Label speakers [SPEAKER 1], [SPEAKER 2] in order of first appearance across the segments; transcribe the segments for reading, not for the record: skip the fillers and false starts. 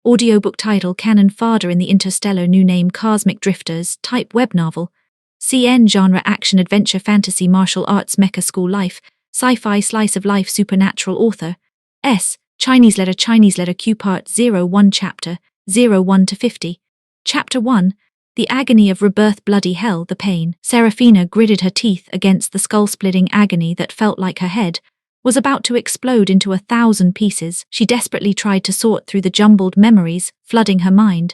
[SPEAKER 1] Audiobook title Canon Fodder in the Interstellar New Name Cosmic Drifters Type Web Novel. CN Genre Action Adventure Fantasy Martial Arts Mecha School Life Sci-Fi Slice of Life Supernatural Author S. Chinese letter Q Part 01 Chapter 01 to 50. Chapter 1. The Agony of Rebirth Bloody Hell The Pain. Serafina gritted her teeth against the skull-splitting agony that felt like her head was about to explode into 1,000 pieces. She desperately tried to sort through the jumbled memories flooding her mind.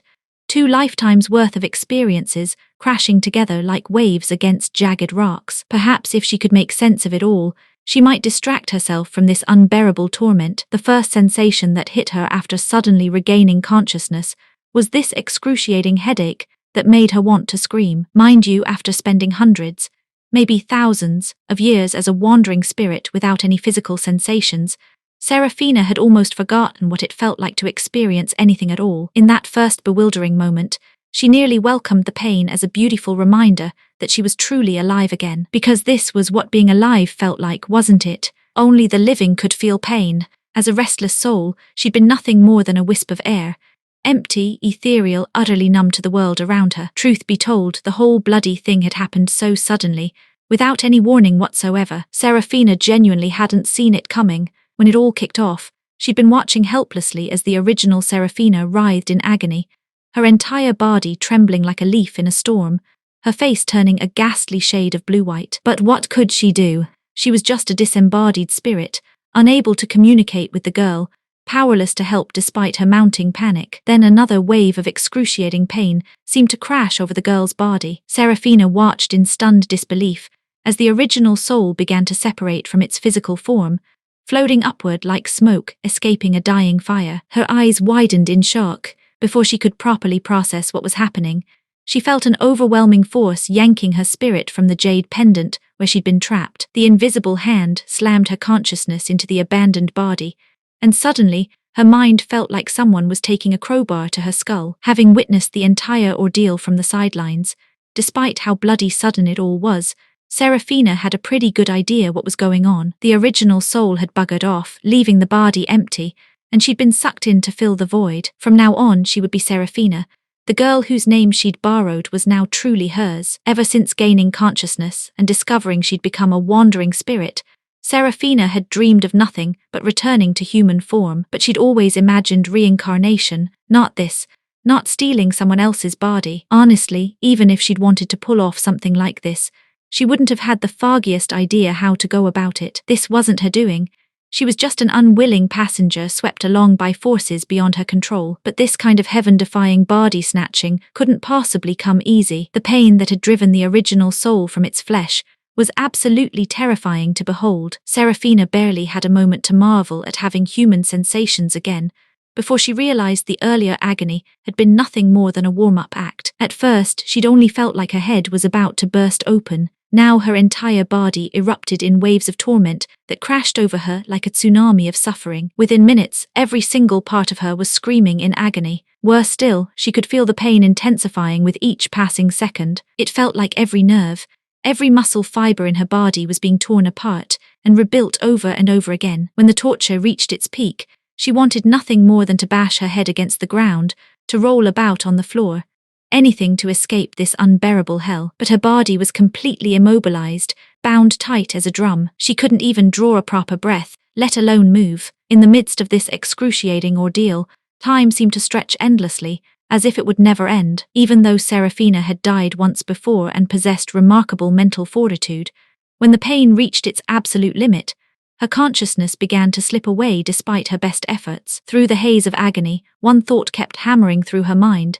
[SPEAKER 1] 2 lifetimes worth of experiences crashing together like waves against jagged rocks. Perhaps if she could make sense of it all, she might distract herself from this unbearable torment. The first sensation that hit her after suddenly regaining consciousness was this excruciating headache that made her want to scream. Mind you, after spending hundreds, maybe thousands, of years as a wandering spirit without any physical sensations, Serafina had almost forgotten what it felt like to experience anything at all. In that first bewildering moment, she nearly welcomed the pain as a beautiful reminder that she was truly alive again. Because this was what being alive felt like, wasn't it? Only the living could feel pain. As a restless soul, she'd been nothing more than a wisp of air. Empty, ethereal, utterly numb to the world around her. Truth be told, the whole bloody thing had happened so suddenly, without any warning whatsoever. Serafina genuinely hadn't seen it coming. When it all kicked off, she'd been watching helplessly as the original Serafina writhed in agony, her entire body trembling like a leaf in a storm, her face turning a ghastly shade of blue-white. But what could she do? She was just a disembodied spirit, unable to communicate with the girl, powerless to help despite her mounting panic. Then another wave of excruciating pain seemed to crash over the girl's body. Serafina watched in stunned disbelief as the original soul began to separate from its physical form, floating upward like smoke escaping a dying fire. Her eyes widened in shock. Before she could properly process what was happening, she felt an overwhelming force yanking her spirit from the jade pendant where she'd been trapped. The invisible hand slammed her consciousness into the abandoned body, and suddenly, her mind felt like someone was taking a crowbar to her skull. Having witnessed the entire ordeal from the sidelines, despite how bloody sudden it all was, Serafina had a pretty good idea what was going on. The original soul had buggered off, leaving the body empty, and she'd been sucked in to fill the void. From now on, she would be Serafina. The girl whose name she'd borrowed was now truly hers. Ever since gaining consciousness and discovering she'd become a wandering spirit, Serafina had dreamed of nothing but returning to human form. But she'd always imagined reincarnation, not this, not stealing someone else's body. Honestly, even if she'd wanted to pull off something like this, she wouldn't have had the foggiest idea how to go about it. This wasn't her doing. She was just an unwilling passenger swept along by forces beyond her control. But this kind of heaven-defying body snatching couldn't possibly come easy. The pain that had driven the original soul from its flesh was absolutely terrifying to behold. Serafina barely had a moment to marvel at having human sensations again, before she realized the earlier agony had been nothing more than a warm-up act. At first, she'd only felt like her head was about to burst open. Now her entire body erupted in waves of torment that crashed over her like a tsunami of suffering. Within minutes, every single part of her was screaming in agony. Worse still, she could feel the pain intensifying with each passing second. It felt like every nerve, every muscle fiber in her body was being torn apart and rebuilt over and over again. When the torture reached its peak, she wanted nothing more than to bash her head against the ground, to roll about on the floor. Anything to escape this unbearable hell. But her body was completely immobilized, bound tight as a drum. She couldn't even draw a proper breath, let alone move. In the midst of this excruciating ordeal, time seemed to stretch endlessly, as if it would never end. Even though Serafina had died once before and possessed remarkable mental fortitude, when the pain reached its absolute limit, her consciousness began to slip away despite her best efforts. Through the haze of agony, one thought kept hammering through her mind.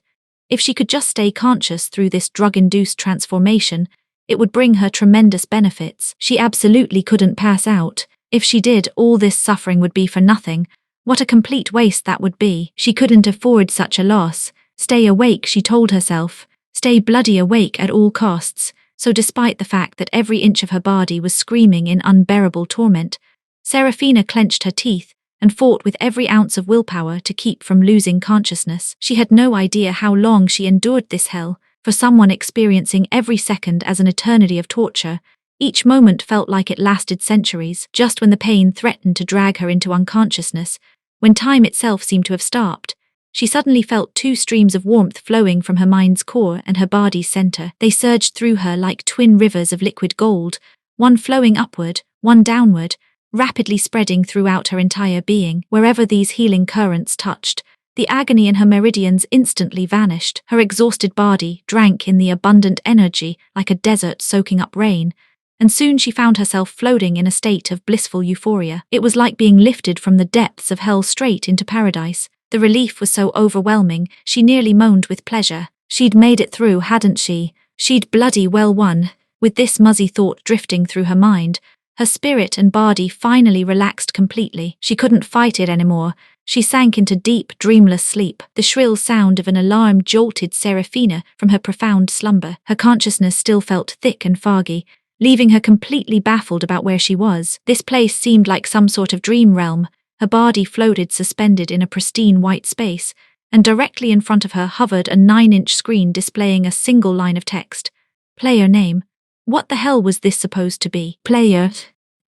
[SPEAKER 1] If she could just stay conscious through this drug-induced transformation, it would bring her tremendous benefits. She absolutely couldn't pass out. If she did, all this suffering would be for nothing. What a complete waste that would be. She couldn't afford such a loss. Stay awake, she told herself. Stay bloody awake at all costs. So despite the fact that every inch of her body was screaming in unbearable torment, Serafina clenched her teeth and fought with every ounce of willpower to keep from losing consciousness. She had no idea how long she endured this hell. For someone experiencing every second as an eternity of torture, each moment felt like it lasted centuries. Just when the pain threatened to drag her into unconsciousness, when time itself seemed to have stopped, She suddenly felt two streams of warmth flowing from her mind's core and her body's center. They surged through her like twin rivers of liquid gold, one flowing upward, one downward, rapidly spreading throughout her entire being. Wherever these healing currents touched, the agony in her meridians instantly vanished. Her exhausted body drank in the abundant energy like a desert soaking up rain, and soon she found herself floating in a state of blissful euphoria. It was like being lifted from the depths of hell straight into paradise. The relief was so overwhelming, she nearly moaned with pleasure. She'd made it through, hadn't she? She'd bloody well won. With this muzzy thought drifting through her mind, her spirit and body finally relaxed completely. She couldn't fight it anymore. She sank into deep, dreamless sleep. The shrill sound of an alarm jolted Serafina from her profound slumber. Her consciousness still felt thick and foggy, leaving her completely baffled about where she was. This place seemed like some sort of dream realm. Her body floated suspended in a pristine white space, and directly in front of her hovered a 9-inch screen displaying a single line of text. Player name. What the hell was this supposed to be? Player?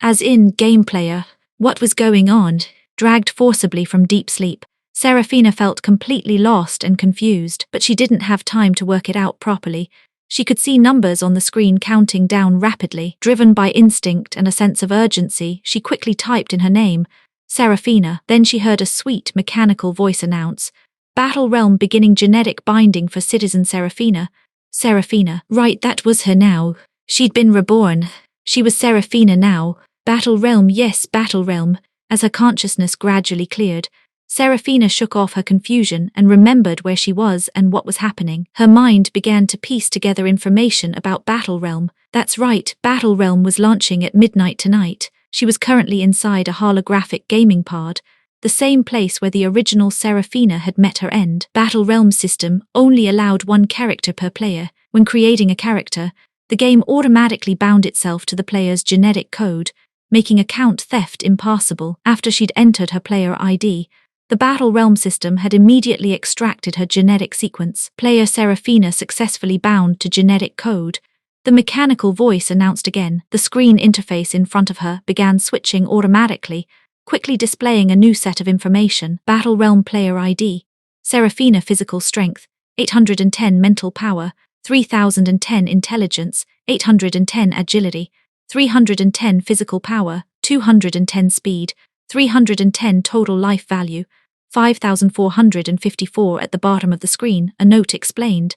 [SPEAKER 1] As in, game player. What was going on? Dragged forcibly from deep sleep, Serafina felt completely lost and confused, but she didn't have time to work it out properly. She could see numbers on the screen counting down rapidly. Driven by instinct and a sense of urgency, she quickly typed in her name, Serafina. Then she heard a sweet, mechanical voice announce, Battle Realm beginning genetic binding for citizen Serafina. Serafina. Right, that was her now. She'd been reborn. She was Serafina now. Battle Realm, yes, Battle Realm. As her consciousness gradually cleared, Serafina shook off her confusion and remembered where she was and what was happening. Her mind began to piece together information about Battle Realm. That's right, Battle Realm was launching at midnight tonight. She was currently inside a holographic gaming pod, the same place where the original Serafina had met her end. Battle Realm system only allowed one character per player. When creating a character, the game automatically bound itself to the player's genetic code, making account theft impossible. After she'd entered her player ID, the Battle Realm system had immediately extracted her genetic sequence. Player Serafina successfully bound to genetic code. The mechanical voice announced again. The screen interface in front of her began switching automatically, quickly displaying a new set of information. Battle Realm player ID. Serafina physical strength, 810 mental power, 3010 intelligence, 810 agility, 310 physical power, 210 speed, 310 total life value, 5,454 at the bottom of the screen, a note explained.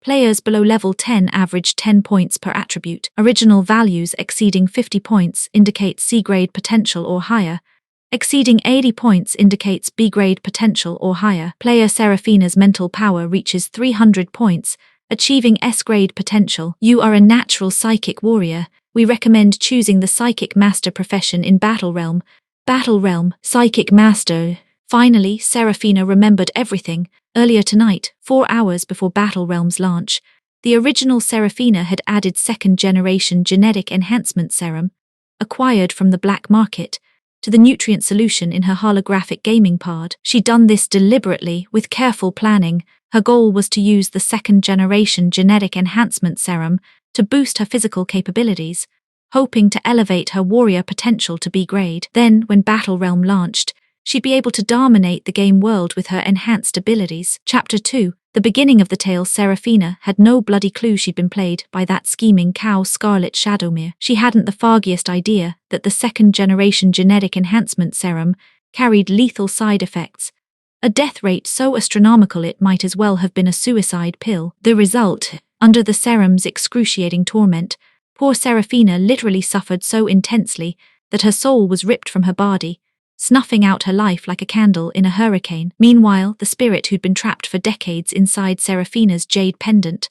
[SPEAKER 1] Players below level 10 average 10 points per attribute. Original values exceeding 50 points indicate C-grade potential or higher. Exceeding 80 points indicates B-grade potential or higher. Player Serafina's mental power reaches 300 points, achieving S-grade potential. You are a natural psychic warrior. We recommend choosing the Psychic Master profession in Battle Realm. Battle Realm, Psychic Master. Finally, Serafina remembered everything. Earlier tonight, 4 hours before Battle Realm's launch, the original Serafina had added second-generation genetic enhancement serum, acquired from the black market, to the nutrient solution in her holographic gaming pod. She'd done this deliberately, with careful planning. Her goal was to use the second-generation genetic enhancement serum to boost her physical capabilities, hoping to elevate her warrior potential to B-grade. Then, when Battle Realm launched, she'd be able to dominate the game world with her enhanced abilities. Chapter 2. The beginning of the tale. Serafina had no bloody clue she'd been played by that scheming cow Scarlet Shadowmere. She hadn't the foggiest idea that the second-generation genetic enhancement serum carried lethal side effects, a death rate so astronomical it might as well have been a suicide pill. The result, under the serum's excruciating torment, poor Serafina literally suffered so intensely that her soul was ripped from her body, snuffing out her life like a candle in a hurricane. Meanwhile, the spirit who'd been trapped for decades inside Serafina's jade pendant,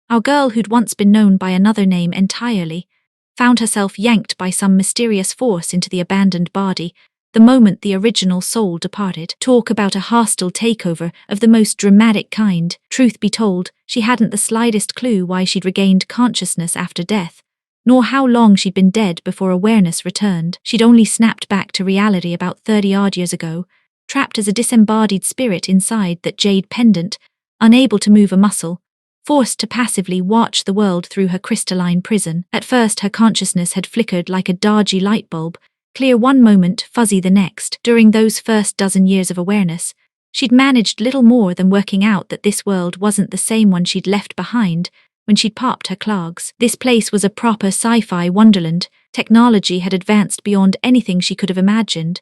[SPEAKER 1] our girl who'd once been known by another name entirely, found herself yanked by some mysterious force into the abandoned body the moment the original soul departed. Talk about a hostile takeover of the most dramatic kind. Truth be told, she hadn't the slightest clue why she'd regained consciousness after death, nor how long she'd been dead before awareness returned. She'd only snapped back to reality about 30-odd years ago, trapped as a disembodied spirit inside that jade pendant, unable to move a muscle, forced to passively watch the world through her crystalline prison. At first her consciousness had flickered like a dodgy light bulb, clear one moment, fuzzy the next. During those first dozen years of awareness, She'd managed little more than working out that this world wasn't the same one she'd left behind when she'd popped her clogs. This place was a proper sci-fi wonderland. Technology had advanced beyond anything she could have imagined.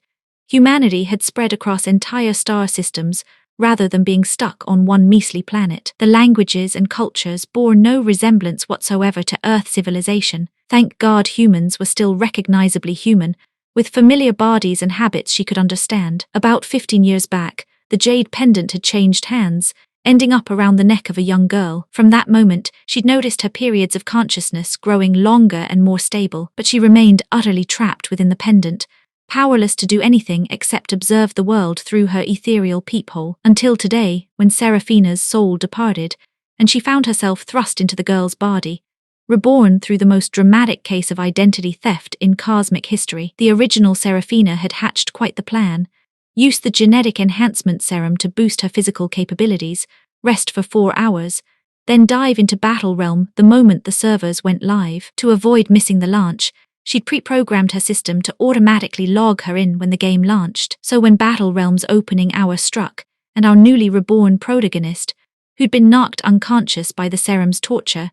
[SPEAKER 1] Humanity had spread across entire star systems rather than being stuck on one measly planet. The languages and cultures bore no resemblance whatsoever to Earth civilization. Thank God humans were still recognizably human, with familiar bodies and habits she could understand. About 15 years back, the jade pendant had changed hands, ending up around the neck of a young girl. From that moment, she'd noticed her periods of consciousness growing longer and more stable, but she remained utterly trapped within the pendant, powerless to do anything except observe the world through her ethereal peephole, until today, when Seraphina's soul departed, and she found herself thrust into the girl's body, reborn through the most dramatic case of identity theft in cosmic history. The original Seraphina had hatched quite the plan: use the genetic enhancement serum to boost her physical capabilities, rest for 4 hours, then dive into Battle Realm the moment the servers went live. To avoid missing the launch, she'd pre-programmed her system to automatically log her in when the game launched. So when Battle Realm's opening hour struck, and our newly reborn protagonist, who'd been knocked unconscious by the serum's torture,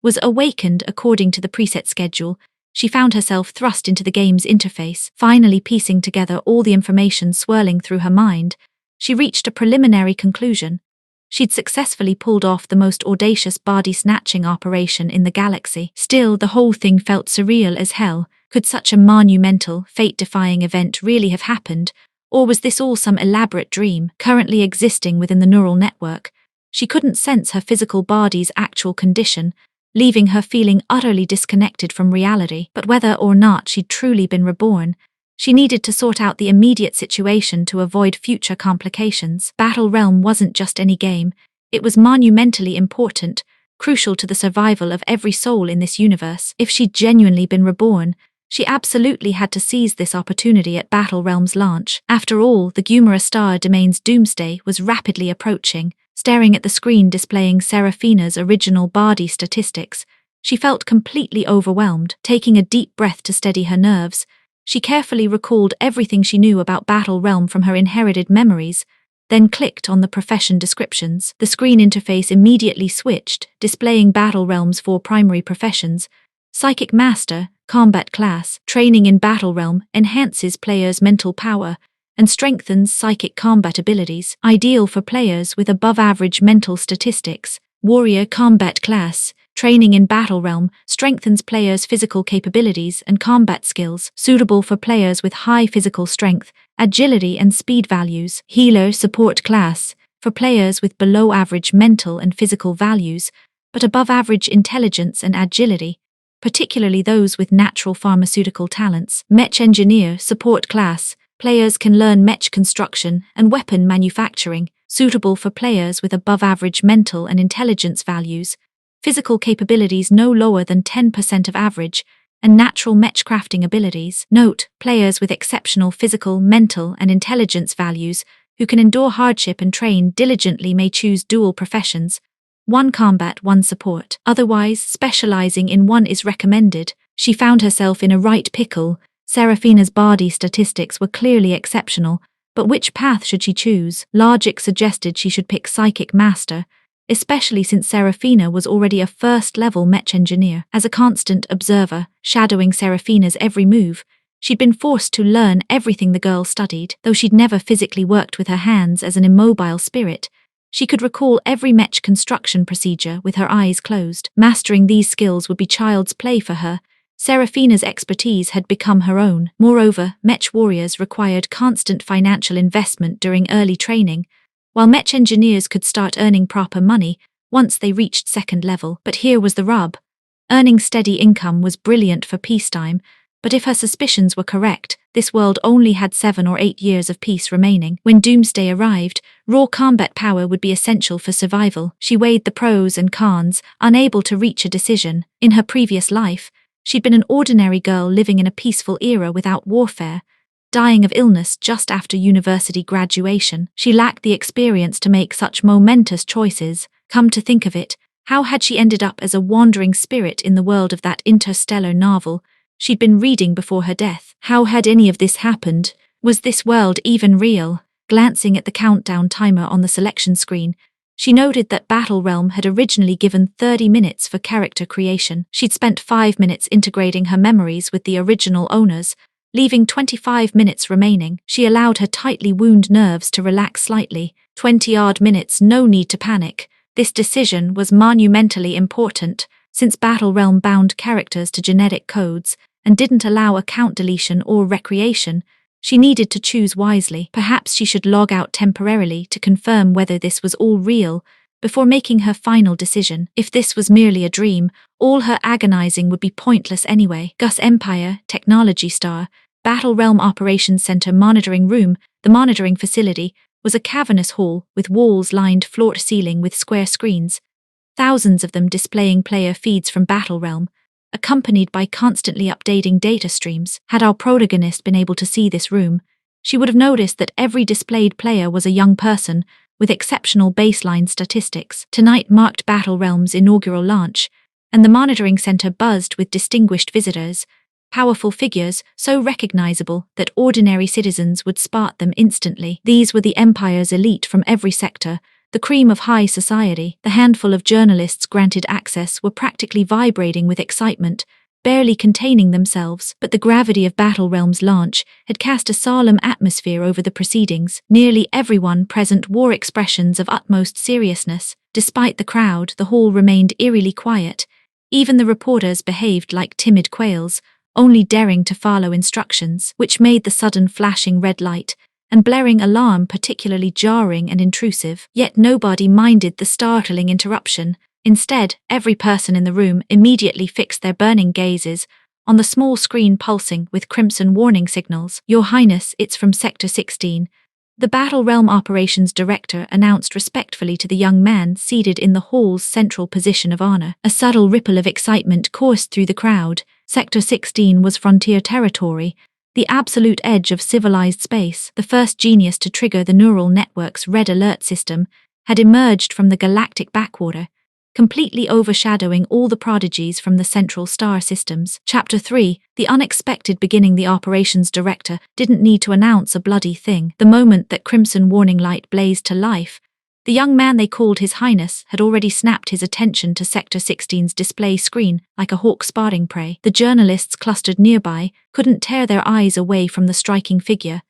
[SPEAKER 1] was awakened according to the preset schedule, she found herself thrust into the game's interface. Finally piecing together all the information swirling through her mind, she reached a preliminary conclusion. She'd successfully pulled off the most audacious body-snatching operation in the galaxy. Still, the whole thing felt surreal as hell. Could such a monumental, fate-defying event really have happened, or was this all some elaborate dream currently existing within the neural network? She couldn't sense her physical body's actual condition, leaving her feeling utterly disconnected from reality. But whether or not she'd truly been reborn, she needed to sort out the immediate situation to avoid future complications. Battle Realm wasn't just any game, it was monumentally important, crucial to the survival of every soul in this universe. If she'd genuinely been reborn, she absolutely had to seize this opportunity at Battle Realm's launch. After all, the Gumara Star Domain's doomsday was rapidly approaching. Staring at the screen displaying Seraphina's original body statistics, she felt completely overwhelmed. Taking a deep breath to steady her nerves, she carefully recalled everything she knew about Battle Realm from her inherited memories, then clicked on the profession descriptions. The screen interface immediately switched, displaying Battle Realm's 4 primary professions: Psychic Master, Combat Class. Training in Battle Realm enhances players' mental power and strengthens psychic combat abilities, ideal for players with above-average mental statistics. Warrior Combat Class. Training in Battle Realm strengthens players' physical capabilities and combat skills, suitable for players with high physical strength, agility and speed values. Healer Support Class. For players with below-average mental and physical values, but above-average intelligence and agility, particularly those with natural pharmaceutical talents. Mech Engineer Support Class. Players can learn mech construction and weapon manufacturing, suitable for players with above-average mental and intelligence values, physical capabilities no lower than 10% of average, and natural mech crafting abilities. Note: players with exceptional physical, mental, and intelligence values who can endure hardship and train diligently may choose dual professions, 1 combat, 1 support. Otherwise, specializing in one is recommended. She found herself in a right pickle. Seraphina's body statistics were clearly exceptional, but which path should she choose? Logic suggested she should pick Psychic Master, especially since Seraphina was already a first-level mech engineer. As a constant observer, shadowing Seraphina's every move, she'd been forced to learn everything the girl studied. Though she'd never physically worked with her hands as an immobile spirit, she could recall every mech construction procedure with her eyes closed. Mastering these skills would be child's play for her. Seraphina's expertise had become her own. Moreover, mech warriors required constant financial investment during early training, while mech engineers could start earning proper money once they reached 2nd level. But here was the rub. Earning steady income was brilliant for peacetime, but if her suspicions were correct, this world only had 7 or 8 years of peace remaining. When doomsday arrived, raw combat power would be essential for survival. She weighed the pros and cons, unable to reach a decision. In her previous life, she'd been an ordinary girl living in a peaceful era without warfare, dying of illness just after university graduation. She lacked the experience to make such momentous choices. Come to think of it, how had she ended up as a wandering spirit in the world of that interstellar novel she'd been reading before her death? How had any of this happened? Was this world even real? Glancing at the countdown timer on the selection screen, she noted that Battle Realm had originally given 30 minutes for character creation. She'd spent 5 minutes integrating her memories with the original owners, leaving 25 minutes remaining. She allowed her tightly wounded nerves to relax slightly. 20-odd minutes, no need to panic. This decision was monumentally important, since Battle Realm bound characters to genetic codes and didn't allow account deletion or recreation. She needed to choose wisely. Perhaps she should log out temporarily to confirm whether this was all real before making her final decision. If this was merely a dream, all her agonizing would be pointless anyway. Gus Empire, Technology Star, Battle Realm Operations Center Monitoring Room, the monitoring facility, was a cavernous hall with walls lined floor-to-ceiling with square screens, thousands of them displaying player feeds from Battle Realm, accompanied by constantly updating data streams. Had our protagonist been able to see this room, she would have noticed that every displayed player was a young person with exceptional baseline statistics. Tonight marked Battle Realm's inaugural launch, and the monitoring center buzzed with distinguished visitors, powerful figures so recognizable that ordinary citizens would spot them instantly. These were the Empire's elite from every sector, the cream of high society. The handful of journalists granted access were practically vibrating with excitement, barely containing themselves. But the gravity of Battle Realm's launch had cast a solemn atmosphere over the proceedings. Nearly everyone present wore expressions of utmost seriousness. Despite the crowd, the hall remained eerily quiet. Even the reporters behaved like timid quails, only daring to follow instructions, which made the sudden flashing red light and blaring alarm particularly jarring and intrusive. Yet nobody minded the startling interruption. Instead, every person in the room immediately fixed their burning gazes on the small screen pulsing with crimson warning signals. "Your Highness, it's from Sector 16. The Battle Realm Operations Director announced respectfully to the young man seated in the hall's central position of honor. A subtle ripple of excitement coursed through the crowd. Sector 16 was frontier territory, the absolute edge of civilized space. The first genius to trigger the neural network's red alert system had emerged from the galactic backwater, completely overshadowing all the prodigies from the central star systems. Chapter 3, The Unexpected Beginning. The operations director didn't need to announce a bloody thing. The moment that crimson warning light blazed to life, the young man they called His Highness had already snapped his attention to Sector 16's display screen like a hawk spotting prey. The journalists clustered nearby couldn't tear their eyes away from the striking figure.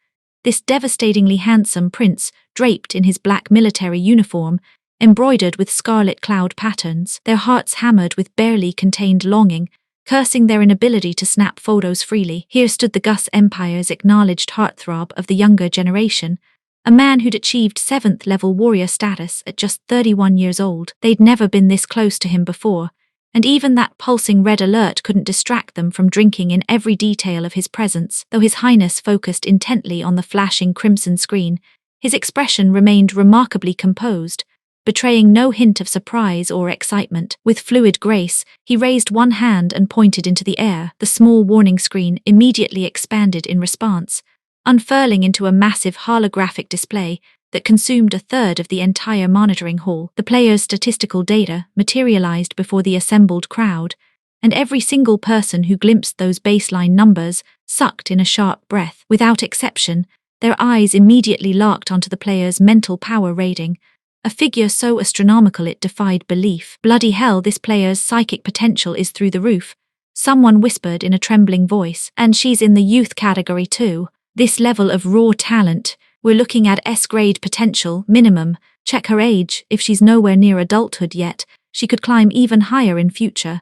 [SPEAKER 1] This devastatingly handsome prince, draped in his black military uniform, embroidered with scarlet cloud patterns, their hearts hammered with barely contained longing, cursing their inability to snap photos freely. Here stood the Gus Empire's acknowledged heartthrob of the younger generation, a man who'd achieved 7th-level warrior status at just 31 years old. They'd never been this close to him before, and even that pulsing red alert couldn't distract them from drinking in every detail of his presence. Though His Highness focused intently on the flashing crimson screen, his expression remained remarkably composed, betraying no hint of surprise or excitement. With fluid grace, he raised one hand and pointed into the air. The small warning screen immediately expanded in response, unfurling into a massive holographic display that consumed a third of the entire monitoring hall. The players' statistical data materialized before the assembled crowd, and every single person who glimpsed those baseline numbers sucked in a sharp breath. Without exception, their eyes immediately locked onto the player's mental power rating, a figure so astronomical it defied belief. "Bloody hell, this player's psychic potential is through the roof," someone whispered in a trembling voice. "And she's in the youth category too. This level of raw talent, we're looking at S-grade potential, minimum. Check her age. If she's nowhere near adulthood yet, she could climb even higher in future.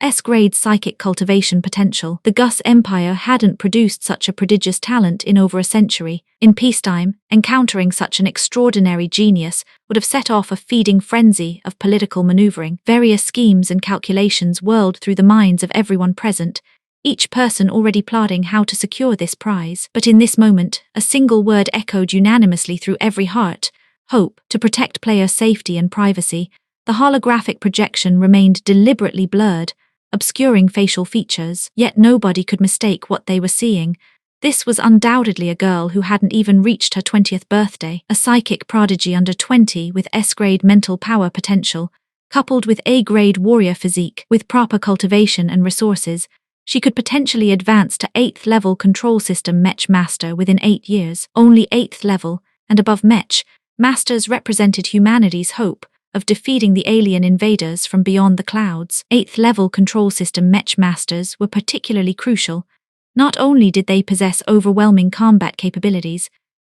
[SPEAKER 1] S-grade psychic cultivation potential." The Gus Empire hadn't produced such a prodigious talent in over a century. In peacetime, encountering such an extraordinary genius would have set off a feeding frenzy of political maneuvering. Various schemes and calculations whirled through the minds of everyone present, each person already plotting how to secure this prize. But in this moment, a single word echoed unanimously through every heart: hope. To protect player safety and privacy, the holographic projection remained deliberately blurred, obscuring facial features. Yet nobody could mistake what they were seeing. This was undoubtedly a girl who hadn't even reached her 20th birthday, a psychic prodigy under 20 with S-grade mental power potential, coupled with A-grade warrior physique. With proper cultivation and resources, she could potentially advance to 8th level control system mech master within 8 years. Only 8th level, and above Mech, Masters represented humanity's hope of defeating the alien invaders from beyond the clouds. 8th level control system Mech Masters were particularly crucial. Not only did they possess overwhelming combat capabilities,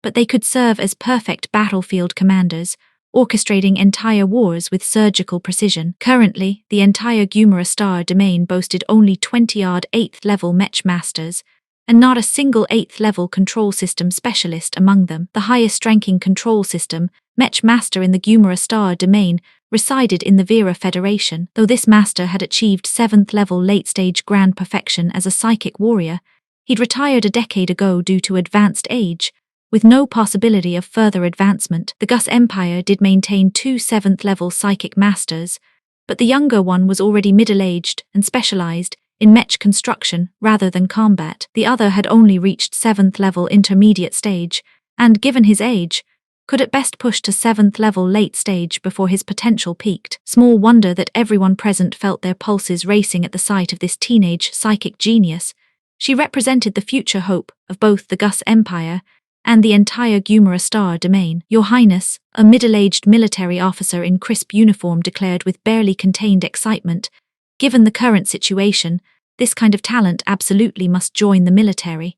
[SPEAKER 1] but they could serve as perfect battlefield commanders, orchestrating entire wars with surgical precision. Currently, the entire Gumara star domain boasted only 20-odd 8th level Mech Masters, and not a single 8th level control system specialist among them. The highest ranking control system, Mech Master in the Gumara star domain, resided in the Vera Federation. Though this master had achieved 7th level late-stage grand perfection as a psychic warrior, he'd retired a decade ago due to advanced age, with no possibility of further advancement. The Gus Empire did maintain 2 7th level psychic masters, but the younger one was already middle-aged and specialized in mech construction rather than combat. The other had only reached 7th level intermediate stage, and given his age, could at best push to 7th level late stage before his potential peaked. Small wonder that everyone present felt their pulses racing at the sight of this teenage psychic genius. She represented the future hope of both the Gus Empire and the entire Gumara star domain. Your Highness, a middle-aged military officer in crisp uniform declared with barely contained excitement, given the current situation, this kind of talent absolutely must join the military.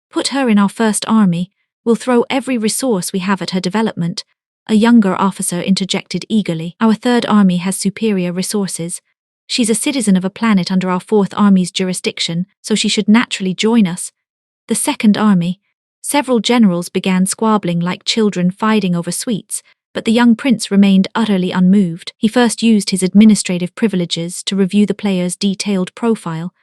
[SPEAKER 1] Put her in our first army, we'll throw every resource we have at her development, a younger officer interjected eagerly. Our 3rd army has superior resources. She's a citizen of a planet under our 4th army's jurisdiction, so she should naturally join us. The 2nd army. Several generals began squabbling like children fighting over sweets, but the young prince remained utterly unmoved. He first used his administrative privileges to review the player's detailed profile,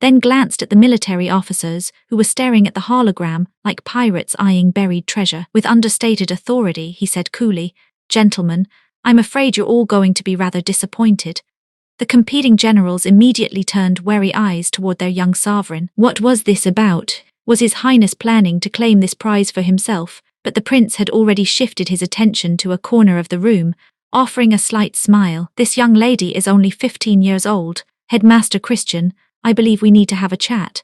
[SPEAKER 1] then glanced at the military officers who were staring at the hologram like pirates eyeing buried treasure. With understated authority, he said coolly, "Gentlemen, I'm afraid you're all going to be rather disappointed." The competing generals immediately turned wary eyes toward their young sovereign. What was this about? Was His Highness planning to claim this prize for himself? But the prince had already shifted his attention to a corner of the room, offering a slight smile. "This young lady is only 15 years old. Headmaster Christian, I believe we need to have a chat."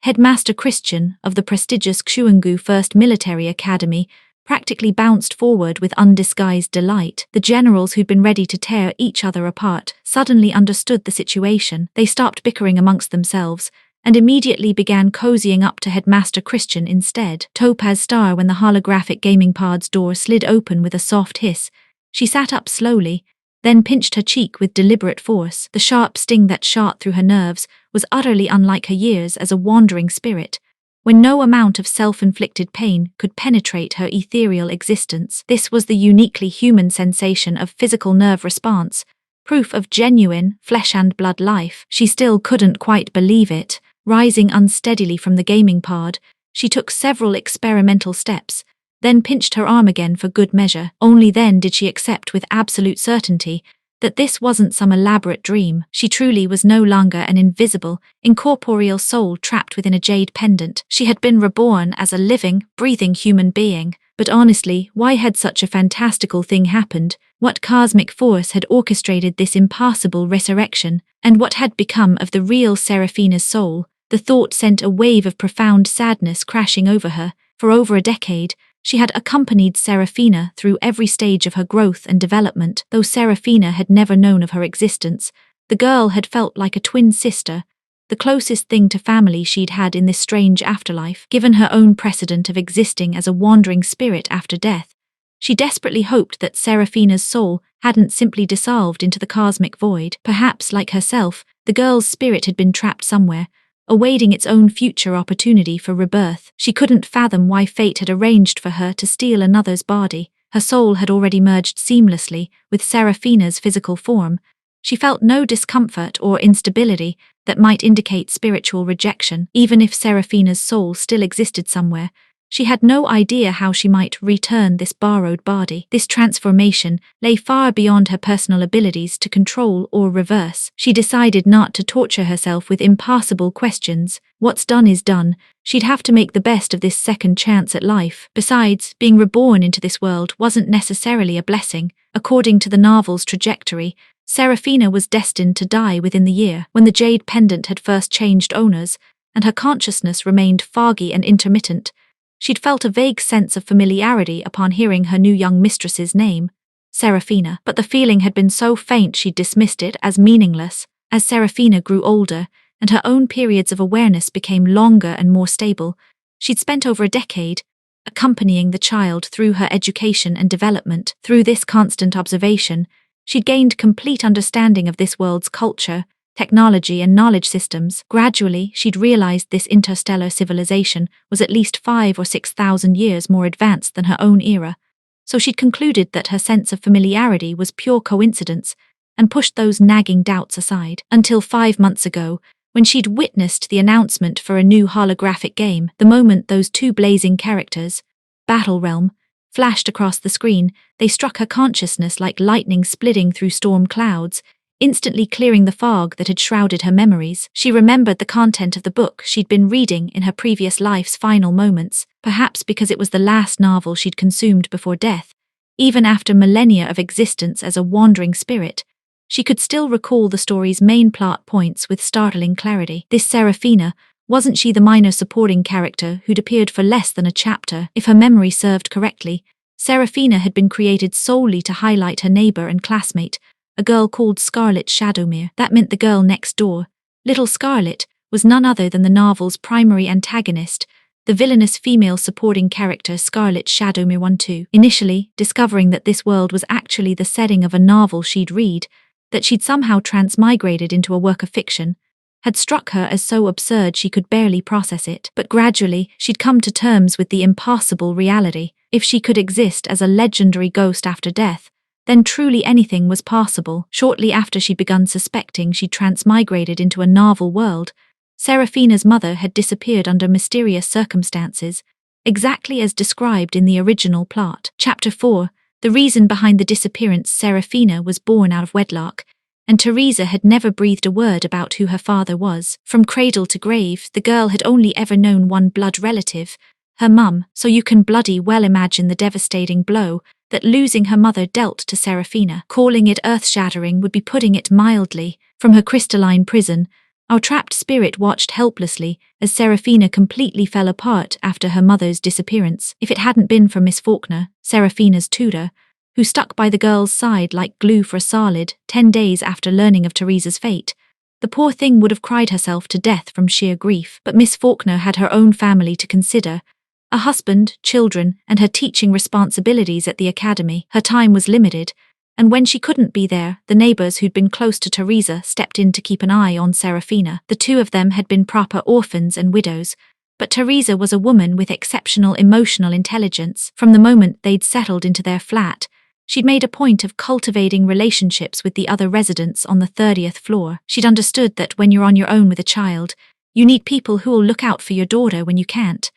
[SPEAKER 1] Headmaster Christian of the prestigious Xuangu First Military Academy practically bounced forward with undisguised delight. The generals who'd been ready to tear each other apart suddenly understood the situation. They stopped bickering amongst themselves and immediately began cozying up to Headmaster Christian instead. Topaz Star, when the holographic gaming pod's door slid open with a soft hiss, she sat up slowly, then pinched her cheek with deliberate force. The sharp sting that shot through her nerves was utterly unlike her years as a wandering spirit, when no amount of self-inflicted pain could penetrate her ethereal existence. This was the uniquely human sensation of physical nerve response, proof of genuine flesh and blood life. She still couldn't quite believe it. Rising unsteadily from the gaming pod, she took several experimental steps, then pinched her arm again for good measure. Only then did she accept with absolute certainty that this wasn't some elaborate dream. She truly was no longer an invisible, incorporeal soul trapped within a jade pendant. She had been reborn as a living, breathing human being. But honestly, why had such a fantastical thing happened? What cosmic force had orchestrated this impossible resurrection? And what had become of the real Seraphina's soul? The thought sent a wave of profound sadness crashing over her. For over a decade, she had accompanied Seraphina through every stage of her growth and development. Though Seraphina had never known of her existence, the girl had felt like a twin sister, the closest thing to family she'd had in this strange afterlife. Given her own precedent of existing as a wandering spirit after death, she desperately hoped that Seraphina's soul hadn't simply dissolved into the cosmic void. Perhaps, like herself, the girl's spirit had been trapped somewhere, awaiting its own future opportunity for rebirth. She couldn't fathom why fate had arranged for her to steal another's body. Her soul had already merged seamlessly with Seraphina's physical form. She felt no discomfort or instability that might indicate spiritual rejection. Even if Seraphina's soul still existed somewhere, she had no idea how she might return this borrowed body. This transformation lay far beyond her personal abilities to control or reverse. She decided not to torture herself with impossible questions. What's done is done. She'd have to make the best of this second chance at life. Besides, being reborn into this world wasn't necessarily a blessing. According to the novel's trajectory, Seraphina was destined to die within the year when the jade pendant had first changed owners, and her consciousness remained foggy and intermittent. She'd felt a vague sense of familiarity upon hearing her new young mistress's name, Serafina, but the feeling had been so faint she'd dismissed it as meaningless. As Serafina grew older, and her own periods of awareness became longer and more stable, she'd spent over a decade accompanying the child through her education and development. Through this constant observation, she'd gained complete understanding of this world's culture, technology and knowledge systems. Gradually, she'd realized this interstellar civilization was at least 5,000 or 6,000 years more advanced than her own era, so she'd concluded that her sense of familiarity was pure coincidence and pushed those nagging doubts aside. Until 5 months ago, when she'd witnessed the announcement for a new holographic game. The moment those two blazing characters, Battle Realm, flashed across the screen, they struck her consciousness like lightning splitting through storm clouds, instantly clearing the fog that had shrouded her memories. She remembered the content of the book she'd been reading in her previous life's final moments, perhaps because it was the last novel she'd consumed before death. Even after millennia of existence as a wandering spirit, she could still recall the story's main plot points with startling clarity. This Serafina, wasn't she the minor supporting character who'd appeared for less than a chapter? If her memory served correctly, Serafina had been created solely to highlight her neighbor and classmate, a girl called Scarlet Shadowmere. That meant the girl next door, Little Scarlet, was none other than the novel's primary antagonist, the villainous female supporting character Scarlet Shadowmere 1-2. Initially, discovering that this world was actually the setting of a novel she'd read, that she'd somehow transmigrated into a work of fiction, had struck her as so absurd she could barely process it. But gradually, she'd come to terms with the impossible reality. If she could exist as a legendary ghost after death, then truly anything was possible. Shortly after she'd begun suspecting she'd transmigrated into a novel world, Serafina's mother had disappeared under mysterious circumstances, exactly as described in the original plot. Chapter 4. The reason behind the disappearance. Serafina was born out of wedlock, and Teresa had never breathed a word about who her father was. From cradle to grave, the girl had only ever known one blood relative, her mum, so you can bloody well imagine the devastating blow that losing her mother dealt to Serafina. Calling it earth-shattering would be putting it mildly. From her crystalline prison, our trapped spirit watched helplessly as Serafina completely fell apart after her mother's disappearance. If it hadn't been for Miss Faulkner, Serafina's tutor, who stuck by the girl's side like glue for a solid 10 days after learning of Teresa's fate, the poor thing would have cried herself to death from sheer grief. But Miss Faulkner had her own family to consider, a husband, children, and her teaching responsibilities at the academy. Her time was limited, and when she couldn't be there, the neighbors who'd been close to Teresa stepped in to keep an eye on Serafina. The two of them had been proper orphans and widows, but Teresa was a woman with exceptional emotional intelligence. From the moment they'd settled into their flat, she'd made a point of cultivating relationships with the other residents on the 30th floor. She'd understood that when you're on your own with a child, you need people who'll look out for your daughter when you can't.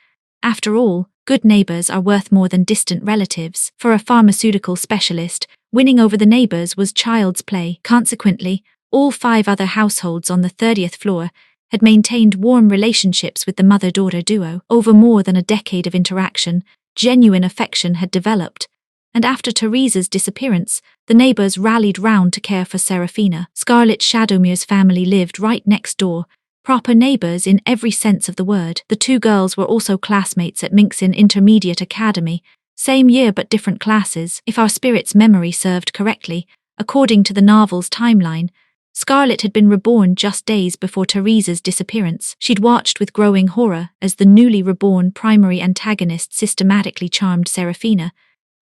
[SPEAKER 1] After all, good neighbors are worth more than distant relatives. For a pharmaceutical specialist, winning over the neighbors was child's play. Consequently, all 5 other households on the 30th floor had maintained warm relationships with the mother-daughter duo. Over more than a decade of interaction, genuine affection had developed, and after Teresa's disappearance, the neighbors rallied round to care for Serafina. Scarlet Shadowmere's family lived right next door, proper neighbors in every sense of the word. The two girls were also classmates at Minxin Intermediate Academy, same year but different classes. If our spirit's memory served correctly, according to the novel's timeline, Scarlet had been reborn just days before Teresa's disappearance. She'd watched with growing horror as the newly reborn primary antagonist systematically charmed Serafina,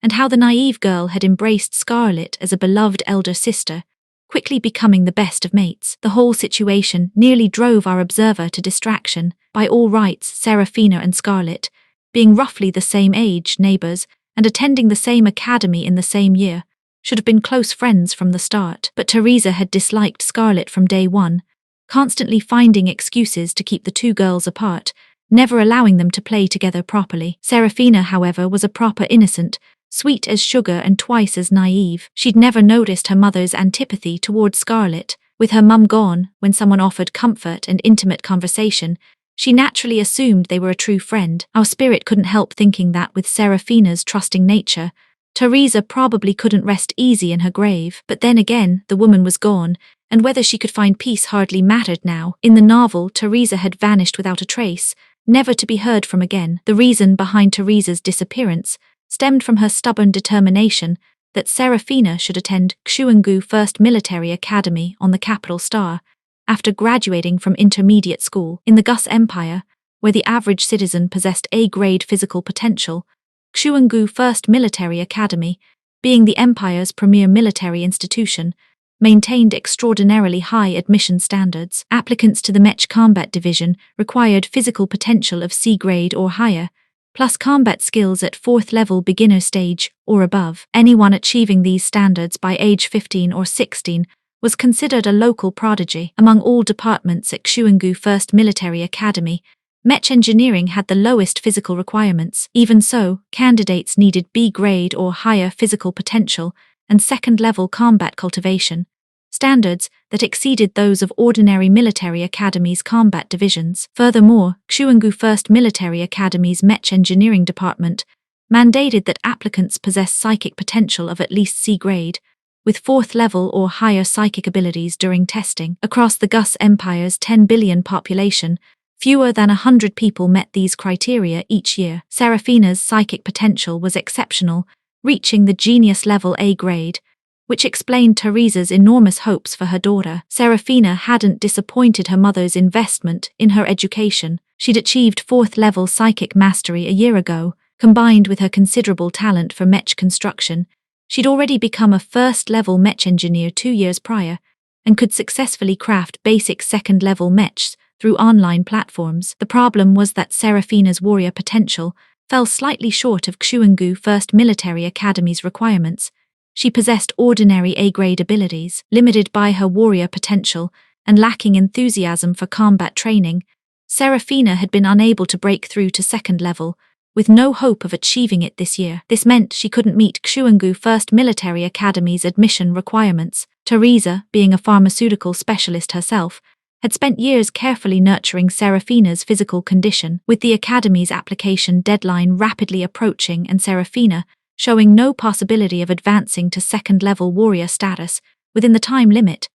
[SPEAKER 1] and how the naive girl had embraced Scarlet as a beloved elder sister, quickly becoming the best of mates. The whole situation nearly drove our observer to distraction. By all rights, Serafina and Scarlet, being roughly the same age, neighbors, and attending the same academy in the same year, should have been close friends from the start. But Teresa had disliked Scarlet from day one, constantly finding excuses to keep the two girls apart, never allowing them to play together properly. Serafina, however, was a proper innocent, sweet as sugar and twice as naive. She'd never noticed her mother's antipathy towards Scarlet. With her mum gone, when someone offered comfort and intimate conversation, she naturally assumed they were a true friend. Our spirit couldn't help thinking that with Serafina's trusting nature, Teresa probably couldn't rest easy in her grave. But then again, the woman was gone, and whether she could find peace hardly mattered now. In the novel, Teresa had vanished without a trace, never to be heard from again. The reason behind Teresa's disappearance stemmed from her stubborn determination that Serafina should attend Xuangu First Military Academy on the capital star after graduating from intermediate school. In the Gus Empire, where the average citizen possessed A-grade physical potential, Xuangu First Military Academy, being the empire's premier military institution, maintained extraordinarily high admission standards. Applicants to the Mech Combat Division required physical potential of C-grade or higher, plus combat skills at 4th level beginner stage or above. Anyone achieving these standards by age 15 or 16 was considered a local prodigy. Among all departments at Xuangu First Military Academy, Mech Engineering had the lowest physical requirements. Even so, candidates needed B-grade or higher physical potential and second-level combat cultivation, standards that exceeded those of ordinary military academies' combat divisions. Furthermore, Xuangu First Military Academy's Mech Engineering Department mandated that applicants possess psychic potential of at least C-grade, with 4th level or higher psychic abilities during testing. Across the Gus Empire's 10 billion population, fewer than 100 people met these criteria each year. Serafina's psychic potential was exceptional, reaching the genius level A grade, which explained Teresa's enormous hopes for her daughter. Serafina hadn't disappointed her mother's investment in her education. She'd achieved 4th level psychic mastery a year ago. Combined with her considerable talent for mech construction, she'd already become a 1st level mech engineer 2 years prior, and could successfully craft basic 2nd level mechs through online platforms. The problem was that Serafina's warrior potential fell slightly short of Xuangu First Military Academy's requirements. She possessed ordinary A-grade abilities. Limited by her warrior potential and lacking enthusiasm for combat training, Serafina had been unable to break through to 2nd level, with no hope of achieving it this year. This meant she couldn't meet Xuangu First Military Academy's admission requirements. Teresa, being a pharmaceutical specialist herself, had spent years carefully nurturing Serafina's physical condition. With the Academy's application deadline rapidly approaching and Serafina showing no possibility of advancing to 2nd level warrior status within the time limit,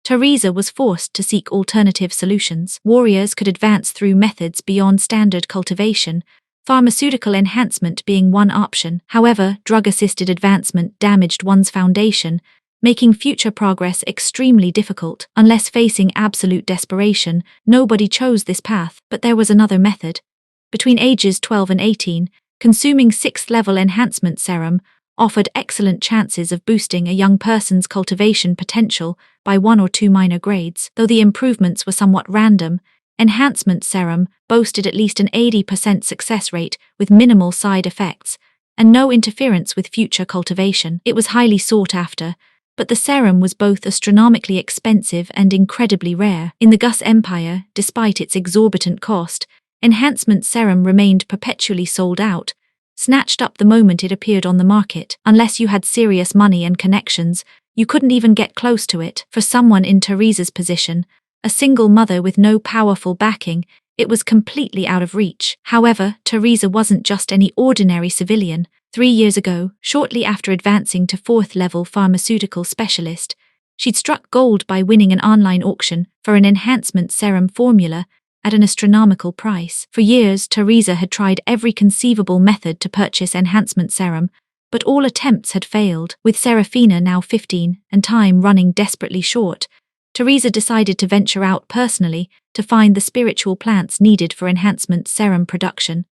[SPEAKER 1] Teresa was forced to seek alternative solutions. Warriors could advance through methods beyond standard cultivation, pharmaceutical enhancement being one option. However, drug-assisted advancement damaged one's foundation, making future progress extremely difficult. Unless facing absolute desperation, nobody chose this path. But there was another method. Between ages 12 and 18, consuming 6th level enhancement serum offered excellent chances of boosting a young person's cultivation potential by 1 or 2 minor grades. Though the improvements were somewhat random, enhancement serum boasted at least an 80% success rate with minimal side effects and no interference with future cultivation. It was highly sought after, but the serum was both astronomically expensive and incredibly rare. In the Gus Empire, despite its exorbitant cost, enhancement serum remained perpetually sold out, snatched up the moment it appeared on the market. Unless you had serious money and connections, you couldn't even get close to it. For someone in Teresa's position, a single mother with no powerful backing, it was completely out of reach. However, Teresa wasn't just any ordinary civilian. 3 years ago, shortly after advancing to 4th level pharmaceutical specialist, she'd struck gold by winning an online auction for an enhancement serum formula at an astronomical price. For years, Teresa had tried every conceivable method to purchase enhancement serum, but all attempts had failed. With Serafina now 15 and time running desperately short, Teresa decided to venture out personally to find the spiritual plants needed for enhancement serum production,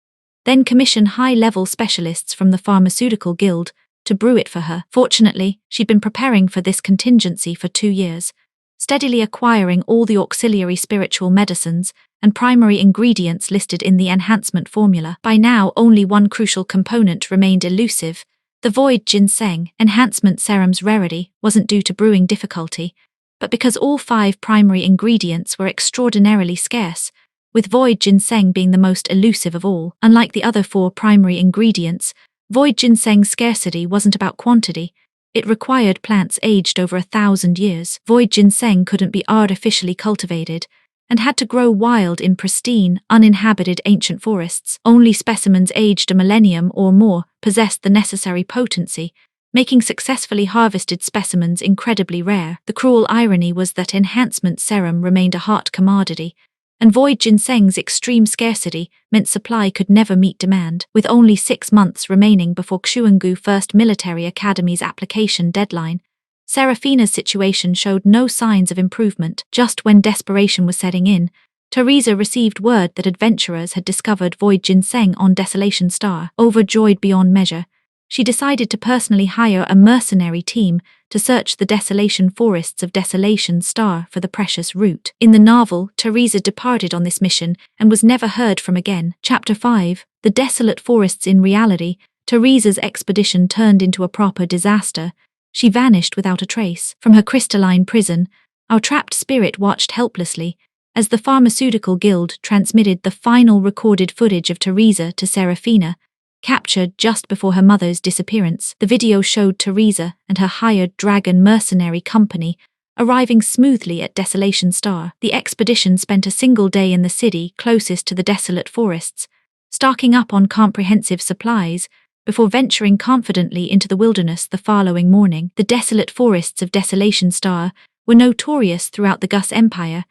[SPEAKER 1] then commission high-level specialists from the Pharmaceutical Guild to brew it for her. Fortunately, she'd been preparing for this contingency for 2 years, steadily acquiring all the auxiliary spiritual medicines and primary ingredients listed in the enhancement formula. By now, only one crucial component remained elusive: the void ginseng. Enhancement serum's rarity wasn't due to brewing difficulty, but because all 5 primary ingredients were extraordinarily scarce, with void ginseng being the most elusive of all. Unlike the other 4 primary ingredients, void ginseng's scarcity wasn't about quantity. It required plants aged over 1,000 years. Void ginseng couldn't be artificially cultivated and had to grow wild in pristine, uninhabited ancient forests. Only specimens aged a millennium or more possessed the necessary potency, making successfully harvested specimens incredibly rare. The cruel irony was that enhancement serum remained a hot commodity, And void ginseng's extreme scarcity meant supply could never meet demand, with only 6 months remaining before Xuangu First Military Academy's application deadline. Serafina's situation showed no signs of improvement. Just when desperation was setting in, Teresa received word that adventurers had discovered void ginseng on Desolation Star. Overjoyed beyond measure, she decided to personally hire a mercenary team to search the desolation forests of Desolation Star for the precious root. In the novel, Teresa departed on this mission and was never heard from again. Chapter 5. The Desolate Forests. In reality, Teresa's expedition turned into a proper disaster. She vanished without a trace. From her crystalline prison, our trapped spirit watched helplessly as the Pharmaceutical Guild transmitted the final recorded footage of Teresa to Serafina, captured just before her mother's disappearance. The video showed Teresa and her hired dragon mercenary company arriving smoothly at Desolation Star. The expedition spent a single day in the city closest to the desolate forests, stocking up on comprehensive supplies before venturing confidently into the wilderness the following morning. The desolate forests of Desolation Star were notorious throughout the Gus Empire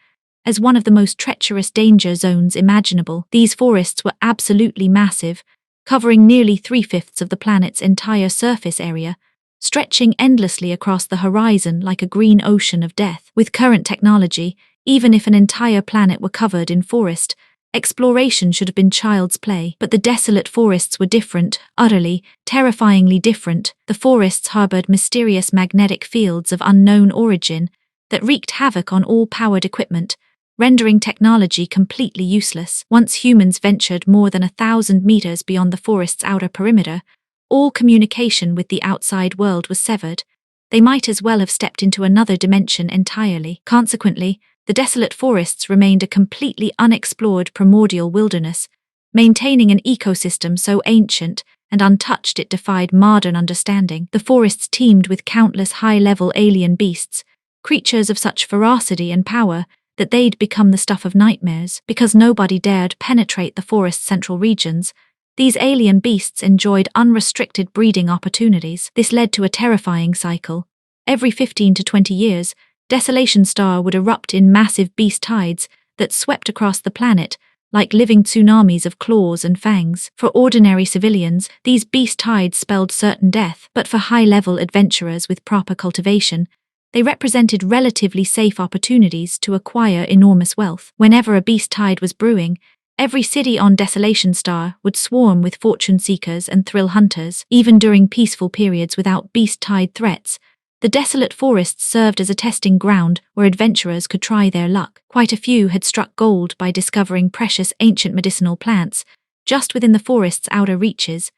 [SPEAKER 1] as one of the most treacherous danger zones imaginable. These forests were absolutely massive, covering nearly 3/5 of the planet's entire surface area, stretching endlessly across the horizon like a green ocean of death. With current technology, even if an entire planet were covered in forest, exploration should have been child's play. But the desolate forests were different, utterly, terrifyingly different. The forests harbored mysterious magnetic fields of unknown origin that wreaked havoc on all powered equipment, rendering technology completely useless. Once humans ventured more than 1,000 meters beyond the forest's outer perimeter, all communication with the outside world was severed. They might as well have stepped into another dimension entirely. Consequently, the desolate forests remained a completely unexplored primordial wilderness, maintaining an ecosystem so ancient and untouched it defied modern understanding. The forests teemed with countless high-level alien beasts, creatures of such ferocity and power that they'd become the stuff of nightmares. Because nobody dared penetrate the forest's central regions, these alien beasts enjoyed unrestricted breeding opportunities. This led to a terrifying cycle. Every 15 to 20 years, Desolation Star would erupt in massive beast tides that swept across the planet like living tsunamis of claws and fangs. For ordinary civilians, these beast tides spelled certain death, but for high-level adventurers with proper cultivation, they represented relatively safe opportunities to acquire enormous wealth. Whenever a beast tide was brewing, every city on Desolation Star would swarm with fortune seekers and thrill hunters. Even during peaceful periods without beast tide threats, the desolate forests served as a testing ground where adventurers could try their luck. Quite a few had struck gold by discovering precious ancient medicinal plants just within the forest's outer reaches,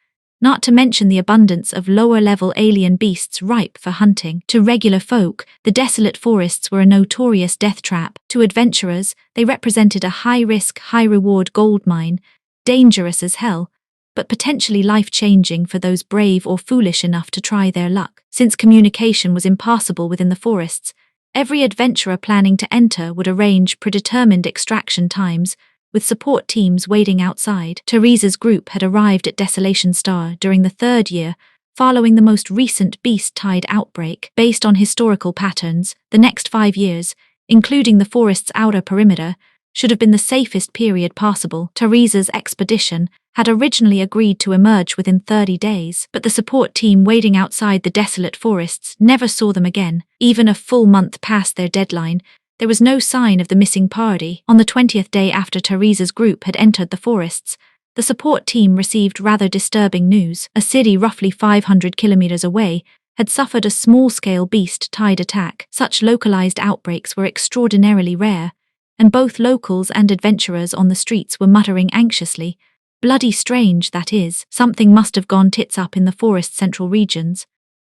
[SPEAKER 1] not to mention the abundance of lower-level alien beasts ripe for hunting. To regular folk, the desolate forests were a notorious death trap. To adventurers, they represented a high-risk, high-reward gold mine, dangerous as hell, but potentially life-changing for those brave or foolish enough to try their luck. Since communication was impossible within the forests, every adventurer planning to enter would arrange predetermined extraction times, with support teams waiting outside. Teresa's group had arrived at Desolation Star during the 3rd year, following the most recent beast tide outbreak. Based on historical patterns, the next 5 years, including the forest's outer perimeter, should have been the safest period possible. Teresa's expedition had originally agreed to emerge within 30 days, but the support team waiting outside the desolate forests never saw them again. Even a full month past their deadline, there was no sign of the missing party. On the 20th day after Teresa's group had entered the forests, the support team received rather disturbing news. A city roughly 500 kilometers away had suffered a small-scale beast tide attack. Such localized outbreaks were extraordinarily rare, and both locals and adventurers on the streets were muttering anxiously, "Bloody strange, that is. Something must have gone tits up in the forest's central regions."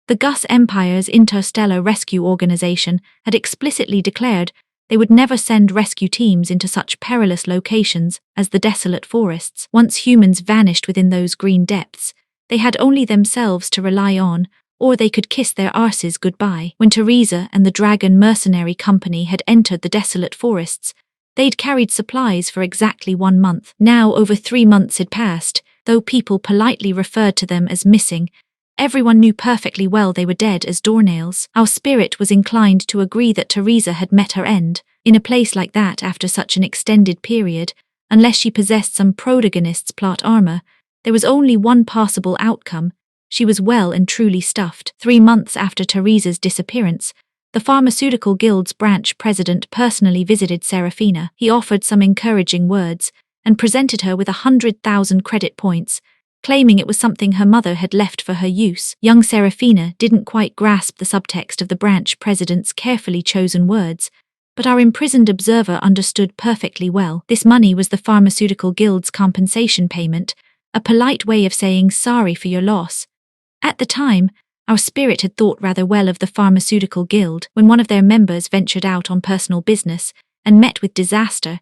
[SPEAKER 1] The Gus Empire's Interstellar Rescue Organization had explicitly declared they would never send rescue teams into such perilous locations as the desolate forests. Once humans vanished within those green depths, they had only themselves to rely on, or they could kiss their arses goodbye. When Teresa and the Dragon Mercenary Company had entered the desolate forests, they'd carried supplies for exactly 1 month. Now over 3 months had passed. Though people politely referred to them as missing, everyone knew perfectly well they were dead as doornails. Our spirit was inclined to agree that Teresa had met her end, In a place like that after such an extended period, unless she possessed some protagonist's plot armor, there was only one possible outcome. She was well and truly stuffed. 3 months after Teresa's disappearance, the Pharmaceutical Guild's branch president personally visited Serafina. He offered some encouraging words and presented her with 100,000 credit points, claiming it was something her mother had left for her use. Young Serafina didn't quite grasp the subtext of the branch president's carefully chosen words, but our imprisoned observer understood perfectly well. This money was the Pharmaceutical Guild's compensation payment, a polite way of saying sorry for your loss. At the time, our spirit had thought rather well of the Pharmaceutical Guild. When one of their members ventured out on personal business and met with disaster,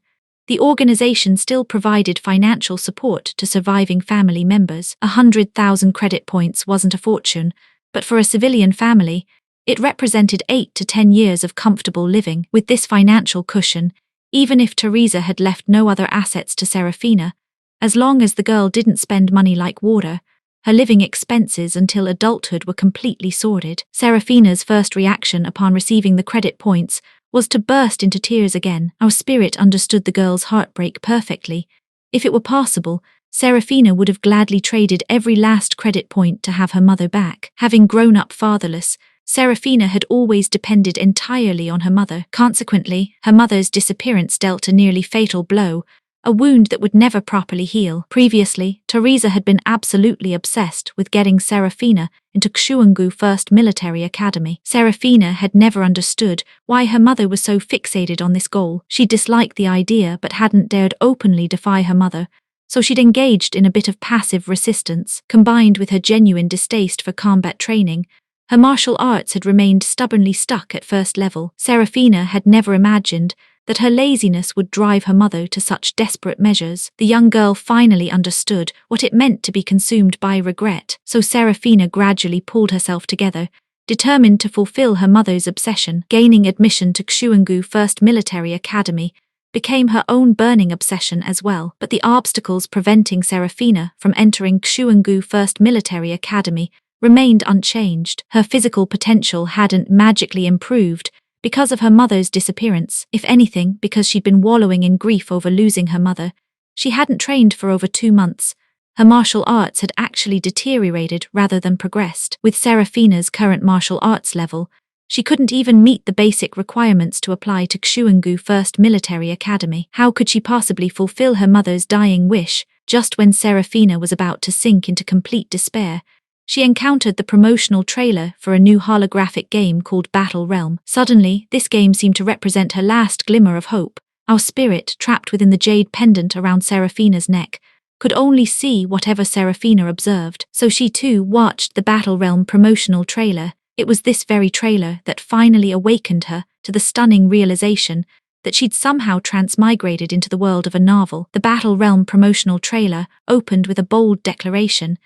[SPEAKER 1] the organization still provided financial support to surviving family members. 100,000 credit points wasn't a fortune, but for a civilian family, it represented 8 to 10 years of comfortable living. With this financial cushion, even if Teresa had left no other assets to Serafina, as long as the girl didn't spend money like water, her living expenses until adulthood were completely sorted. Serafina's first reaction upon receiving the credit points was to burst into tears again. Our spirit understood the girl's heartbreak perfectly. If it were possible, Serafina would have gladly traded every last credit point to have her mother back. Having grown up fatherless, Serafina had always depended entirely on her mother. Consequently, her mother's disappearance dealt a nearly fatal blow, a wound that would never properly heal. Previously, Teresa had been absolutely obsessed with getting Serafina into Xuangu First Military Academy. Serafina had never understood why her mother was so fixated on this goal. She disliked the idea but hadn't dared openly defy her mother, so she'd engaged in a bit of passive resistance. Combined with her genuine distaste for combat training, her martial arts had remained stubbornly stuck at first level. Serafina had never imagined that her laziness would drive her mother to such desperate measures. The young girl finally understood what it meant to be consumed by regret, so Serafina gradually pulled herself together, determined to fulfill her mother's obsession. Gaining admission to Xuangu First Military Academy became her own burning obsession as well. But the obstacles preventing Serafina from entering Xuangu First Military Academy remained unchanged. Her physical potential hadn't magically improved because of her mother's disappearance. If anything, because she'd been wallowing in grief over losing her mother, she hadn't trained for over 2 months. Her martial arts had actually deteriorated rather than progressed. With Serafina's current martial arts level, she couldn't even meet the basic requirements to apply to Xuangu First Military Academy. How could she possibly fulfill her mother's dying wish? Just when Serafina was about to sink into complete despair, she encountered the promotional trailer for a new holographic game called Battle Realm. Suddenly, this game seemed to represent her last glimmer of hope. Our spirit, trapped within the jade pendant around Serafina's neck, could only see whatever Serafina observed, so she too watched the Battle Realm promotional trailer. It was this very trailer that finally awakened her to the stunning realization that she'd somehow transmigrated into the world of a novel. The Battle Realm promotional trailer opened with a bold declaration: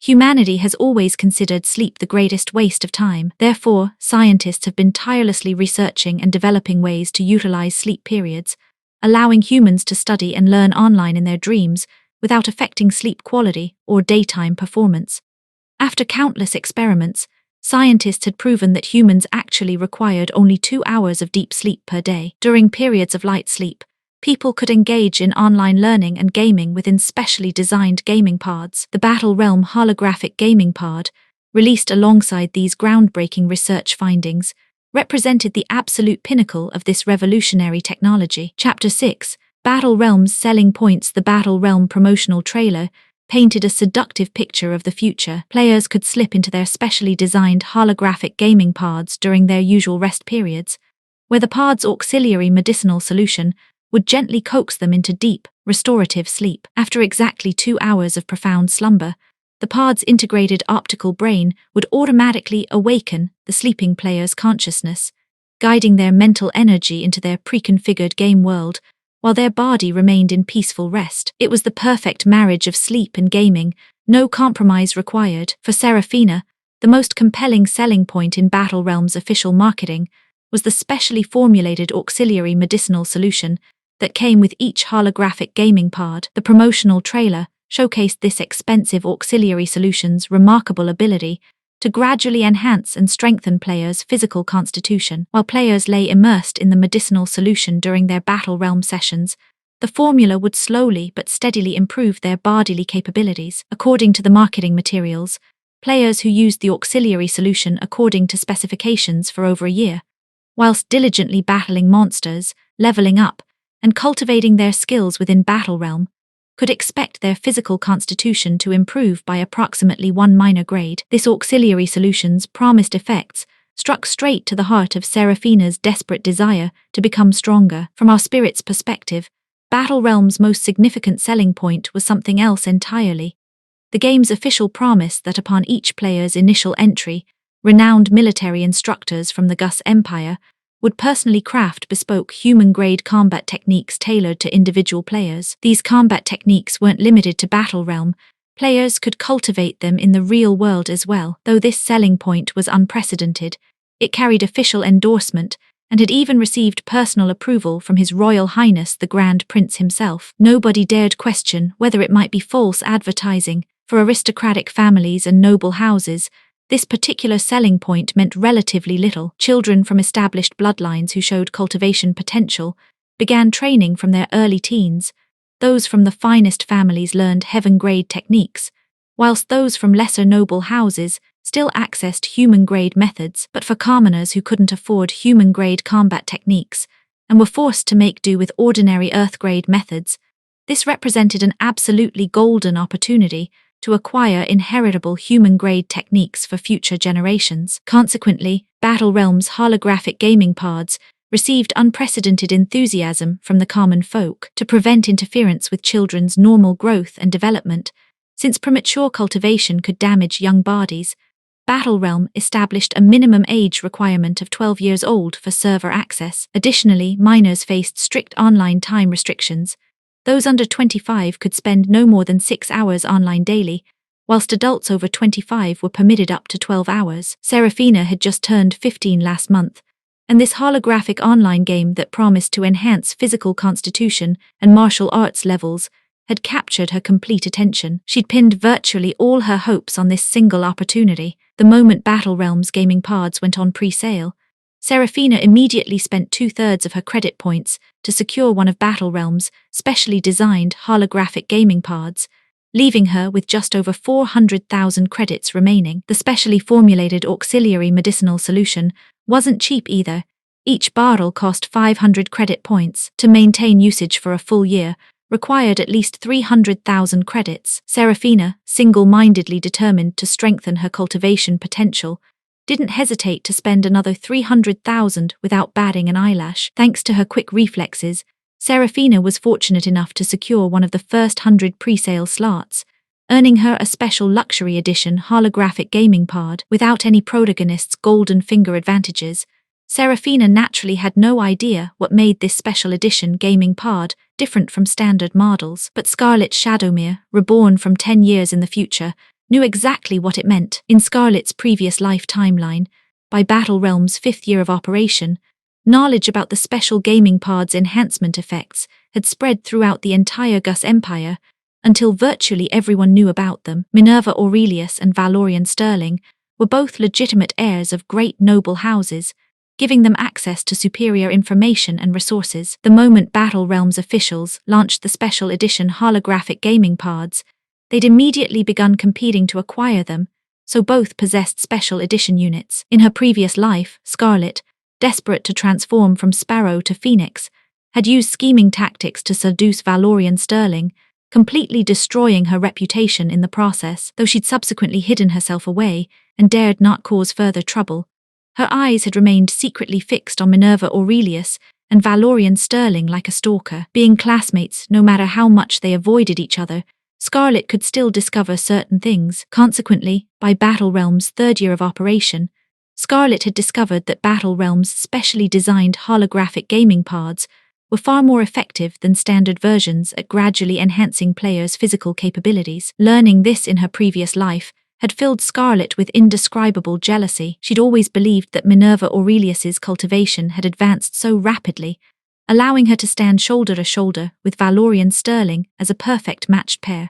[SPEAKER 1] humanity has always considered sleep the greatest waste of time. Therefore, scientists have been tirelessly researching and developing ways to utilize sleep periods, allowing humans to study and learn online in their dreams without affecting sleep quality or daytime performance. After countless experiments, scientists had proven that humans actually required only 2 hours of deep sleep per day. During periods of light sleep, people could engage in online learning and gaming within specially designed gaming pods. The Battle Realm holographic gaming pod, released alongside these groundbreaking research findings, represented the absolute pinnacle of this revolutionary technology. Chapter 6, Battle Realm's Selling Points. The Battle Realm promotional trailer painted a seductive picture of the future. Players could slip into their specially designed holographic gaming pods during their usual rest periods, where the pod's auxiliary medicinal solution would gently coax them into deep, restorative sleep. After exactly 2 hours of profound slumber, the pod's integrated optical brain would automatically awaken the sleeping player's consciousness, guiding their mental energy into their pre-configured game world, while their body remained in peaceful rest. It was the perfect marriage of sleep and gaming, no compromise required. For Serafina, the most compelling selling point in Battle Realm's official marketing was the specially formulated auxiliary medicinal solution that came with each holographic gaming pod. The promotional trailer showcased this expensive auxiliary solution's remarkable ability to gradually enhance and strengthen players' physical constitution. While players lay immersed in the medicinal solution during their Battle Realm sessions, the formula would slowly but steadily improve their bodily capabilities. According to the marketing materials, players who used the auxiliary solution according to specifications for over a year, whilst diligently battling monsters, leveling up, and cultivating their skills within Battle Realm, could expect their physical constitution to improve by approximately 1 minor grade. This auxiliary solution's promised effects struck straight to the heart of Seraphina's desperate desire to become stronger. From our spirit's perspective, Battle Realm's most significant selling point was something else entirely. The game's official promise that upon each player's initial entry, renowned military instructors from the Gus Empire would personally craft bespoke human-grade combat techniques tailored to individual players. These combat techniques weren't limited to Battle Realm. Players could cultivate them in the real world as well. Though this selling point was unprecedented, it carried official endorsement and had even received personal approval from His Royal Highness the Grand Prince himself. Nobody dared question whether it might be false advertising. For aristocratic families and noble houses, this particular selling point meant relatively little. Children from established bloodlines who showed cultivation potential began training from their early teens. Those from the finest families learned heaven-grade techniques, whilst those from lesser noble houses still accessed human-grade methods. But for commoners who couldn't afford human-grade combat techniques and were forced to make do with ordinary earth-grade methods, this represented an absolutely golden opportunity to acquire inheritable human-grade techniques for future generations. Consequently, Battle Realm's holographic gaming pods received unprecedented enthusiasm from the common folk. To prevent interference with children's normal growth and development, since premature cultivation could damage young bodies, Battle Realm established a minimum age requirement of 12 years old for server access. Additionally, minors faced strict online time restrictions. Those under 25 could spend no more than 6 hours online daily, whilst adults over 25 were permitted up to 12 hours. Seraphina had just turned 15 last month, and this holographic online game that promised to enhance physical constitution and martial arts levels had captured her complete attention. She'd pinned virtually all her hopes on this single opportunity. The moment Battle Realm's gaming pods went on pre-sale, Seraphina immediately spent 2/3 of her credit points to secure one of Battle Realm's specially designed holographic gaming pods, leaving her with just over 400,000 credits remaining. The specially formulated auxiliary medicinal solution wasn't cheap either. Each bottle cost 500 credit points. To maintain usage for a full year required at least 300,000 credits. Seraphina, single-mindedly determined to strengthen her cultivation potential, didn't hesitate to spend another 300,000 without batting an eyelash. Thanks to her quick reflexes, Seraphina was fortunate enough to secure one of the first 100 pre-sale slots, earning her a special luxury edition holographic gaming pod. Without any protagonist's golden finger advantages, Seraphina naturally had no idea what made this special edition gaming pod different from standard models. But Scarlet Shadowmere, reborn from 10 years in the future, knew exactly what it meant. In Scarlet's previous life timeline, by Battle Realm's 5th year of operation, knowledge about the special gaming pod's enhancement effects had spread throughout the entire Gus Empire until virtually everyone knew about them. Minerva Aurelius and Valorian Sterling were both legitimate heirs of great noble houses, giving them access to superior information and resources. The moment Battle Realm's officials launched the special edition holographic gaming pods, they'd immediately begun competing to acquire them, so both possessed special edition units. In her previous life, Scarlet, desperate to transform from Sparrow to Phoenix, had used scheming tactics to seduce Valorian Sterling, completely destroying her reputation in the process. Though she'd subsequently hidden herself away and dared not cause further trouble, her eyes had remained secretly fixed on Minerva Aurelius and Valorian Sterling like a stalker. Being classmates, no matter how much they avoided each other, Scarlet could still discover certain things. Consequently, by Battle Realm's 3rd year of operation, Scarlet had discovered that Battle Realm's specially designed holographic gaming pods were far more effective than standard versions at gradually enhancing players' physical capabilities. Learning this in her previous life had filled Scarlet with indescribable jealousy. She'd always believed that Minerva Aurelius's cultivation had advanced so rapidly, allowing her to stand shoulder to shoulder with Valorian Sterling as a perfect matched pair.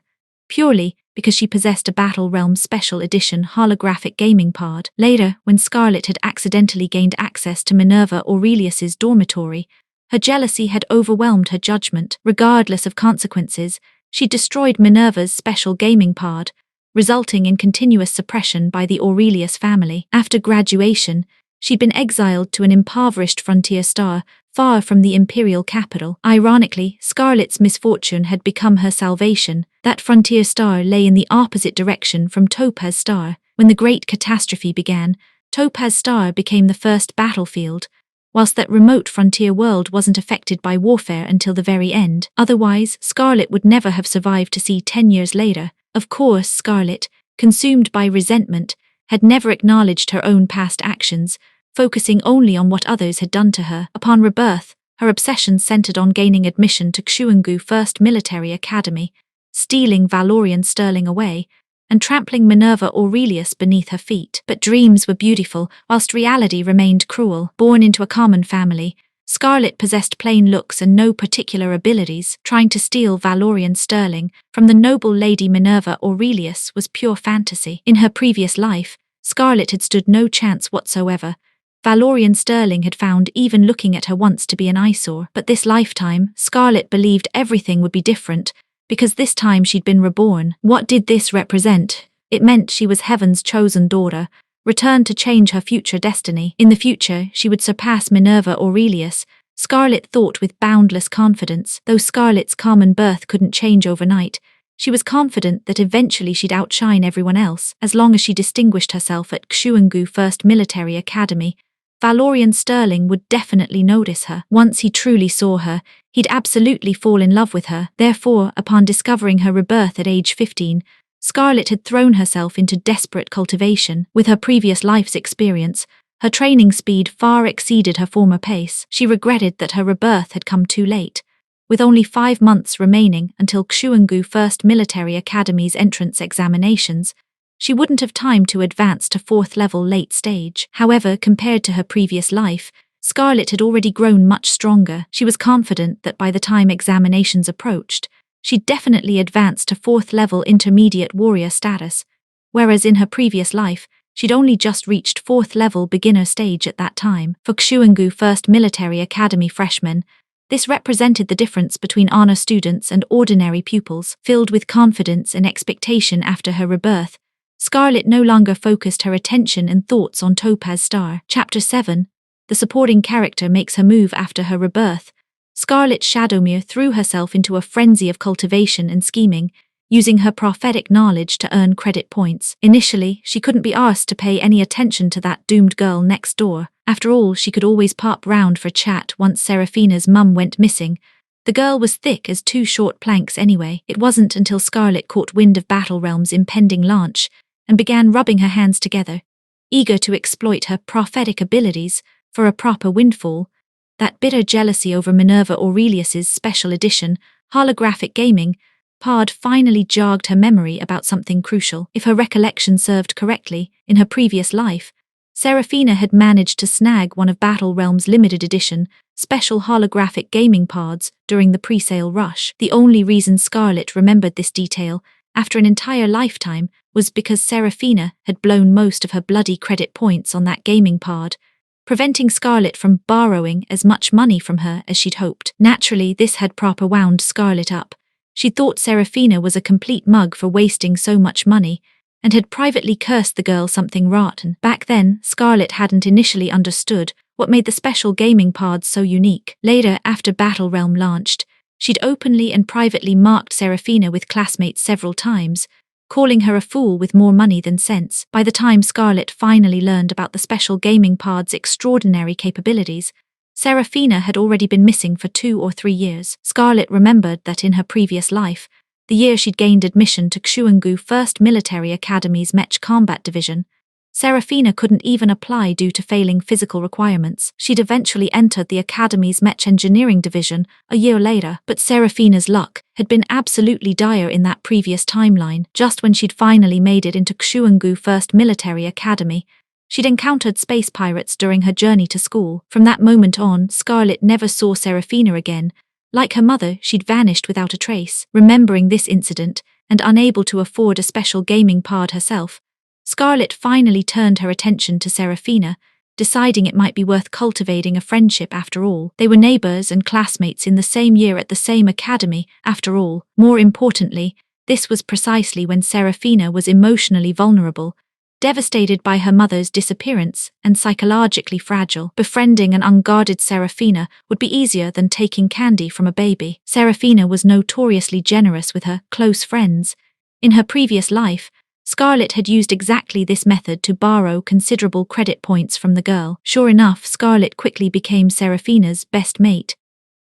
[SPEAKER 1] Purely, because she possessed a Battle Realm Special Edition holographic gaming pod. Later, when Scarlet had accidentally gained access to Minerva Aurelius's dormitory, her jealousy had overwhelmed her judgment. Regardless of consequences, she destroyed Minerva's special gaming pod, resulting in continuous suppression by the Aurelius family. After graduation, she'd been exiled to an impoverished frontier star far from the imperial capital. Ironically, Scarlet's misfortune had become her salvation. That frontier star lay in the opposite direction from Topaz Star. When the Great Catastrophe began, Topaz Star became the first battlefield, whilst that remote frontier world wasn't affected by warfare until the very end. Otherwise, Scarlet would never have survived to see 10 years later. Of course, Scarlet, consumed by resentment, had never acknowledged her own past actions, focusing only on what others had done to her. Upon rebirth, her obsession centered on gaining admission to Xuangu First Military Academy, stealing Valorian Sterling away, and trampling Minerva Aurelius beneath her feet. But dreams were beautiful, whilst reality remained cruel. Born into a common family, Scarlet possessed plain looks and no particular abilities. Trying to steal Valorian Sterling from the noble lady Minerva Aurelius was pure fantasy. In her previous life, Scarlet had stood no chance whatsoever. Valorian Sterling had found even looking at her once to be an eyesore. But this lifetime, Scarlet believed everything would be different, because this time she'd been reborn. What did this represent? It meant she was Heaven's chosen daughter, returned to change her future destiny. In the future, she would surpass Minerva Aurelius, Scarlet thought with boundless confidence. Though Scarlet's common birth couldn't change overnight, she was confident that eventually she'd outshine everyone else. As long as she distinguished herself at Xuangu First Military Academy, Valorian Sterling would definitely notice her. Once he truly saw her, he'd absolutely fall in love with her. Therefore, upon discovering her rebirth at age 15, Scarlet had thrown herself into desperate cultivation. With her previous life's experience, her training speed far exceeded her former pace. She regretted that her rebirth had come too late. With only 5 months remaining until Xuangu First Military Academy's entrance examinations, she wouldn't have time to advance to 4th level late stage. However, compared to her previous life, Scarlet had already grown much stronger. She was confident that by the time examinations approached, she'd definitely advanced to 4th level intermediate warrior status, whereas in her previous life, she'd only just reached 4th level beginner stage at that time. For Xuangu First Military Academy freshmen, this represented the difference between honor students and ordinary pupils. Filled with confidence and expectation after her rebirth, Scarlet no longer focused her attention and thoughts on Topaz Star. Chapter 7. The supporting character makes her move after her rebirth. Scarlet Shadowmere threw herself into a frenzy of cultivation and scheming, using her prophetic knowledge to earn credit points. Initially, she couldn't be asked to pay any attention to that doomed girl next door. After all, she could always pop round for chat once Seraphina's mum went missing. The girl was thick as 2 short planks anyway. It wasn't until Scarlet caught wind of Battle Realm's impending launch and began rubbing her hands together, eager to exploit her prophetic abilities for a proper windfall, that bitter jealousy over Minerva Aurelius's special edition, holographic gaming, pod finally jogged her memory about something crucial. If her recollection served correctly, in her previous life, Seraphina had managed to snag one of Battle Realm's limited edition, special holographic gaming pods during the pre-sale rush. The only reason Scarlet remembered this detail, after an entire lifetime, was because Seraphina had blown most of her bloody credit points on that gaming pod, preventing Scarlet from borrowing as much money from her as she'd hoped. Naturally, this had proper wound Scarlet up. She thought Seraphina was a complete mug for wasting so much money, and had privately cursed the girl something rotten. Back then, Scarlet hadn't initially understood what made the special gaming pods so unique. Later, after Battle Realm launched, she'd openly and privately marked Seraphina with classmates several times, calling her a fool with more money than sense. By the time Scarlet finally learned about the special gaming pod's extraordinary capabilities, Seraphina had already been missing for 2 or 3 years. Scarlet remembered that in her previous life, the year she'd gained admission to Xuangu First Military Academy's Mech Combat Division, Seraphina couldn't even apply due to failing physical requirements. She'd eventually entered the Academy's Mech Engineering Division a year later, but Seraphina's luck had been absolutely dire in that previous timeline. Just when she'd finally made it into Xuangu First Military Academy, she'd encountered space pirates during her journey to school. From that moment on, Scarlet never saw Seraphina again. Like her mother, she'd vanished without a trace. Remembering this incident, and unable to afford a special gaming pod herself, Scarlett finally turned her attention to Serafina, deciding it might be worth cultivating a friendship after all. They were neighbors and classmates in the same year at the same academy, after all. More importantly, this was precisely when Serafina was emotionally vulnerable, devastated by her mother's disappearance and psychologically fragile. Befriending an unguarded Serafina would be easier than taking candy from a baby. Serafina was notoriously generous with her close friends. In her previous life, Scarlett had used exactly this method to borrow considerable credit points from the girl. Sure enough, Scarlett quickly became Serafina's best mate,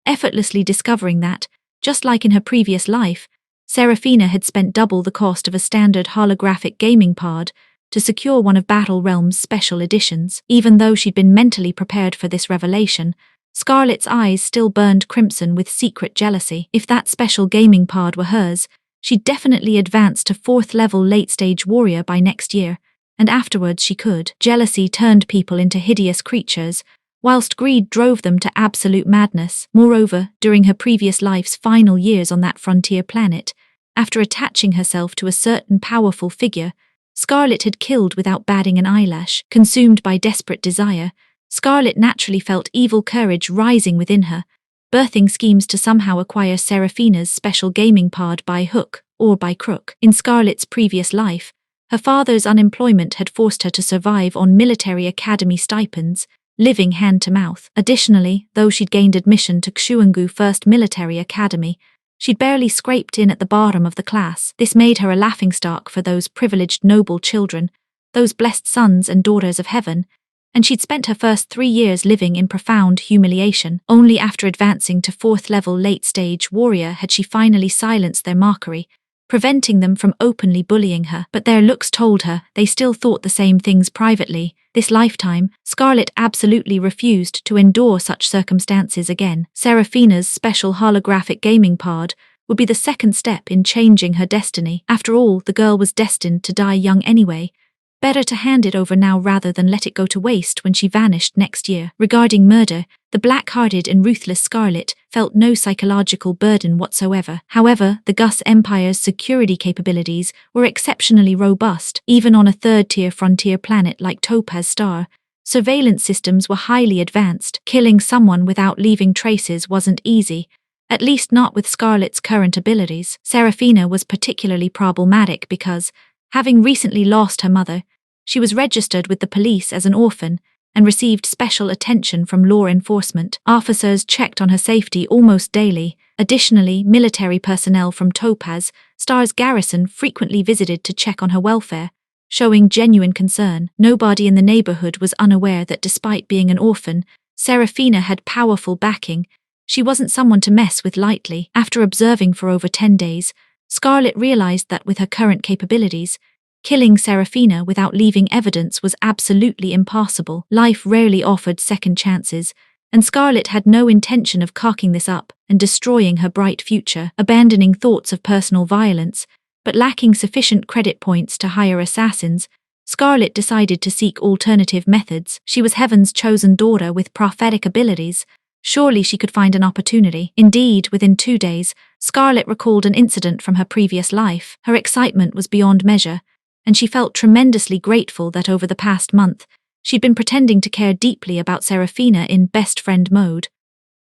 [SPEAKER 1] effortlessly discovering that, just like in her previous life, Serafina had spent double the cost of a standard holographic gaming pod to secure one of Battle Realm's special editions. Even though she'd been mentally prepared for this revelation, Scarlett's eyes still burned crimson with secret jealousy. If that special gaming pod were hers, she'd definitely advance to 4th level late-stage warrior by next year, and afterwards she could. Jealousy turned people into hideous creatures, whilst greed drove them to absolute madness. Moreover, during her previous life's final years on that frontier planet, after attaching herself to a certain powerful figure, Scarlett had killed without batting an eyelash. Consumed by desperate desire, Scarlett naturally felt evil courage rising within her, birthing schemes to somehow acquire Serafina's special gaming pod by hook or by crook. In Scarlett's previous life, her father's unemployment had forced her to survive on military academy stipends, living hand to mouth. Additionally, though she'd gained admission to Xuangu First Military Academy, she'd barely scraped in at the bottom of the class. This made her a laughingstock for those privileged noble children, those blessed sons and daughters of heaven, and she'd spent her first 3 years living in profound humiliation. Only after advancing to 4th level late-stage warrior had she finally silenced their mockery, preventing them from openly bullying her. But their looks told her they still thought the same things privately. This lifetime, Scarlett absolutely refused to endure such circumstances again. Serafina's special holographic gaming pod would be the second step in changing her destiny. After all, the girl was destined to die young anyway. Better to hand it over now rather than let it go to waste when she vanished next year. Regarding murder, the black-hearted and ruthless Scarlett felt no psychological burden whatsoever. However, the Gus Empire's security capabilities were exceptionally robust. Even on a third-tier frontier planet like Topaz Star, surveillance systems were highly advanced. Killing someone without leaving traces wasn't easy, at least not with Scarlett's current abilities. Serafina was particularly problematic because, having recently lost her mother, she was registered with the police as an orphan and received special attention from law enforcement. Officers checked on her safety almost daily. Additionally, military personnel from Topaz Star's garrison frequently visited to check on her welfare, showing genuine concern. Nobody in the neighborhood was unaware that despite being an orphan, Serafina had powerful backing. She wasn't someone to mess with lightly. After observing for over 10 days, Scarlett realized that with her current capabilities, killing Serafina without leaving evidence was absolutely impossible. Life rarely offered second chances, and Scarlett had no intention of cocking this up and destroying her bright future. Abandoning thoughts of personal violence, but lacking sufficient credit points to hire assassins, Scarlett decided to seek alternative methods. She was Heaven's chosen daughter with prophetic abilities. Surely she could find an opportunity. Indeed, within 2 days, Scarlett recalled an incident from her previous life. Her excitement was beyond measure, and she felt tremendously grateful that over the past month, she'd been pretending to care deeply about Serafina in best friend mode,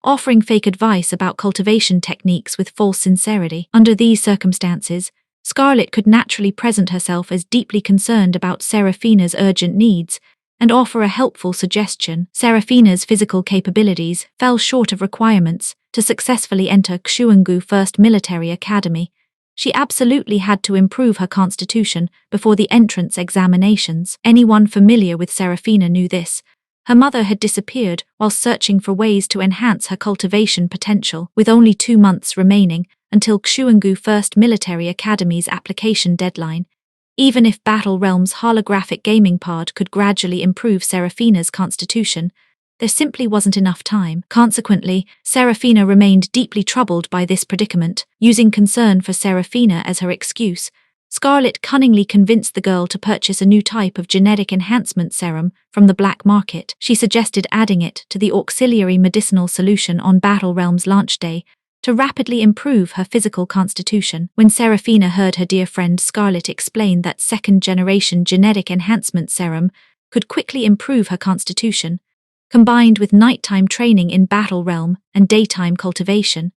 [SPEAKER 1] offering fake advice about cultivation techniques with false sincerity. Under these circumstances, Scarlett could naturally present herself as deeply concerned about Serafina's urgent needs and offer a helpful suggestion. Serafina's physical capabilities fell short of requirements to successfully enter Xuangu First Military Academy. She absolutely had to improve her constitution before the entrance examinations. Anyone familiar with Serafina knew this. Her mother had disappeared while searching for ways to enhance her cultivation potential. With only 2 months remaining until Xuangu First Military Academy's application deadline, even if Battle Realm's holographic gaming pod could gradually improve Serafina's constitution, there simply wasn't enough time. Consequently, Serafina remained deeply troubled by this predicament. Using concern for Serafina as her excuse, Scarlett cunningly convinced the girl to purchase a new type of genetic enhancement serum from the black market. She suggested adding it to the auxiliary medicinal solution on Battle Realm's launch day, to rapidly improve her physical constitution. When Seraphina heard her dear friend Scarlet explain that second-generation genetic enhancement serum could quickly improve her constitution, combined with nighttime training in Battle Realm and daytime cultivation,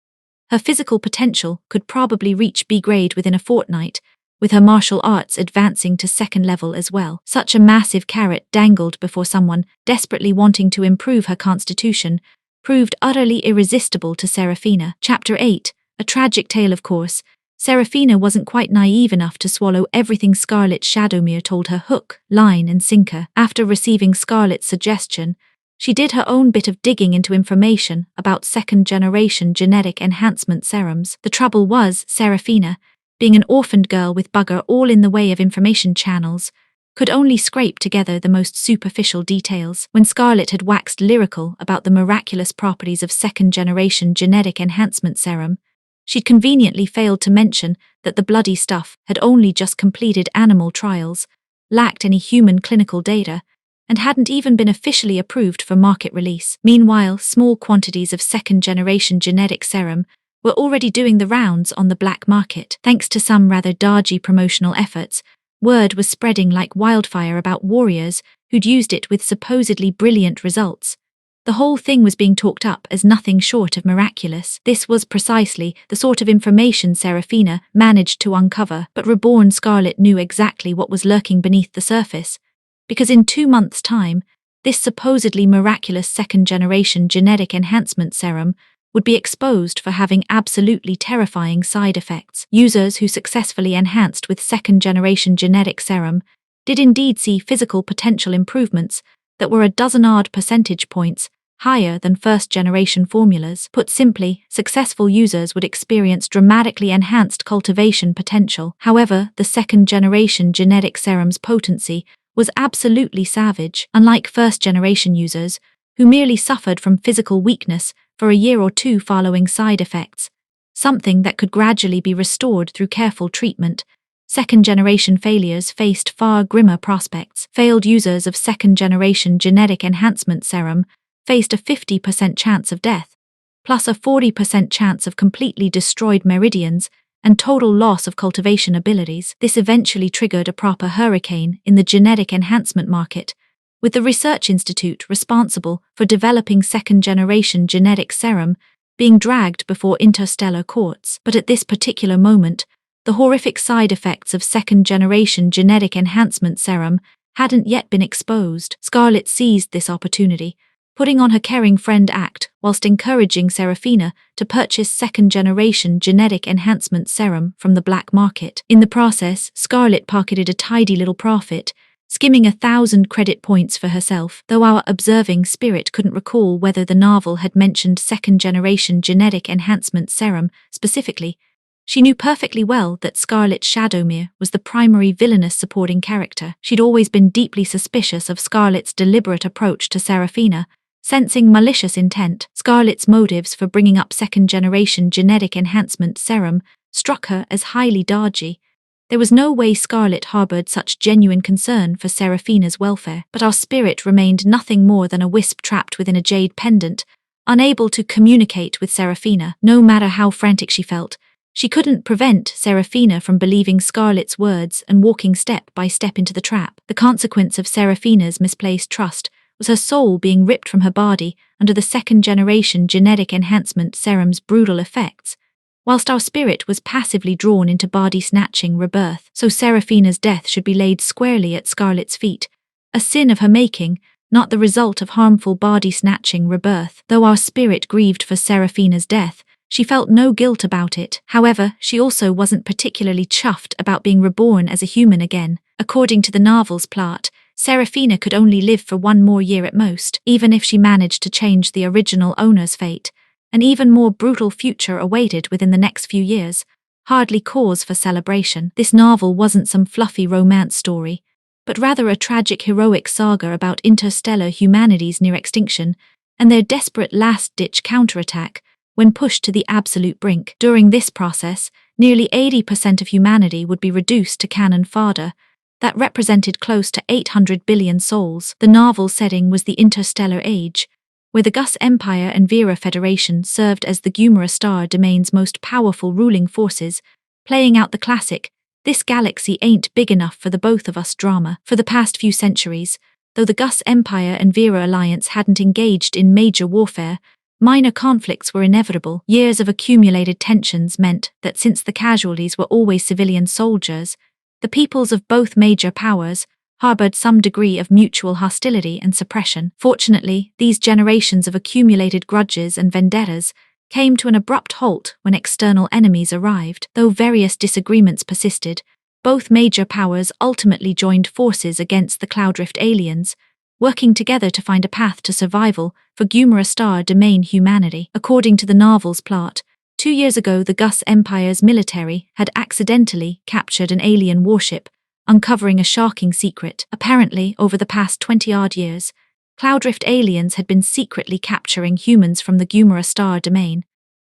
[SPEAKER 1] her physical potential could probably reach B grade within a fortnight, with her martial arts advancing to second level as well. Such a massive carrot dangled before someone desperately wanting to improve her constitution proved utterly irresistible to Seraphina. Chapter 8, a tragic tale. Of course, Seraphina wasn't quite naive enough to swallow everything Scarlet Shadowmere told her hook, line and sinker. After receiving Scarlet's suggestion, she did her own bit of digging into information about second-generation genetic enhancement serums. The trouble was, Seraphina, being an orphaned girl with bugger all in the way of information channels, could only scrape together the most superficial details. When Scarlet had waxed lyrical about the miraculous properties of second-generation genetic enhancement serum, she'd conveniently failed to mention that the bloody stuff had only just completed animal trials, lacked any human clinical data, and hadn't even been officially approved for market release. Meanwhile, small quantities of second-generation genetic serum were already doing the rounds on the black market. Thanks to some rather dodgy promotional efforts, word was spreading like wildfire about warriors who'd used it with supposedly brilliant results. The whole thing was being talked up as nothing short of miraculous. This was precisely the sort of information Seraphina managed to uncover, but reborn Scarlet knew exactly what was lurking beneath the surface, because in 2 months' time, this supposedly miraculous second-generation genetic enhancement serum would be exposed for having absolutely terrifying side effects. Users who successfully enhanced with second-generation genetic serum did indeed see physical potential improvements that were a dozen-odd percentage points higher than first-generation formulas. Put simply, successful users would experience dramatically enhanced cultivation potential. However, the second-generation genetic serum's potency was absolutely savage. Unlike first-generation users, who merely suffered from physical weakness for a year or two following side effects, something that could gradually be restored through careful treatment, second-generation failures faced far grimmer prospects. Failed users of second-generation genetic enhancement serum faced a 50% chance of death, plus a 40% chance of completely destroyed meridians and total loss of cultivation abilities. This eventually triggered a proper hurricane in the genetic enhancement market, with the research institute responsible for developing second-generation genetic serum being dragged before interstellar courts. But at this particular moment, the horrific side effects of second-generation genetic enhancement serum hadn't yet been exposed. Scarlet seized this opportunity, putting on her caring friend act whilst encouraging Seraphina to purchase second-generation genetic enhancement serum from the black market. In the process, Scarlet pocketed a tidy little profit, skimming 1,000 credit points for herself. Though our observing spirit couldn't recall whether the novel had mentioned second-generation genetic enhancement serum specifically, she knew perfectly well that Scarlet Shadowmere was the primary villainous supporting character. She'd always been deeply suspicious of Scarlet's deliberate approach to Seraphina, sensing malicious intent. Scarlet's motives for bringing up second-generation genetic enhancement serum struck her as highly dodgy. There was no way Scarlet harbored such genuine concern for Seraphina's welfare, but our spirit remained nothing more than a wisp trapped within a jade pendant, unable to communicate with Seraphina. No matter how frantic she felt, she couldn't prevent Seraphina from believing Scarlet's words and walking step by step into the trap. The consequence of Seraphina's misplaced trust was her soul being ripped from her body under the second-generation genetic enhancement serum's brutal effects, whilst our spirit was passively drawn into body-snatching rebirth. So Seraphina's death should be laid squarely at Scarlet's feet, a sin of her making, not the result of harmful body-snatching rebirth. Though our spirit grieved for Seraphina's death, she felt no guilt about it. However, she also wasn't particularly chuffed about being reborn as a human again. According to the novel's plot, Seraphina could only live for 1 more year at most. Even if she managed to change the original owner's fate, an even more brutal future awaited within the next few years, hardly cause for celebration. This novel wasn't some fluffy romance story, but rather a tragic heroic saga about interstellar humanity's near extinction and their desperate last-ditch counterattack when pushed to the absolute brink. During this process, nearly 80% of humanity would be reduced to cannon fodder. That represented close to 800 billion souls. The novel setting was the interstellar age, where the Gus Empire and Vera Federation served as the Gumara Star Domain's most powerful ruling forces, playing out the classic, "This galaxy ain't big enough for the both of us" drama. For the past few centuries, though the Gus Empire and Vera Alliance hadn't engaged in major warfare, minor conflicts were inevitable. Years of accumulated tensions meant that since the casualties were always civilian soldiers, the peoples of both major powers harbored some degree of mutual hostility and suppression. Fortunately, these generations of accumulated grudges and vendettas came to an abrupt halt when external enemies arrived. Though various disagreements persisted, both major powers ultimately joined forces against the Cloudrift aliens, working together to find a path to survival for Gumara Star Domain humanity. According to the novel's plot, 2 years ago the Gus Empire's military had accidentally captured an alien warship, uncovering a shocking secret. Apparently, over the past 20-odd years, Cloudrift aliens had been secretly capturing humans from the Gumara Star Domain,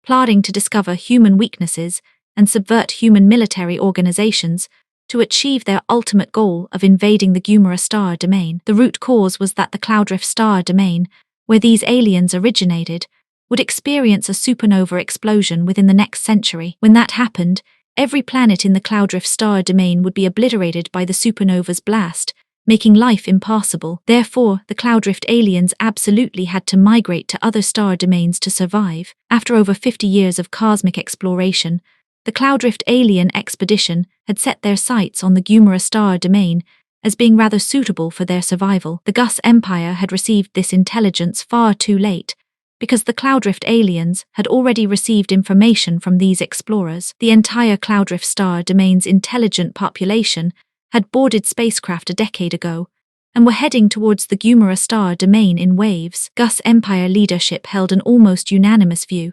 [SPEAKER 1] plotting to discover human weaknesses and subvert human military organizations to achieve their ultimate goal of invading the Gumara Star Domain. The root cause was that the Cloudrift Star Domain, where these aliens originated, would experience a supernova explosion within the next century. When that happened, every planet in the Cloudrift Star Domain would be obliterated by the supernova's blast, making life impossible. Therefore, the Cloudrift aliens absolutely had to migrate to other star domains to survive. After over 50 years of cosmic exploration, the Cloudrift alien expedition had set their sights on the Gumara Star Domain as being rather suitable for their survival. The Gus Empire had received this intelligence far too late, because the Cloudrift aliens had already received information from these explorers. The entire Cloudrift Star Domain's intelligent population had boarded spacecraft a decade ago and were heading towards the Gumara Star Domain in waves. Gus Empire leadership held an almost unanimous view.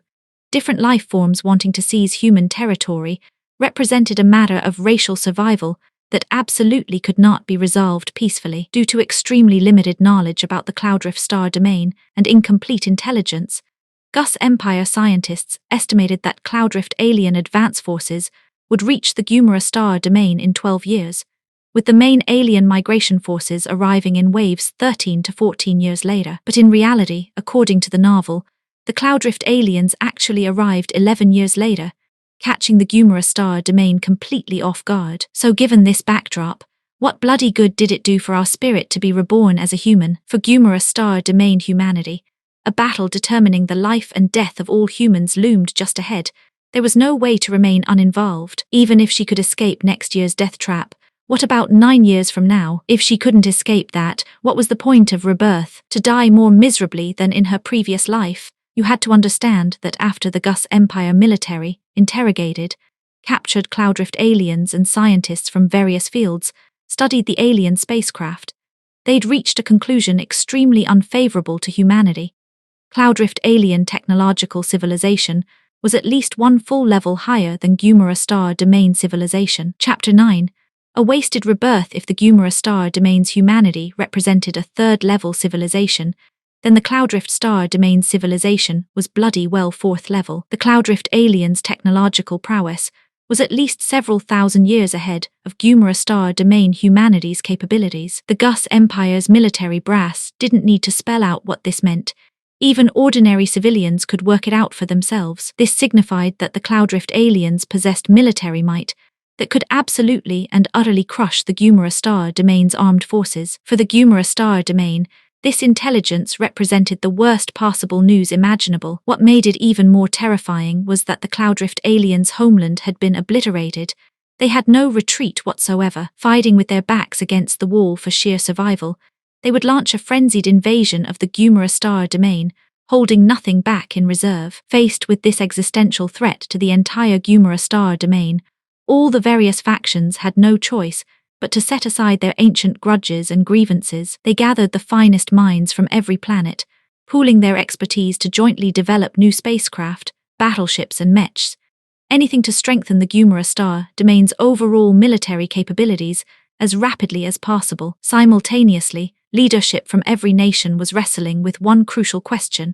[SPEAKER 1] Different life forms wanting to seize human territory represented a matter of racial survival that absolutely could not be resolved peacefully. Due to extremely limited knowledge about the Cloudrift Star Domain and incomplete intelligence, Gus Empire scientists estimated that Cloudrift alien advance forces would reach the Gumara Star Domain in 12 years, with the main alien migration forces arriving in waves 13 to 14 years later. But in reality, according to the novel, the Cloudrift aliens actually arrived 11 years later, catching the Gumara Star Domain completely off guard. So given this backdrop, what bloody good did it do for our spirit to be reborn as a human? For Gumara Star Domain humanity, a battle determining the life and death of all humans loomed just ahead. There was no way to remain uninvolved. Even if she could escape next year's death trap, what about 9 years from now? If she couldn't escape that, what was the point of rebirth? To die more miserably than in her previous life? You had to understand that after the Gus Empire military interrogated, captured Cloudrift aliens and scientists from various fields, studied the alien spacecraft, they'd reached a conclusion extremely unfavorable to humanity. Cloudrift alien technological civilization was at least one full level higher than Gumara Star Domain civilization. Chapter 9. A wasted rebirth. If the Gumara Star Domain's humanity represented a third-level civilization, then the Cloudrift Star Domain civilization was bloody well fourth level. The Cloudrift aliens' technological prowess was at least several thousand years ahead of Gumara Star Domain humanity's capabilities. The Gus Empire's military brass didn't need to spell out what this meant. Even ordinary civilians could work it out for themselves. This signified that the Cloudrift aliens possessed military might that could absolutely and utterly crush the Gumara Star Domain's armed forces. For the Gumara Star Domain, this intelligence represented the worst possible news imaginable. What made it even more terrifying was that the Cloudrift aliens' homeland had been obliterated. They had no retreat whatsoever. Fighting with their backs against the wall for sheer survival, they would launch a frenzied invasion of the Gumara Star Domain, holding nothing back in reserve. Faced with this existential threat to the entire Gumara Star Domain, all the various factions had no choice but to set aside their ancient grudges and grievances. They gathered the finest minds from every planet, pooling their expertise to jointly develop new spacecraft, battleships and mechs, anything to strengthen the Gumara Star Domain's overall military capabilities as rapidly as possible. Simultaneously, leadership from every nation was wrestling with one crucial question.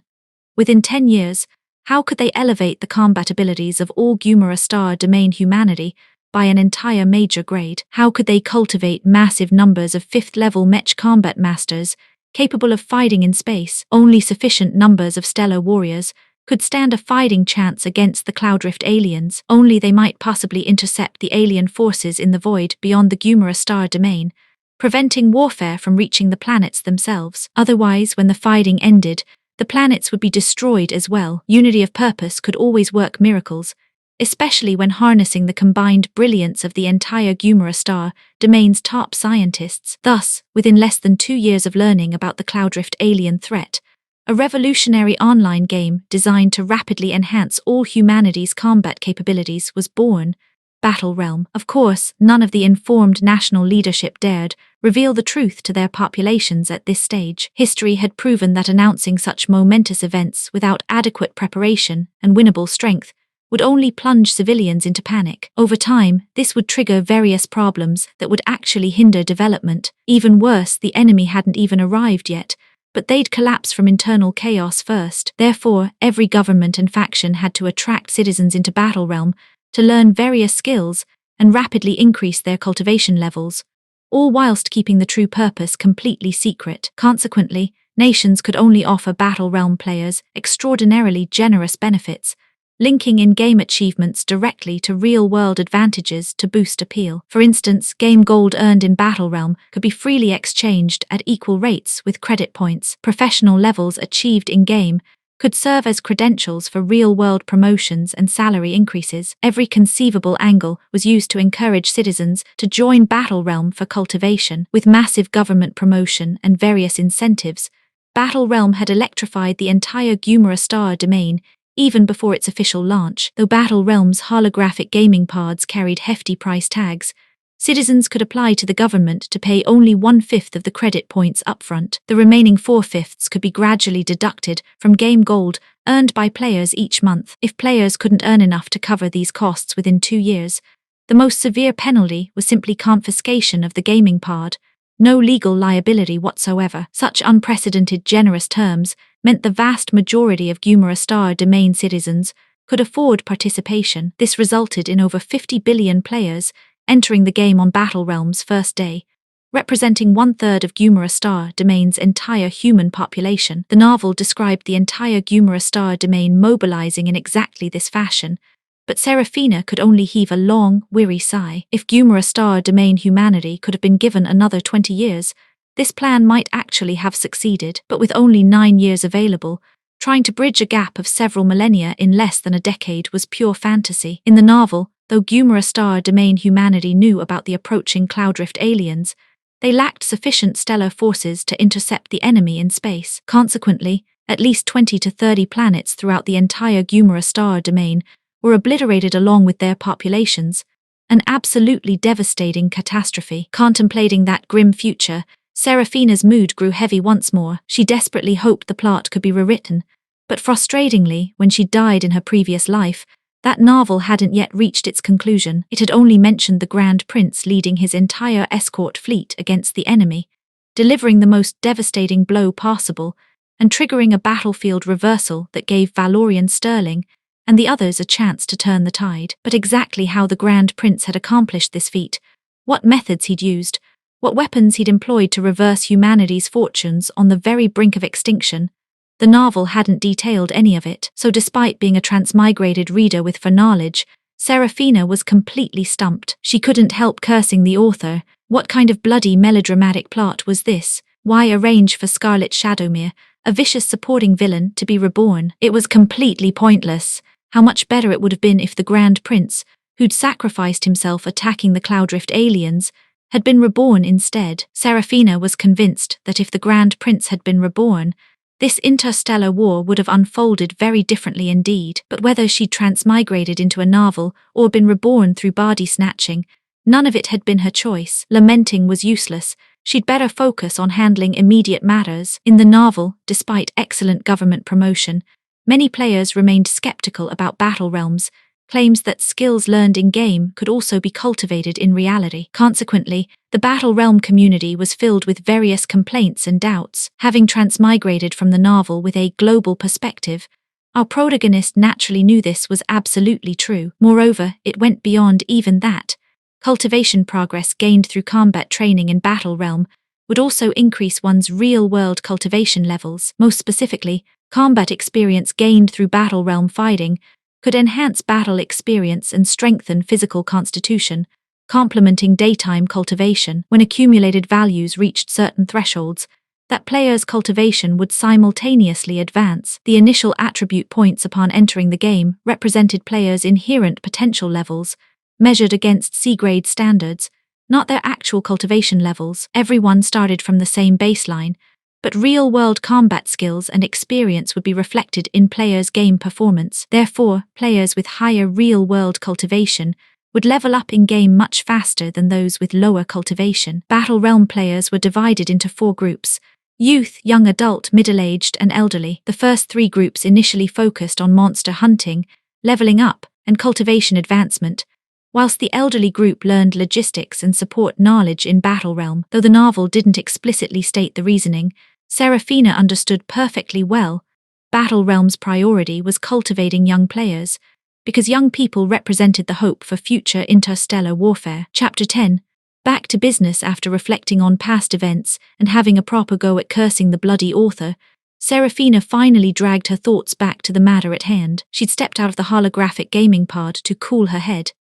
[SPEAKER 1] Within 10 years, how could they elevate the combat abilities of all Gumara Star Domain humanity by an entire major grade? How could they cultivate massive numbers of 5th-level mech combat masters capable of fighting in space. Only sufficient numbers of stellar warriors could stand a fighting chance against the Cloudrift aliens. Only they might possibly intercept the alien forces in the void beyond the Gumara star domain, preventing warfare from reaching the planets themselves. Otherwise, when the fighting ended, the planets would be destroyed as well. Unity of purpose could always work miracles, especially when harnessing the combined brilliance of the entire Gumara star domain's top scientists. Thus, within less than 2 years of learning about the Cloudrift alien threat, a revolutionary online game designed to rapidly enhance all humanity's combat capabilities was born, Battle Realm. Of course, none of the informed national leadership dared reveal the truth to their populations at this stage. History had proven that announcing such momentous events without adequate preparation and winnable strength would only plunge civilians into panic. Over time, this would trigger various problems that would actually hinder development. Even worse, the enemy hadn't even arrived yet, but they'd collapse from internal chaos first. Therefore, every government and faction had to attract citizens into Battle Realm to learn various skills and rapidly increase their cultivation levels, all whilst keeping the true purpose completely secret. Consequently, nations could only offer Battle Realm players extraordinarily generous benefits, linking in-game achievements directly to real-world advantages to boost appeal. For instance, game gold earned in Battle Realm could be freely exchanged at equal rates with credit points. Professional levels achieved in-game could serve as credentials for real-world promotions and salary increases. Every conceivable angle was used to encourage citizens to join Battle Realm for cultivation. With massive government promotion and various incentives, Battle Realm had electrified the entire Gumara star domain even before its official launch. Though Battle Realm's holographic gaming pods carried hefty price tags, citizens could apply to the government to pay only 1/5 of the credit points upfront. The remaining 4/5 could be gradually deducted from game gold earned by players each month. If players couldn't earn enough to cover these costs within 2 years, the most severe penalty was simply confiscation of the gaming pod, no legal liability whatsoever. Such unprecedented generous terms meant the vast majority of Gumara star domain citizens could afford participation. This resulted in over 50 billion players entering the game on Battle Realm's first day, representing 1/3 of Gumara star domain's entire human population. The novel described the entire Gumara star domain mobilizing in exactly this fashion, but Serafina could only heave a long, weary sigh. If Gumara star domain humanity could have been given another 20 years, this plan might actually have succeeded. But with only 9 years available, trying to bridge a gap of several millennia in less than a decade was pure fantasy. In the novel, though Gumara star domain humanity knew about the approaching Cloudrift aliens, they lacked sufficient stellar forces to intercept the enemy in space. Consequently, at least 20 to 30 planets throughout the entire Gumara star domain were obliterated along with their populations, an absolutely devastating catastrophe. Contemplating that grim future, Serafina's mood grew heavy once more. She desperately hoped the plot could be rewritten, but frustratingly, when she died in her previous life, that novel hadn't yet reached its conclusion. It had only mentioned the Grand Prince leading his entire escort fleet against the enemy, delivering the most devastating blow possible and triggering a battlefield reversal that gave Valorian Sterling and the others a chance to turn the tide. But exactly how the Grand Prince had accomplished this feat, what methods he'd used, what weapons he'd employed to reverse humanity's fortunes on the very brink of extinction, the novel hadn't detailed any of it. So despite being a transmigrated reader with foreknowledge, Serafina was completely stumped. She couldn't help cursing the author. What kind of bloody melodramatic plot was this? Why arrange for Scarlet Shadowmere, a vicious supporting villain, to be reborn? It was completely pointless. How much better it would have been if the Grand Prince, who'd sacrificed himself attacking the Cloudrift aliens, had been reborn instead. Serafina was convinced that if the Grand Prince had been reborn, this interstellar war would have unfolded very differently indeed. But whether she'd transmigrated into a novel or been reborn through body snatching, none of it had been her choice. Lamenting was useless. She'd better focus on handling immediate matters. In the novel, despite excellent government promotion, many players remained skeptical about Battle Realms, claims that skills learned in-game could also be cultivated in reality. Consequently, the Battle Realm community was filled with various complaints and doubts. Having transmigrated from the novel with a global perspective, our protagonist naturally knew this was absolutely true. Moreover, it went beyond even that. Cultivation progress gained through combat training in Battle Realm would also increase one's real-world cultivation levels. Most specifically, combat experience gained through battle realm fighting could enhance battle experience and strengthen physical constitution, complementing daytime cultivation. When accumulated values reached certain thresholds, that player's cultivation would simultaneously advance. The initial attribute points upon entering the game represented players' inherent potential levels, measured against C-grade standards, not their actual cultivation levels. Everyone started from the same baseline, but real-world combat skills and experience would be reflected in players' game performance. Therefore, players with higher real-world cultivation would level up in-game much faster than those with lower cultivation. Battle Realm players were divided into 4 groups: youth, young adult, middle-aged, and elderly. The first 3 groups initially focused on monster hunting, leveling up, and cultivation advancement, whilst the elderly group learned logistics and support knowledge in Battle Realm. Though the novel didn't explicitly state the reasoning, Serafina understood perfectly well Battle Realm's priority was cultivating young players, because young people represented the hope for future interstellar warfare. Chapter 10. Back to business. After reflecting on past events and having a proper go at cursing the bloody author, Serafina finally dragged her thoughts back to the matter at hand. She'd stepped out of the holographic gaming pod to cool her head,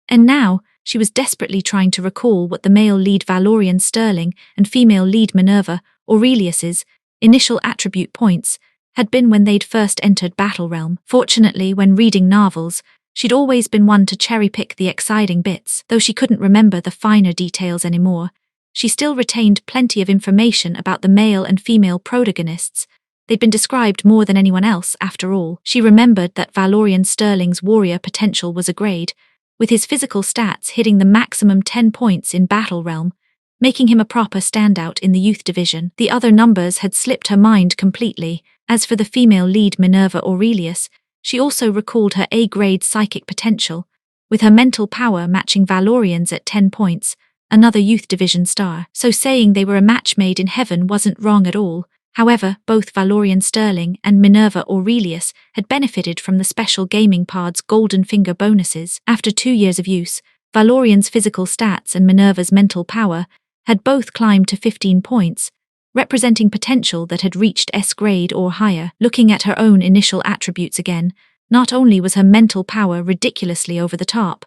[SPEAKER 1] and now she was desperately trying to recall what the male lead Valorian Sterling and female lead Minerva Aurelius's initial attribute points had been when they'd first entered Battle Realm. Fortunately, when reading novels, she'd always been one to cherry-pick the exciting bits. Though she couldn't remember the finer details anymore, she still retained plenty of information about the male and female protagonists. They'd been described more than anyone else, after all. She remembered that Valorian Sterling's warrior potential was a grade, with his physical stats hitting the maximum 10 points in Battle Realm, making him a proper standout in the youth division. The other numbers had slipped her mind completely. As for the female lead Minerva Aurelius, she also recalled her A-grade psychic potential, with her mental power matching Valorian's at 10 points, another youth division star. So saying they were a match made in heaven wasn't wrong at all. However, both Valorian Sterling and Minerva Aurelius had benefited from the special gaming pod's golden finger bonuses. After 2 years of use, Valorian's physical stats and Minerva's mental power had both climbed to 15 points, representing potential that had reached S-grade or higher. Looking at her own initial attributes again, not only was her mental power ridiculously over the top,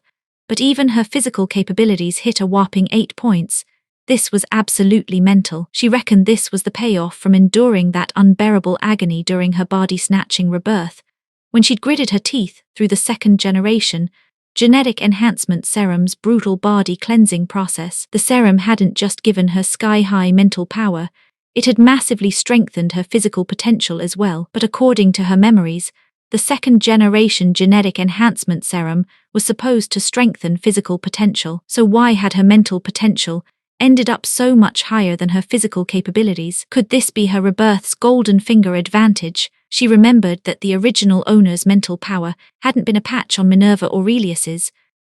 [SPEAKER 1] but even her physical capabilities hit a whopping 8 points. This was absolutely mental. She reckoned this was the payoff from enduring that unbearable agony during her body-snatching rebirth, when she'd gritted her teeth through the second-generation genetic enhancement serum's brutal body cleansing process. The serum hadn't just given her sky-high mental power, it had massively strengthened her physical potential as well. But according to her memories, the second-generation genetic enhancement serum was supposed to strengthen physical potential. So why had her mental potential ended up so much higher than her physical capabilities? Could this be her rebirth's golden finger advantage? She remembered that the original owner's mental power hadn't been a patch on Minerva Aurelius's,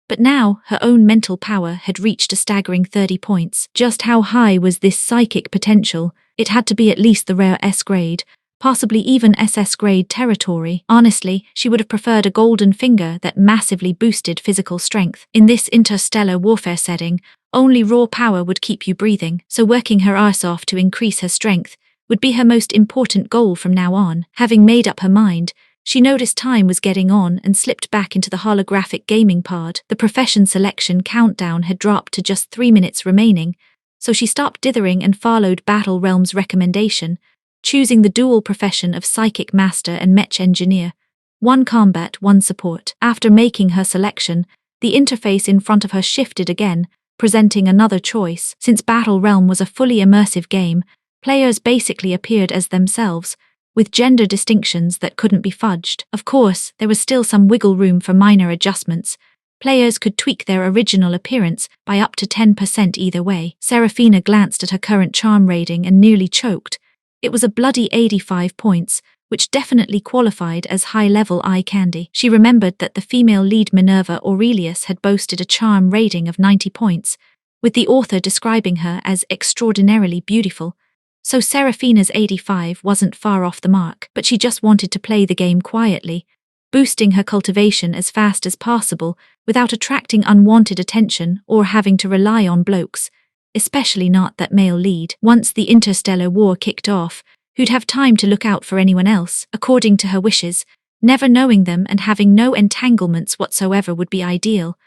[SPEAKER 1] but now her own mental power had reached a staggering 30 points. Just how high was this psychic potential? It had to be at least the rare S-grade, possibly even SS-grade territory. Honestly, she would have preferred a golden finger that massively boosted physical strength. In this interstellar warfare setting, only raw power would keep you breathing, so working her arse off to increase her strength would be her most important goal from now on. Having made up her mind, she noticed time was getting on and slipped back into the holographic gaming pod. The profession selection countdown had dropped to just 3 minutes remaining, so she stopped dithering and followed Battle Realm's recommendation, choosing the dual profession of Psychic Master and Mech Engineer, 1 combat, 1 support. After making her selection, the interface in front of her shifted again, presenting another choice. Since Battle Realm was a fully immersive game, players basically appeared as themselves, with gender distinctions that couldn't be fudged. Of course, there was still some wiggle room for minor adjustments. Players could tweak their original appearance by up to 10% either way. Serafina glanced at her current charm rating and nearly choked. It was a bloody 85 points, which definitely qualified as high-level eye candy. She remembered that the female lead Minerva Aurelius had boasted a charm rating of 90 points, with the author describing her as extraordinarily beautiful. So Serafina's 85 wasn't far off the mark, but she just wanted to play the game quietly, boosting her cultivation as fast as possible without attracting unwanted attention or having to rely on blokes. especially not that male lead. Once the interstellar war kicked off, who'd have time to look out for anyone else, according to her wishes? Never knowing them and having no entanglements whatsoever would be ideal.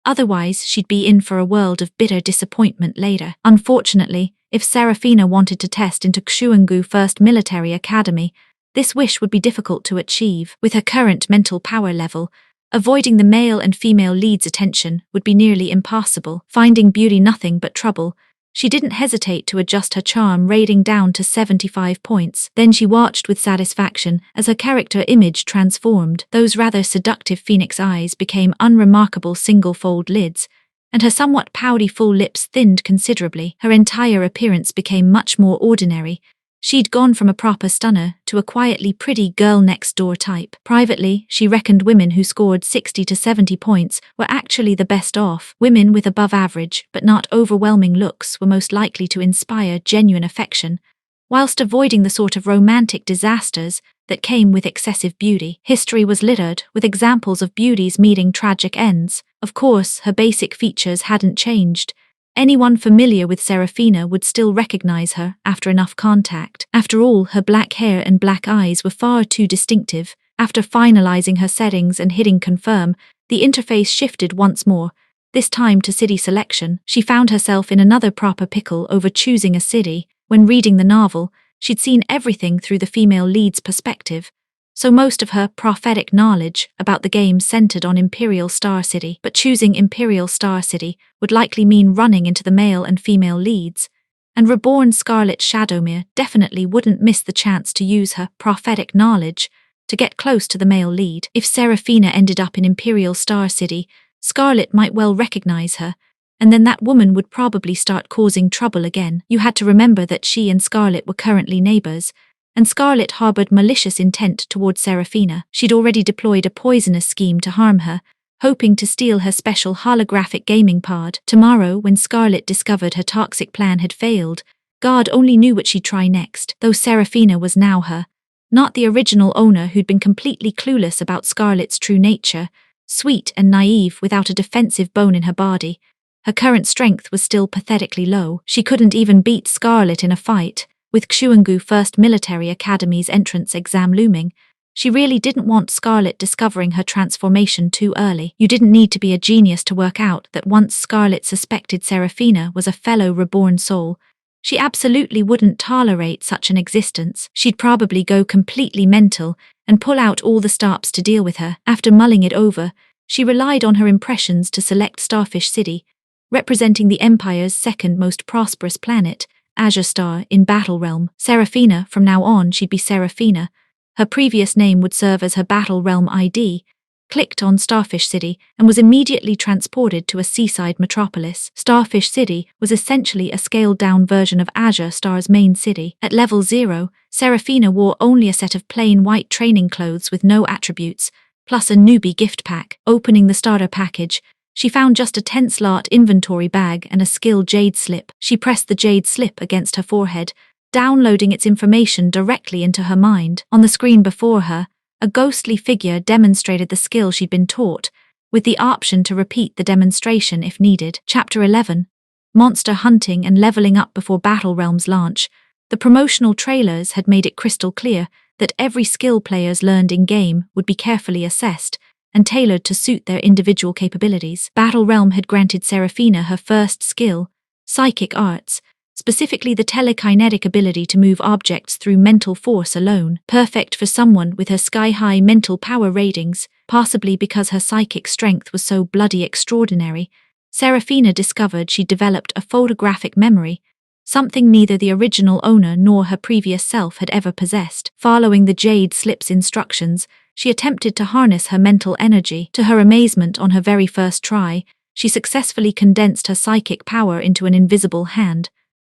[SPEAKER 1] Otherwise, she'd be in for a world of bitter disappointment later. Unfortunately, if Serafina wanted to test into Xuangu First Military Academy, this wish would be difficult to achieve. With her current mental power level, avoiding the male and female lead's attention would be nearly impossible. Finding beauty nothing but trouble, she didn't hesitate to adjust her charm rating down to 75 points. Then she watched with satisfaction as her character image transformed. Those rather seductive phoenix eyes became unremarkable single-fold lids, and her somewhat pouty full lips thinned considerably. Her entire appearance became much more ordinary. She'd gone from a proper stunner to a quietly pretty girl-next-door type. Privately, she reckoned women who scored 60 to 70 points were actually the best off. Women with above-average but not overwhelming looks were most likely to inspire genuine affection, whilst avoiding the sort of romantic disasters that came with excessive beauty. History was littered with examples of beauties meeting tragic ends. Of course, her basic features hadn't changed. Anyone familiar with Serafina would still recognize her after enough contact. After all, her black hair and black eyes were far too distinctive. After finalizing her settings and hitting confirm, the interface shifted once more, this time to city selection. She found herself in another proper pickle over choosing a city. When reading the novel, she'd seen everything through the female lead's perspective, so most of her prophetic knowledge about the game centered on Imperial Star City. But choosing Imperial Star City would likely mean running into the male and female leads, and reborn Scarlet Shadowmere definitely wouldn't miss the chance to use her prophetic knowledge to get close to the male lead. If Serafina ended up in Imperial Star City, Scarlet might well recognize her, and then that woman would probably start causing trouble again. You had to remember that she and Scarlet were currently neighbors, and Scarlet harbored malicious intent toward Serafina. She'd already deployed a poisonous scheme to harm her, hoping to steal her special holographic gaming pod. Tomorrow, when Scarlet discovered her toxic plan had failed, God only knew what she'd try next. Though Serafina was now her, not the original owner who'd been completely clueless about Scarlet's true nature, sweet and naive without a defensive bone in her body, her current strength was still pathetically low. She couldn't even beat Scarlet in a fight. With Xuangu First Military Academy's entrance exam looming, she really didn't want Scarlet discovering her transformation too early. You didn't need to be a genius to work out that once Scarlet suspected Serafina was a fellow reborn soul, she absolutely wouldn't tolerate such an existence. She'd probably go completely mental and pull out all the stops to deal with her. After mulling it over, she relied on her impressions to select Starfish City, representing the Empire's second most prosperous planet, Azure Star, in Battle Realm. Serafina, from now on she'd be Serafina. Her previous name would serve as her Battle Realm ID. Clicked on Starfish City and was immediately transported to a seaside metropolis. Starfish City was essentially a scaled-down version of Azure Star's main city. At level 0, Serafina wore only a set of plain white training clothes with no attributes, plus a newbie gift pack. Opening the starter package, she found just a 10-slot inventory bag and a skill jade slip. She pressed the jade slip against her forehead, downloading its information directly into her mind. On the screen before her, a ghostly figure demonstrated the skill she'd been taught, with the option to repeat the demonstration if needed. Chapter 11. Monster hunting and leveling up before Battle Realm's launch. The promotional trailers had made it crystal clear that every skill players learned in-game would be carefully assessed and tailored to suit their individual capabilities. Battle Realm had granted Serafina her first skill, Psychic Arts, specifically the telekinetic ability to move objects through mental force alone, perfect for someone with her sky-high mental power ratings. Possibly because her psychic strength was so bloody extraordinary, Serafina discovered she'd developed a photographic memory, something neither the original owner nor her previous self had ever possessed. Following the Jade Slip's instructions, she attempted to harness her mental energy. To her amazement, on her very first try, she successfully condensed her psychic power into an invisible hand.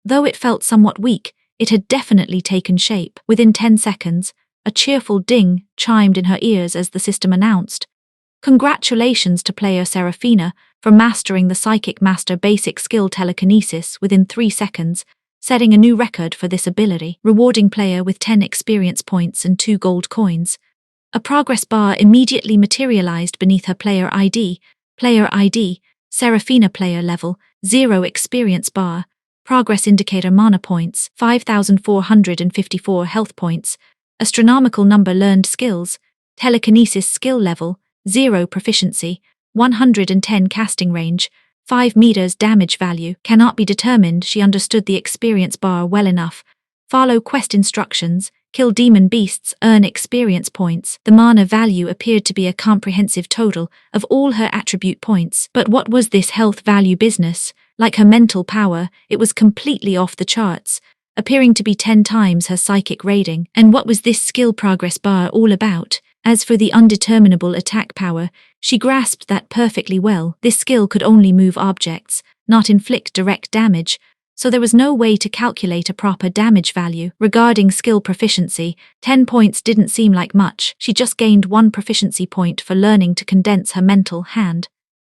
[SPEAKER 1] Though it felt somewhat weak, it had definitely taken shape. Within 10 seconds, a cheerful ding chimed in her ears as the system announced, "Congratulations to player Serafina for mastering the Psychic Master basic skill telekinesis within 3 seconds, setting a new record for this ability, rewarding player with 10 experience points and 2 gold coins." A progress bar immediately materialized beneath her player ID, Serafina player level, 0 experience bar, progress indicator mana points, 5,454 health points, astronomical number learned skills, telekinesis skill level, 0 proficiency, 110 casting range, 5 meters damage value, cannot be determined. She understood the experience bar well enough. Follow quest instructions, kill demon beasts, earn experience points. The mana value appeared to be a comprehensive total of all her attribute points. But what was this health value business? Like her mental power, it was completely off the charts, appearing to be 10 times her psychic rating. And what was this skill progress bar all about? As for the undeterminable attack power, she grasped that perfectly well. This skill could only move objects, not inflict direct damage, so there was no way to calculate a proper damage value. Regarding skill proficiency, 10 points didn't seem like much. She just gained 1 proficiency point for learning to condense her mental hand.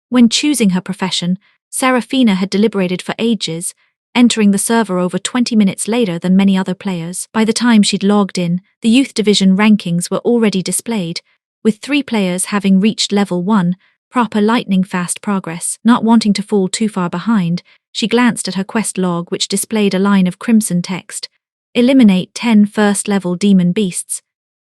[SPEAKER 1] When choosing her profession, Serafina had deliberated for ages, entering the server over 20 minutes later than many other players. By the time she'd logged in, the youth division rankings were already displayed, with 3 players having reached level 1, proper lightning-fast progress. Not wanting to fall too far behind, she glanced at her quest log, which displayed a line of crimson text. Eliminate 10 first-level demon beasts.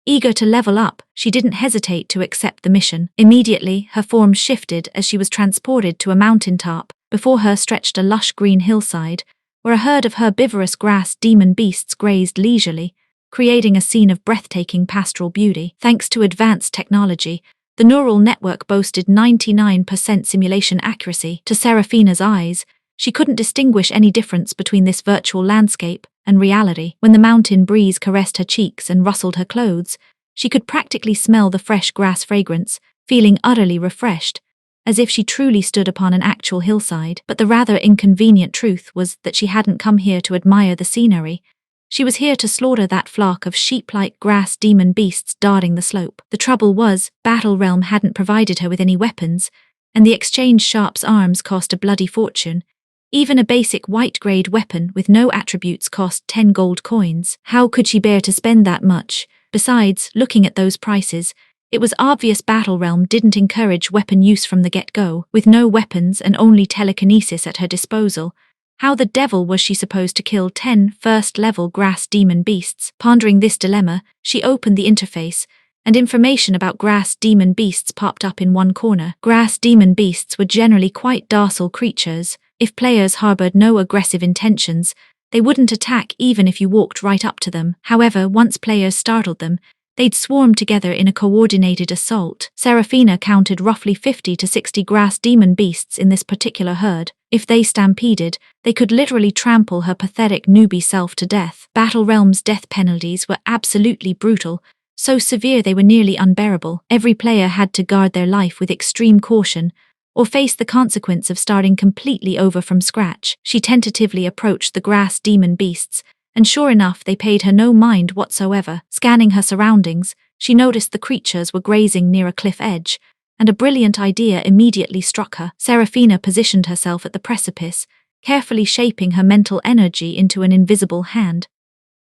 [SPEAKER 1] Eager to level up, she didn't hesitate to accept the mission. Immediately, her form shifted as she was transported to a mountaintop. Before her stretched a lush green hillside, where a herd of herbivorous grass demon beasts grazed leisurely, creating a scene of breathtaking pastoral beauty. Thanks to advanced technology, the neural network boasted 99% simulation accuracy. To Serafina's eyes, she couldn't distinguish any difference between this virtual landscape and reality. When the mountain breeze caressed her cheeks and rustled her clothes, she could practically smell the fresh grass fragrance, feeling utterly refreshed, as if she truly stood upon an actual hillside. But the rather inconvenient truth was that she hadn't come here to admire the scenery. She was here to slaughter that flock of sheep-like grass demon beasts dotting the slope. The trouble was, Battle Realm hadn't provided her with any weapons, and the exchange sharp's arms cost a bloody fortune. Even a basic white-grade weapon with no attributes cost 10 gold coins. How could she bear to spend that much? Besides, looking at those prices, it was obvious Battle Realm didn't encourage weapon use from the get-go. With no weapons and only telekinesis at her disposal, how the devil was she supposed to kill 10 first-level grass demon beasts? Pondering this dilemma, she opened the interface, and information about grass demon beasts popped up in one corner. Grass demon beasts were generally quite docile creatures. If players harbored no aggressive intentions, they wouldn't attack even if you walked right up to them. However, once players startled them, they'd swarm together in a coordinated assault. Serafina counted roughly 50 to 60 grass demon beasts in this particular herd. If they stampeded, they could literally trample her pathetic newbie self to death. Battle Realm's death penalties were absolutely brutal, so severe they were nearly unbearable. Every player had to guard their life with extreme caution, or face the consequence of starting completely over from scratch. She tentatively approached the grass demon beasts, and sure enough they paid her no mind whatsoever. Scanning her surroundings, she noticed the creatures were grazing near a cliff edge, and a brilliant idea immediately struck her. Serafina positioned herself at the precipice, carefully shaping her mental energy into an invisible hand.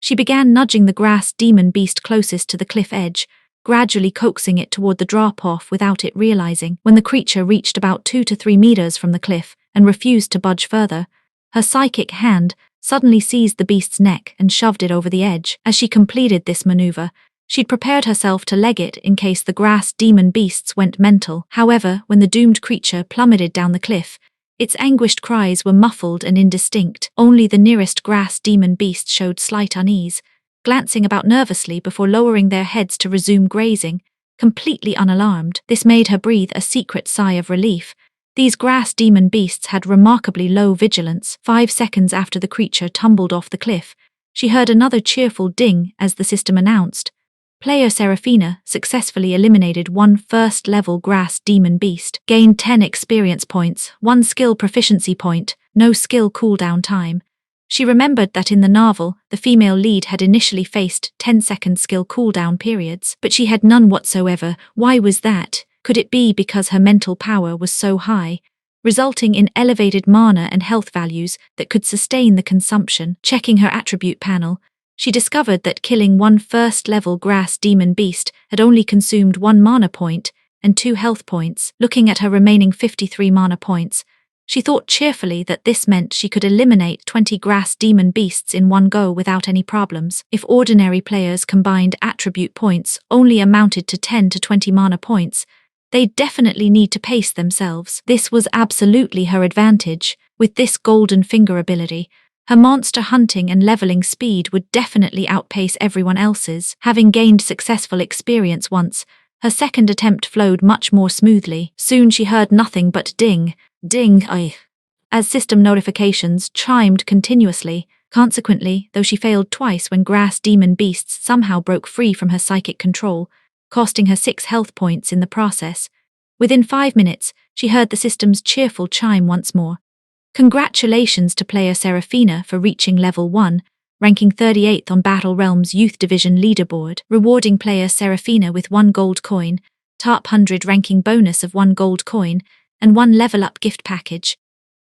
[SPEAKER 1] She began nudging the grass demon beast closest to the cliff edge, gradually coaxing it toward the drop-off without it realizing. When the creature reached about 2 to 3 meters from the cliff and refused to budge further, her psychic hand suddenly seized the beast's neck and shoved it over the edge. As she completed this maneuver, she'd prepared herself to leg it in case the grass demon beasts went mental. However, when the doomed creature plummeted down the cliff, its anguished cries were muffled and indistinct. Only the nearest grass demon beast showed slight unease, glancing about nervously before lowering their heads to resume grazing, completely unalarmed. This made her breathe a secret sigh of relief. These grass demon beasts had remarkably low vigilance. 5 seconds after the creature tumbled off the cliff, she heard another cheerful ding as the system announced, Player Serafina successfully eliminated 1 first-level grass demon beast, gained 10 experience points, 1 skill proficiency point, no skill cooldown time. She remembered that in the novel, the female lead had initially faced 10-second skill cooldown periods, but she had none whatsoever. Why was that? Could it be because her mental power was so high, resulting in elevated mana and health values that could sustain the consumption? Checking her attribute panel, she discovered that killing 1 first-level grass demon beast had only consumed 1 mana point and 2 health points. Looking at her remaining 53 mana points, She thought cheerfully that this meant she could eliminate 20 grass demon beasts in one go without any problems. If ordinary players' combined attribute points only amounted to 10 to 20 mana points, they'd definitely need to pace themselves. This was absolutely her advantage. With this golden finger ability, her monster hunting and leveling speed would definitely outpace everyone else's. Having gained successful experience once, her second attempt flowed much more smoothly. Soon she heard nothing but ding, ding, as system notifications chimed continuously. Consequently, though she failed twice when grass demon beasts somehow broke free from her psychic control, costing her 6 health points in the process, within 5 minutes she heard the system's cheerful chime once more. Congratulations to player Seraphina for reaching level 1, ranking 38th on Battle Realm's Youth Division leaderboard, rewarding player Seraphina with 1 gold coin, top 100 ranking bonus of 1 gold coin, and 1 level-up gift package.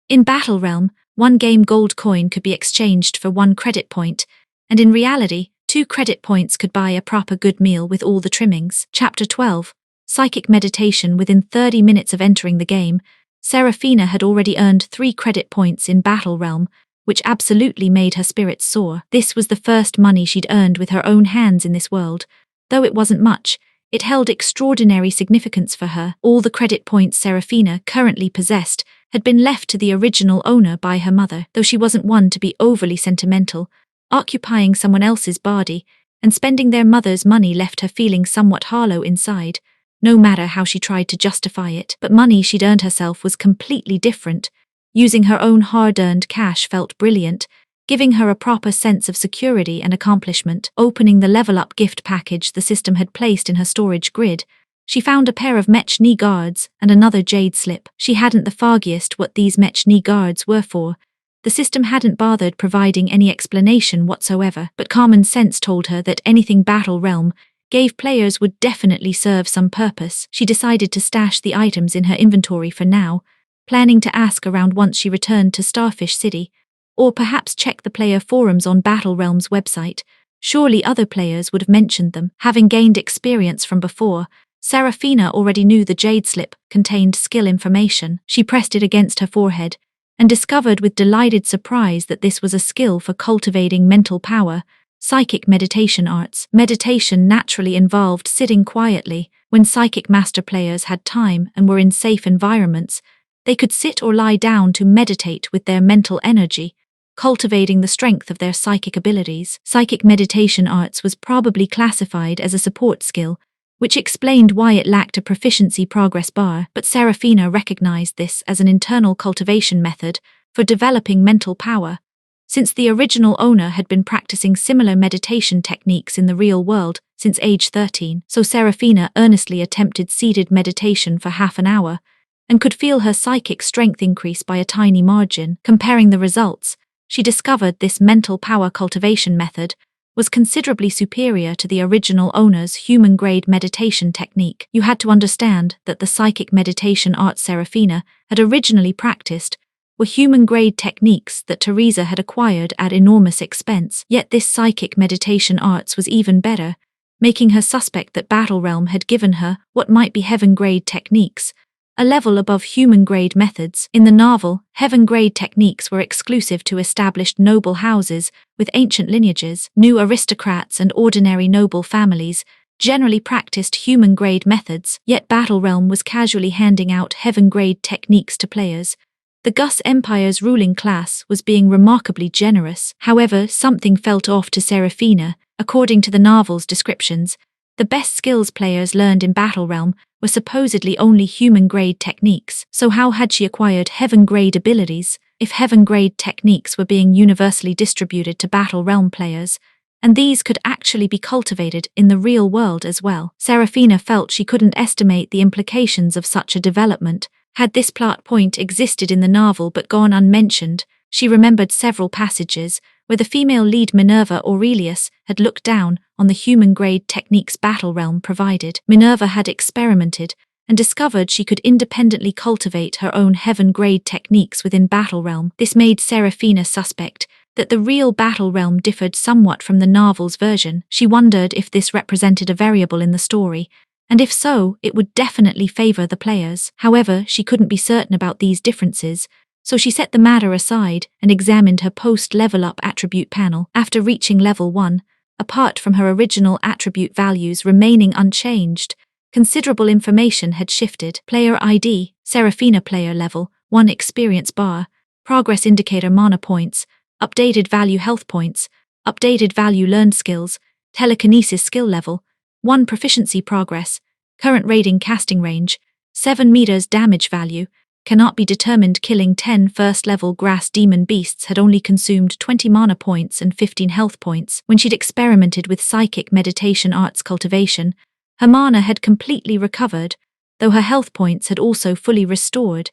[SPEAKER 1] In Battle Realm, 1 game gold coin could be exchanged for 1 credit point, and in reality, 2 credit points could buy a proper good meal with all the trimmings. Chapter 12. Psychic Meditation. Within 30 minutes of entering the game, Seraphina had already earned 3 credit points in Battle Realm, which absolutely made her spirits soar. This was the first money she'd earned with her own hands in this world. Though it wasn't much, it held extraordinary significance for her. All the credit points Seraphina currently possessed had been left to the original owner by her mother. Though she wasn't one to be overly sentimental, occupying someone else's body and spending their mother's money left her feeling somewhat hollow inside, no matter how she tried to justify it. But money she'd earned herself was completely different. Using her own hard-earned cash felt brilliant, giving her a proper sense of security and accomplishment. Opening the level-up gift package the system had placed in her storage grid, she found a pair of mech knee guards and another jade slip. She hadn't the foggiest what these mech knee guards were for. The system hadn't bothered providing any explanation whatsoever, but common sense told her that anything Battle Realm gave players would definitely serve some purpose. She decided to stash the items in her inventory for now, planning to ask around once she returned to Starfish City, or perhaps check the player forums on Battle Realm's website. Surely other players would have mentioned them. Having gained experience from before, Seraphina already knew the jade slip contained skill information. She pressed it against her forehead and discovered with delighted surprise that this was a skill for cultivating mental power. Psychic meditation arts. Meditation naturally involved sitting quietly. When psychic master players had time and were in safe environments, they could sit or lie down to meditate with their mental energy, cultivating the strength of their psychic abilities. Psychic meditation arts was probably classified as a support skill, which explained why it lacked a proficiency progress bar, but Seraphina recognized this as an internal cultivation method for developing mental power. Since the original owner had been practicing similar meditation techniques in the real world since age 13, so Seraphina earnestly attempted seated meditation for half an hour and could feel her psychic strength increase by a tiny margin. Comparing the results, she discovered this mental power cultivation method was considerably superior to the original owner's human-grade meditation technique. You had to understand that the psychic meditation arts Seraphina had originally practiced were human-grade techniques that Teresa had acquired at enormous expense. Yet this psychic meditation arts was even better, making her suspect that Battle Realm had given her what might be heaven-grade techniques, a level above human-grade methods. In the novel, heaven-grade techniques were exclusive to established noble houses with ancient lineages. New aristocrats and ordinary noble families generally practiced human-grade methods, yet Battle Realm was casually handing out heaven-grade techniques to players. The Gus Empire's ruling class was being remarkably generous. However, something felt off to Seraphina. According to the novel's descriptions, the best skills players learned in Battle Realm were supposedly only human-grade techniques. So how had she acquired heaven-grade abilities if heaven-grade techniques were being universally distributed to Battle Realm players, and these could actually be cultivated in the real world as well? Seraphina felt she couldn't estimate the implications of such a development. Had this plot point existed in the novel but gone unmentioned, she remembered several passages where the female lead Minerva Aurelius had looked down on the human-grade techniques Battle Realm provided. Minerva had experimented and discovered she could independently cultivate her own heaven-grade techniques within Battle Realm. This made Seraphina suspect that the real Battle Realm differed somewhat from the novel's version. She wondered if this represented a variable in the story, and if so, it would definitely favor the players. However, she couldn't be certain about these differences, so she set the matter aside and examined her post-level up attribute panel. After reaching level 1, apart from her original attribute values remaining unchanged, considerable information had shifted. Player ID, Seraphina player level, 1 experience bar, progress indicator mana points, updated value health points, updated value learned skills, telekinesis skill level, 1 proficiency progress, current rating casting range, 7 meters damage value, cannot be determined. Killing 10 first-level grass demon beasts had only consumed 20 mana points and 15 health points. When she'd experimented with psychic meditation arts cultivation, her mana had completely recovered, though her health points had also fully restored,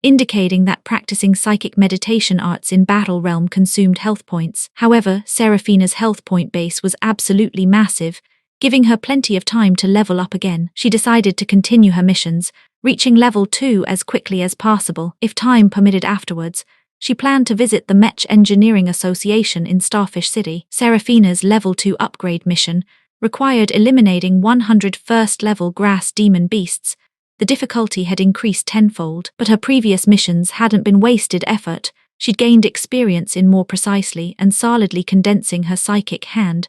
[SPEAKER 1] indicating that practicing psychic meditation arts in Battle Realm consumed health points. However, Seraphina's health point base was absolutely massive, giving her plenty of time to level up again. She decided to continue her missions, reaching level 2 as quickly as possible. If time permitted afterwards, she planned to visit the Mech Engineering Association in Starfish City. Seraphina's level 2 upgrade mission required eliminating 100 first-level grass demon beasts. The difficulty had increased tenfold, but her previous missions hadn't been wasted effort. She'd gained experience in more precisely and solidly condensing her psychic hand.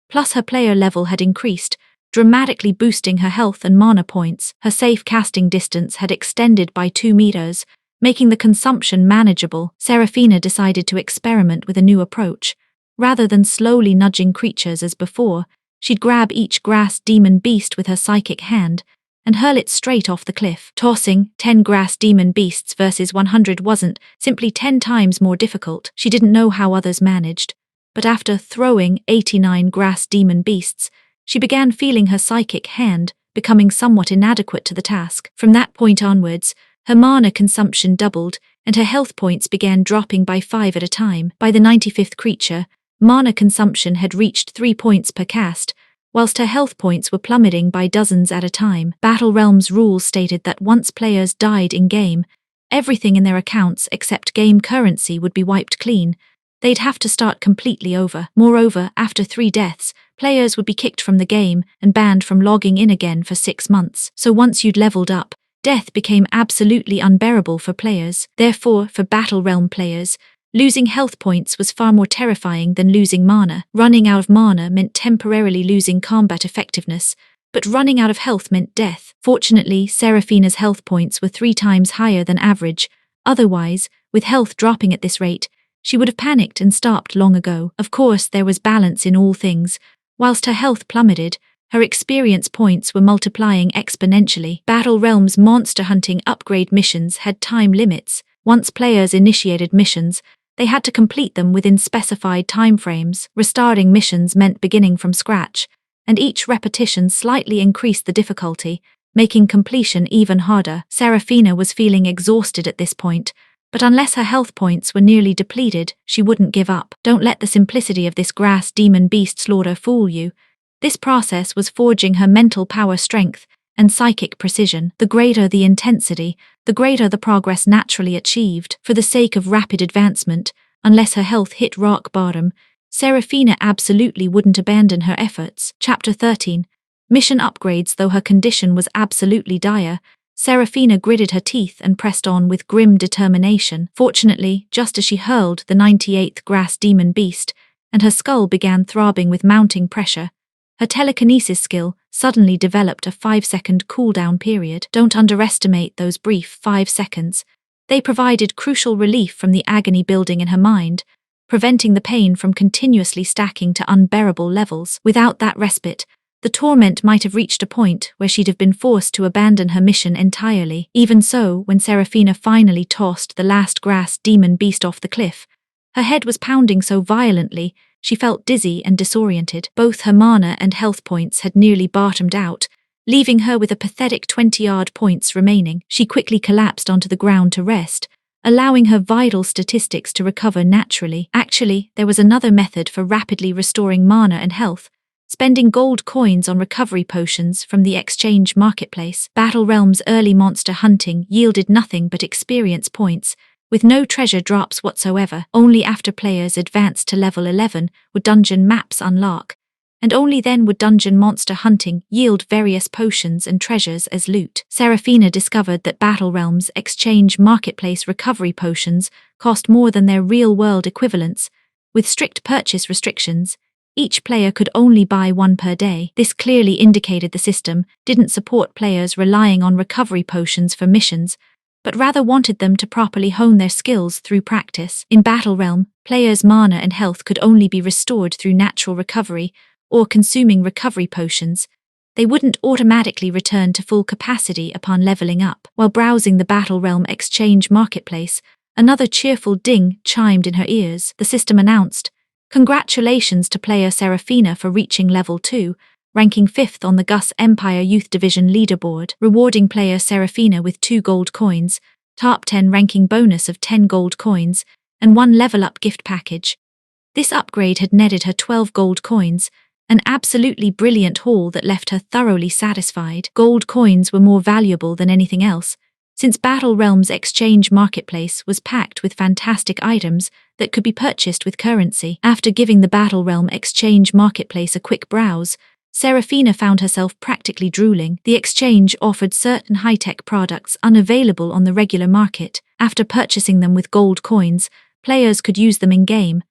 [SPEAKER 1] Plus her player level had increased, dramatically boosting her health and mana points. Her safe casting distance had extended by 2 meters, making the consumption manageable. Seraphina decided to experiment with a new approach. Rather than slowly nudging creatures as before, she'd grab each grass demon beast with her psychic hand and hurl it straight off the cliff. Tossing 10 grass demon beasts versus 100 wasn't simply 10 times more difficult. She didn't know how others managed, but after throwing 89 grass demon beasts, she began feeling her psychic hand becoming somewhat inadequate to the task. From that point onwards, her mana consumption doubled, and her health points began dropping by 5 at a time. By the 95th creature, mana consumption had reached 3 points per cast, whilst her health points were plummeting by dozens at a time. Battle Realms rules stated that once players died in-game, everything in their accounts except game currency would be wiped clean. They'd have to start completely over. Moreover, after 3 deaths, players would be kicked from the game and banned from logging in again for 6 months. So once you'd leveled up, death became absolutely unbearable for players. Therefore, for Battle Realm players, losing health points was far more terrifying than losing mana. Running out of mana meant temporarily losing combat effectiveness, but running out of health meant death. Fortunately, Seraphina's health points were 3 times higher than average. Otherwise, with health dropping at this rate, she would have panicked and stopped long ago. Of course, there was balance in all things. Whilst her health plummeted, her experience points were multiplying exponentially. Battle Realms monster hunting upgrade missions had time limits. Once players initiated missions, they had to complete them within specified timeframes. Restarting missions meant beginning from scratch, and each repetition slightly increased the difficulty, making completion even harder. Seraphina was feeling exhausted at this point, but unless her health points were nearly depleted, she wouldn't give up. Don't let the simplicity of this grass demon beast slaughter fool you. This process was forging her mental power strength and psychic precision. The greater the intensity, the greater the progress naturally achieved. For the sake of rapid advancement, unless her health hit rock bottom, Seraphina absolutely wouldn't abandon her efforts. Chapter 13. Mission upgrades. Though her condition was absolutely dire, Seraphina gritted her teeth and pressed on with grim determination. Fortunately, just as she hurled the 98th grass demon beast, and her skull began throbbing with mounting pressure, her telekinesis skill suddenly developed a 5-second cooldown period. Don't underestimate those brief 5 seconds. They provided crucial relief from the agony building in her mind, preventing the pain from continuously stacking to unbearable levels. Without that respite, the torment might have reached a point where she'd have been forced to abandon her mission entirely. Even so, when Seraphina finally tossed the last grass demon beast off the cliff, her head was pounding so violently she felt dizzy and disoriented. Both her mana and health points had nearly bottomed out, leaving her with a pathetic 20-odd points remaining. She quickly collapsed onto the ground to rest, allowing her vital statistics to recover naturally. Actually, there was another method for rapidly restoring mana and health: spending gold coins on recovery potions from the exchange marketplace. Battle Realms' early monster hunting yielded nothing but experience points, with no treasure drops whatsoever. Only after players advanced to level 11 would dungeon maps unlock. and only then would dungeon monster hunting yield various potions and treasures as loot. Seraphina discovered that Battle Realms exchange marketplace recovery potions cost more than their real-world equivalents, with strict purchase restrictions. Each player could only buy one per day. This clearly indicated the system didn't support players relying on recovery potions for missions, but rather wanted them to properly hone their skills through practice. In Battle Realm, players' mana and health could only be restored through natural recovery or consuming recovery potions. They wouldn't automatically return to full capacity upon leveling up. While browsing the Battle Realm exchange marketplace, another cheerful ding chimed in her ears. The system announced, "Congratulations to player Seraphina for reaching level 2, ranking 5th on the Gus Empire Youth Division leaderboard, rewarding player Seraphina with 2 gold coins, top 10 ranking bonus of 10 gold coins, and 1 level-up gift package." This upgrade had netted her 12 gold coins, an absolutely brilliant haul that left her thoroughly satisfied. Gold coins were more valuable than anything else, since Battle Realms exchange marketplace was packed with fantastic items that could be purchased with currency. After giving the Battle Realm exchange marketplace a quick browse, Seraphina found herself practically drooling. The exchange offered certain high-tech products unavailable on the regular market. After purchasing them with gold coins, players could use them in-game,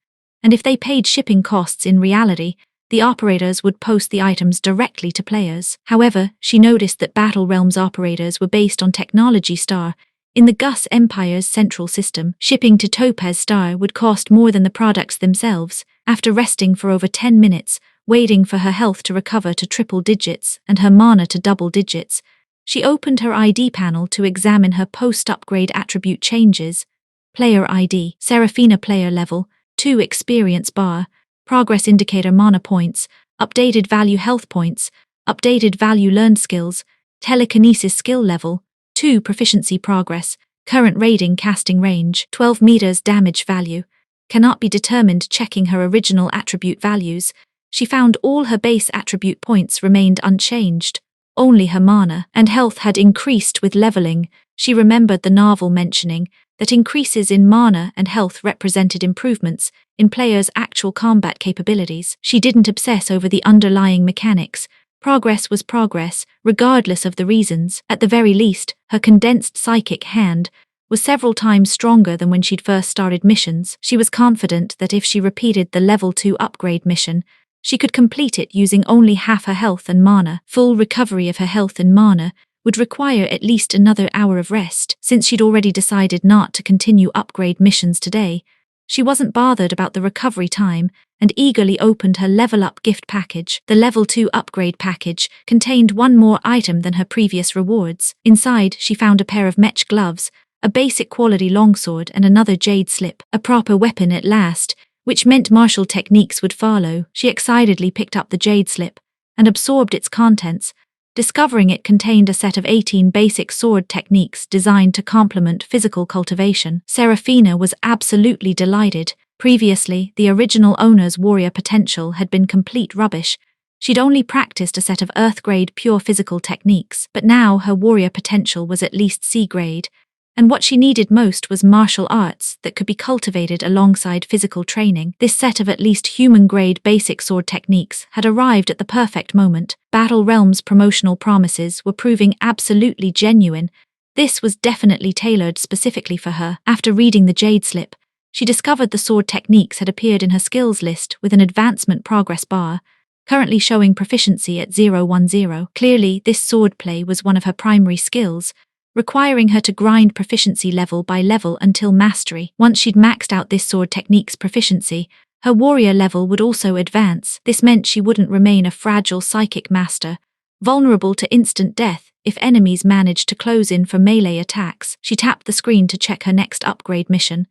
[SPEAKER 1] and if they paid shipping costs in reality, the operators would post the items directly to players. However, she noticed that Battle Realms operators were based on Technology Star in the Gus Empire's central system. Shipping to Topaz Star would cost more than the products themselves. After resting for over 10 minutes, waiting for her health to recover to triple digits and her mana to double digits, she opened her ID panel to examine her post-upgrade attribute changes. Player ID, Seraphina player level, 2 experience bar, progress indicator mana points, updated value health points, updated value learned skills, telekinesis skill level, 2 proficiency progress, current raiding casting range, 12 meters damage value, cannot be determined checking her original attribute values. She found all her base attribute points remained unchanged. Only her mana and health had increased with leveling. She remembered the novel mentioning that increases in mana and health represented improvements in players' actual combat capabilities. She didn't obsess over the underlying mechanics. Progress was progress, regardless of the reasons. At the very least, her condensed psychic hand was several times stronger than when she'd first started missions. She was confident that if she repeated the level 2 upgrade mission, she could complete it using only half her health and mana. Full recovery of her health and mana would require at least another hour of rest. Since she'd already decided not to continue upgrade missions today, she wasn't bothered about the recovery time and eagerly opened her level-up gift package. The level 2 upgrade package contained 1 more item than her previous rewards. Inside, she found a pair of mech gloves, a basic quality longsword and another jade slip, a proper weapon at last, which meant martial techniques would follow. She excitedly picked up the jade slip and absorbed its contents, discovering it contained a set of 18 basic sword techniques designed to complement physical cultivation. Seraphina was absolutely delighted. Previously, the original owner's warrior potential had been complete rubbish. She'd only practiced a set of Earth-grade pure physical techniques, but now her warrior potential was at least C-grade, and what she needed most was martial arts that could be cultivated alongside physical training. This set of at least human-grade basic sword techniques had arrived at the perfect moment. Battle Realms' promotional promises were proving absolutely genuine. This was definitely tailored specifically for her. After reading the jade slip, she discovered the sword techniques had appeared in her skills list with an advancement progress bar, currently showing proficiency at 010. Clearly, this swordplay was one of her primary skills, requiring her to grind proficiency level by level until mastery. Once she'd maxed out this sword technique's proficiency, her warrior level would also advance. This meant she wouldn't remain a fragile psychic master, vulnerable to instant death if enemies managed to close in for melee attacks. She tapped the screen to check her next upgrade mission.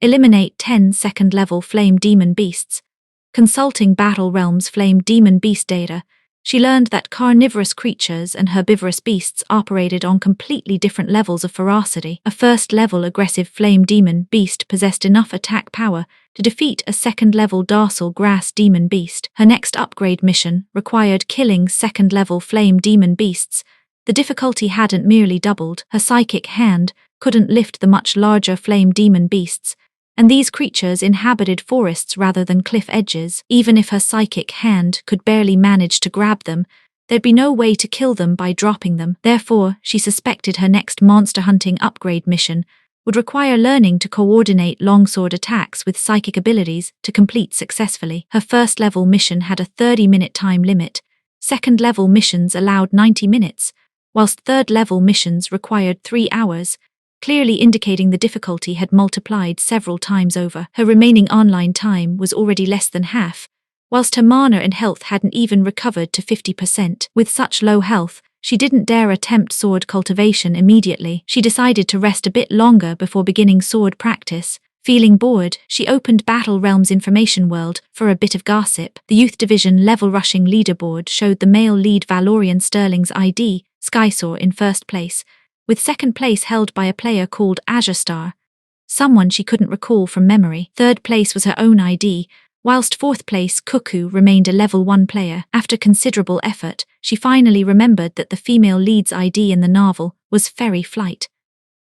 [SPEAKER 1] Eliminate 10 second-level flame demon beasts. Consulting Battle Realms flame demon beast data, she learned that carnivorous creatures and herbivorous beasts operated on completely different levels of ferocity. A first-level aggressive flame demon beast possessed enough attack power to defeat a second-level docile grass demon beast. Her next upgrade mission required killing second-level flame demon beasts. The difficulty hadn't merely doubled. Her psychic hand couldn't lift the much larger flame demon beasts. And these creatures inhabited forests rather than cliff edges. Even if her psychic hand could barely manage to grab them, there'd be no way to kill them by dropping them. Therefore, she suspected her next monster hunting upgrade mission would require learning to coordinate longsword attacks with psychic abilities to complete successfully. Her first-level mission had a 30-minute time limit. Second-level missions allowed 90 minutes, whilst third-level missions required 3 hours, clearly indicating the difficulty had multiplied several times over. Her remaining online time was already less than half, whilst her mana and health hadn't even recovered to 50%. With such low health, she didn't dare attempt sword cultivation immediately. She decided to rest a bit longer before beginning sword practice. Feeling bored, she opened Battle Realm's information world for a bit of gossip. The Youth Division level-rushing leaderboard showed the male lead Valorian Sterling's ID, Skysaw, in first place, with second place held by a player called Azure Star, someone she couldn't recall from memory. Third place was her own ID, whilst fourth place Cuckoo remained a level 1 player. After considerable effort, she finally remembered that the female lead's ID in the novel was Fairy Flight.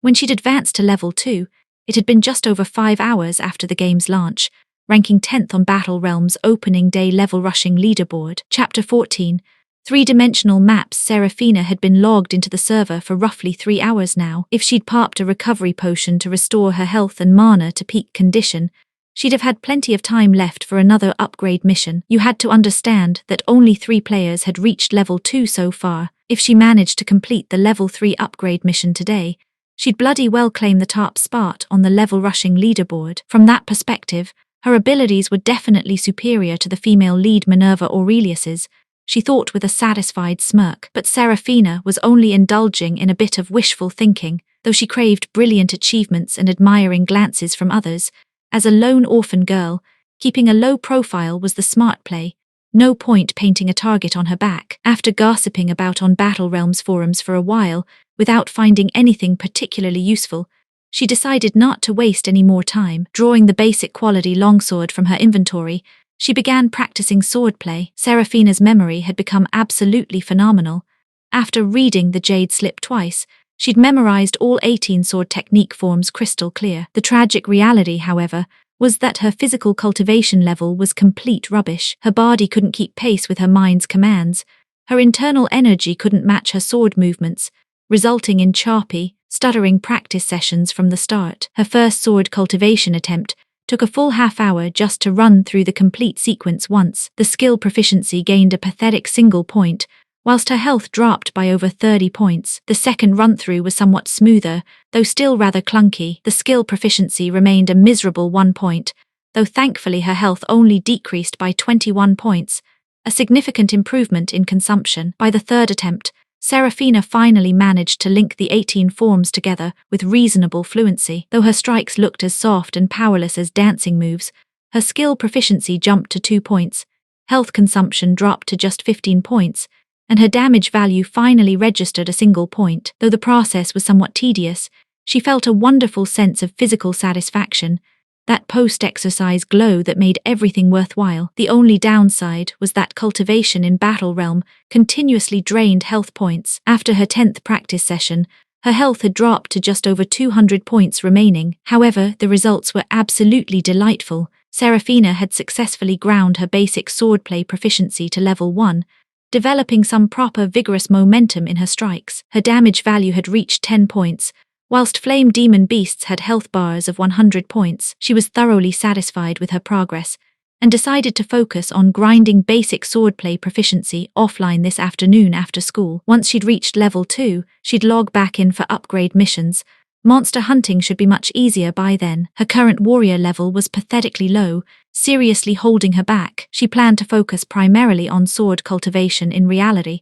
[SPEAKER 1] When she'd advanced to level 2, it had been just over 5 hours after the game's launch, ranking 10th on Battle Realm's opening day level-rushing leaderboard. Chapter 14. Three-dimensional maps. Seraphina had been logged into the server for roughly 3 hours now. If she'd popped a recovery potion to restore her health and mana to peak condition, she'd have had plenty of time left for another upgrade mission. You had to understand that only 3 players had reached level 2 so far. If she managed to complete the level 3 upgrade mission today, she'd bloody well claim the top spot on the level-rushing leaderboard. From that perspective, her abilities were definitely superior to the female lead Minerva Aurelius's, she thought with a satisfied smirk. But Seraphina was only indulging in a bit of wishful thinking, though she craved brilliant achievements and admiring glances from others. As a lone orphan girl, keeping a low profile was the smart play. No point painting a target on her back. After gossiping about on Battle Realms forums for a while, without finding anything particularly useful, she decided not to waste any more time. Drawing the basic quality longsword from her inventory, she began practicing swordplay. Seraphina's memory had become absolutely phenomenal. After reading the Jade Slip twice, she'd memorized all 18 sword technique forms crystal clear. The tragic reality, however, was that her physical cultivation level was complete rubbish. Her body couldn't keep pace with her mind's commands. Her internal energy couldn't match her sword movements, resulting in choppy, stuttering practice sessions from the start. Her first sword cultivation attempt took a full half-hour just to run through the complete sequence once. The skill proficiency gained a pathetic single point, whilst her health dropped by over 30 points. The second run-through was somewhat smoother, though still rather clunky. The skill proficiency remained a miserable 1 point, though thankfully her health only decreased by 21 points, a significant improvement in consumption. By the third attempt, Seraphina finally managed to link the 18 forms together with reasonable fluency. Though her strikes looked as soft and powerless as dancing moves, her skill proficiency jumped to 2 points, health consumption dropped to just 15 points, and her damage value finally registered a single point. Though the process was somewhat tedious, she felt a wonderful sense of physical satisfaction, that post-exercise glow that made everything worthwhile. The only downside was that cultivation in Battle Realm continuously drained health points. After her 10th practice session, her health had dropped to just over 200 points remaining. However, the results were absolutely delightful. Seraphina had successfully ground her basic swordplay proficiency to level 1, developing some proper vigorous momentum in her strikes. Her damage value had reached 10 points, whilst flame demon beasts had health bars of 100 points. She was thoroughly satisfied with her progress, and decided to focus on grinding basic swordplay proficiency offline this afternoon after school. Once she'd reached level 2, she'd log back in for upgrade missions. Monster hunting should be much easier by then. Her current warrior level was pathetically low, seriously holding her back. She planned to focus primarily on sword cultivation in reality,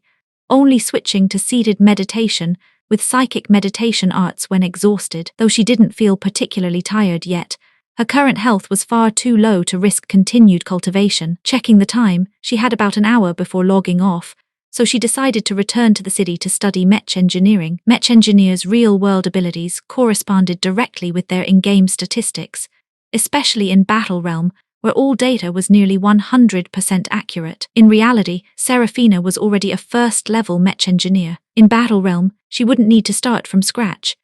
[SPEAKER 1] only switching to seated meditation with psychic meditation arts when exhausted. Though she didn't feel particularly tired yet, her current health was far too low to risk continued cultivation. Checking the time, she had about an hour before logging off, so she decided to return to the city to study mech engineering. Mech engineers' real-world abilities corresponded directly with their in-game statistics, especially in Battle Realm, where all data was nearly 100% accurate. In reality, Seraphina was already a first-level mech engineer. In Battle Realm, she wouldn't need to start from scratch.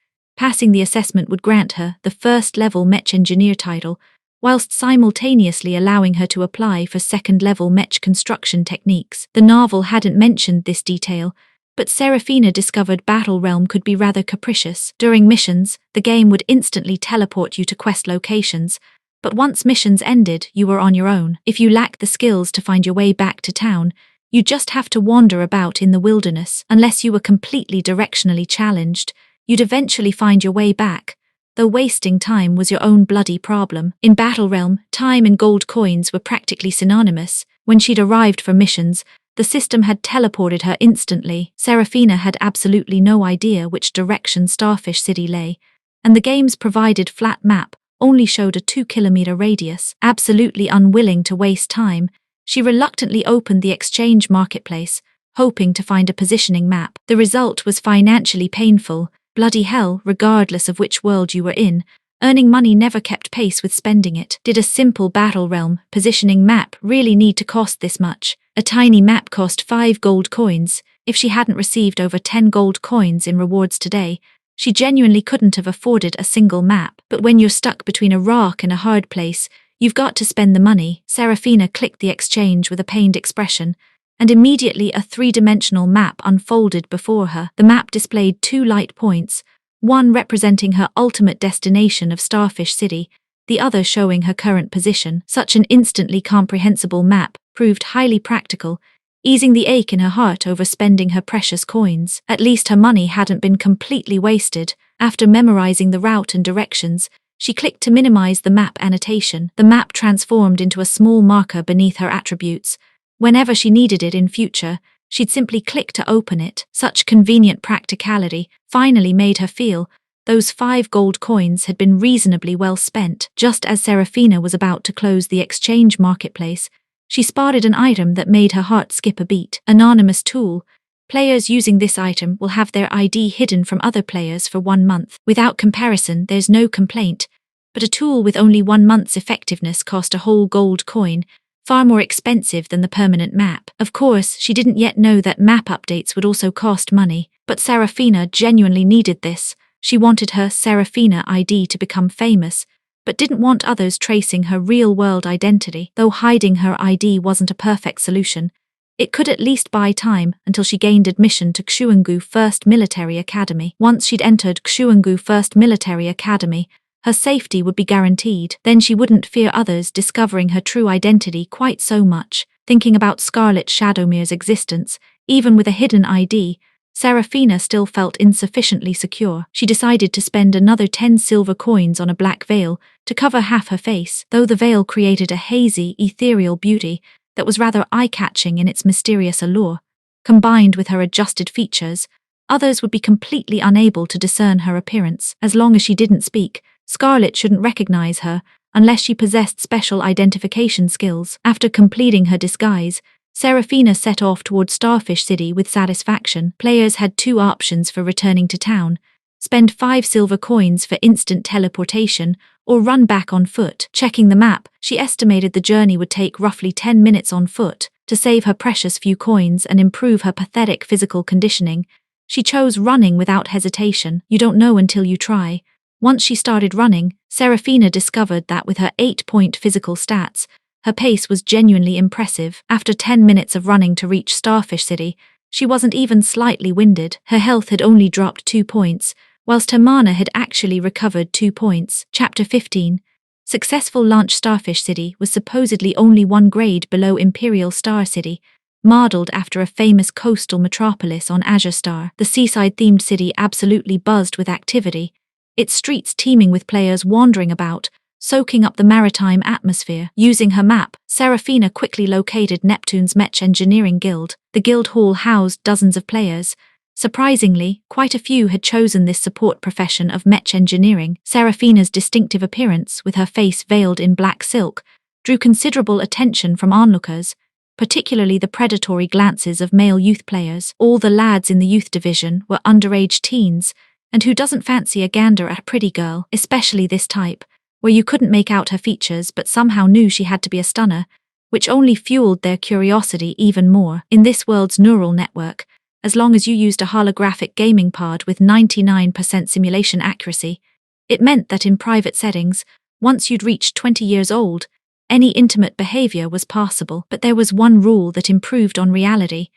[SPEAKER 1] Passing the assessment would grant her the first-level mech engineer title, whilst simultaneously allowing her to apply for second-level mech construction techniques. The novel hadn't mentioned this detail, but Serafina discovered Battle Realm could be rather capricious. During missions, the game would instantly teleport you to quest locations, but once missions ended, you were on your own. If you lacked the skills to find your way back to town, you'd just have to wander about in the wilderness. Unless you were completely directionally challenged, you'd eventually find your way back, though wasting time was your own bloody problem. In Battle Realm, time and gold coins were practically synonymous. When she'd arrived for missions, the system had teleported her instantly. Serafina had absolutely no idea which direction Starfish City lay, and the game's provided flat map only showed a 2-kilometer radius. Absolutely unwilling to waste time, she reluctantly opened the exchange marketplace, hoping to find a positioning map. The result was financially painful. Bloody hell, regardless of which world you were in, earning money never kept pace with spending it. Did a simple Battle Realm positioning map really need to cost this much? A tiny map cost 5 gold coins. If she hadn't received over 10 gold coins in rewards today, she genuinely couldn't have afforded a single map. But when you're stuck between a rock and a hard place, you've got to spend the money. Serafina clicked the exchange with a pained expression, and immediately a three-dimensional map unfolded before her. The map displayed 2 light points, one representing her ultimate destination of Starfish City, the other showing her current position. Such an instantly comprehensible map proved highly practical, easing the ache in her heart over spending her precious coins. At least her money hadn't been completely wasted. After memorizing the route and directions, she clicked to minimize the map annotation. The map transformed into a small marker beneath her attributes. Whenever she needed it in future, she'd simply click to open it. Such convenient practicality finally made her feel those 5 gold coins had been reasonably well spent. Just as Serafina was about to close the exchange marketplace, she spotted an item that made her heart skip a beat. Anonymous tool. Players using this item will have their ID hidden from other players for 1 month. Without comparison, there's no complaint, but a tool with only 1 month's effectiveness cost a whole gold coin, far more expensive than the permanent map. Of course, she didn't yet know that map updates would also cost money, but Serafina genuinely needed this. She wanted her Serafina ID to become famous, but didn't want others tracing her real-world identity. Though hiding her ID wasn't a perfect solution, it could at least buy time until she gained admission to Xuangu First Military Academy. Once she'd entered Xuangu First Military Academy, her safety would be guaranteed. Then she wouldn't fear others discovering her true identity quite so much. Thinking about Scarlet Shadowmere's existence, even with a hidden ID, Serafina still felt insufficiently secure. She decided to spend another 10 silver coins on a black veil to cover half her face. Though the veil created a hazy, ethereal beauty that was rather eye-catching in its mysterious allure, combined with her adjusted features, others would be completely unable to discern her appearance. As long as she didn't speak, Scarlet shouldn't recognize her unless she possessed special identification skills. After completing her disguise, Serafina set off toward Starfish City with satisfaction. Players had 2 options for returning to town: spend 5 silver coins for instant teleportation, or run back on foot. Checking the map, she estimated the journey would take roughly 10 minutes on foot. To save her precious few coins and improve her pathetic physical conditioning, she chose running without hesitation. You don't know until you try. Once she started running, Serafina discovered that with her 8-point physical stats, her pace was genuinely impressive. After 10 minutes of running to reach Starfish City, she wasn't even slightly winded. Her health had only dropped 2 points, whilst her mana had actually recovered 2 points. Chapter 15. Successful launch. Starfish City was supposedly only 1 grade below Imperial Star City, modeled after a famous coastal metropolis on Azure Star. The seaside-themed city absolutely buzzed with activity, its streets teeming with players wandering about, soaking up the maritime atmosphere. Using her map, Serafina quickly located Neptune's Mech Engineering Guild. The guild hall housed dozens of players. Surprisingly, quite a few had chosen this support profession of mech engineering. Serafina's distinctive appearance, with her face veiled in black silk, drew considerable attention from onlookers, particularly the predatory glances of male youth players. All the lads in the youth division were underage teens, and who doesn't fancy a gander at a pretty girl, especially this type, where you couldn't make out her features but somehow knew she had to be a stunner, which only fueled their curiosity even more. In this world's neural network, as long as you used a holographic gaming pod with 99% simulation accuracy. It meant that in private settings, once you'd reached 20 years old, any intimate behavior was possible. But there was one rule that improved on reality.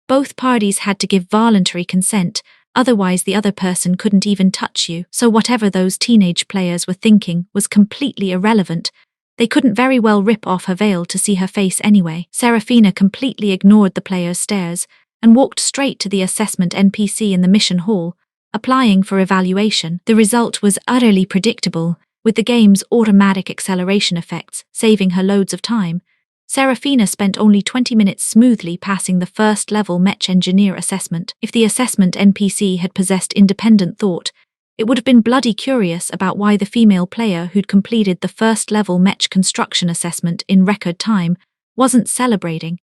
[SPEAKER 1] Both parties had to give voluntary consent, otherwise the other person couldn't even touch you. So whatever those teenage players were thinking was completely irrelevant. They couldn't very well rip off her veil to see her face anyway. Serafina completely ignored the players' stares and walked straight to the assessment NPC in the mission hall, applying for evaluation. The result was utterly predictable, with the game's automatic acceleration effects saving her loads of time. Serafina spent only 20 minutes smoothly passing the first-level mech engineer assessment. If the assessment NPC had possessed independent thought, it would have been bloody curious about why the female player who'd completed the first-level mech construction assessment in record time wasn't celebrating.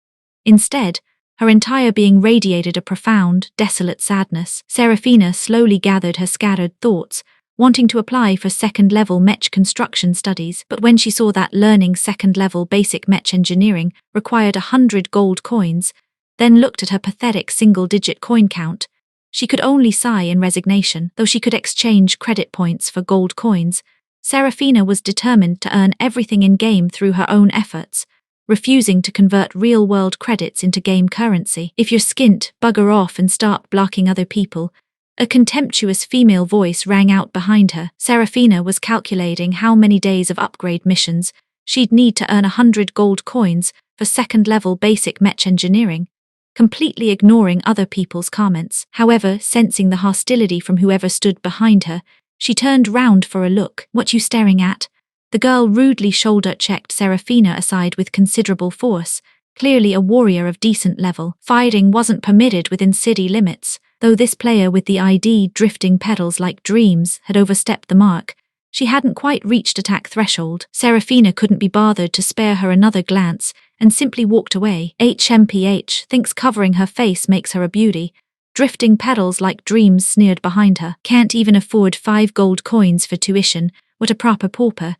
[SPEAKER 1] Instead, her entire being radiated a profound, desolate sadness. Serafina slowly gathered her scattered thoughts, wanting to apply for second-level mech construction studies, but when she saw that learning second-level basic mech engineering required 100 gold coins, then looked at her pathetic single-digit coin count, she could only sigh in resignation. Though she could exchange credit points for gold coins, Serafina was determined to earn everything in-game through her own efforts, refusing to convert real-world credits into game currency. If you're skint, bugger off and start blocking other people. A contemptuous female voice rang out behind her. Serafina was calculating how many days of upgrade missions she'd need to earn 100 gold coins for second-level basic mech engineering, completely ignoring other people's comments. However, sensing the hostility from whoever stood behind her, she turned round for a look. "What you staring at?" The girl rudely shoulder-checked Serafina aside with considerable force, clearly a warrior of decent level. Fighting wasn't permitted within city limits. Though this player with the ID drifting petals like dreams had overstepped the mark, she hadn't quite reached attack threshold. Serafina couldn't be bothered to spare her another glance and simply walked away. HMPH thinks covering her face makes her a beauty. Drifting petals like dreams sneered behind her. Can't even afford 5 gold coins for tuition. What a proper pauper.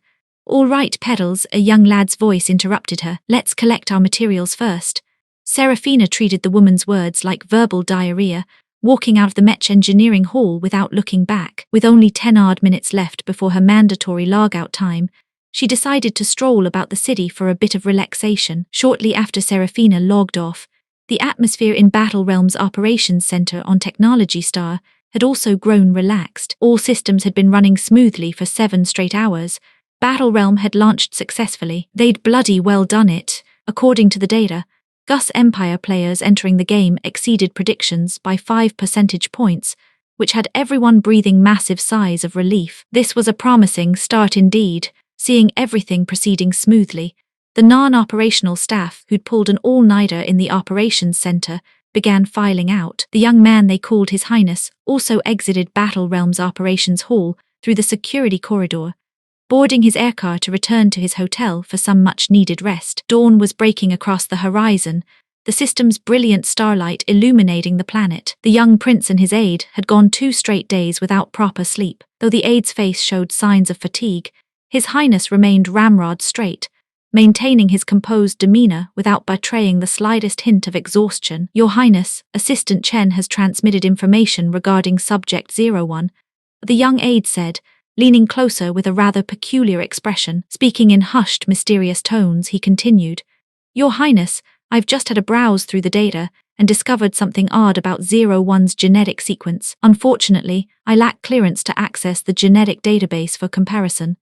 [SPEAKER 1] "All right, Petals," a young lad's voice interrupted her. "Let's collect our materials first." Serafina treated the woman's words like verbal diarrhea, walking out of the mech engineering hall without looking back. With only 10 odd minutes left before her mandatory logout time, she decided to stroll about the city for a bit of relaxation. Shortly after Serafina logged off, the atmosphere in Battle Realm's operations center on Technology Star had also grown relaxed. All systems had been running smoothly for 7 straight hours. Battle Realm had launched successfully. They'd bloody well done it. According to the data, Gus Empire players entering the game exceeded predictions by 5 percentage points, which had everyone breathing massive sighs of relief. This was a promising start indeed. Seeing everything proceeding smoothly, the non-operational staff who'd pulled an all-nighter in the operations center began filing out. The young man they called His Highness also exited Battle Realm's operations hall through the security corridor, boarding his aircar to return to his hotel for some much-needed rest. Dawn was breaking across the horizon, the system's brilliant starlight illuminating the planet. The young prince and his aide had gone 2 straight days without proper sleep. Though the aide's face showed signs of fatigue, His Highness remained ramrod straight, maintaining his composed demeanor without betraying the slightest hint of exhaustion. "Your Highness, Assistant Chen has transmitted information regarding Subject 01, the young aide said, leaning closer with a rather peculiar expression. Speaking in hushed, mysterious tones, he continued, "Your Highness, I've just had a browse through the data and discovered something odd about 01's genetic sequence. Unfortunately, I lack clearance to access the genetic database for comparison."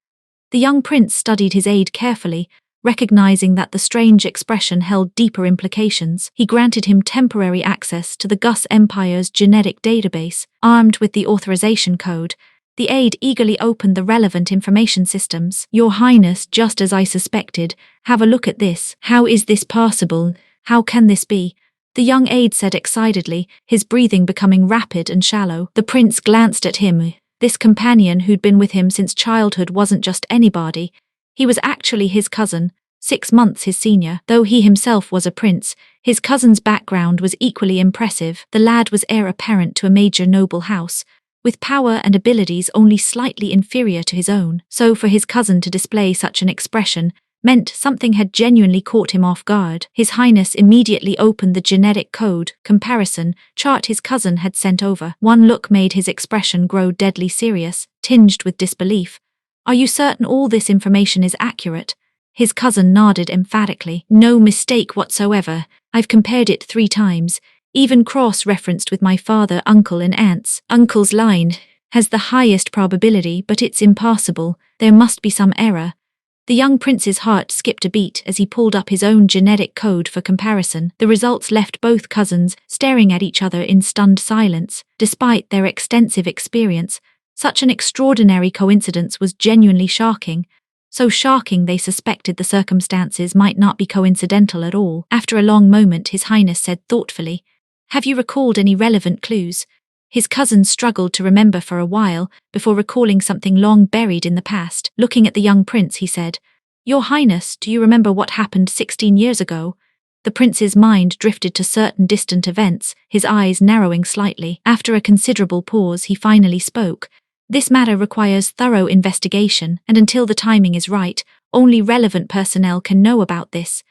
[SPEAKER 1] The young prince studied his aide carefully, recognizing that the strange expression held deeper implications. He granted him temporary access to the Gus Empire's genetic database. Armed with the authorization code, the aide eagerly opened the relevant information systems. "Your Highness, just as I suspected, have a look at this. How is this possible? How can this be?" The young aide said excitedly, his breathing becoming rapid and shallow. The prince glanced at him. This companion who'd been with him since childhood wasn't just anybody. He was actually his cousin, 6 months his senior. Though he himself was a prince, his cousin's background was equally impressive. The lad was heir apparent to a major noble house, with power and abilities only slightly inferior to his own. So for his cousin to display such an expression meant something had genuinely caught him off guard. His Highness immediately opened the genetic code comparison chart his cousin had sent over. One look made his expression grow deadly serious, tinged with disbelief. "Are you certain all this information is accurate?" His cousin nodded emphatically. "No mistake whatsoever. I've compared it 3 times, even cross-referenced with my father, uncle and aunts. Uncle's line has the highest probability, but it's impossible. There must be some error." The young prince's heart skipped a beat as he pulled up his own genetic code for comparison. The results left both cousins staring at each other in stunned silence. Despite their extensive experience, such an extraordinary coincidence was genuinely shocking. So shocking they suspected the circumstances might not be coincidental at all. After a long moment, His Highness said thoughtfully, "Have you recalled any relevant clues?" His cousin struggled to remember for a while before recalling something long buried in the past. Looking at the young prince, he said, "Your Highness, do you remember what happened 16 years ago?" The prince's mind drifted to certain distant events, his eyes narrowing slightly. After a considerable pause, he finally spoke. "This matter requires thorough investigation, and until the timing is right, only relevant personnel can know about this."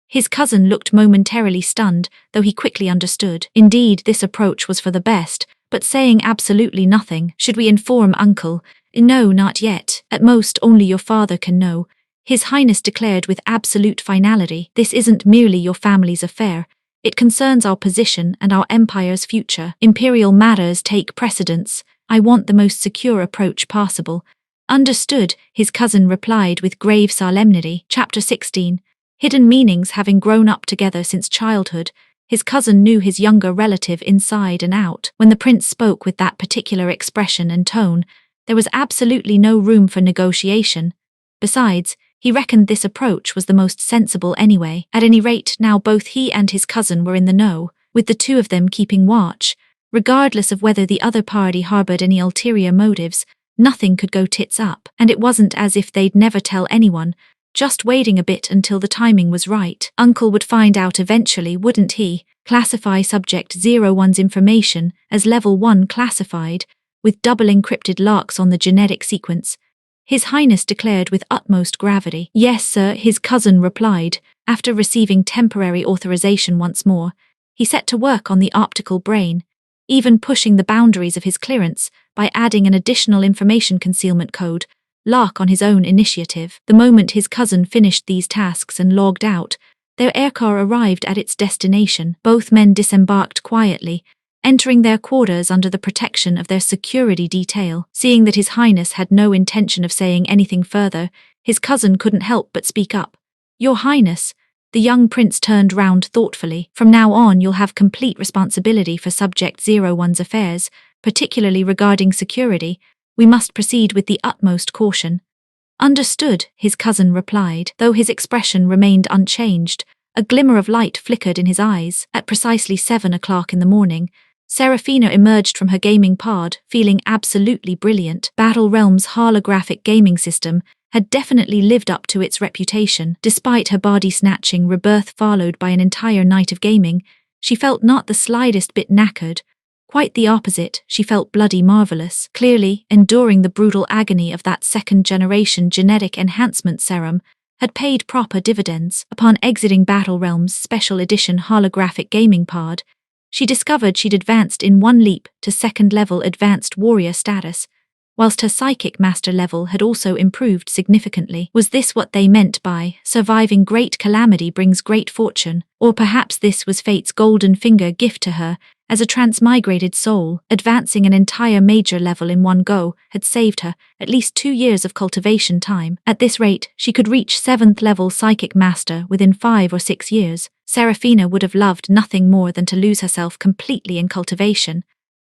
[SPEAKER 1] His cousin looked momentarily stunned, though he quickly understood. Indeed, this approach was for the best, but saying absolutely nothing. "Should we inform Uncle?" "No, not yet. At most, only your father can know," His Highness declared with absolute finality. "This isn't merely your family's affair. It concerns our position and our empire's future. Imperial matters take precedence. I want the most secure approach possible." "Understood," his cousin replied with grave solemnity. Chapter 16. Hidden meanings. Having grown up together since childhood, his cousin knew his younger relative inside and out. When the prince spoke with that particular expression and tone, there was absolutely no room for negotiation. Besides, he reckoned this approach was the most sensible anyway. At any rate, now both he and his cousin were in the know, with the two of them keeping watch. Regardless of whether the other party harbored any ulterior motives, nothing could go tits up, and it wasn't as if they'd never tell anyone, just waiting a bit until the timing was right. Uncle would find out eventually, wouldn't he? Classify Subject 01's information as Level 1 classified, with double encrypted locks on the genetic sequence. His Highness declared with utmost gravity. "Yes, sir," his cousin replied. After receiving temporary authorization once more, he set to work on the optical brain, even pushing the boundaries of his clearance by adding an additional information concealment code, lock on his own initiative. The moment his cousin finished these tasks and logged out, their aircar arrived at its destination. Both men disembarked quietly, entering their quarters under the protection of their security detail. Seeing that His Highness had no intention of saying anything further, his cousin couldn't help but speak up. "Your Highness," the young prince turned round thoughtfully, "from now on you'll have complete responsibility for Subject 01's affairs, particularly regarding security. We must proceed with the utmost caution." "Understood," his cousin replied, though his expression remained unchanged. A glimmer of light flickered in his eyes. At precisely 7 o'clock in the morning, Seraphina emerged from her gaming pod, feeling absolutely brilliant. Battle Realm's holographic gaming system had definitely lived up to its reputation. Despite her body-snatching rebirth followed by an entire night of gaming, she felt not the slightest bit knackered. Quite the opposite, she felt bloody marvelous. Clearly, enduring the brutal agony of that second-generation genetic enhancement serum had paid proper dividends. Upon exiting Battle Realm's special edition holographic gaming pod, she discovered she'd advanced in one leap to second-level advanced warrior status, whilst her psychic master level had also improved significantly. Was this what they meant by "surviving great calamity brings great fortune"? Or perhaps this was fate's golden finger gift to her as a transmigrated soul? Advancing an entire major level in one go had saved her at least 2 years of cultivation time. At this rate, she could reach 7th level psychic master within 5 or 6 years. Seraphina would have loved nothing more than to lose herself completely in cultivation,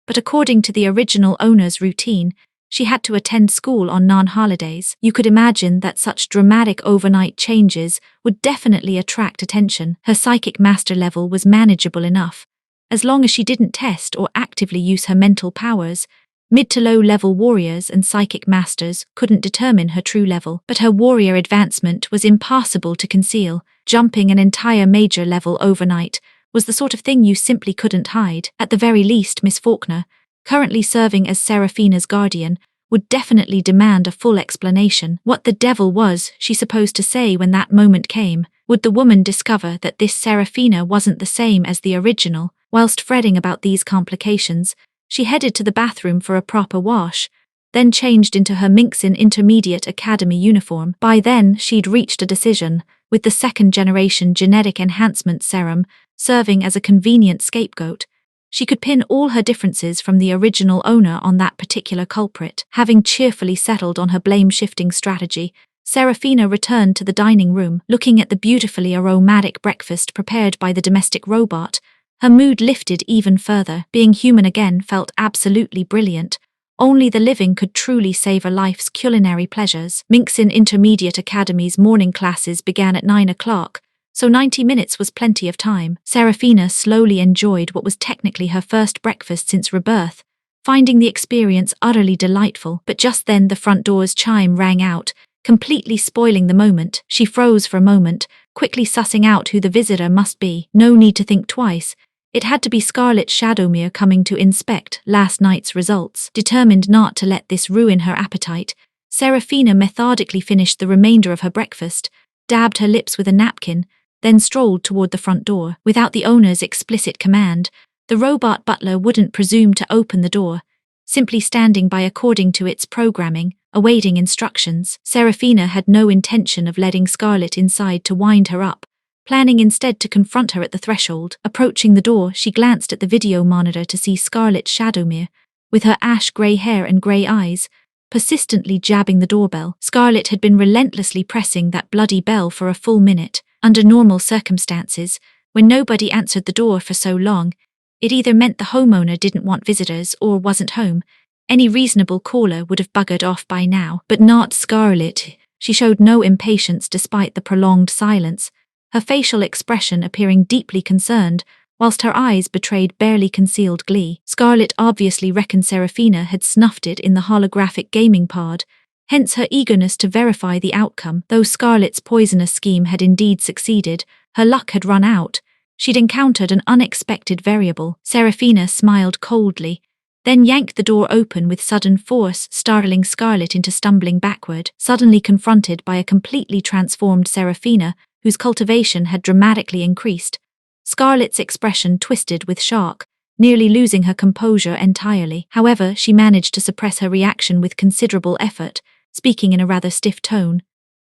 [SPEAKER 1] but according to the original owner's routine, she had to attend school on non-holidays. You could imagine that such dramatic overnight changes would definitely attract attention. Her psychic master level was manageable enough, as long as she didn't test or actively use her mental powers. Mid to low level warriors and psychic masters couldn't determine her true level, but her warrior advancement was impossible to conceal. Jumping an entire major level overnight was the sort of thing you simply couldn't hide. At the very least, Miss Faulkner, currently serving as Seraphina's guardian, would definitely demand a full explanation. What the devil was she supposed to say when that moment came? Would the woman discover that this Serafina wasn't the same as the original? Whilst fretting about these complications, she headed to the bathroom for a proper wash, then changed into her Minxin Intermediate Academy uniform. By then, she'd reached a decision, with the second-generation genetic enhancement serum serving as a convenient scapegoat. She could pin all her differences from the original owner on that particular culprit. Having cheerfully settled on her blame-shifting strategy, Serafina returned to the dining room. Looking at the beautifully aromatic breakfast prepared by the domestic robot, her mood lifted even further. Being human again felt absolutely brilliant. Only the living could truly savor life's culinary pleasures. Minxin Intermediate Academy's morning classes began at 9 o'clock, so 90 minutes was plenty of time. Serafina slowly enjoyed what was technically her first breakfast since rebirth, finding the experience utterly delightful. But just then the front door's chime rang out, completely spoiling the moment. She froze for a moment, quickly sussing out who the visitor must be. No need to think twice. It had to be Scarlet Shadowmere coming to inspect last night's results. Determined not to let this ruin her appetite, Serafina methodically finished the remainder of her breakfast, dabbed her lips with a napkin, then strolled toward the front door. Without the owner's explicit command, the robot butler wouldn't presume to open the door, simply standing by according to its programming, awaiting instructions. Serafina had no intention of letting Scarlet inside to wind her up, planning instead to confront her at the threshold. Approaching the door, she glanced at the video monitor to see Scarlet Shadowmere, with her ash-grey hair and grey eyes, persistently jabbing the doorbell. Scarlet had been relentlessly pressing that bloody bell for a full minute. Under normal circumstances, when nobody answered the door for so long, it either meant the homeowner didn't want visitors or wasn't home. Any reasonable caller would have buggered off by now. But not Scarlet. She showed no impatience despite the prolonged silence, her facial expression appearing deeply concerned, whilst her eyes betrayed barely concealed glee. Scarlet obviously reckoned Serafina had snuffed it in the holographic gaming pod, hence her eagerness to verify the outcome. Though Scarlet's poisonous scheme had indeed succeeded, her luck had run out. She'd encountered an unexpected variable. Serafina smiled coldly, then yanked the door open with sudden force, startling Scarlet into stumbling backward. Suddenly confronted by a completely transformed Serafina, whose cultivation had dramatically increased, Scarlet's expression twisted with shock, nearly losing her composure entirely. However, she managed to suppress her reaction with considerable effort, speaking in a rather stiff tone.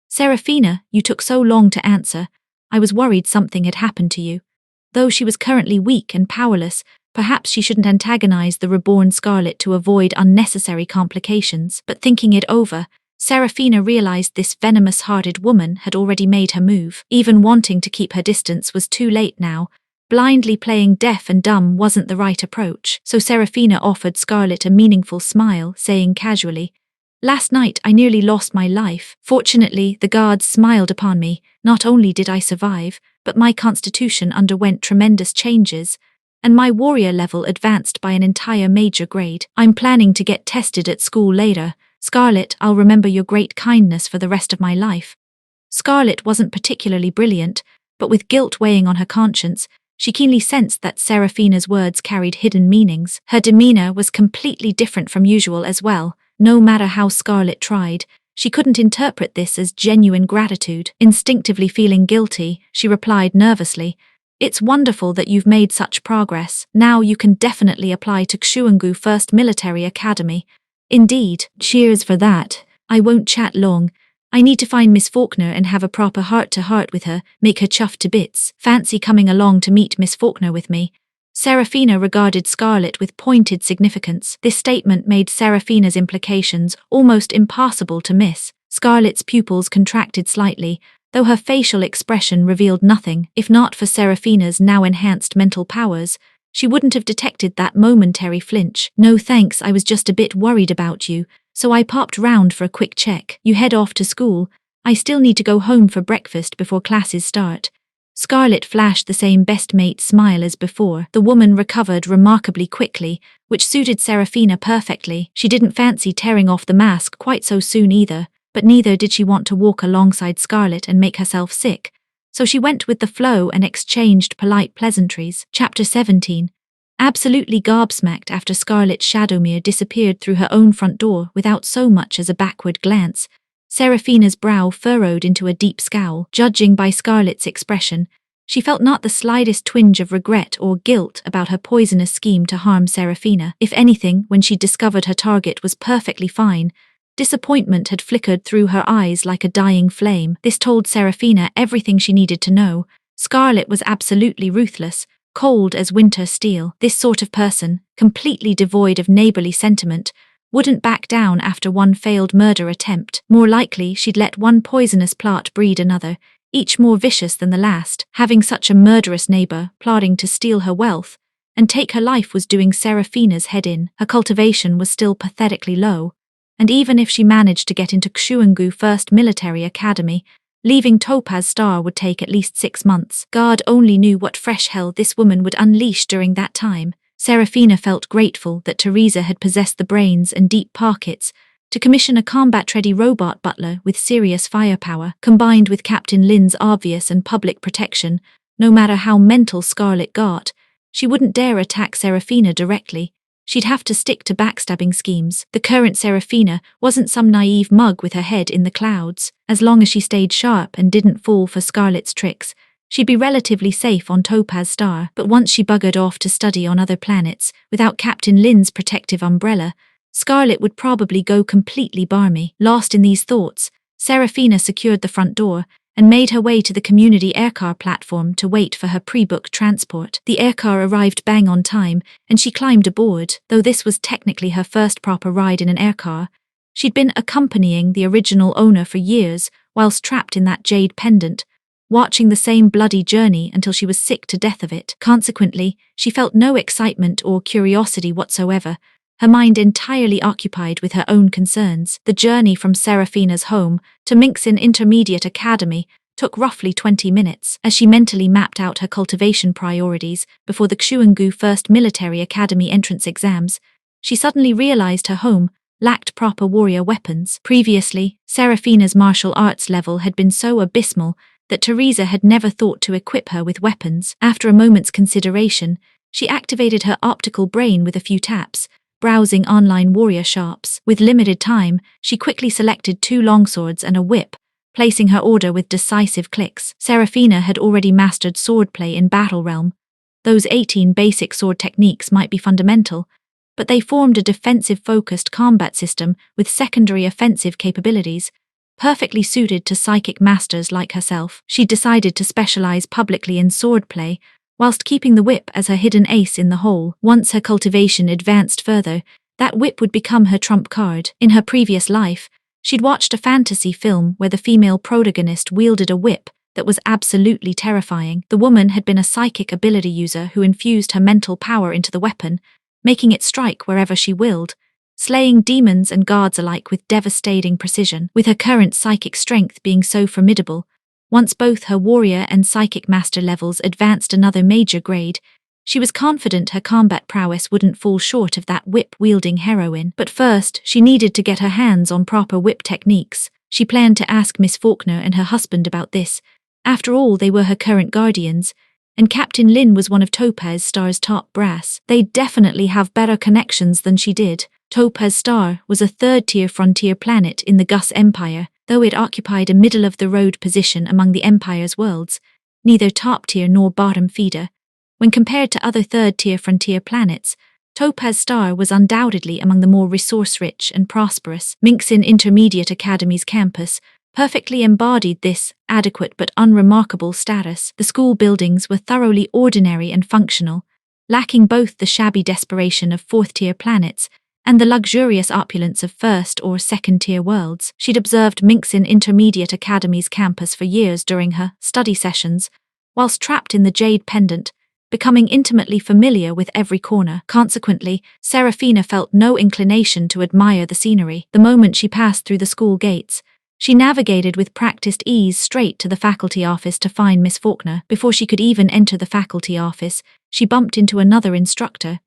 [SPEAKER 1] "Serafina, you took so long to answer. I was worried something had happened to you." Though she was currently weak and powerless, perhaps she shouldn't antagonize the reborn Scarlet to avoid unnecessary complications. But thinking it over, Serafina realized this venomous-hearted woman had already made her move. Even wanting to keep her distance was too late now. Blindly playing deaf and dumb wasn't the right approach. So Serafina offered Scarlet a meaningful smile, saying casually, "Last night I nearly lost my life. Fortunately, the guards smiled upon me. Not only did I survive, but my constitution underwent tremendous changes, and my warrior level advanced by an entire major grade. I'm planning to get tested at school later. Scarlet, I'll remember your great kindness for the rest of my life." Scarlet wasn't particularly brilliant, but with guilt weighing on her conscience, she keenly sensed that Serafina's words carried hidden meanings. Her demeanor was completely different from usual as well. No matter how Scarlet tried, she couldn't interpret this as genuine gratitude. Instinctively feeling guilty, she replied nervously, "It's wonderful that you've made such progress. Now you can definitely apply to Xuangu First Military Academy." "Indeed, cheers for that. I won't chat long. I need to find Miss Faulkner and have a proper heart-to-heart with her, make her chuffed to bits. Fancy coming along to meet Miss Faulkner with me?" Serafina regarded Scarlet with pointed significance. This statement made Serafina's implications almost impossible to miss. Scarlet's pupils contracted slightly, though her facial expression revealed nothing. If not for Serafina's now enhanced mental powers, she wouldn't have detected that momentary flinch. "No thanks, I was just a bit worried about you, so I popped round for a quick check. You head off to school. I still need to go home for breakfast before classes start." Scarlet flashed the same best mate smile as before. The woman recovered remarkably quickly, which suited Serafina perfectly. She didn't fancy tearing off the mask quite so soon either, but neither did she want to walk alongside Scarlet and make herself sick. So she went with the flow and exchanged polite pleasantries. Chapter 17. absolutely gobsmacked after Scarlet Shadowmere disappeared through her own front door without so much as a backward glance. Seraphina's brow furrowed into a deep scowl. Judging by Scarlet's expression, she felt not the slightest twinge of regret or guilt about her poisonous scheme to harm Seraphina. If anything, when she discovered her target was perfectly fine, disappointment had flickered through her eyes like a dying flame. This told Seraphina everything she needed to know. Scarlet was absolutely ruthless, cold as winter steel. This sort of person, completely devoid of neighborly sentiment, wouldn't back down after one failed murder attempt. More likely, she'd let one poisonous plot breed another, each more vicious than the last. Having such a murderous neighbor plotting to steal her wealth and take her life was doing Seraphina's head in. Her cultivation was still pathetically low, and even if she managed to get into Xuangu First Military Academy, leaving Topaz Star would take at least 6 months. God only knew what fresh hell this woman would unleash during that time. Seraphina felt grateful that Teresa had possessed the brains and deep pockets to commission a combat-ready robot butler with serious firepower. Combined with Captain Lin's obvious and public protection, no matter how mental Scarlet got, she wouldn't dare attack Seraphina directly. She'd have to stick to backstabbing schemes. The current Seraphina wasn't some naive mug with her head in the clouds. As long as she stayed sharp and didn't fall for Scarlet's tricks, she'd be relatively safe on Topaz Star. But once she buggered off to study on other planets, without Captain Lin's protective umbrella, Scarlet would probably go completely barmy. Lost in these thoughts, Seraphina secured the front door and made her way to the community aircar platform to wait for her pre-booked transport. The aircar arrived bang on time, and she climbed aboard. Though this was technically her first proper ride in an aircar, she'd been accompanying the original owner for years whilst trapped in that jade pendant, watching the same bloody journey until she was sick to death of it. Consequently, she felt no excitement or curiosity whatsoever, her mind entirely occupied with her own concerns. The journey from Seraphina's home to Minxin Intermediate Academy took roughly 20 minutes. As she mentally mapped out her cultivation priorities before the Xuangu First Military Academy entrance exams, she suddenly realized her home lacked proper warrior weapons. Previously, Seraphina's martial arts level had been so abysmal that Teresa had never thought to equip her with weapons. After a moment's consideration, she activated her optical brain with a few taps, browsing online warrior shops. With limited time, she quickly selected 2 longswords and a whip, placing her order with decisive clicks. Seraphina had already mastered swordplay in Battle Realm. Those 18 basic sword techniques might be fundamental, but they formed a defensive-focused combat system with secondary offensive capabilities, perfectly suited to psychic masters like herself. She decided to specialize publicly in swordplay, whilst keeping the whip as her hidden ace in the hole. Once her cultivation advanced further, that whip would become her trump card. In her previous life, she'd watched a fantasy film where the female protagonist wielded a whip that was absolutely terrifying. The woman had been a psychic ability user who infused her mental power into the weapon, making it strike wherever she willed, slaying demons and gods alike with devastating precision. With her current psychic strength being so formidable, once both her warrior and psychic master levels advanced another major grade, she was confident her combat prowess wouldn't fall short of that whip-wielding heroine. But first, she needed to get her hands on proper whip techniques. She planned to ask Miss Faulkner and her husband about this. After all, they were her current guardians, and Captain Lin was one of Topaz Star's top brass. They'd definitely have better connections than she did. Topaz Star was a third-tier frontier planet in the Gus Empire, though it occupied a middle-of-the-road position among the Empire's worlds, neither top-tier nor bottom feeder. When compared to other third-tier frontier planets, Topaz Star was undoubtedly among the more resource-rich and prosperous. Minxin Intermediate Academy's campus perfectly embodied this adequate but unremarkable status. The school buildings were thoroughly ordinary and functional, lacking both the shabby desperation of fourth-tier planets and the luxurious opulence of first- or second-tier worlds. She'd observed Minxin Intermediate Academy's campus for years during her study sessions, whilst trapped in the Jade Pendant, becoming intimately familiar with every corner. Consequently, Seraphina felt no inclination to admire the scenery. The moment she passed through the school gates, she navigated with practiced ease straight to the faculty office to find Miss Faulkner. Before she could even enter the faculty office, she bumped into another instructor.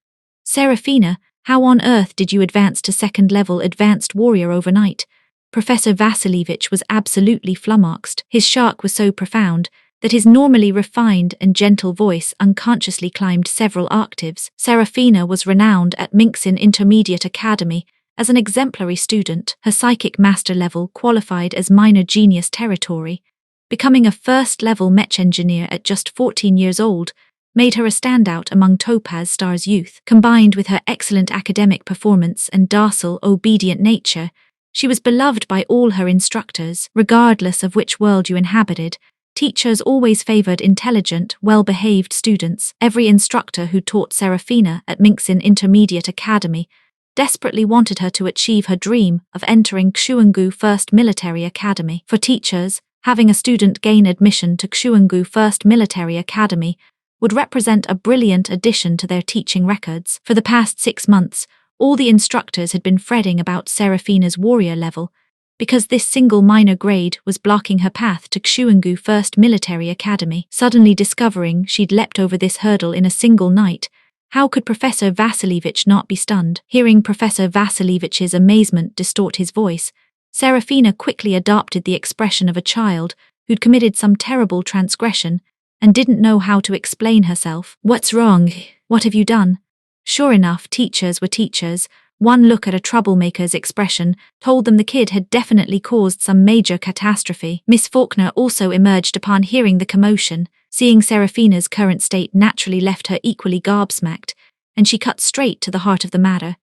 [SPEAKER 1] "Seraphina, how on earth did you advance to second-level advanced warrior overnight?" Professor Vasilievich was absolutely flummoxed. His shock was so profound that his normally refined and gentle voice unconsciously climbed several octaves. Serafina was renowned at Minxin Intermediate Academy as an exemplary student. Her psychic master level qualified as minor genius territory. Becoming a first-level mech engineer at just 14 years old made her a standout among Topaz Star's youth. Combined with her excellent academic performance and docile, obedient nature, she was beloved by all her instructors. Regardless of which world you inhabited, teachers always favored intelligent, well-behaved students. Every instructor who taught Serafina at Minxin Intermediate Academy desperately wanted her to achieve her dream of entering Xuangu First Military Academy. For teachers, having a student gain admission to Xuangu First Military Academy would represent a brilliant addition to their teaching records. For the past 6 months, all the instructors had been fretting about Serafina's warrior level, because this single minor grade was blocking her path to Xuangu First Military Academy. Suddenly discovering she'd leapt over this hurdle in a single night, how could Professor Vasilievich not be stunned? Hearing Professor Vasilievich's amazement distort his voice, Serafina quickly adopted the expression of a child who'd committed some terrible transgression and didn't know how to explain herself. "What's wrong? What have you done?" Sure enough, teachers were teachers. One look at a troublemaker's expression told them the kid had definitely caused some major catastrophe. Miss Faulkner also emerged upon hearing the commotion. Seeing Serafina's current state naturally left her equally gobsmacked, and she cut straight to the heart of the matter.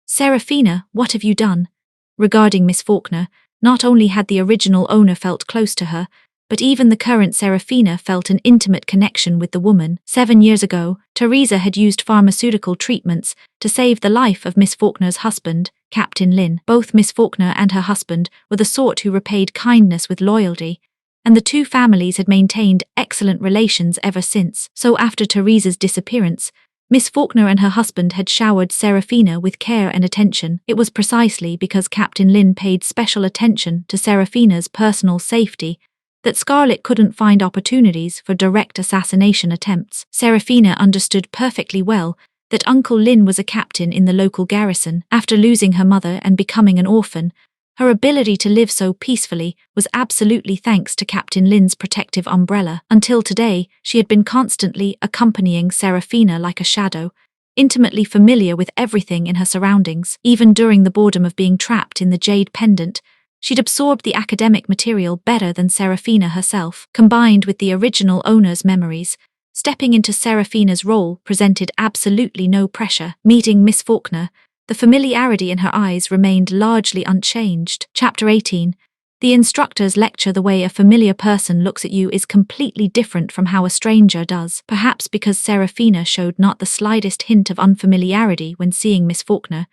[SPEAKER 1] "Serafina, what have you done?" Regarding Miss Faulkner, not only had the original owner felt close to her, but even the current Serafina felt an intimate connection with the woman. 7 years ago, Teresa had used pharmaceutical treatments to save the life of Miss Faulkner's husband, Captain Lin. Both Miss Faulkner and her husband were the sort who repaid kindness with loyalty, and the two families had maintained excellent relations ever since. So after Teresa's disappearance, Miss Faulkner and her husband had showered Serafina with care and attention. It was precisely because Captain Lin paid special attention to Serafina's personal safety that Scarlett couldn't find opportunities for direct assassination attempts. Serafina understood perfectly well that Uncle Lin was a captain in the local garrison. After losing her mother and becoming an orphan, her ability to live so peacefully was absolutely thanks to Captain Lin's protective umbrella. Until today, she had been constantly accompanying Serafina like a shadow, intimately familiar with everything in her surroundings. Even during the boredom of being trapped in the jade pendant, she'd absorbed the academic material better than Serafina herself. Combined with the original owner's memories, stepping into Serafina's role presented absolutely no pressure. Meeting Miss Faulkner, the familiarity in her eyes remained largely unchanged. Chapter 18. The instructor's lecture. The way a familiar person looks at you is completely different from how a stranger does. Perhaps because Serafina showed not the slightest hint of unfamiliarity when seeing Miss Faulkner,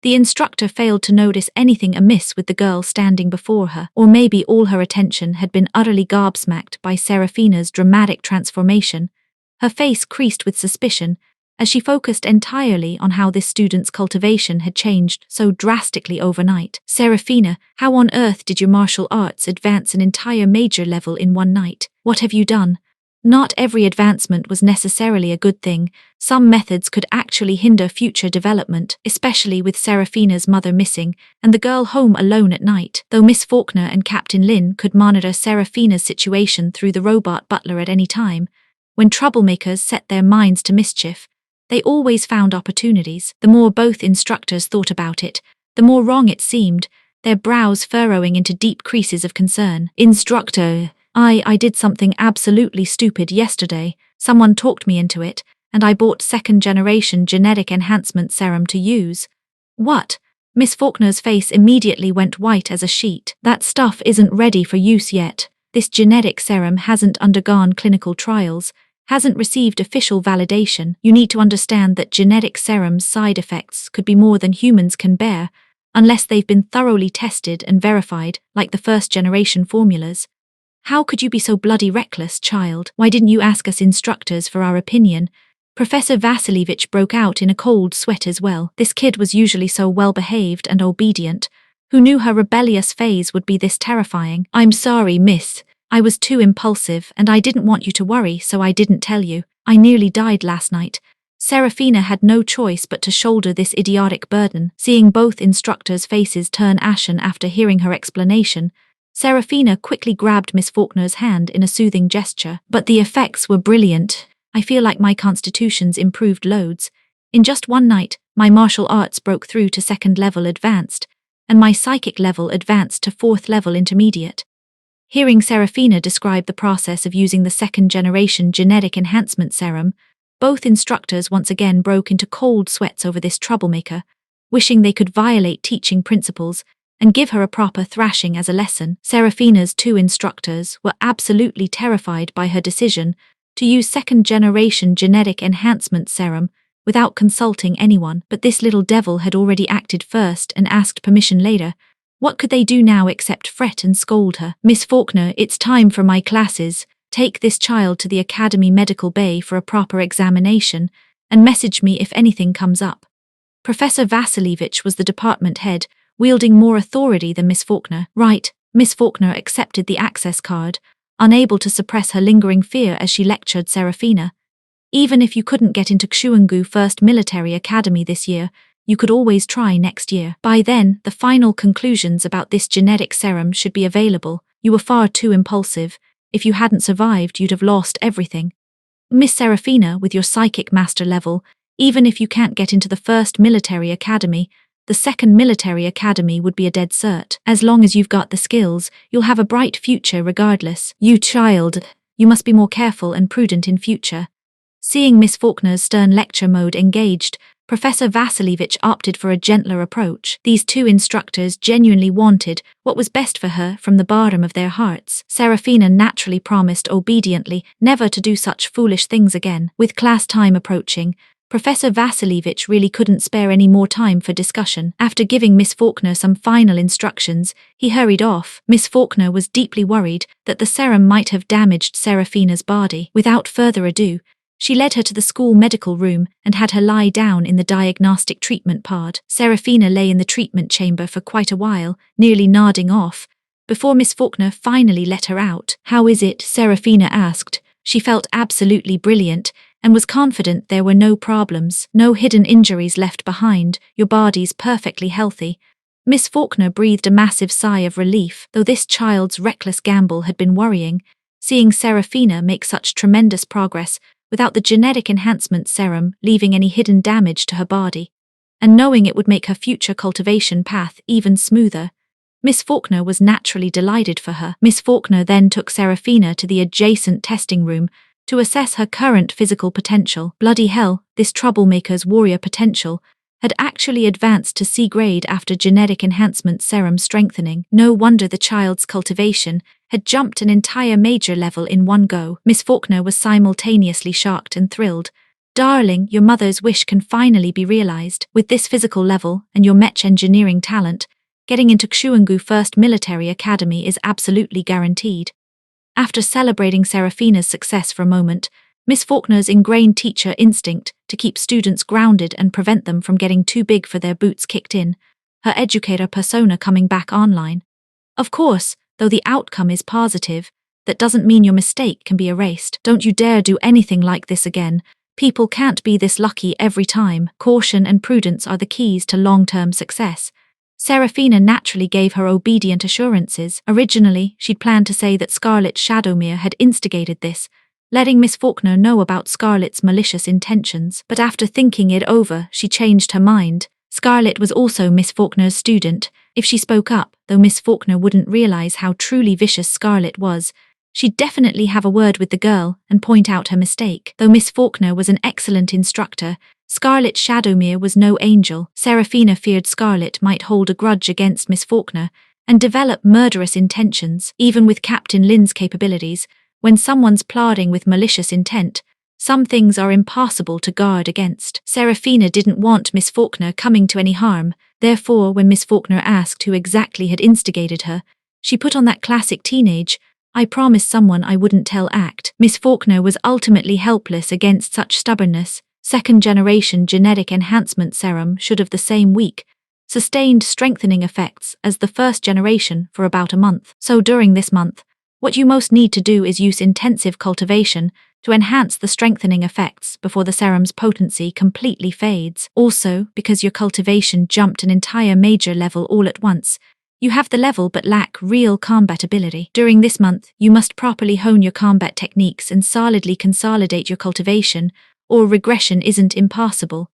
[SPEAKER 1] the instructor failed to notice anything amiss with the girl standing before her. Or maybe all her attention had been utterly gobsmacked by Serafina's dramatic transformation. Her face creased with suspicion as she focused entirely on how this student's cultivation had changed so drastically overnight. "Serafina, how on earth did your martial arts advance an entire major level in one night? What have you done?" Not every advancement was necessarily a good thing. Some methods could actually hinder future development, especially with Serafina's mother missing and the girl home alone at night. Though Miss Faulkner and Captain Lin could monitor Serafina's situation through the robot butler at any time, when troublemakers set their minds to mischief, they always found opportunities. The more both instructors thought about it, the more wrong it seemed, their brows furrowing into deep creases of concern. "Instructor, I did something absolutely stupid yesterday. Someone talked me into it, and I bought second-generation genetic enhancement serum to use." "What?" Miss Faulkner's face immediately went white as a sheet. "That stuff isn't ready for use yet. This genetic serum hasn't undergone clinical trials, hasn't received official validation. You need to understand that genetic serum's side effects could be more than humans can bear, unless they've been thoroughly tested and verified, like the first-generation formulas. How could you be so bloody reckless, child? Why didn't you ask us instructors for our opinion?" Professor Vasilievich broke out in a cold sweat as well. This kid was usually so well-behaved and obedient. Who knew her rebellious phase would be this terrifying? "I'm sorry, miss. I was too impulsive and I didn't want you to worry, so I didn't tell you. I nearly died last night." Serafina had no choice but to shoulder this idiotic burden. Seeing both instructors' faces turn ashen after hearing her explanation, Serafina quickly grabbed Miss Faulkner's hand in a soothing gesture. But the effects were brilliant. I feel like my constitution's improved loads. In just one night, my martial arts broke through to 2nd level advanced, and my psychic level advanced to 4th level intermediate. Hearing Serafina describe the process of using the 2nd generation genetic enhancement serum, both instructors once again broke into cold sweats over this troublemaker, wishing they could violate teaching principles and give her a proper thrashing as a lesson. Serafina's 2 instructors were absolutely terrified by her decision to use 2nd generation genetic enhancement serum without consulting anyone, but this little devil had already acted first and asked permission later. What could they do now except fret and scold her? Miss Faulkner, it's time for my classes. Take this child to the Academy Medical Bay for a proper examination and message me if anything comes up. Professor Vasilievich was the department head, wielding more authority than Miss Faulkner. Right, Miss Faulkner accepted the access card, unable to suppress her lingering fear as she lectured Serafina. Even if you couldn't get into Xuangu First Military Academy this year, you could always try next year. By then, the final conclusions about this genetic serum should be available. You were far too impulsive. If you hadn't survived, you'd have lost everything. Miss Serafina, with your psychic master level, even if you can't get into the 1st military academy, the 2nd military academy would be a dead cert. As long as you've got the skills, you'll have a bright future regardless. You child, you must be more careful and prudent in future. Seeing Miss Faulkner's stern lecture mode engaged, Professor Vasilievich opted for a gentler approach. These 2 instructors genuinely wanted what was best for her from the bottom of their hearts. Serafina naturally promised obediently never to do such foolish things again. With class time approaching, Professor Vasilievich really couldn't spare any more time for discussion. After giving Miss Faulkner some final instructions, he hurried off. Miss Faulkner was deeply worried that the serum might have damaged Serafina's body. Without further ado, she led her to the school medical room and had her lie down in the diagnostic treatment pod. Serafina lay in the treatment chamber for quite a while, nearly nodding off, before Miss Faulkner finally let her out. How is it? Serafina asked. She felt absolutely brilliant and was confident there were no problems, no hidden injuries left behind. Your body's perfectly healthy. Miss Faulkner breathed a massive sigh of relief, though this child's reckless gamble had been worrying. Seeing Serafina make such tremendous progress without the genetic enhancement serum leaving any hidden damage to her body, and knowing it would make her future cultivation path even smoother, Miss Faulkner was naturally delighted for her. Miss Faulkner then took Serafina to the adjacent testing room to assess her current physical potential. Bloody hell, this troublemaker's warrior potential had actually advanced to C grade after genetic enhancement serum strengthening. No wonder the child's cultivation had jumped an entire major level in one go. Miss Faulkner was simultaneously shocked and thrilled. Darling, your mother's wish can finally be realized. With this physical level and your mech engineering talent, getting into Xuangu First Military Academy is absolutely guaranteed. After celebrating Serafina's success for a moment, Miss Faulkner's ingrained teacher instinct to keep students grounded and prevent them from getting too big for their boots kicked in, her educator persona coming back online. Of course, though the outcome is positive, that doesn't mean your mistake can be erased. Don't you dare do anything like this again. People can't be this lucky every time. Caution and prudence are the keys to long-term success. Serafina naturally gave her obedient assurances. Originally, she'd planned to say that Scarlet Shadowmere had instigated this, letting Miss Faulkner know about Scarlet's malicious intentions. But after thinking it over, she changed her mind. Scarlet was also Miss Faulkner's student. If she spoke up, though Miss Faulkner wouldn't realize how truly vicious Scarlet was, she'd definitely have a word with the girl and point out her mistake. Though Miss Faulkner was an excellent instructor, Scarlet Shadowmere was no angel. Serafina feared Scarlet might hold a grudge against Miss Faulkner and develop murderous intentions. Even with Captain Lin's capabilities, when someone's plodding with malicious intent, some things are impossible to guard against. Serafina didn't want Miss Faulkner coming to any harm, therefore when Miss Faulkner asked who exactly had instigated her, she put on that classic teenage, I promised someone I wouldn't tell act. Miss Faulkner was ultimately helpless against such stubbornness. 2nd generation genetic enhancement serum should have the same weak, sustained strengthening effects as the 1st generation for about a month. So during this month, what you most need to do is use intensive cultivation to enhance the strengthening effects before the serum's potency completely fades. Also, because your cultivation jumped an entire major level all at once, You have the level but lack real combat ability. During this month, you must properly hone your combat techniques and solidly consolidate your cultivation, or regression isn't impossible.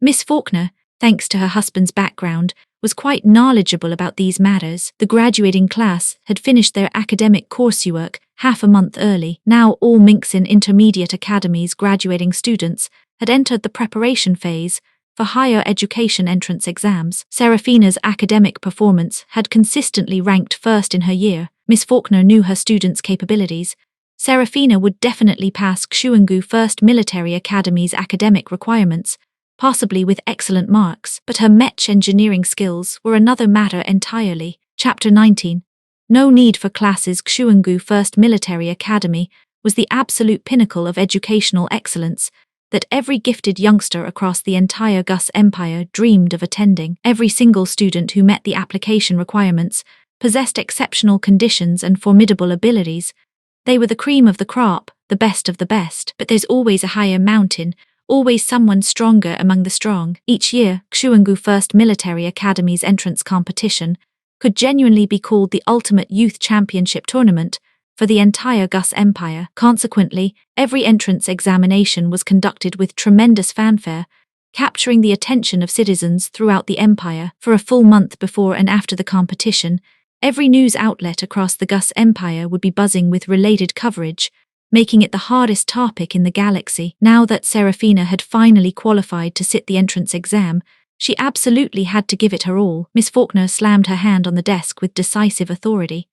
[SPEAKER 1] Miss Faulkner, thanks to her husband's background, was quite knowledgeable about these matters. The graduating class had finished their academic coursework half a month early. Now all Minxin Intermediate Academy's graduating students had entered the preparation phase for higher education entrance exams. Serafina's academic performance had consistently ranked first in her year. Miss Faulkner knew her students' capabilities. Serafina would definitely pass Xuangu First Military Academy's academic requirements, possibly with excellent marks, but her mech engineering skills were another matter entirely. Chapter 19. No need for classes. Xuangu First Military Academy was the absolute pinnacle of educational excellence that every gifted youngster across the entire Gus Empire dreamed of attending. Every single student who met the application requirements possessed exceptional conditions and formidable abilities. They were the cream of the crop, the best of the best. But there's always a higher mountain, always someone stronger among the strong. Each year, Xuangu First Military Academy's entrance competition could genuinely be called the ultimate youth championship tournament for the entire Gus Empire. Consequently, every entrance examination was conducted with tremendous fanfare, capturing the attention of citizens throughout the empire. For a full month before and after the competition, every news outlet across the Gus Empire would be buzzing with related coverage, making it the hardest topic in the galaxy. Now that Serafina had finally qualified to sit the entrance exam, she absolutely had to give it her all. Miss Faulkner slammed her hand on the desk with decisive authority.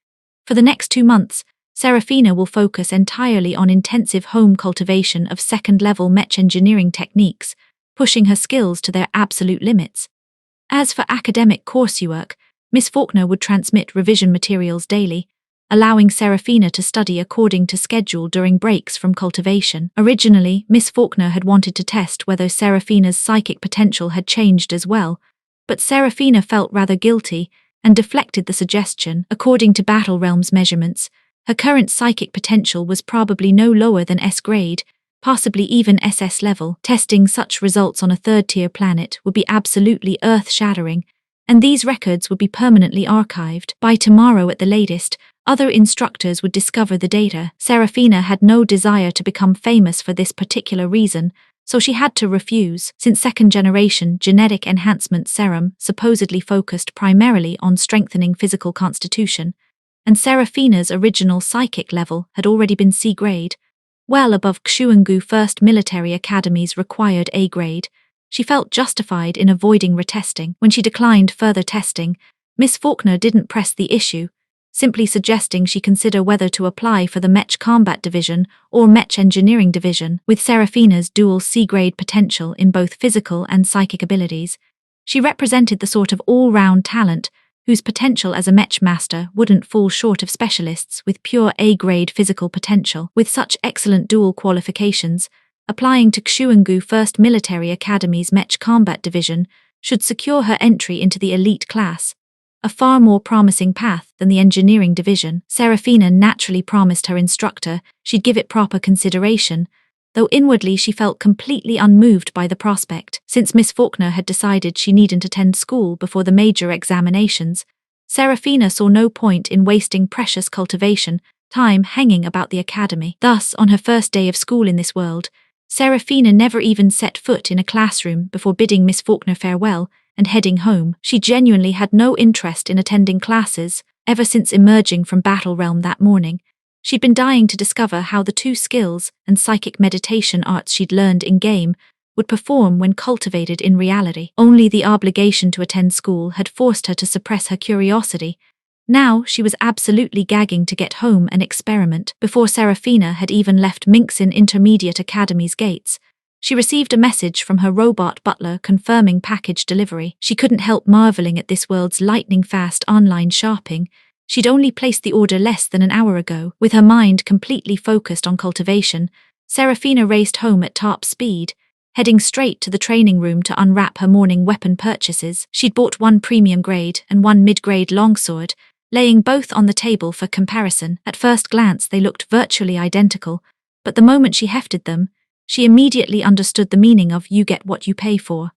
[SPEAKER 1] For the next 2 months, Serafina will focus entirely on intensive home cultivation of second-level mech engineering techniques, pushing her skills to their absolute limits. As for academic coursework, Miss Faulkner would transmit revision materials daily, allowing Serafina to study according to schedule during breaks from cultivation. Originally, Miss Faulkner had wanted to test whether Serafina's psychic potential had changed as well, but Serafina felt rather guilty and deflected the suggestion. According to Battle Realm's measurements, her current psychic potential was probably no lower than S grade, possibly even SS level. Testing such results on a third-tier planet would be absolutely earth-shattering, and these records would be permanently archived. By tomorrow at the latest, other instructors would discover the data. Serafina had no desire to become famous for this particular reason, so she had to refuse. Since second-generation genetic enhancement serum supposedly focused primarily on strengthening physical constitution, and Serafina's original psychic level had already been C grade, well above Xuangu First Military Academy's required A grade, she felt justified in avoiding retesting. When she declined further testing, Miss Faulkner didn't press the issue, simply suggesting she consider whether to apply for the Mech Combat Division or Mech Engineering Division. With Serafina's dual C-grade potential in both physical and psychic abilities, she represented the sort of all-round talent whose potential as a Mech Master wouldn't fall short of specialists with pure A-grade physical potential. With such excellent dual qualifications, applying to Xuangu First Military Academy's Mech Combat Division should secure her entry into the elite class, a far more promising path than the engineering division. Serafina naturally promised her instructor she'd give it proper consideration, though inwardly she felt completely unmoved by the prospect. Since Miss Faulkner had decided she needn't attend school before the major examinations, Serafina saw no point in wasting precious cultivation time hanging about the academy. Thus, on her first day of school in this world, Serafina never even set foot in a classroom before bidding Miss Faulkner farewell and heading home. She genuinely had no interest in attending classes. Ever since emerging from Battle Realm that morning, she'd been dying to discover how the two skills and psychic meditation arts she'd learned in-game would perform when cultivated in reality. Only the obligation to attend school had forced her to suppress her curiosity. Now she was absolutely gagging to get home and experiment. Before Serafina had even left Minxin Intermediate Academy's gates, she received a message from her robot butler confirming package delivery. She couldn't help marveling at this world's lightning-fast online shopping. She'd only placed the order less than an hour ago. With her mind completely focused on cultivation, Serafina raced home at top speed, heading straight to the training room to unwrap her morning weapon purchases. She'd bought one premium grade and one mid-grade longsword, laying both on the table for comparison. At first glance they looked virtually identical, but the moment she hefted them, she immediately understood the meaning of "you get what you pay for."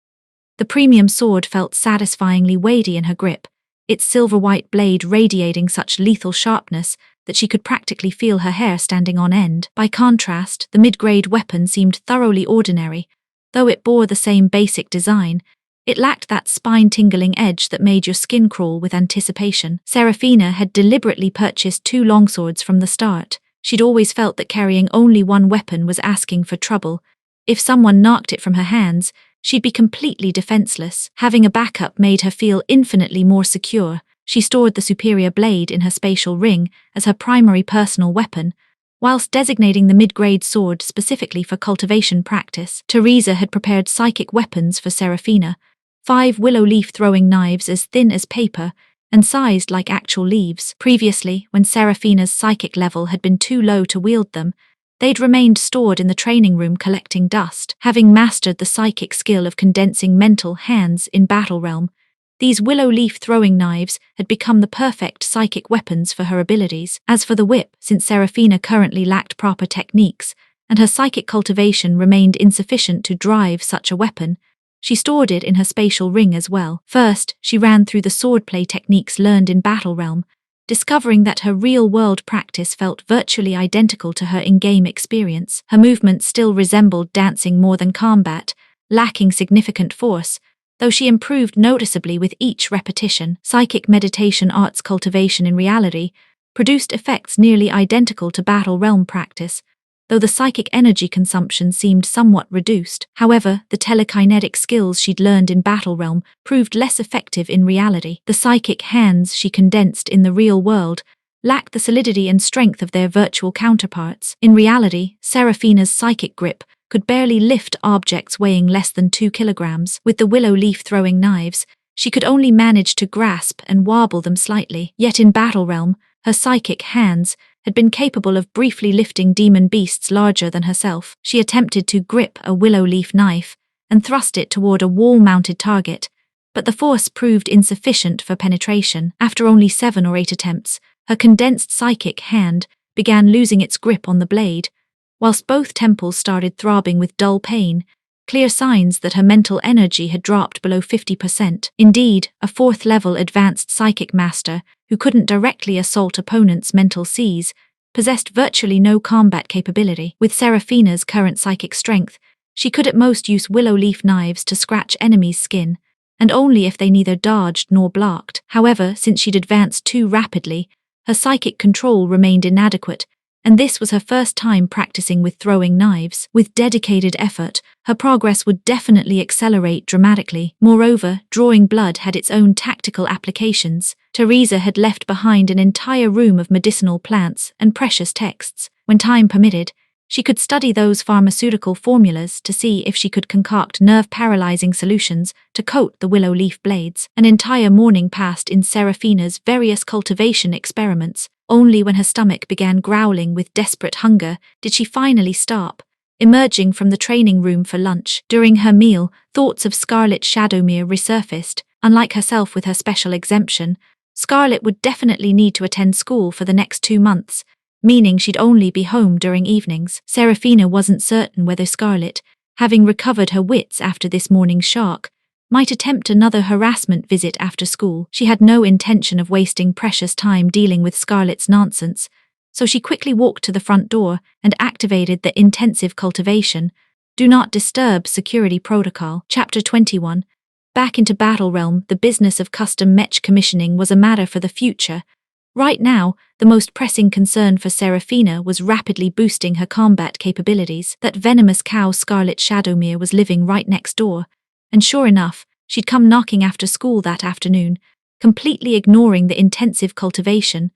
[SPEAKER 1] The premium sword felt satisfyingly weighty in her grip, its silver-white blade radiating such lethal sharpness that she could practically feel her hair standing on end. By contrast, the mid-grade weapon seemed thoroughly ordinary. Though it bore the same basic design, it lacked that spine-tingling edge that made your skin crawl with anticipation. Seraphina had deliberately purchased 2 longswords from the start. She'd always felt that carrying only one weapon was asking for trouble. If someone knocked it from her hands, she'd be completely defenseless. Having a backup made her feel infinitely more secure. She stored the superior blade in her spatial ring as her primary personal weapon, whilst designating the mid-grade sword specifically for cultivation practice. Teresa had prepared psychic weapons for Seraphina, 5 willow leaf throwing knives as thin as paper and sized like actual leaves. Previously, when Seraphina's psychic level had been too low to wield them, they'd remained stored in the training room collecting dust. Having mastered the psychic skill of condensing mental hands in Battle Realm, these willow leaf throwing knives had become the perfect psychic weapons for her abilities. As for the whip, since Seraphina currently lacked proper techniques, and her psychic cultivation remained insufficient to drive such a weapon, she stored it in her spatial ring as well. First, she ran through the swordplay techniques learned in Battle Realm, discovering that her real-world practice felt virtually identical to her in-game experience. Her movements still resembled dancing more than combat, lacking significant force, though she improved noticeably with each repetition. Psychic meditation arts cultivation in reality produced effects nearly identical to Battle Realm practice, though the psychic energy consumption seemed somewhat reduced. However, the telekinetic skills she'd learned in Battle Realm proved less effective in reality. The psychic hands she condensed in the real world lacked the solidity and strength of their virtual counterparts. In reality, Seraphina's psychic grip could barely lift objects weighing less than 2 kilograms. With the willow leaf throwing knives, she could only manage to grasp and wobble them slightly. Yet in Battle Realm, her psychic hands had been capable of briefly lifting demon beasts larger than herself. She attempted to grip a willow leaf knife and thrust it toward a wall-mounted target, but the force proved insufficient for penetration. After only 7 or 8 attempts, her condensed psychic hand began losing its grip on the blade, whilst both temples started throbbing with dull pain, clear signs that her mental energy had dropped below 50%. Indeed, a 4th-level advanced psychic master, who couldn't directly assault opponents' mental seas, possessed virtually no combat capability. With Seraphina's current psychic strength, she could at most use willow leaf knives to scratch enemies' skin, and only if they neither dodged nor blocked. However, since she'd advanced too rapidly, her psychic control remained inadequate, and this was her first time practicing with throwing knives. With dedicated effort, her progress would definitely accelerate dramatically. Moreover, drawing blood had its own tactical applications. Teresa had left behind an entire room of medicinal plants and precious texts. When time permitted, she could study those pharmaceutical formulas to see if she could concoct nerve-paralyzing solutions to coat the willow leaf blades. An entire morning passed in Seraphina's various cultivation experiments. Only when her stomach began growling with desperate hunger did she finally stop, emerging from the training room for lunch. During her meal, thoughts of Scarlet Shadowmere resurfaced. Unlike herself with her special exemption, Scarlet would definitely need to attend school for the next 2 months, meaning she'd only be home during evenings. Seraphina wasn't certain whether Scarlet, having recovered her wits after this morning's shock, might attempt another harassment visit after school. She had no intention of wasting precious time dealing with Scarlet's nonsense, so she quickly walked to the front door and activated the intensive cultivation, Do Not Disturb security protocol. Chapter 21. Back into Battle Realm, the business of custom mech commissioning was a matter for the future. Right now, the most pressing concern for Seraphina was rapidly boosting her combat capabilities. That venomous cow Scarlet Shadowmere was living right next door, and sure enough, she'd come knocking after school that afternoon, completely ignoring the intensive cultivation,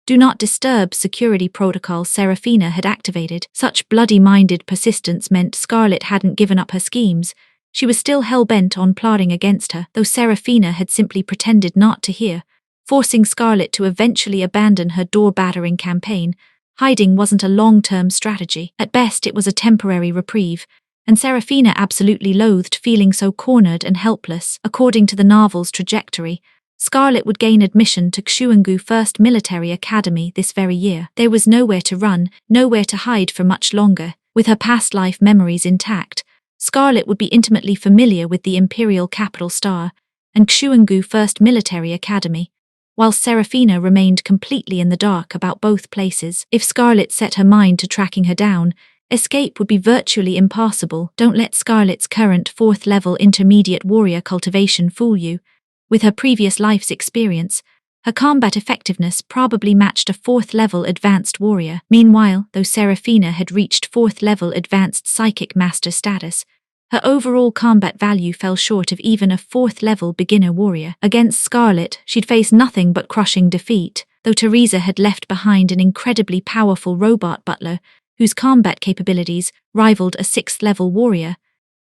[SPEAKER 1] Do Not Disturb security protocol Seraphina had activated. Such bloody-minded persistence meant Scarlet hadn't given up her schemes. She was still hell-bent on plotting against her, though Seraphina had simply pretended not to hear, forcing Scarlet to eventually abandon her door-battering campaign. Hiding wasn't a long-term strategy. At best, it was a temporary reprieve, and Seraphina absolutely loathed feeling so cornered and helpless. According to the novel's trajectory, Scarlet would gain admission to Xuangu First Military Academy this very year. There was nowhere to run, nowhere to hide for much longer. With her past life memories intact, Scarlet would be intimately familiar with the Imperial Capital Star and Xuangu First Military Academy. while Seraphina remained completely in the dark about both places. If Scarlet set her mind to tracking her down, escape would be virtually impossible. Don't let Scarlet's current 4th level intermediate warrior cultivation fool you. With her previous life's experience, her combat effectiveness probably matched a 4th level advanced warrior. Meanwhile, though Seraphina had reached 4th level advanced psychic master status, her overall combat value fell short of even a 4th level beginner warrior. Against Scarlet, she'd face nothing but crushing defeat, though Teresa had left behind an incredibly powerful robot butler whose combat capabilities rivaled a 6th level warrior.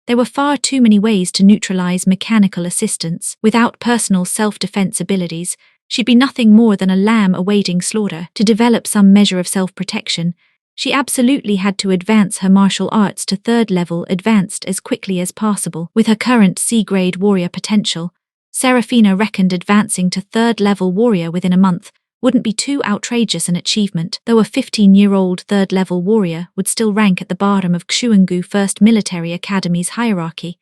[SPEAKER 1] There were far too many ways to neutralize mechanical assistance. Without personal self-defense abilities, she'd be nothing more than a lamb awaiting slaughter. To develop some measure of self-protection, she absolutely had to advance her martial arts to 3rd level advanced as quickly as possible. With her current C-grade warrior potential, Seraphina reckoned advancing to 3rd level warrior within a month wouldn't be too outrageous an achievement, though a 15-year-old 3rd level warrior would still rank at the bottom of Xuangu First Military Academy's hierarchy.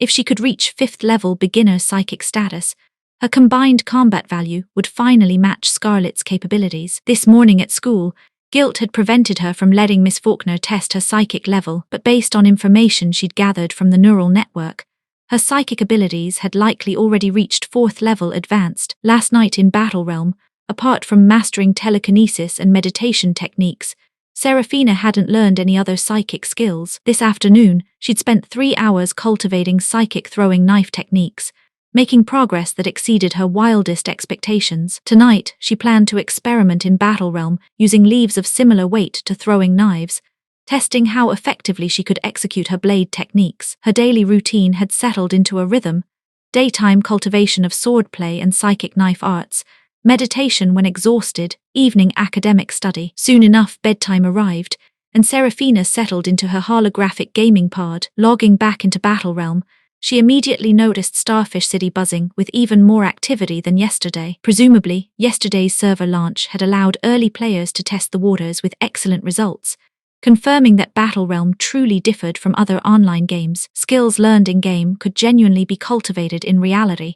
[SPEAKER 1] If she could reach 5th level beginner psychic status, her combined combat value would finally match Scarlet's capabilities. This morning at school, guilt had prevented her from letting Miss Faulkner test her psychic level, but based on information she'd gathered from the neural network, her psychic abilities had likely already reached 4th level advanced. Last night in Battle Realm, apart from mastering telekinesis and meditation techniques, Seraphina hadn't learned any other psychic skills. This afternoon, she'd spent 3 hours cultivating psychic throwing knife techniques, making progress that exceeded her wildest expectations. Tonight, she planned to experiment in Battle Realm using leaves of similar weight to throwing knives, testing how effectively she could execute her blade techniques. Her daily routine had settled into a rhythm: daytime cultivation of swordplay and psychic knife arts, meditation when exhausted, evening academic study. Soon enough, bedtime arrived, and Seraphina settled into her holographic gaming pod. Logging back into Battle Realm, she immediately noticed Starfish City buzzing with even more activity than yesterday. Presumably, yesterday's server launch had allowed early players to test the waters with excellent results, confirming that Battle Realm truly differed from other online games. Skills learned in-game could genuinely be cultivated in reality,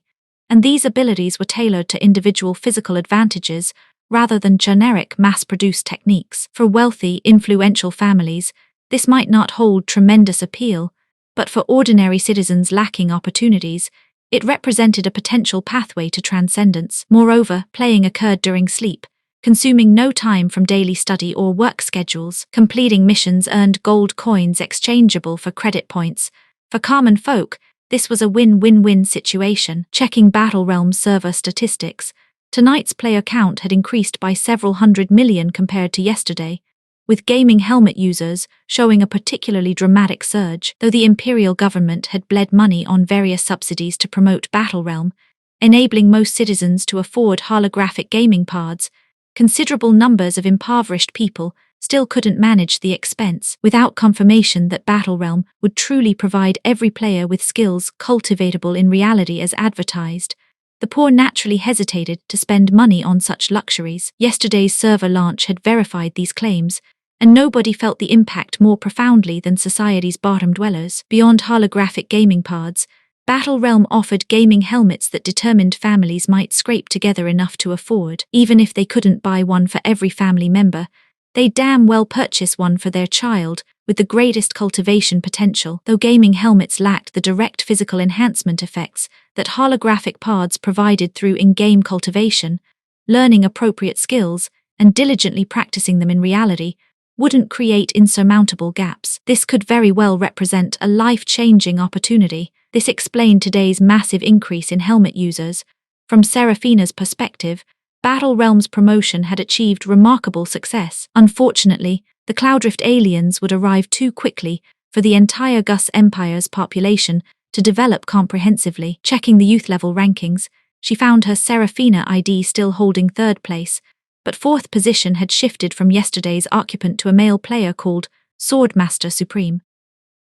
[SPEAKER 1] and these abilities were tailored to individual physical advantages rather than generic mass-produced techniques. For wealthy, influential families, this might not hold tremendous appeal, but for ordinary citizens lacking opportunities, it represented a potential pathway to transcendence. Moreover, playing occurred during sleep, consuming no time from daily study or work schedules. Completing missions earned gold coins exchangeable for credit points. For common folk, this was a win-win-win situation. Checking Battle Realm's server statistics, tonight's player count had increased by several hundred million compared to yesterday, with gaming helmet users showing a particularly dramatic surge. Though the imperial government had bled money on various subsidies to promote Battle Realm, enabling most citizens to afford holographic gaming pods, considerable numbers of impoverished people still couldn't manage the expense. Without confirmation that Battle Realm would truly provide every player with skills cultivatable in reality as advertised, the poor naturally hesitated to spend money on such luxuries. Yesterday's server launch had verified these claims, and nobody felt the impact more profoundly than society's bottom dwellers. Beyond holographic gaming pods, Battle Realm offered gaming helmets that determined families might scrape together enough to afford. Even if they couldn't buy one for every family member, they damn well purchase one for their child with the greatest cultivation potential. Though gaming helmets lacked the direct physical enhancement effects that holographic pods provided through in-game cultivation, learning appropriate skills and diligently practicing them in reality wouldn't create insurmountable gaps. This could very well represent a life-changing opportunity. This explained today's massive increase in helmet users. From Seraphina's perspective, Battle Realm's promotion had achieved remarkable success. Unfortunately, the Cloudrift aliens would arrive too quickly for the entire Gus Empire's population to develop comprehensively. Checking the youth level rankings, she found her Seraphina ID still holding 3rd place, but 4th position had shifted from yesterday's occupant to a male player called Swordmaster Supreme.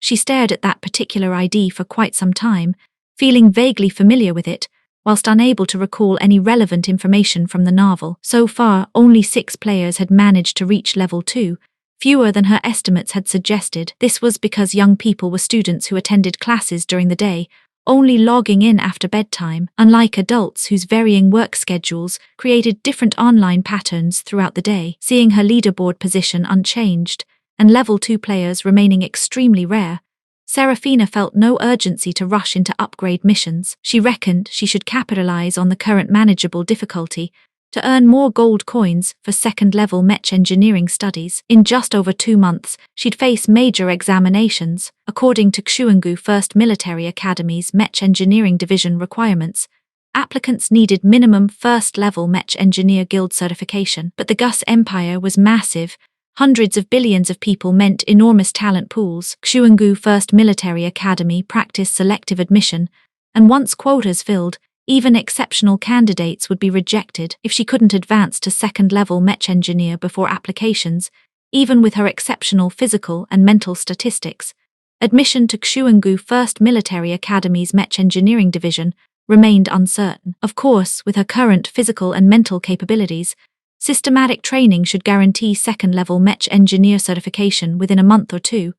[SPEAKER 1] She stared at that particular ID for quite some time, feeling vaguely familiar with it, whilst unable to recall any relevant information from the novel. So far, only 6 players had managed to reach level 2, fewer than her estimates had suggested. This was because young people were students who attended classes during the day, only logging in after bedtime, unlike adults whose varying work schedules created different online patterns throughout the day. Seeing her leaderboard position unchanged, and level 2 players remaining extremely rare, Serafina felt no urgency to rush into upgrade missions. She reckoned she should capitalize on the current manageable difficulty to earn more gold coins for second-level mech engineering studies. In just over 2 months, she'd face major examinations. According to Xuangu First Military Academy's Mech Engineering Division requirements, applicants needed minimum first-level Mech Engineer Guild certification. But the Gus Empire was massive. Hundreds of billions of people meant enormous talent pools. Xuangu First Military Academy practiced selective admission, and once quotas filled, even exceptional candidates would be rejected. If she couldn't advance to second-level mech engineer before applications, even with her exceptional physical and mental statistics, admission to Xuangu First Military Academy's Mech Engineering Division remained uncertain. Of course, with her current physical and mental capabilities, systematic training should guarantee second-level mech engineer certification within a month or two.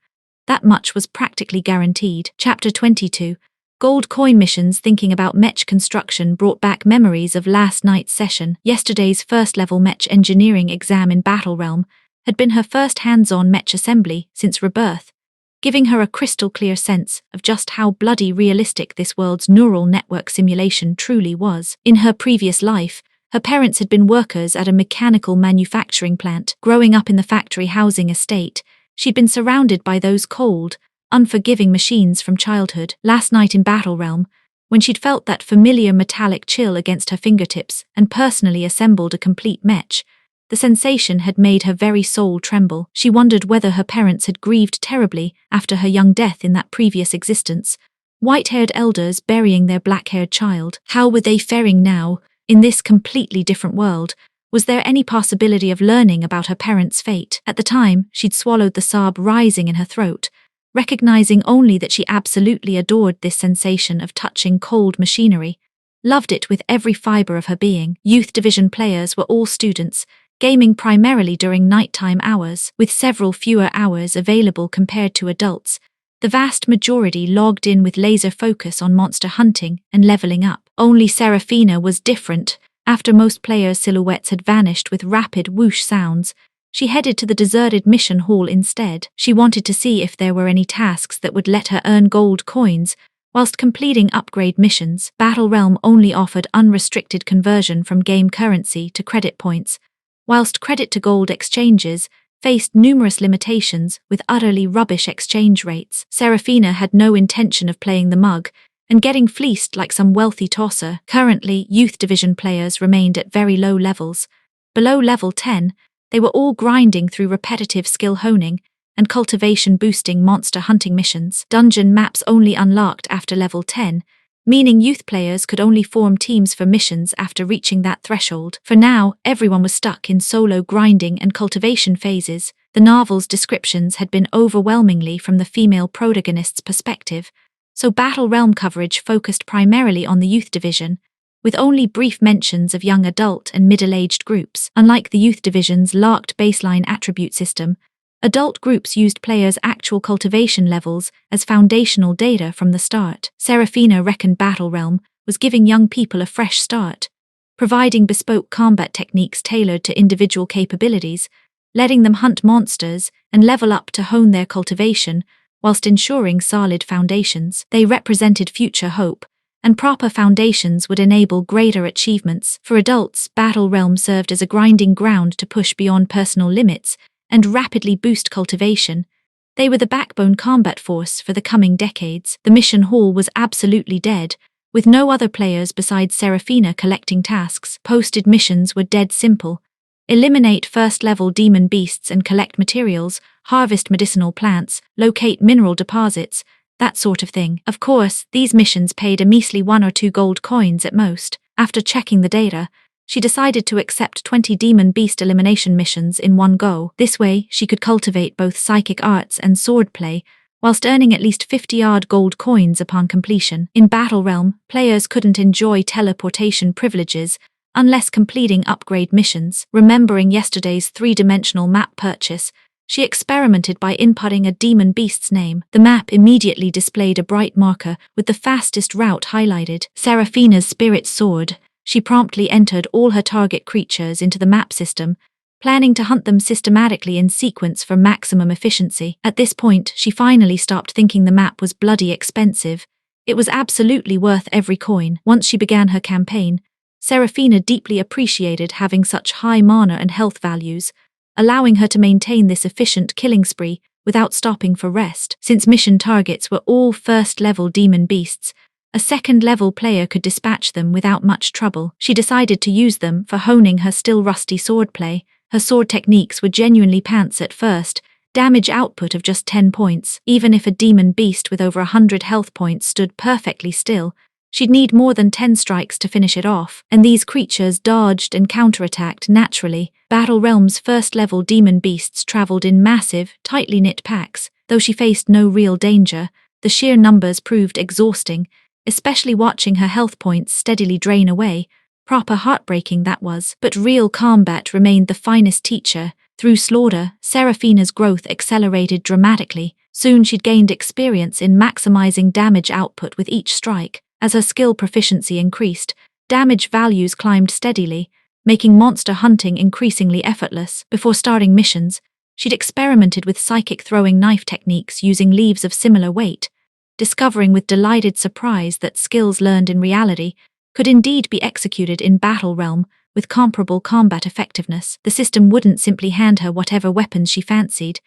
[SPEAKER 1] That much was practically guaranteed. Chapter 22. Gold coin missions. Thinking about mech construction brought back memories of last night's session. Yesterday's first-level mech engineering exam in Battle Realm had been her first hands-on mech assembly since rebirth, giving her a crystal-clear sense of just how bloody realistic this world's neural network simulation truly was. In her previous life, her parents had been workers at a mechanical manufacturing plant. Growing up in the factory housing estate, she'd been surrounded by those cold, unforgiving machines from childhood. Last night in Battle Realm, when she'd felt that familiar metallic chill against her fingertips and personally assembled a complete mech, the sensation had made her very soul tremble. She wondered whether her parents had grieved terribly after her young death in that previous existence, white-haired elders burying their black-haired child. How were they faring now, in this completely different world? Was there any possibility of learning about her parents' fate? At the time, she'd swallowed the sob rising in her throat, recognizing only that she absolutely adored this sensation of touching cold machinery, loved it with every fiber of her being. Youth Division players were all students, gaming primarily during nighttime hours, with several fewer hours available compared to adults. The vast majority logged in with laser focus on monster hunting and leveling up. Only Serafina was different. After most players' silhouettes had vanished with rapid whoosh sounds, she headed to the deserted mission hall instead. She wanted to see if there were any tasks that would let her earn gold coins whilst completing upgrade missions. Battle Realm only offered unrestricted conversion from game currency to credit points, whilst credit to gold exchanges faced numerous limitations with utterly rubbish exchange rates. Serafina had no intention of playing the mug and getting fleeced like some wealthy tosser. Currently, Youth Division players remained at very low levels. Below level 10, they were all grinding through repetitive skill honing and cultivation-boosting monster hunting missions. Dungeon maps only unlocked after level 10, meaning youth players could only form teams for missions after reaching that threshold. For now, everyone was stuck in solo grinding and cultivation phases. The novel's descriptions had been overwhelmingly from the female protagonist's perspective, so Battle Realm coverage focused primarily on the Youth Division, with only brief mentions of young adult and middle-aged groups. Unlike the Youth Division's locked baseline attribute system, adult groups used players' actual cultivation levels as foundational data from the start. Serafina reckoned Battle Realm was giving young people a fresh start, providing bespoke combat techniques tailored to individual capabilities, letting them hunt monsters and level up to hone their cultivation, whilst ensuring solid foundations. They represented future hope, and proper foundations would enable greater achievements. For adults, Battle Realm served as a grinding ground to push beyond personal limits and rapidly boost cultivation. They were the backbone combat force for the coming decades. The mission hall was absolutely dead, with no other players besides Serafina collecting tasks. Posted missions were dead simple. Eliminate first-level demon beasts and collect materials, harvest medicinal plants, locate mineral deposits, that sort of thing. Of course, these missions paid a measly 1 or 2 gold coins at most. After checking the data, she decided to accept 20 demon beast elimination missions in one go. This way, she could cultivate both psychic arts and swordplay, whilst earning at least 50-odd gold coins upon completion. In Battle Realm, players couldn't enjoy teleportation privileges unless completing upgrade missions. Remembering yesterday's 3-dimensional map purchase, She experimented by inputting a demon beast's name. The map immediately displayed a bright marker with the fastest route highlighted, Seraphina's spirit sword. She promptly entered all her target creatures into the map system, planning to hunt them systematically in sequence for maximum efficiency. At this point, she finally stopped thinking the map was bloody expensive. It was absolutely worth every coin. Once she began her campaign, Seraphina deeply appreciated having such high mana and health values, allowing her to maintain this efficient killing spree without stopping for rest. Since mission targets were all first-level demon beasts, a second-level player could dispatch them without much trouble. She decided to use them for honing her still rusty swordplay. Her sword techniques were genuinely pants at first, damage output of just 10 points. Even if a demon beast with over 100 health points stood perfectly still, she'd need more than 10 strikes to finish it off, and these creatures dodged and counterattacked naturally. Battle Realm's first-level demon beasts traveled in massive, tightly knit packs. Though she faced no real danger, the sheer numbers proved exhausting, especially watching her health points steadily drain away. Proper heartbreaking that was. But real combat remained the finest teacher. Through slaughter, Seraphina's growth accelerated dramatically. Soon she'd gained experience in maximizing damage output with each strike. As her skill proficiency increased, damage values climbed steadily, making monster hunting increasingly effortless. Before starting missions, she'd experimented with psychic throwing knife techniques using leaves of similar weight, discovering with delighted surprise that skills learned in reality could indeed be executed in Battle Realm with comparable combat effectiveness. The system wouldn't simply hand her whatever weapons she fancied,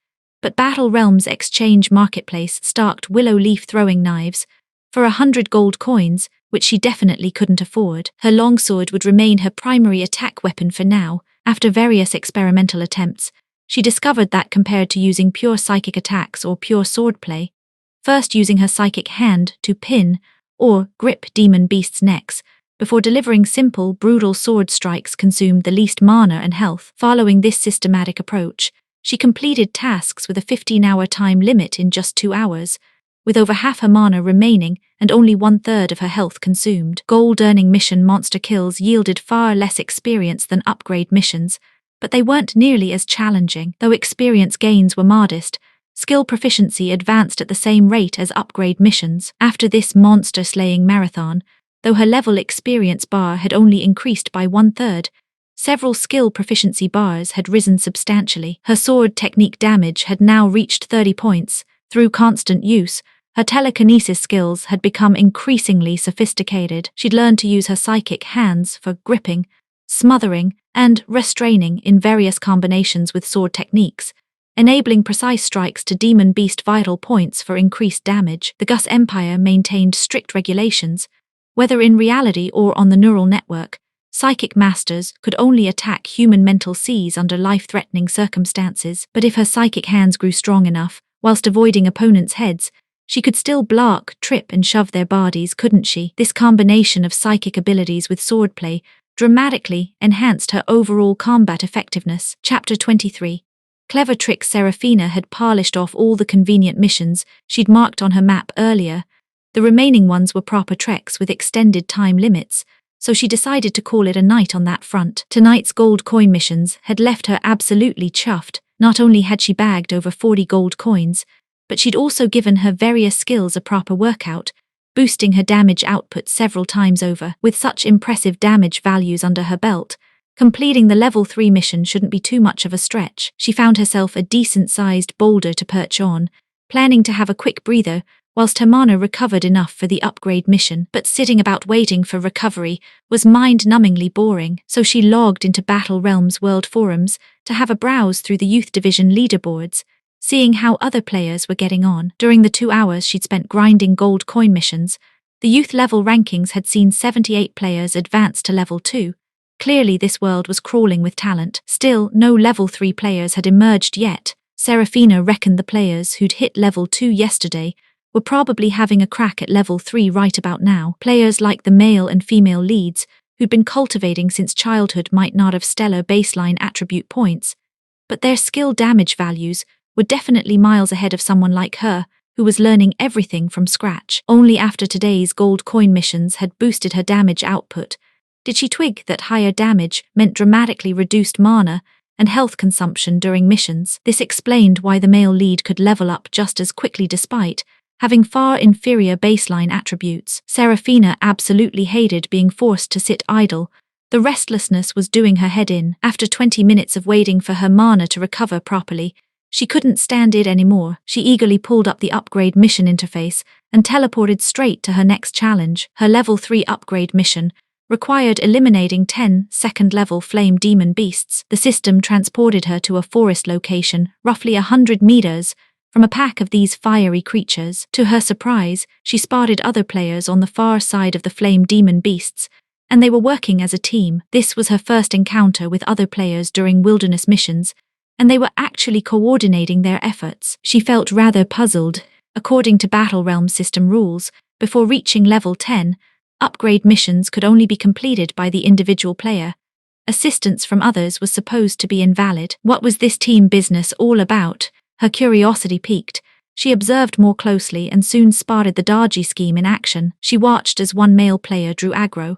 [SPEAKER 1] but Battle Realm's exchange marketplace stocked willow leaf throwing knives for 100 gold coins, which she definitely couldn't afford. Her longsword would remain her primary attack weapon for now. After various experimental attempts, she discovered that compared to using pure psychic attacks or pure swordplay, first using her psychic hand to pin or grip demon beasts' necks, before delivering simple, brutal sword strikes consumed the least mana and health. Following this systematic approach, she completed tasks with a 15-hour time limit in just 2 hours, with over half her mana remaining and only 1/3 of her health consumed. Gold-earning mission monster kills yielded far less experience than upgrade missions, but they weren't nearly as challenging. Though experience gains were modest, skill proficiency advanced at the same rate as upgrade missions. After this monster-slaying marathon, though her level experience bar had only increased by 1/3, several skill proficiency bars had risen substantially. Her sword technique damage had now reached 30 points. Through constant use, her telekinesis skills had become increasingly sophisticated. She'd learned to use her psychic hands for gripping, smothering, and restraining in various combinations with sword techniques, enabling precise strikes to demon beast vital points for increased damage. The Gus Empire maintained strict regulations. Whether in reality or on the neural network, psychic masters could only attack human mental seas under life-threatening circumstances. But if her psychic hands grew strong enough, whilst avoiding opponents' heads, she could still block, trip and shove their bodies, couldn't she? This combination of psychic abilities with swordplay dramatically enhanced her overall combat effectiveness. Chapter 23. Clever tricks. Seraphina had polished off all the convenient missions she'd marked on her map earlier. The remaining ones were proper treks with extended time limits, so she decided to call it a night on that front. Tonight's gold coin missions had left her absolutely chuffed. Not only had she bagged over 40 gold coins, but she'd also given her various skills a proper workout, boosting her damage output several times over. With such impressive damage values under her belt, completing the level 3 mission shouldn't be too much of a stretch. She found herself a decent-sized boulder to perch on, planning to have a quick breather whilst her mana recovered enough for the upgrade mission. But sitting about waiting for recovery was mind-numbingly boring, so she logged into Battle Realm's world forums to have a browse through the Youth Division leaderboards, seeing how other players were getting on. During the 2 hours she'd spent grinding gold coin missions, the youth level rankings had seen 78 players advance to level 2. Clearly this world was crawling with talent. Still, no level 3 players had emerged yet. Seraphina reckoned the players who'd hit level 2 yesterday were probably having a crack at level 3 right about now. Players like the male and female leads, who'd been cultivating since childhood, might not have stellar baseline attribute points, but their skill damage values were definitely miles ahead of someone like her, who was learning everything from scratch. Only after today's gold coin missions had boosted her damage output did she twig that higher damage meant dramatically reduced mana and health consumption during missions. This explained why the male lead could level up just as quickly despite having far inferior baseline attributes. Seraphina absolutely hated being forced to sit idle. The restlessness was doing her head in. After 20 minutes of waiting for her mana to recover properly, she couldn't stand it anymore. She eagerly pulled up the upgrade mission interface and teleported straight to her next challenge. Her level 3 upgrade mission required eliminating 10 second-level flame demon beasts. The system transported her to a forest location, roughly 100 meters from a pack of these fiery creatures. To her surprise, she spotted other players on the far side of the flame demon beasts, and they were working as a team. This was her first encounter with other players during wilderness missions, and they were actually coordinating their efforts. She felt rather puzzled. According to Battle Realm system rules, before reaching level 10, upgrade missions could only be completed by the individual player. Assistance from others was supposed to be invalid. What was this team business all about? Her curiosity piqued. She observed more closely and soon spotted the Daji scheme in action. She watched as one male player drew aggro.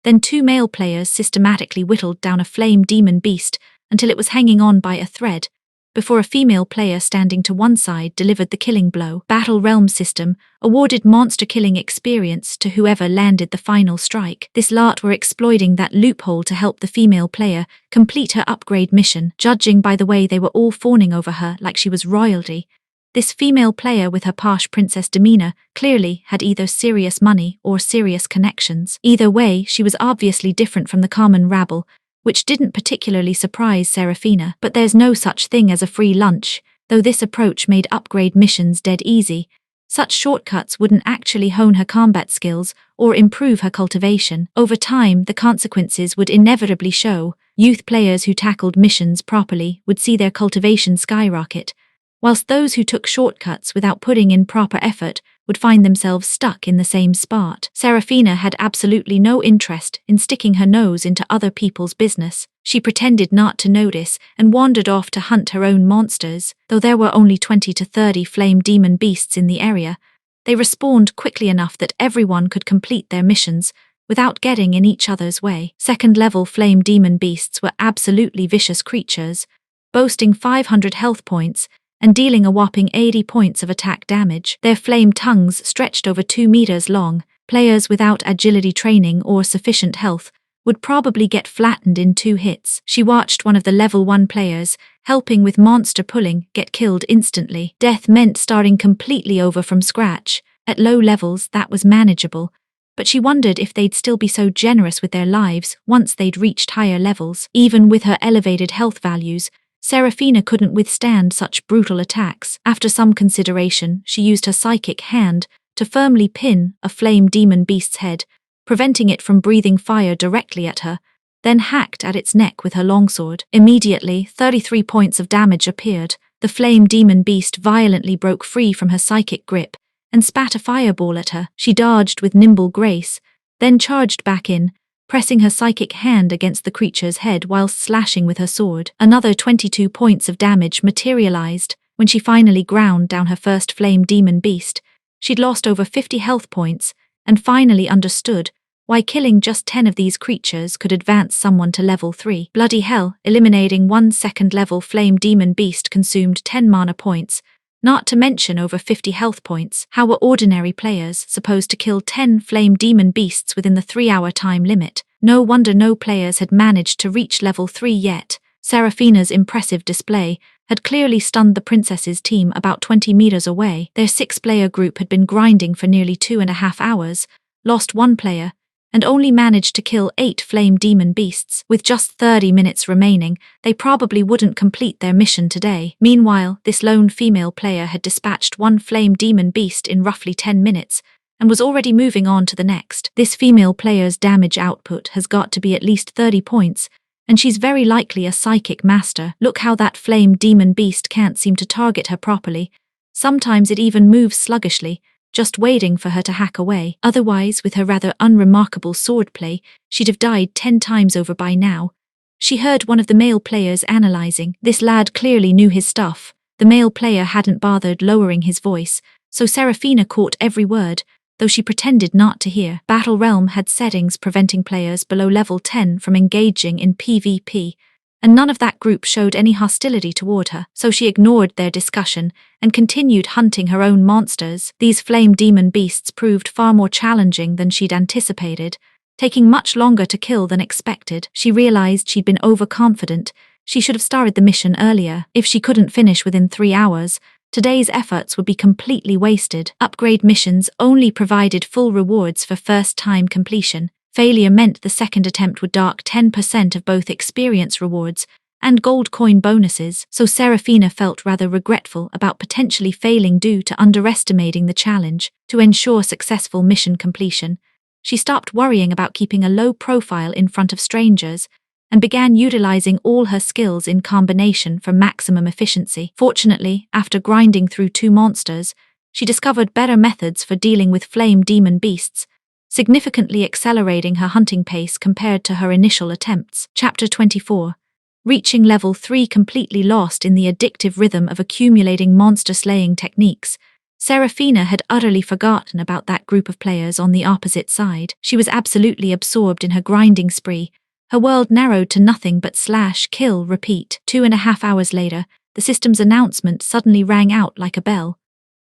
[SPEAKER 1] Then 2 male players systematically whittled down a flame demon beast until it was hanging on by a thread, before a female player standing to one side delivered the killing blow. Battle Realm system awarded monster killing experience to whoever landed the final strike. This lot were exploiting that loophole to help the female player complete her upgrade mission. Judging by the way they were all fawning over her like she was royalty, this female player with her posh princess demeanor clearly had either serious money or serious connections. Either way, she was obviously different from the common rabble, which didn't particularly surprise Seraphina. But there's no such thing as a free lunch. Though this approach made upgrade missions dead easy, such shortcuts wouldn't actually hone her combat skills or improve her cultivation. Over time, the consequences would inevitably show. Youth players who tackled missions properly would see their cultivation skyrocket, whilst those who took shortcuts without putting in proper effort would find themselves stuck in the same spot. Seraphina had absolutely no interest in sticking her nose into other people's business. She pretended not to notice and wandered off to hunt her own monsters. Though there were only 20 to 30 flame demon beasts in the area, they respawned quickly enough that everyone could complete their missions without getting in each other's way. Second-level flame demon beasts were absolutely vicious creatures, boasting 500 health points and dealing a whopping 80 points of attack damage. Their flame tongues stretched over 2 meters long. Players without agility training or sufficient health would probably get flattened in 2 hits. She watched one of the level 1 players, helping with monster pulling, get killed instantly. Death meant starting completely over from scratch. At low levels, that was manageable, but she wondered if they'd still be so generous with their lives once they'd reached higher levels. Even with her elevated health values, Seraphina couldn't withstand such brutal attacks. After some consideration, she used her psychic hand to firmly pin a flame demon beast's head, preventing it from breathing fire directly at her, then hacked at its neck with her longsword. Immediately, 33 points of damage appeared. The flame demon beast violently broke free from her psychic grip and spat a fireball at her. She dodged with nimble grace, then charged back in, pressing her psychic hand against the creature's head whilst slashing with her sword. Another 22 points of damage materialized when she finally ground down her first flame demon beast. She'd lost over 50 health points and finally understood why killing just 10 of these creatures could advance someone to level 3. Bloody hell, eliminating 1 second-level flame demon beast consumed 10 mana points, not to mention over 50 health points. How were ordinary players supposed to kill 10 flame demon beasts within the 3-hour time limit? No wonder no players had managed to reach level 3 yet. Seraphina's impressive display had clearly stunned the princess's team about 20 meters away. Their 6-player group had been grinding for nearly 2.5 hours, lost 1 player, and only managed to kill 8 flame demon beasts. With just 30 minutes remaining, they probably wouldn't complete their mission today. Meanwhile, this lone female player had dispatched 1 flame demon beast in roughly 10 minutes, and was already moving on to the next. This female player's damage output has got to be at least 30 points, and she's very likely a psychic master. Look how that flame demon beast can't seem to target her properly. Sometimes it even moves sluggishly, just waiting for her to hack away. Otherwise, with her rather unremarkable swordplay, she'd have died 10 times over by now. She heard one of the male players analyzing. This lad clearly knew his stuff. The male player hadn't bothered lowering his voice, so Seraphina caught every word, though she pretended not to hear. Battle Realm had settings preventing players below level 10 from engaging in PvP, and none of that group showed any hostility toward her, so she ignored their discussion and continued hunting her own monsters. These flame demon beasts proved far more challenging than she'd anticipated, taking much longer to kill than expected. She realized she'd been overconfident. She should have started the mission earlier. If she couldn't finish within 3 hours, today's efforts would be completely wasted. Upgrade missions only provided full rewards for first-time completion. Failure meant the second attempt would dock 10% of both experience rewards and gold coin bonuses, so Serafina felt rather regretful about potentially failing due to underestimating the challenge. To ensure successful mission completion, she stopped worrying about keeping a low profile in front of strangers and began utilizing all her skills in combination for maximum efficiency. Fortunately, after grinding through 2 monsters, she discovered better methods for dealing with flame demon beasts, significantly accelerating her hunting pace compared to her initial attempts. Chapter 24. Reaching level 3 completely lost in the addictive rhythm of accumulating monster-slaying techniques, Serafina had utterly forgotten about that group of players on the opposite side. She was absolutely absorbed in her grinding spree. Her world narrowed to nothing but slash, kill, repeat. 2.5 hours later, the system's announcement suddenly rang out like a bell.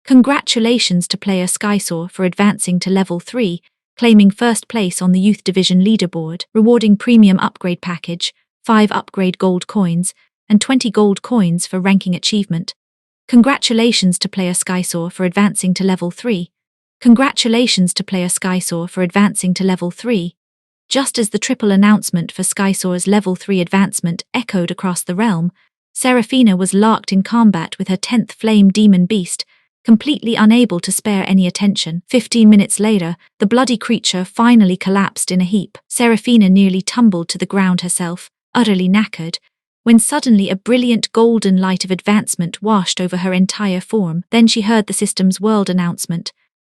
[SPEAKER 1] Congratulations to player Skysaw for advancing to level 3, claiming first place on the Youth Division leaderboard, rewarding premium upgrade package, 5 upgrade gold coins, and 20 gold coins for ranking achievement. Congratulations to player Skysaw for advancing to level 3. Congratulations to player Skysaw for advancing to level 3. Just as the triple announcement for Skysaw's level 3 advancement echoed across the realm, Serafina was locked in combat with her 10th flame demon beast, completely unable to spare any attention. 15 minutes later, the bloody creature finally collapsed in a heap. Serafina nearly tumbled to the ground herself, utterly knackered, when suddenly a brilliant golden light of advancement washed over her entire form. Then she heard the system's world announcement.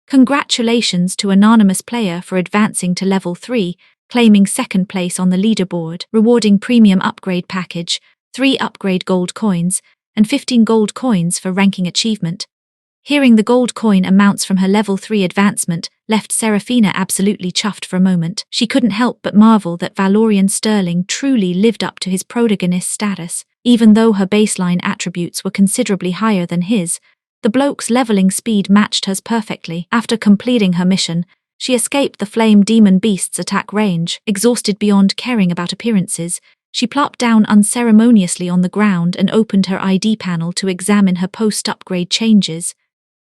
[SPEAKER 1] Congratulations to anonymous player for advancing to level 3, claiming second place on the leaderboard, rewarding premium upgrade package, 3 upgrade gold coins, and 15 gold coins for ranking achievement. Hearing the gold coin amounts from her level 3 advancement left Serafina absolutely chuffed for a moment. She couldn't help but marvel that Valorian Sterling truly lived up to his protagonist status. Even though her baseline attributes were considerably higher than his, the bloke's leveling speed matched hers perfectly. After completing her mission, she escaped the flame demon beast's attack range. Exhausted beyond caring about appearances, she plopped down unceremoniously on the ground and opened her ID panel to examine her post-upgrade changes.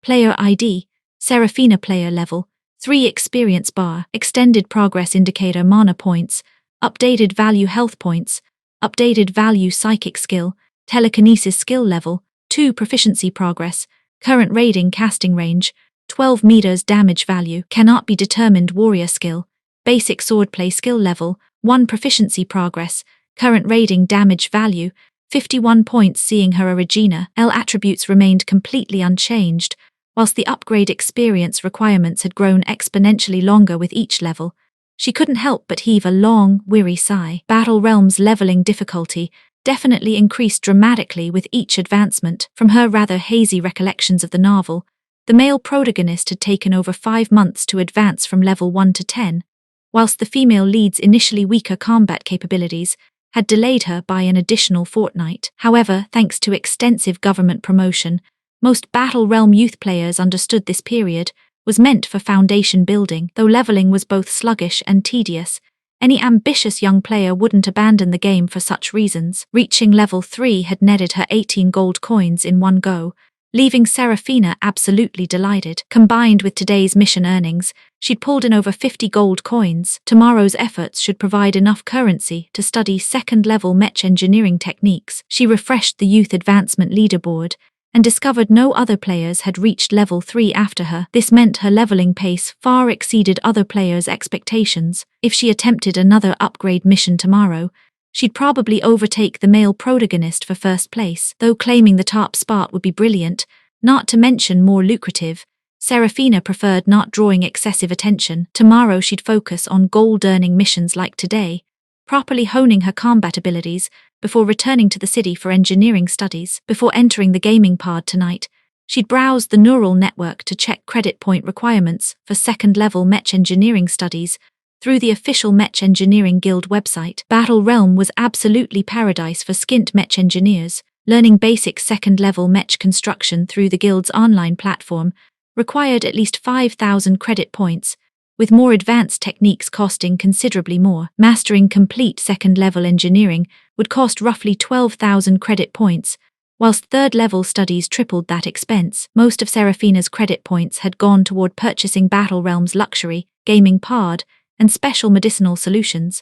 [SPEAKER 1] Player ID, Serafina player level, 3 experience bar, extended progress indicator mana points, updated value health points, updated value psychic skill, telekinesis skill level, 2 proficiency progress, current rating casting range, 12 meters damage value, cannot be determined warrior skill, basic swordplay skill level, 1 proficiency progress, current rating damage value, 51 points. Seeing her a Regina L attributes remained completely unchanged, whilst the upgrade experience requirements had grown exponentially longer with each level. She couldn't help but heave a long, weary sigh. Battle Realm's leveling difficulty definitely increased dramatically with each advancement. From her rather hazy recollections of the novel, the male protagonist had taken over 5 months to advance from level 1 to 10, whilst the female lead's initially weaker combat capabilities had delayed her by an additional fortnight. However, thanks to extensive government promotion, most Battle Realm youth players understood this period was meant for foundation building. Though leveling was both sluggish and tedious, any ambitious young player wouldn't abandon the game for such reasons. Reaching level 3 had netted her 18 gold coins in one go, leaving Serafina absolutely delighted. Combined with today's mission earnings, she'd pulled in over 50 gold coins. Tomorrow's efforts should provide enough currency to study second-level mech engineering techniques. She refreshed the youth advancement leaderboard and discovered no other players had reached level 3 after her. This meant her leveling pace far exceeded other players' expectations. If she attempted another upgrade mission tomorrow, she'd probably overtake the male protagonist for first place. Though claiming the top spot would be brilliant, not to mention more lucrative, Serafina preferred not drawing excessive attention. Tomorrow she'd focus on gold-earning missions like today, properly honing her combat abilities before returning to the city for engineering studies. Before entering the gaming pod tonight, she'd browse the neural network to check credit point requirements for second-level mech engineering studies Through the official Mech Engineering Guild website, Battle Realm was absolutely paradise for skint mech engineers. Learning basic second-level mech construction through the Guild's online platform required at least 5,000 credit points, with more advanced techniques costing considerably more. Mastering complete second-level engineering would cost roughly 12,000 credit points, whilst third-level studies tripled that expense. Most of Seraphina's credit points had gone toward purchasing Battle Realm's luxury, gaming pod, and special medicinal solutions.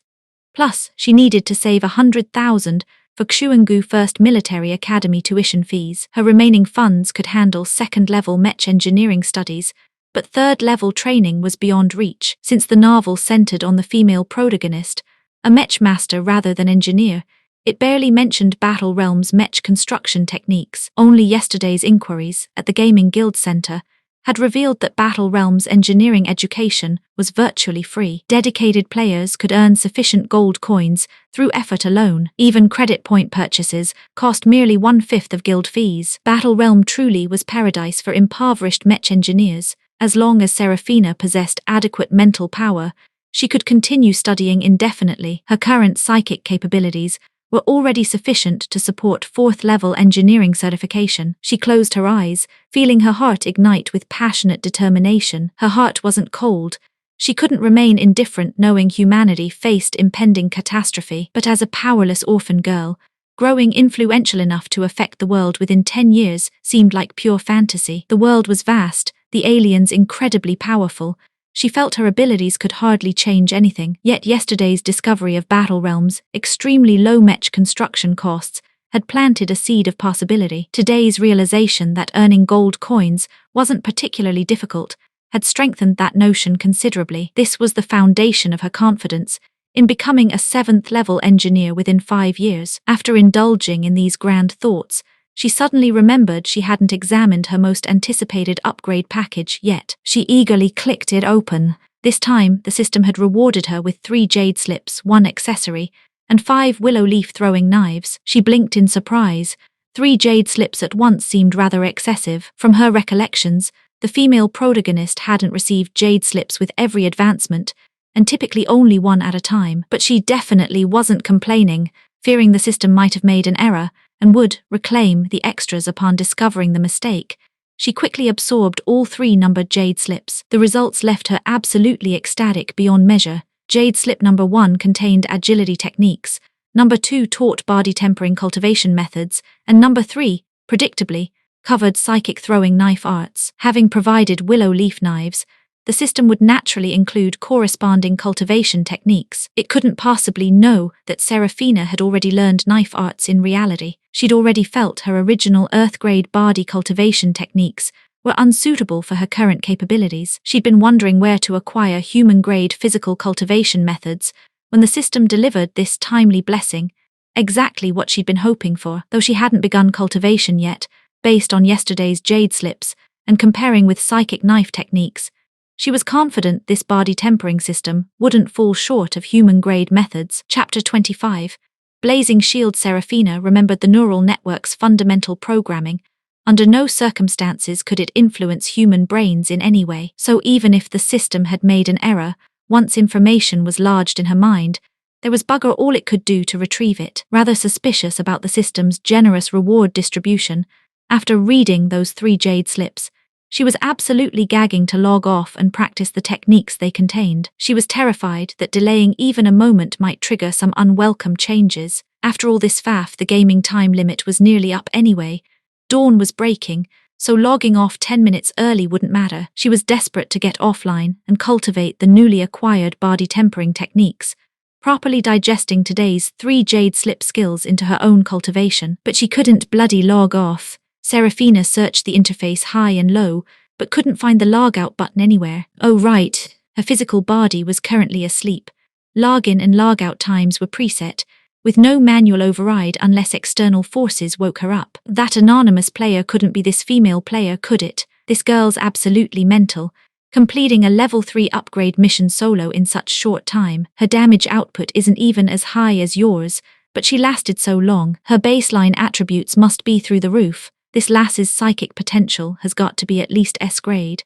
[SPEAKER 1] Plus, she needed to save 100,000 for Xuangu First Military Academy tuition fees. Her remaining funds could handle second-level mech engineering studies, but third-level training was beyond reach. Since the novel centered on the female protagonist, a mech master rather than engineer, it barely mentioned Battle Realm's mech construction techniques. Only yesterday's inquiries at the Gaming Guild Center had revealed that Battle Realm's engineering education was virtually free. Dedicated players could earn sufficient gold coins through effort alone. Even credit point purchases cost merely 1/5 of guild fees. Battle Realm truly was paradise for impoverished mech engineers. As long as Seraphina possessed adequate mental power, she could continue studying indefinitely. Her current psychic capabilities were already sufficient to support 4th-level engineering certification. She closed her eyes, feeling her heart ignite with passionate determination. Her heart wasn't cold. She couldn't remain indifferent knowing humanity faced impending catastrophe. But as a powerless orphan girl, growing influential enough to affect the world within 10 years seemed like pure fantasy. The world was vast, the aliens incredibly powerful. She felt her abilities could hardly change anything. Yet yesterday's discovery of Battle Realm's extremely low mech construction costs had planted a seed of possibility. Today's realization that earning gold coins wasn't particularly difficult had strengthened that notion considerably. This was the foundation of her confidence in becoming a 7th-level engineer within 5 years. After indulging in these grand thoughts, she suddenly remembered she hadn't examined her most anticipated upgrade package yet. She eagerly clicked it open. This time, the system had rewarded her with 3 jade slips, 1 accessory, and 5 willow leaf throwing knives. She blinked in surprise. 3 jade slips at once seemed rather excessive. From her recollections, the female protagonist hadn't received jade slips with every advancement, and typically only 1 at a time. But she definitely wasn't complaining, fearing the system might have made an error and would reclaim the extras upon discovering the mistake. She quickly absorbed all 3 numbered jade slips. The results left her absolutely ecstatic beyond measure. Jade slip number 1 contained agility techniques, number 2 taught body tempering cultivation methods, and number 3, predictably, covered psychic throwing knife arts. Having provided willow leaf knives, the system would naturally include corresponding cultivation techniques. It couldn't possibly know that Seraphina had already learned knife arts in reality. She'd already felt her original Earth-grade body cultivation techniques were unsuitable for her current capabilities. She'd been wondering where to acquire human-grade physical cultivation methods when the system delivered this timely blessing, exactly what she'd been hoping for. Though she hadn't begun cultivation yet, based on yesterday's jade slips and comparing with psychic knife techniques, she was confident this body tempering system wouldn't fall short of human-grade methods. Chapter 25. Blazing Shield. Seraphina remembered the neural network's fundamental programming. Under no circumstances could it influence human brains in any way. So even if the system had made an error, once information was lodged in her mind, there was bugger all it could do to retrieve it. Rather suspicious about the system's generous reward distribution, after reading those 3 jade slips, she was absolutely gagging to log off and practice the techniques they contained. She was terrified that delaying even a moment might trigger some unwelcome changes. After all this faff, the gaming time limit was nearly up anyway. Dawn was breaking, so logging off 10 minutes early wouldn't matter. She was desperate to get offline and cultivate the newly acquired body tempering techniques, properly digesting today's 3 jade slip skills into her own cultivation. But she couldn't bloody log off. Seraphina searched the interface high and low, but couldn't find the log-out button anywhere. Oh right, her physical body was currently asleep. Log-in and log-out times were preset, with no manual override unless external forces woke her up. That anonymous player couldn't be this female player, could it? This girl's absolutely mental, completing a level 3 upgrade mission solo in such short time. Her damage output isn't even as high as yours, but she lasted so long. Her baseline attributes must be through the roof. This lass's psychic potential has got to be at least S-grade.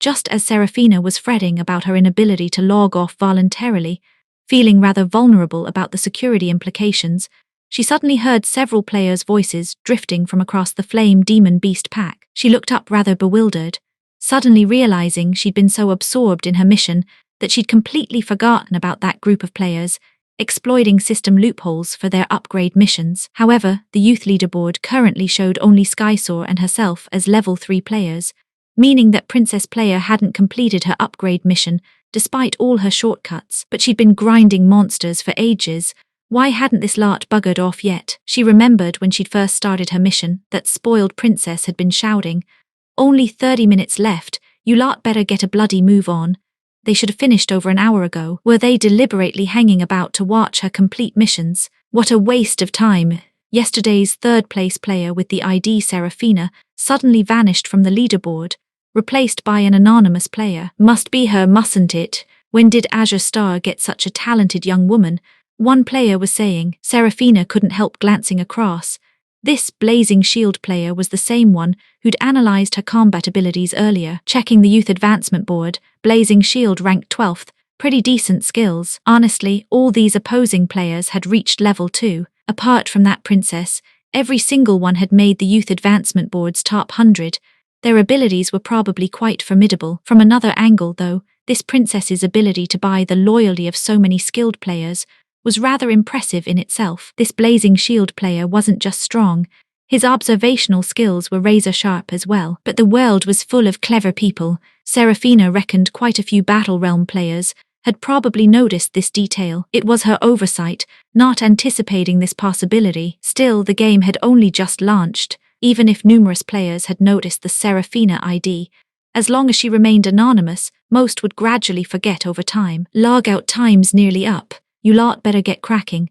[SPEAKER 1] Just as Serafina was fretting about her inability to log off voluntarily, feeling rather vulnerable about the security implications, she suddenly heard several players' voices drifting from across the Flame Demon Beast pack. She looked up rather bewildered, suddenly realizing she'd been so absorbed in her mission that she'd completely forgotten about that group of players, exploiting system loopholes for their upgrade missions. However, the youth leaderboard currently showed only Skysaw and herself as level 3 players, meaning that Princess Player hadn't completed her upgrade mission despite all her shortcuts. But she'd been grinding monsters for ages. Why hadn't this lot buggered off yet? She remembered when she'd first started her mission that spoiled princess had been shouting, "Only 30 minutes left, you lot better get a bloody move on." They should have finished over an hour ago. Were they deliberately hanging about to watch her complete missions? What a waste of time. Yesterday's third-place player with the ID Serafina suddenly vanished from the leaderboard, replaced by an anonymous player. Must be her, mustn't it? When did Azure Star get such a talented young woman? One player was saying. Serafina couldn't help glancing across. This Blazing Shield player was the same one who'd analyzed her combat abilities earlier. Checking the youth advancement board, Blazing Shield ranked 12th, pretty decent skills. Honestly, all these opposing players had reached level 2. Apart from that princess, every single one had made the youth advancement board's top 100. Their abilities were probably quite formidable. From another angle, though, this princess's ability to buy the loyalty of so many skilled players was rather impressive in itself. This Blazing Shield player wasn't just strong, his observational skills were razor-sharp as well. But the world was full of clever people. Serafina reckoned quite a few Battle Realm players had probably noticed this detail. It was her oversight, not anticipating this possibility. Still, the game had only just launched. Even if numerous players had noticed the Serafina ID, as long as she remained anonymous, most would gradually forget over time. Logout time's nearly up. You lot better get cracking.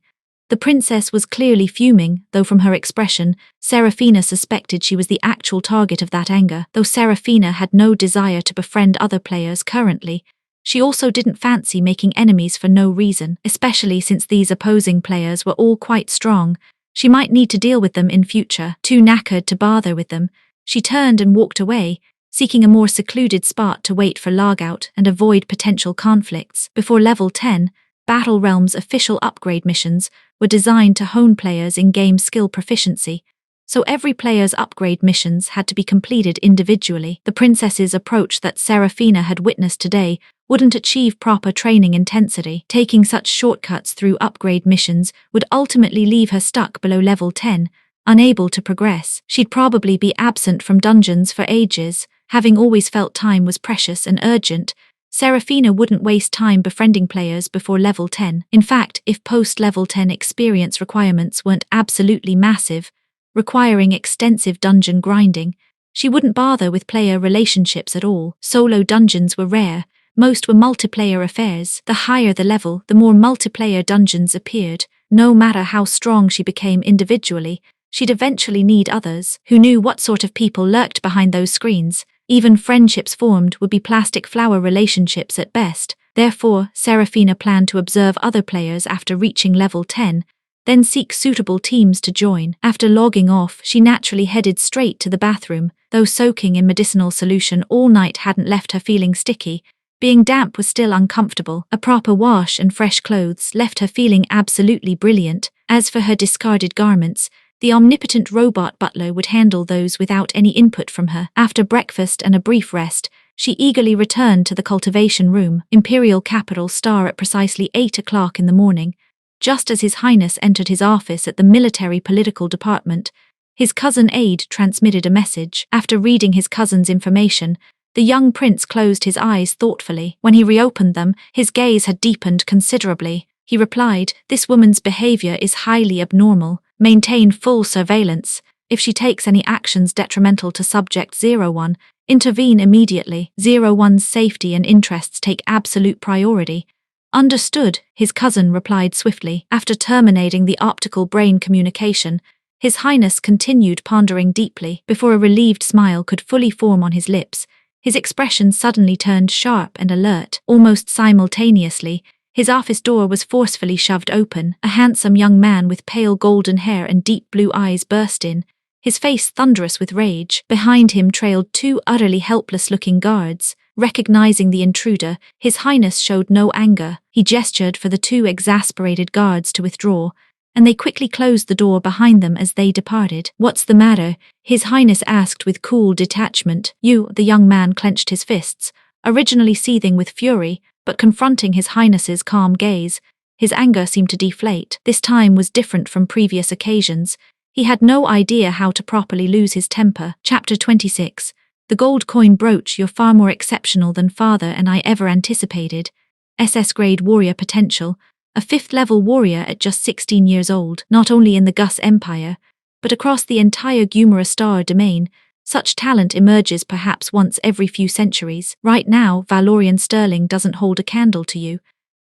[SPEAKER 1] The princess was clearly fuming, though from her expression, Serafina suspected she was the actual target of that anger. Though Serafina had no desire to befriend other players currently, she also didn't fancy making enemies for no reason, especially since these opposing players were all quite strong. She might need to deal with them in future. Too knackered to bother with them, she turned and walked away, seeking a more secluded spot to wait for logout and avoid potential conflicts. Before level 10, Battle Realm's official upgrade missions were designed to hone players' in-game skill proficiency, so every player's upgrade missions had to be completed individually. The princess's approach that Serafina had witnessed today wouldn't achieve proper training intensity. Taking such shortcuts through upgrade missions would ultimately leave her stuck below level 10, unable to progress. She'd probably be absent from dungeons for ages. Having always felt time was precious and urgent, Serafina wouldn't waste time befriending players before level 10. In fact, if post-level 10 experience requirements weren't absolutely massive, requiring extensive dungeon grinding, she wouldn't bother with player relationships at all. Solo dungeons were rare, most were multiplayer affairs. The higher the level, the more multiplayer dungeons appeared. No matter how strong she became individually, she'd eventually need others who knew what sort of people lurked behind those screens. Even friendships formed would be plastic flower relationships at best. Therefore, Serafina planned to observe other players after reaching level 10, then seek suitable teams to join. After logging off, she naturally headed straight to the bathroom. Though soaking in medicinal solution all night hadn't left her feeling sticky, being damp was still uncomfortable. A proper wash and fresh clothes left her feeling absolutely brilliant. As for her discarded garments, the omnipotent robot butler would handle those without any input from her. After breakfast and a brief rest, she eagerly returned to the cultivation room, Imperial Capital Star at precisely 8 o'clock in the morning. Just as His Highness entered his office at the Military Political Department, his cousin Aide transmitted a message. After reading his cousin's information, the young prince closed his eyes thoughtfully. When he reopened them, his gaze had deepened considerably. He replied, "This woman's behavior is highly abnormal. Maintain full surveillance. If she takes any actions detrimental to Subject 01, intervene immediately. 01's safety and interests take absolute priority." "Understood," his cousin replied swiftly. After terminating the optical brain communication, His Highness continued pondering deeply. Before a relieved smile could fully form on his lips, his expression suddenly turned sharp and alert. Almost simultaneously, his office door was forcefully shoved open. A handsome young man with pale golden hair and deep blue eyes burst in, his face thunderous with rage. Behind him trailed two utterly helpless-looking guards. Recognizing the intruder, His Highness showed no anger. He gestured for the two exasperated guards to withdraw, and they quickly closed the door behind them as they departed. "What's the matter?" His Highness asked with cool detachment. The young man clenched his fists, originally seething with fury, but confronting His Highness's calm gaze, his anger seemed to deflate. This time was different from previous occasions. He had no idea how to properly lose his temper. Chapter 26. The gold coin brooch. You're far more exceptional than father and I ever anticipated. SS grade warrior potential. A 5th level warrior at just 16 years old, not only in the Gus Empire, but across the entire Gumara star domain. Such talent emerges perhaps once every few centuries. Right now, Valorian Sterling doesn't hold a candle to you.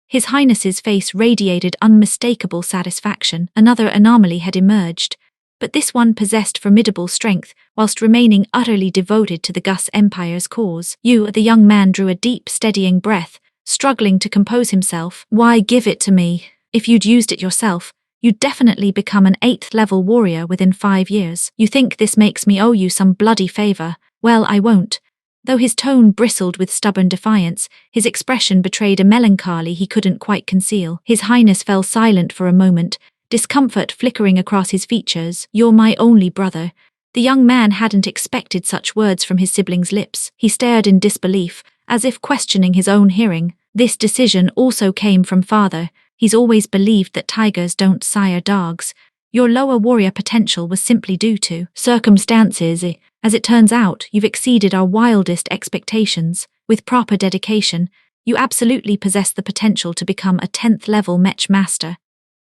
[SPEAKER 1] His Highness's face radiated unmistakable satisfaction. Another anomaly had emerged, but this one possessed formidable strength whilst remaining utterly devoted to the Gus Empire's cause. The young man drew a deep, steadying breath, struggling to compose himself. "Why give it to me? If you'd used it yourself, you'd definitely become an 8th level warrior within 5 years. You think this makes me owe you some bloody favor? Well, I won't." Though his tone bristled with stubborn defiance, his expression betrayed a melancholy he couldn't quite conceal. His Highness fell silent for a moment, discomfort flickering across his features. "You're my only brother." The young man hadn't expected such words from his sibling's lips. He stared in disbelief, as if questioning his own hearing. This decision also came from father. He's always believed that tigers don't sire dogs. Your lower warrior potential was simply due to circumstances. As it turns out, you've exceeded our wildest expectations. With proper dedication, you absolutely possess the potential to become a 10th level mech master.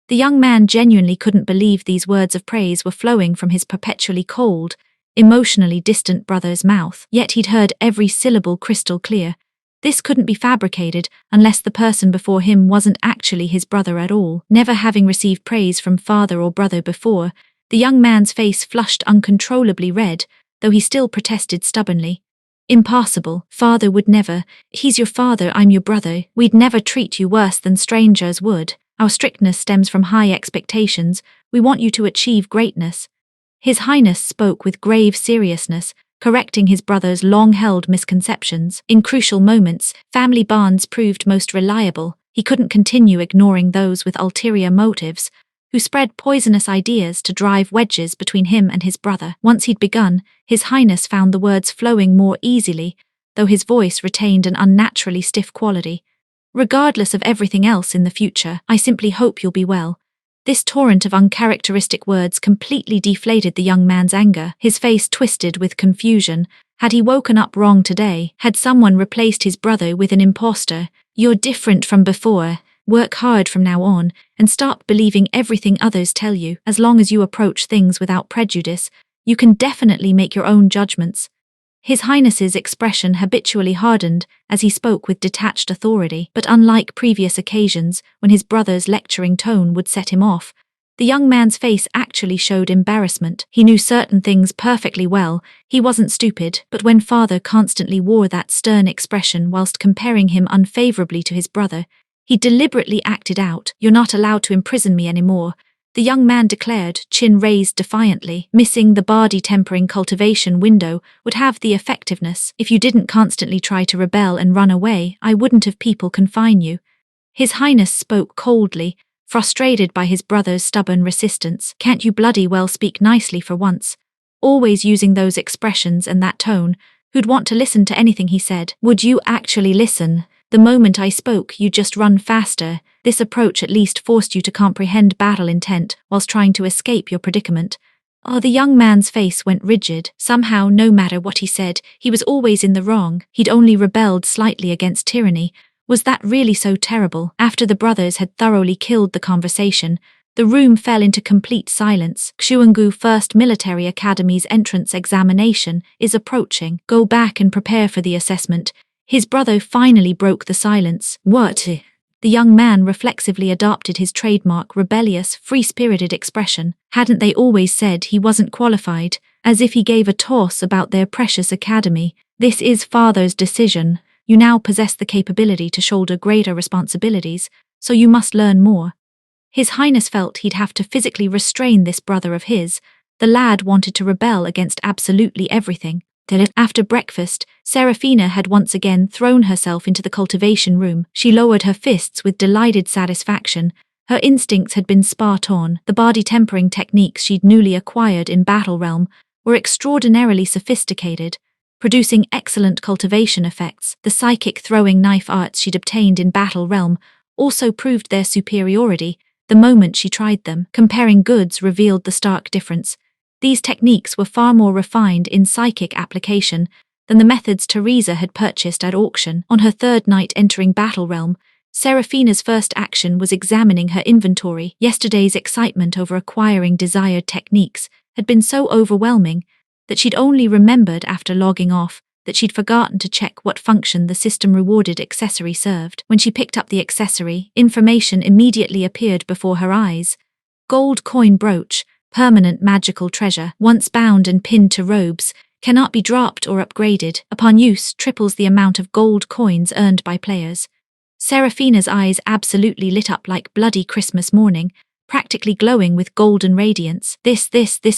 [SPEAKER 1] The young man genuinely couldn't believe these words of praise were flowing from his perpetually cold, emotionally distant brother's mouth. Yet he'd heard every syllable crystal clear. This couldn't be fabricated unless the person before him wasn't actually his brother at all. Never having received praise from father or brother before, the young man's face flushed uncontrollably red, though he still protested stubbornly. "Impossible. Father would never. He's your father, I'm your brother. We'd never treat you worse than strangers would. Our strictness stems from high expectations. We want you to achieve greatness." His Highness spoke with grave seriousness, correcting his brother's long-held misconceptions. In crucial moments, family bonds proved most reliable. He couldn't continue ignoring those with ulterior motives, who spread poisonous ideas to drive wedges between him and his brother. Once he'd begun, His Highness found the words flowing more easily, though his voice retained an unnaturally stiff quality. "Regardless of everything else in the future, I simply hope you'll be well." This torrent of uncharacteristic words completely deflated the young man's anger. His face twisted with confusion. Had he woken up wrong today? Had someone replaced his brother with an imposter? "You're different from before. Work hard from now on, and stop believing everything others tell you. As long as you approach things without prejudice, you can definitely make your own judgments." His Highness's expression habitually hardened as he spoke with detached authority, but unlike previous occasions when his brother's lecturing tone would set him off, the young man's face actually showed embarrassment. He knew certain things perfectly well. He wasn't stupid, but when father constantly wore that stern expression whilst comparing him unfavorably to his brother, he deliberately acted out. "You're not allowed to imprison me anymore," the young man declared, chin raised defiantly. "Missing the bardi tempering cultivation window would have the effectiveness. If you didn't constantly try to rebel and run away, I wouldn't have people confine you." His Highness spoke coldly, frustrated by his brother's stubborn resistance. "Can't you bloody well speak nicely for once?" Always using those expressions and that tone, who'd want to listen to anything he said? "Would you actually listen? The moment I spoke, you just run faster." This approach at least forced you to comprehend battle intent whilst trying to escape your predicament. The young man's face went rigid. Somehow, no matter what he said, he was always in the wrong. He'd only rebelled slightly against tyranny. Was that really so terrible? After the brothers had thoroughly killed the conversation, the room fell into complete silence. Xuangu First Military Academy's entrance examination is approaching. Go back and prepare for the assessment. His brother finally broke the silence. "What?" The young man reflexively adopted his trademark rebellious, free-spirited expression. Hadn't they always said he wasn't qualified? As if he gave a toss about their precious academy. "This is father's decision. You now possess the capability to shoulder greater responsibilities, so you must learn more." His Highness felt he'd have to physically restrain this brother of his. The lad wanted to rebel against absolutely everything. After breakfast, Serafina had once again thrown herself into the cultivation room. She lowered her fists with delighted satisfaction. Her instincts had been spot on. The body tempering techniques she'd newly acquired in Battle Realm were extraordinarily sophisticated, producing excellent cultivation effects. The psychic throwing knife arts she'd obtained in Battle Realm also proved their superiority the moment she tried them. Comparing goods revealed the stark difference. These techniques were far more refined in psychic application than the methods Teresa had purchased at auction. On her third night entering Battle Realm, Serafina's first action was examining her inventory. Yesterday's excitement over acquiring desired techniques had been so overwhelming that she'd only remembered after logging off that she'd forgotten to check what function the system-rewarded accessory served. When she picked up the accessory, information immediately appeared before her eyes. Gold coin brooch, permanent magical treasure, once bound and pinned to robes, cannot be dropped or upgraded. Upon use, triples the amount of gold coins earned by players. Serafina's eyes absolutely lit up like bloody Christmas morning, practically glowing with golden radiance. This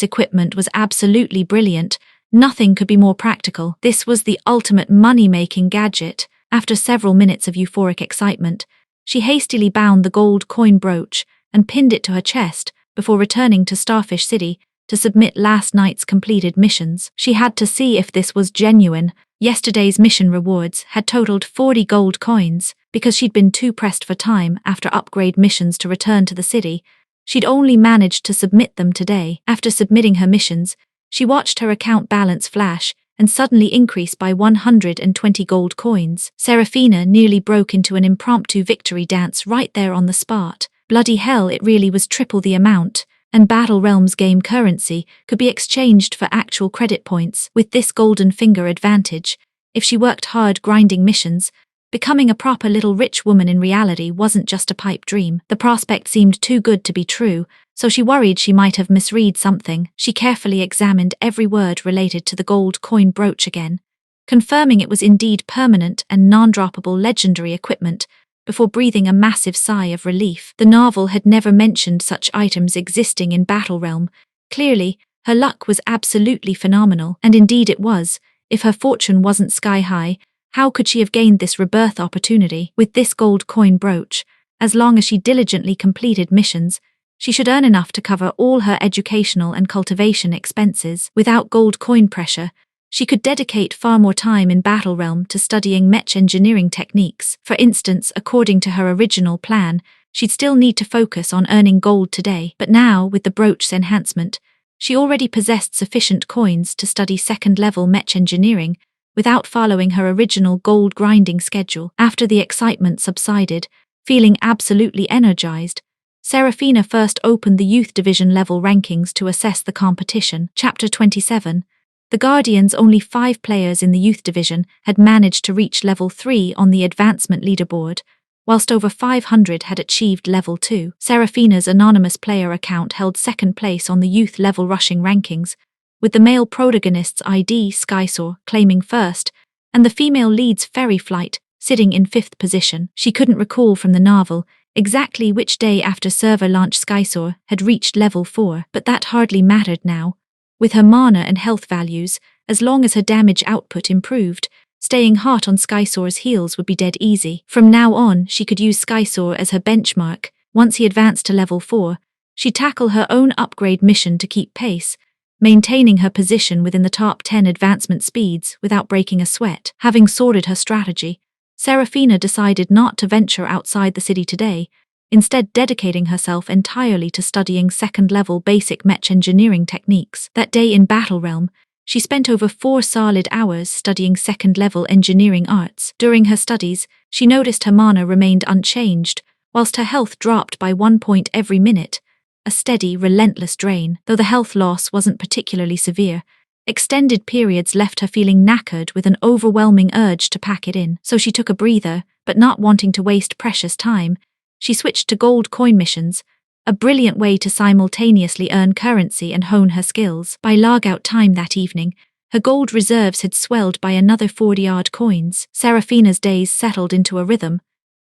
[SPEAKER 1] equipment was absolutely brilliant. Nothing could be more practical. This was the ultimate money-making gadget. After several minutes of euphoric excitement, she hastily bound the gold coin brooch and pinned it to her chest before returning to Starfish City to submit last night's completed missions. She had to see if this was genuine. Yesterday's mission rewards had totaled 40 gold coins. Because she'd been too pressed for time after upgrade missions to return to the city, she'd only managed to submit them today. After submitting her missions, she watched her account balance flash and suddenly increase by 120 gold coins. Serafina nearly broke into an impromptu victory dance right there on the spot. Bloody hell, it really was triple the amount, and Battle Realm's game currency could be exchanged for actual credit points. With this golden finger advantage, if she worked hard grinding missions, becoming a proper little rich woman in reality wasn't just a pipe dream. The prospect seemed too good to be true, so she worried she might have misread something. She carefully examined every word related to the gold coin brooch again, confirming it was indeed permanent and non-droppable legendary equipment, before breathing a massive sigh of relief. The novel had never mentioned such items existing in Battle Realm. Clearly, her luck was absolutely phenomenal, and indeed it was. If her fortune wasn't sky-high, how could she have gained this rebirth opportunity? With this gold coin brooch, as long as she diligently completed missions, she should earn enough to cover all her educational and cultivation expenses. Without gold coin pressure, she could dedicate far more time in Battle Realm to studying mech engineering techniques. For instance, according to her original plan, she'd still need to focus on earning gold today. But now, with the brooch's enhancement, she already possessed sufficient coins to study second-level mech engineering without following her original gold grinding schedule. After the excitement subsided, feeling absolutely energized, Serafina first opened the Youth Division level rankings to assess the competition. Chapter 27. The Guardians' only 5 players in the Youth Division had managed to reach level 3 on the advancement leaderboard, whilst over 500 had achieved level 2. Serafina's anonymous player account held second place on the youth level rushing rankings, with the male protagonist's ID Skysaw claiming first, and the female lead's Fairy Flight sitting in 5th position. She couldn't recall from the novel exactly which day after server launch Skysaw had reached level 4, but that hardly mattered now. With her mana and health values, as long as her damage output improved, staying hot on Skysaw's heels would be dead easy. From now on, she could use Skysaw as her benchmark. Once he advanced to level 4, she'd tackle her own upgrade mission to keep pace, maintaining her position within the top 10 advancement speeds without breaking a sweat. Having sorted her strategy, Serafina decided not to venture outside the city today, instead dedicating herself entirely to studying second-level basic mech engineering techniques. That day in Battle Realm, she spent over 4 solid hours studying second-level engineering arts. During her studies, she noticed her mana remained unchanged, whilst her health dropped by 1 point every minute, a steady, relentless drain. Though the health loss wasn't particularly severe, extended periods left her feeling knackered with an overwhelming urge to pack it in. So she took a breather, but not wanting to waste precious time, she switched to gold coin missions, a brilliant way to simultaneously earn currency and hone her skills. By log-out time that evening, her gold reserves had swelled by another 40-odd coins. Serafina's days settled into a rhythm: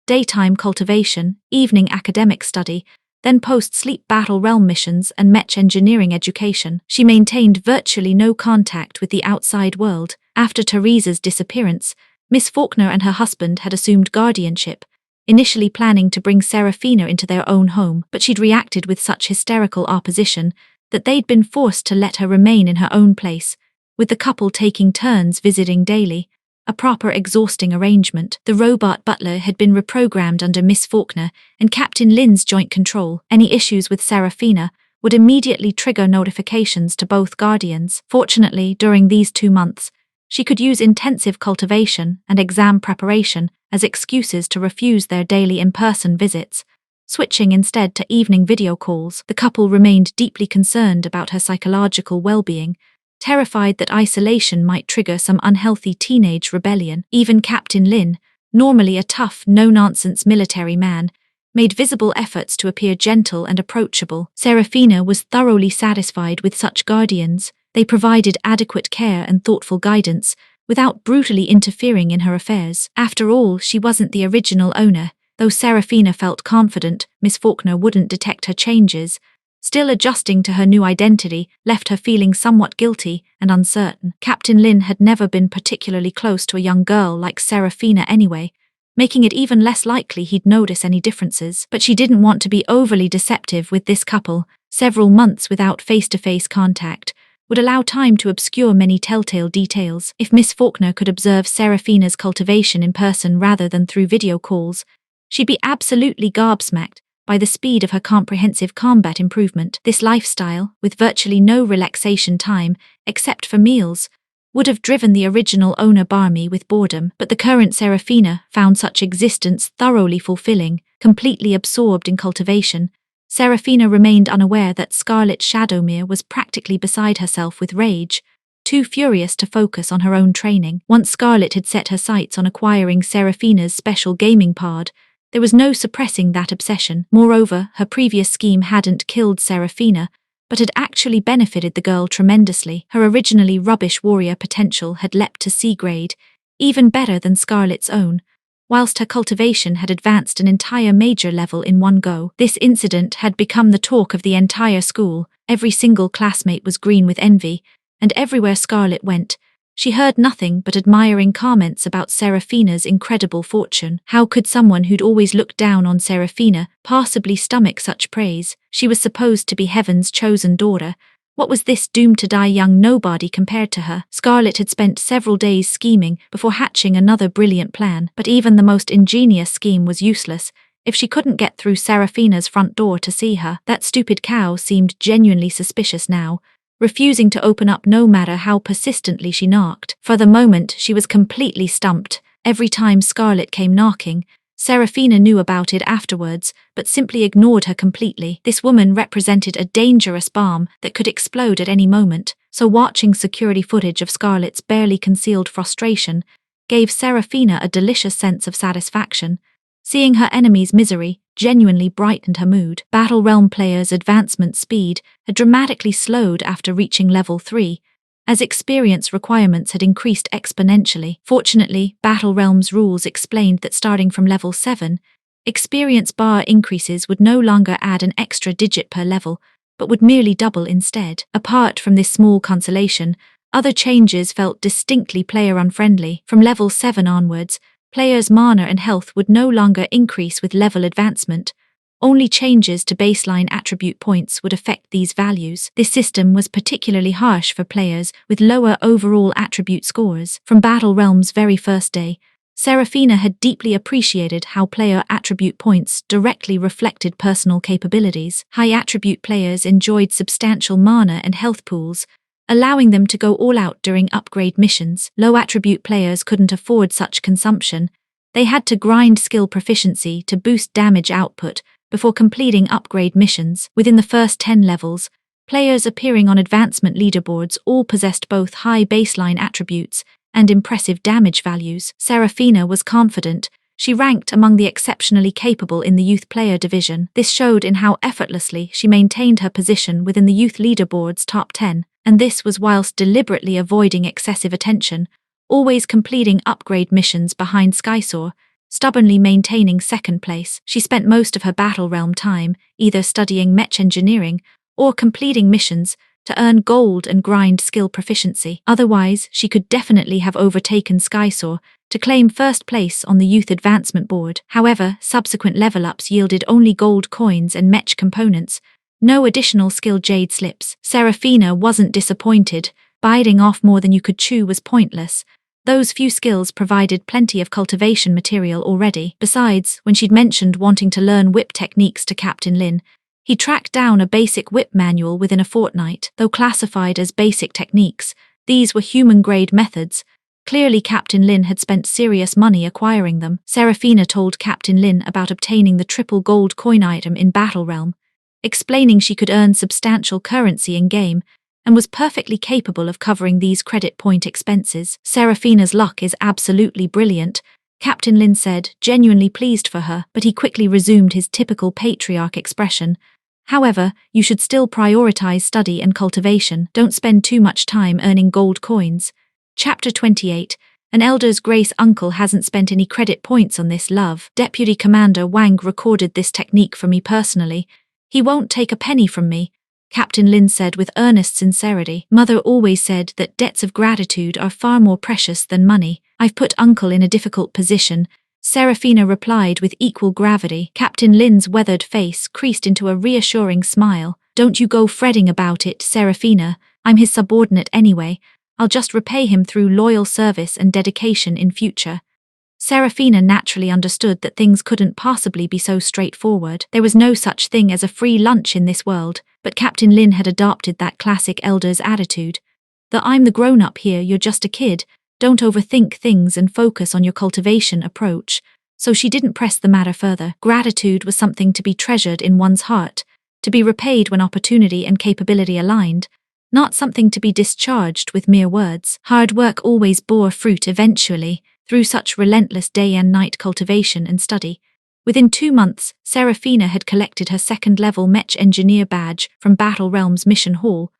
[SPEAKER 1] daytime cultivation, evening academic study, then post-sleep battle realm missions and mech engineering education. She maintained virtually no contact with the outside world. After Teresa's disappearance, Miss Faulkner and her husband had assumed guardianship, initially planning to bring Seraphina into their own home, but she'd reacted with such hysterical opposition that they'd been forced to let her remain in her own place, with the couple taking turns visiting daily, a proper exhausting arrangement. The robot butler had been reprogrammed under Miss Faulkner and Captain Lin's joint control. Any issues with Seraphina would immediately trigger notifications to both guardians. Fortunately, during these 2 months, she could use intensive cultivation and exam preparation as excuses to refuse their daily in-person visits, switching instead to evening video calls. The couple remained deeply concerned about her psychological well-being, terrified that isolation might trigger some unhealthy teenage rebellion. Even Captain Lin, normally a tough, no-nonsense military man, made visible efforts to appear gentle and approachable. Seraphina was thoroughly satisfied with such guardians. They provided adequate care and thoughtful guidance, without brutally interfering in her affairs. After all, she wasn't the original owner. Though Seraphina felt confident Miss Faulkner wouldn't detect her changes, still adjusting to her new identity left her feeling somewhat guilty and uncertain. Captain Lin had never been particularly close to a young girl like Seraphina anyway, making it even less likely he'd notice any differences. But she didn't want to be overly deceptive with this couple. Several months without face-to-face contact would allow time to obscure many telltale details. If Miss Faulkner could observe Seraphina's cultivation in person rather than through video calls, she'd be absolutely gobsmacked by the speed of her comprehensive combat improvement. This lifestyle, with virtually no relaxation time except for meals, would have driven the original owner Barmy with boredom, but the current Seraphina found such existence thoroughly fulfilling. Completely absorbed in cultivation, Seraphina remained unaware that Scarlet Shadowmere was practically beside herself with rage, too furious to focus on her own training. Once Scarlet had set her sights on acquiring Seraphina's special gaming pod, there was no suppressing that obsession. Moreover, her previous scheme hadn't killed Seraphina, but had actually benefited the girl tremendously. Her originally rubbish warrior potential had leapt to C-grade, even better than Scarlet's own, whilst her cultivation had advanced an entire major level in one go. This incident had become the talk of the entire school. Every single classmate was green with envy, and everywhere Scarlet went, she heard nothing but admiring comments about Seraphina's incredible fortune. How could someone who'd always looked down on Seraphina possibly stomach such praise? She was supposed to be heaven's chosen daughter. What was this doomed-to-die young nobody compared to her? Scarlet had spent several days scheming before hatching another brilliant plan, but even the most ingenious scheme was useless if she couldn't get through Seraphina's front door to see her. That stupid cow seemed genuinely suspicious now, refusing to open up no matter how persistently she knocked. For the moment, she was completely stumped. Every time Scarlet came knocking, Seraphina knew about it afterwards, but simply ignored her completely. This woman represented a dangerous bomb that could explode at any moment, so watching security footage of Scarlet's barely concealed frustration gave Seraphina a delicious sense of satisfaction. Seeing her enemy's misery genuinely brightened her mood. Battle Realm players' advancement speed had dramatically slowed after reaching level 3, as experience requirements had increased exponentially. Fortunately, Battle Realm's rules explained that starting from level 7, experience bar increases would no longer add an extra digit per level, but would merely double instead. Apart from this small consolation, other changes felt distinctly player-unfriendly. From level 7 onwards, players' mana and health would no longer increase with level advancement. Only changes to baseline attribute points would affect these values. This system was particularly harsh for players with lower overall attribute scores. From Battle Realm's very first day, Seraphina had deeply appreciated how player attribute points directly reflected personal capabilities. High attribute players enjoyed substantial mana and health pools, allowing them to go all out during upgrade missions. Low attribute players couldn't afford such consumption. They had to grind skill proficiency to boost damage output before completing upgrade missions. Within the first 10 levels, players appearing on advancement leaderboards all possessed both high baseline attributes and impressive damage values. Seraphina was confident. She ranked among the exceptionally capable in the youth player division. This showed in how effortlessly she maintained her position within the youth leaderboard's top 10, and this was whilst deliberately avoiding excessive attention, always completing upgrade missions behind Skysaw, stubbornly maintaining second place. She spent most of her battle realm time either studying mech engineering or completing missions to earn gold and grind skill proficiency. Otherwise, she could definitely have overtaken Skysaw to claim first place on the Youth Advancement Board. However, subsequent level-ups yielded only gold coins and mech components, no additional skill jade slips. Seraphina wasn't disappointed. Biting off more than you could chew was pointless. Those few skills provided plenty of cultivation material already. Besides, when she'd mentioned wanting to learn whip techniques to Captain Lin, he tracked down a basic whip manual within a fortnight. Though classified as basic techniques, these were human-grade methods. Clearly Captain Lin had spent serious money acquiring them. Seraphina told Captain Lin about obtaining the triple gold coin item in Battle Realm, explaining she could earn substantial currency in-game and was perfectly capable of covering these credit point expenses. Seraphina's luck is absolutely brilliant, Captain Lin said, genuinely pleased for her, but he quickly resumed his typical patriarch expression. However, you should still prioritize study and cultivation. Don't spend too much time earning gold coins. Chapter 28. An elder's grace uncle hasn't spent any credit points on this, love. Deputy Commander Wang recorded this technique for me personally. He won't take a penny from me, Captain Lin said with earnest sincerity. Mother always said that debts of gratitude are far more precious than money. I've put uncle in a difficult position, Seraphina replied with equal gravity. Captain Lin's weathered face creased into a reassuring smile. Don't you go fretting about it, Seraphina. I'm his subordinate anyway. I'll just repay him through loyal service and dedication in future. Seraphina naturally understood that things couldn't possibly be so straightforward. There was no such thing as a free lunch in this world, but Captain Lin had adopted that classic elder's attitude. The I'm the grown-up here, you're just a kid, don't overthink things and focus on your cultivation approach. So she didn't press the matter further. Gratitude was something to be treasured in one's heart, to be repaid when opportunity and capability aligned, not something to be discharged with mere words. Hard work always bore fruit eventually, through such relentless day and night cultivation and study. Within 2 months, Seraphina had collected her second-level mech engineer badge from Battle Realm's Mission Hall,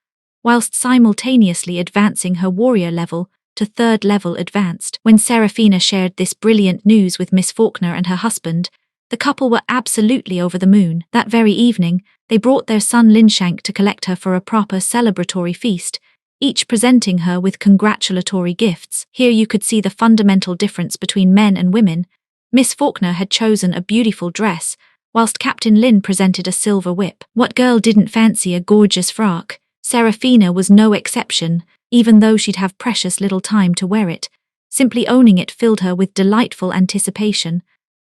[SPEAKER 1] whilst simultaneously advancing her warrior level to 3rd level advanced. When Seraphina shared this brilliant news with Miss Faulkner and her husband, the couple were absolutely over the moon. That very evening, they brought their son Linshank to collect her for a proper celebratory feast, each presenting her with congratulatory gifts. Here you could see the fundamental difference between men and women. Miss Faulkner had chosen a beautiful dress, whilst Captain Lin presented a silver whip. What girl didn't fancy a gorgeous frock? Seraphina was no exception, even though she'd have precious little time to wear it. Simply owning it filled her with delightful anticipation,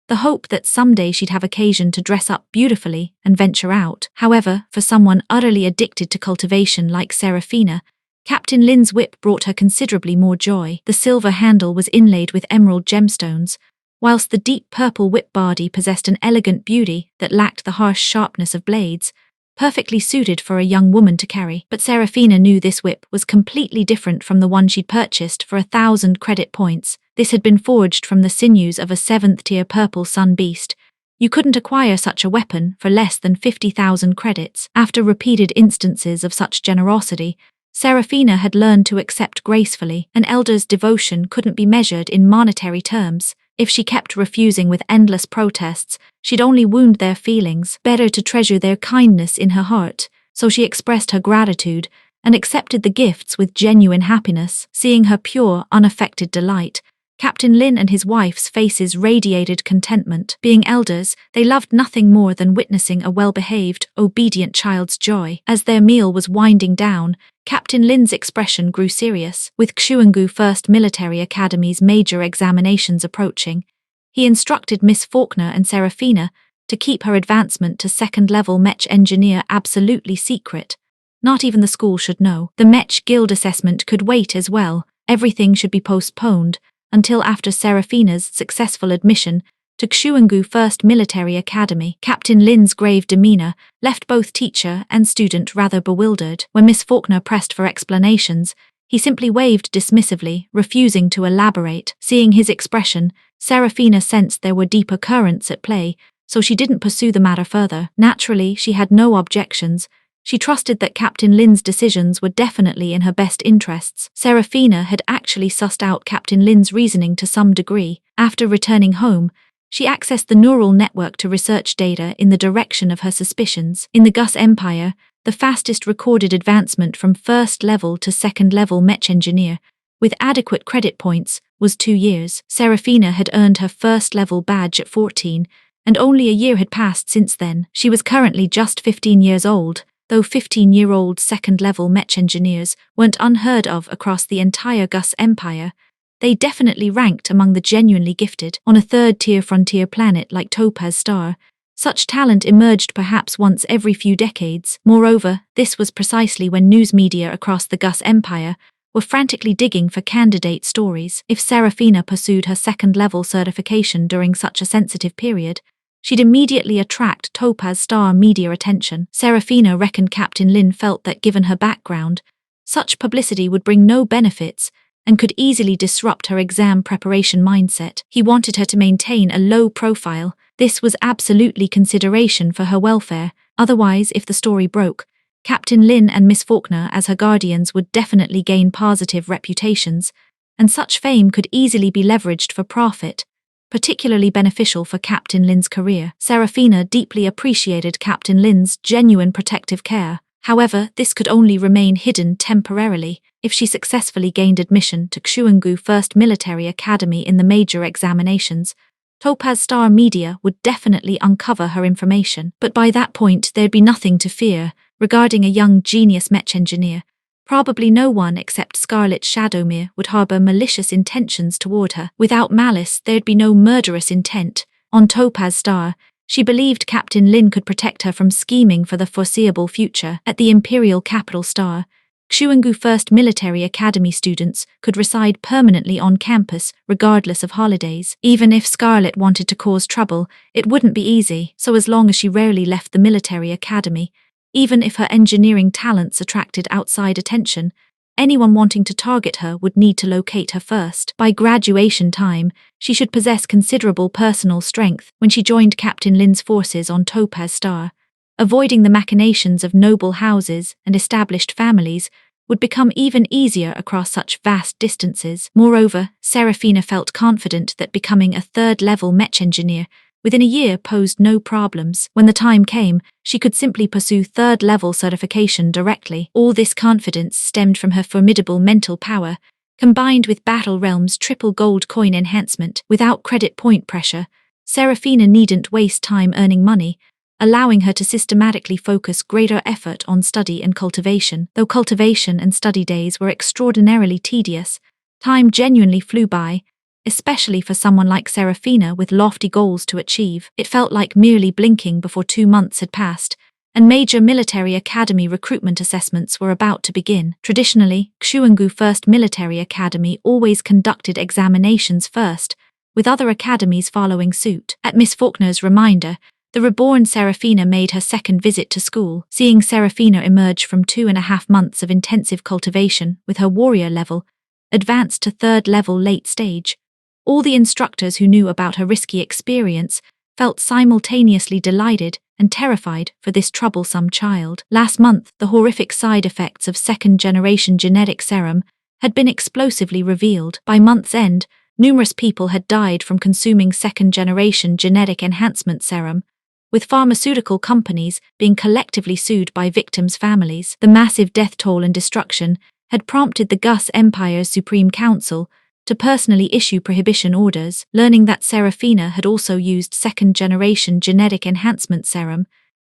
[SPEAKER 1] the hope that someday she'd have occasion to dress up beautifully and venture out. However, for someone utterly addicted to cultivation like Seraphina, Captain Lin's whip brought her considerably more joy. The silver handle was inlaid with emerald gemstones, whilst the deep purple whip body possessed an elegant beauty that lacked the harsh sharpness of blades, perfectly suited for a young woman to carry. But Seraphina knew this whip was completely different from the one she'd purchased for 1,000 credit points. This had been forged from the sinews of a 7th-tier purple sun beast. You couldn't acquire such a weapon for less than 50,000 credits. After repeated instances of such generosity, Seraphina had learned to accept gracefully. An elder's devotion couldn't be measured in monetary terms. If she kept refusing with endless protests, she'd only wound their feelings. Better to treasure their kindness in her heart, so she expressed her gratitude and accepted the gifts with genuine happiness. Seeing her pure, unaffected delight, Captain Lin and his wife's faces radiated contentment. Being elders, they loved nothing more than witnessing a well-behaved, obedient child's joy. As their meal was winding down, Captain Lin's expression grew serious. With Xuangu First Military Academy's major examinations approaching, he instructed Miss Faulkner and Seraphina to keep her advancement to 2nd-level mech engineer absolutely secret. Not even the school should know. The mech guild assessment could wait as well. Everything should be postponed until after Seraphina's successful admission to Xuangu First Military Academy. Captain Lin's grave demeanor left both teacher and student rather bewildered. When Miss Faulkner pressed for explanations, he simply waved dismissively, refusing to elaborate. Seeing his expression, Seraphina sensed there were deeper currents at play, so she didn't pursue the matter further. Naturally, she had no objections. She trusted that Captain Lin's decisions were definitely in her best interests. Seraphina had actually sussed out Captain Lin's reasoning to some degree. After returning home, She accessed the neural network to research data in the direction of her suspicions. In the Gus Empire, the fastest recorded advancement from first-level to second-level mech engineer, with adequate credit points, was 2 years. Serafina had earned her first-level badge at 14, and only a year had passed since then. She was currently just 15 years old, though 15-year-old second-level mech engineers weren't unheard of across the entire Gus Empire. They definitely ranked among the genuinely gifted. On a third-tier frontier planet like Topaz Star, such talent emerged perhaps once every few decades. Moreover, this was precisely when news media across the Gus Empire were frantically digging for candidate stories. If Serafina pursued her second-level certification during such a sensitive period, she'd immediately attract Topaz Star media attention. Serafina reckoned Captain Lin felt that given her background, such publicity would bring no benefits and could easily disrupt her exam preparation mindset. He wanted her to maintain a low profile. This was absolutely consideration for her welfare. Otherwise, if the story broke, Captain Lin and Miss Faulkner as her guardians would definitely gain positive reputations, and such fame could easily be leveraged for profit, particularly beneficial for Captain Lin's career. Serafina deeply appreciated Captain Lin's genuine protective care. However, this could only remain hidden temporarily. If she successfully gained admission to Xuangu First Military Academy in the major examinations, Topaz Star Media would definitely uncover her information. But by that point, there'd be nothing to fear regarding a young genius mech engineer. Probably no one except Scarlet Shadowmere would harbor malicious intentions toward her. Without malice, there'd be no murderous intent. On Topaz Star, she believed Captain Lin could protect her from scheming for the foreseeable future. At the Imperial Capital Star, Xuangu First Military Academy students could reside permanently on campus regardless of holidays. Even if Scarlet wanted to cause trouble, it wouldn't be easy, so as long as she rarely left the military academy, even if her engineering talents attracted outside attention, anyone wanting to target her would need to locate her first. By graduation time, she should possess considerable personal strength. When she joined Captain Lin's forces on Topaz Star, avoiding the machinations of noble houses and established families would become even easier across such vast distances. Moreover, Serafina felt confident that becoming a third-level mech engineer within a year posed no problems. When the time came, she could simply pursue third-level certification directly. All this confidence stemmed from her formidable mental power, combined with Battle Realm's triple gold coin enhancement. Without credit point pressure, Serafina needn't waste time earning money, allowing her to systematically focus greater effort on study and cultivation. Though cultivation and study days were extraordinarily tedious, time genuinely flew by, especially for someone like Serafina with lofty goals to achieve. It felt like merely blinking before 2 months had passed, and major military academy recruitment assessments were about to begin. Traditionally, Xuangu First Military Academy always conducted examinations first, with other academies following suit. At Miss Faulkner's reminder, the reborn Serafina made her second visit to school. Seeing Serafina emerge from 2.5 months of intensive cultivation with her warrior level, advanced to third-level late stage, all the instructors who knew about her risky experience felt simultaneously delighted and terrified for this troublesome child. Last month, the horrific side effects of second-generation genetic serum had been explosively revealed. By month's end, numerous people had died from consuming second-generation genetic enhancement serum, with pharmaceutical companies being collectively sued by victims' families. The massive death toll and destruction had prompted the Gus Empire's Supreme Council to personally issue prohibition orders. Learning that Serafina had also used second-generation genetic enhancement serum,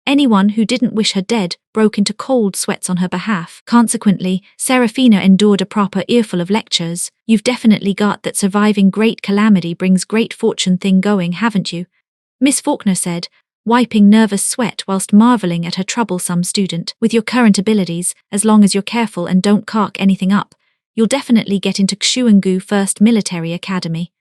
[SPEAKER 1] anyone who didn't wish her dead broke into cold sweats on her behalf. Consequently, Serafina endured a proper earful of lectures. "You've definitely got that surviving great calamity brings great fortune thing going, haven't you?" Miss Faulkner said, wiping nervous sweat whilst marvelling at her troublesome student. "With your current abilities, as long as you're careful and don't cock anything up, you'll definitely get into Xuangu First Military Academy.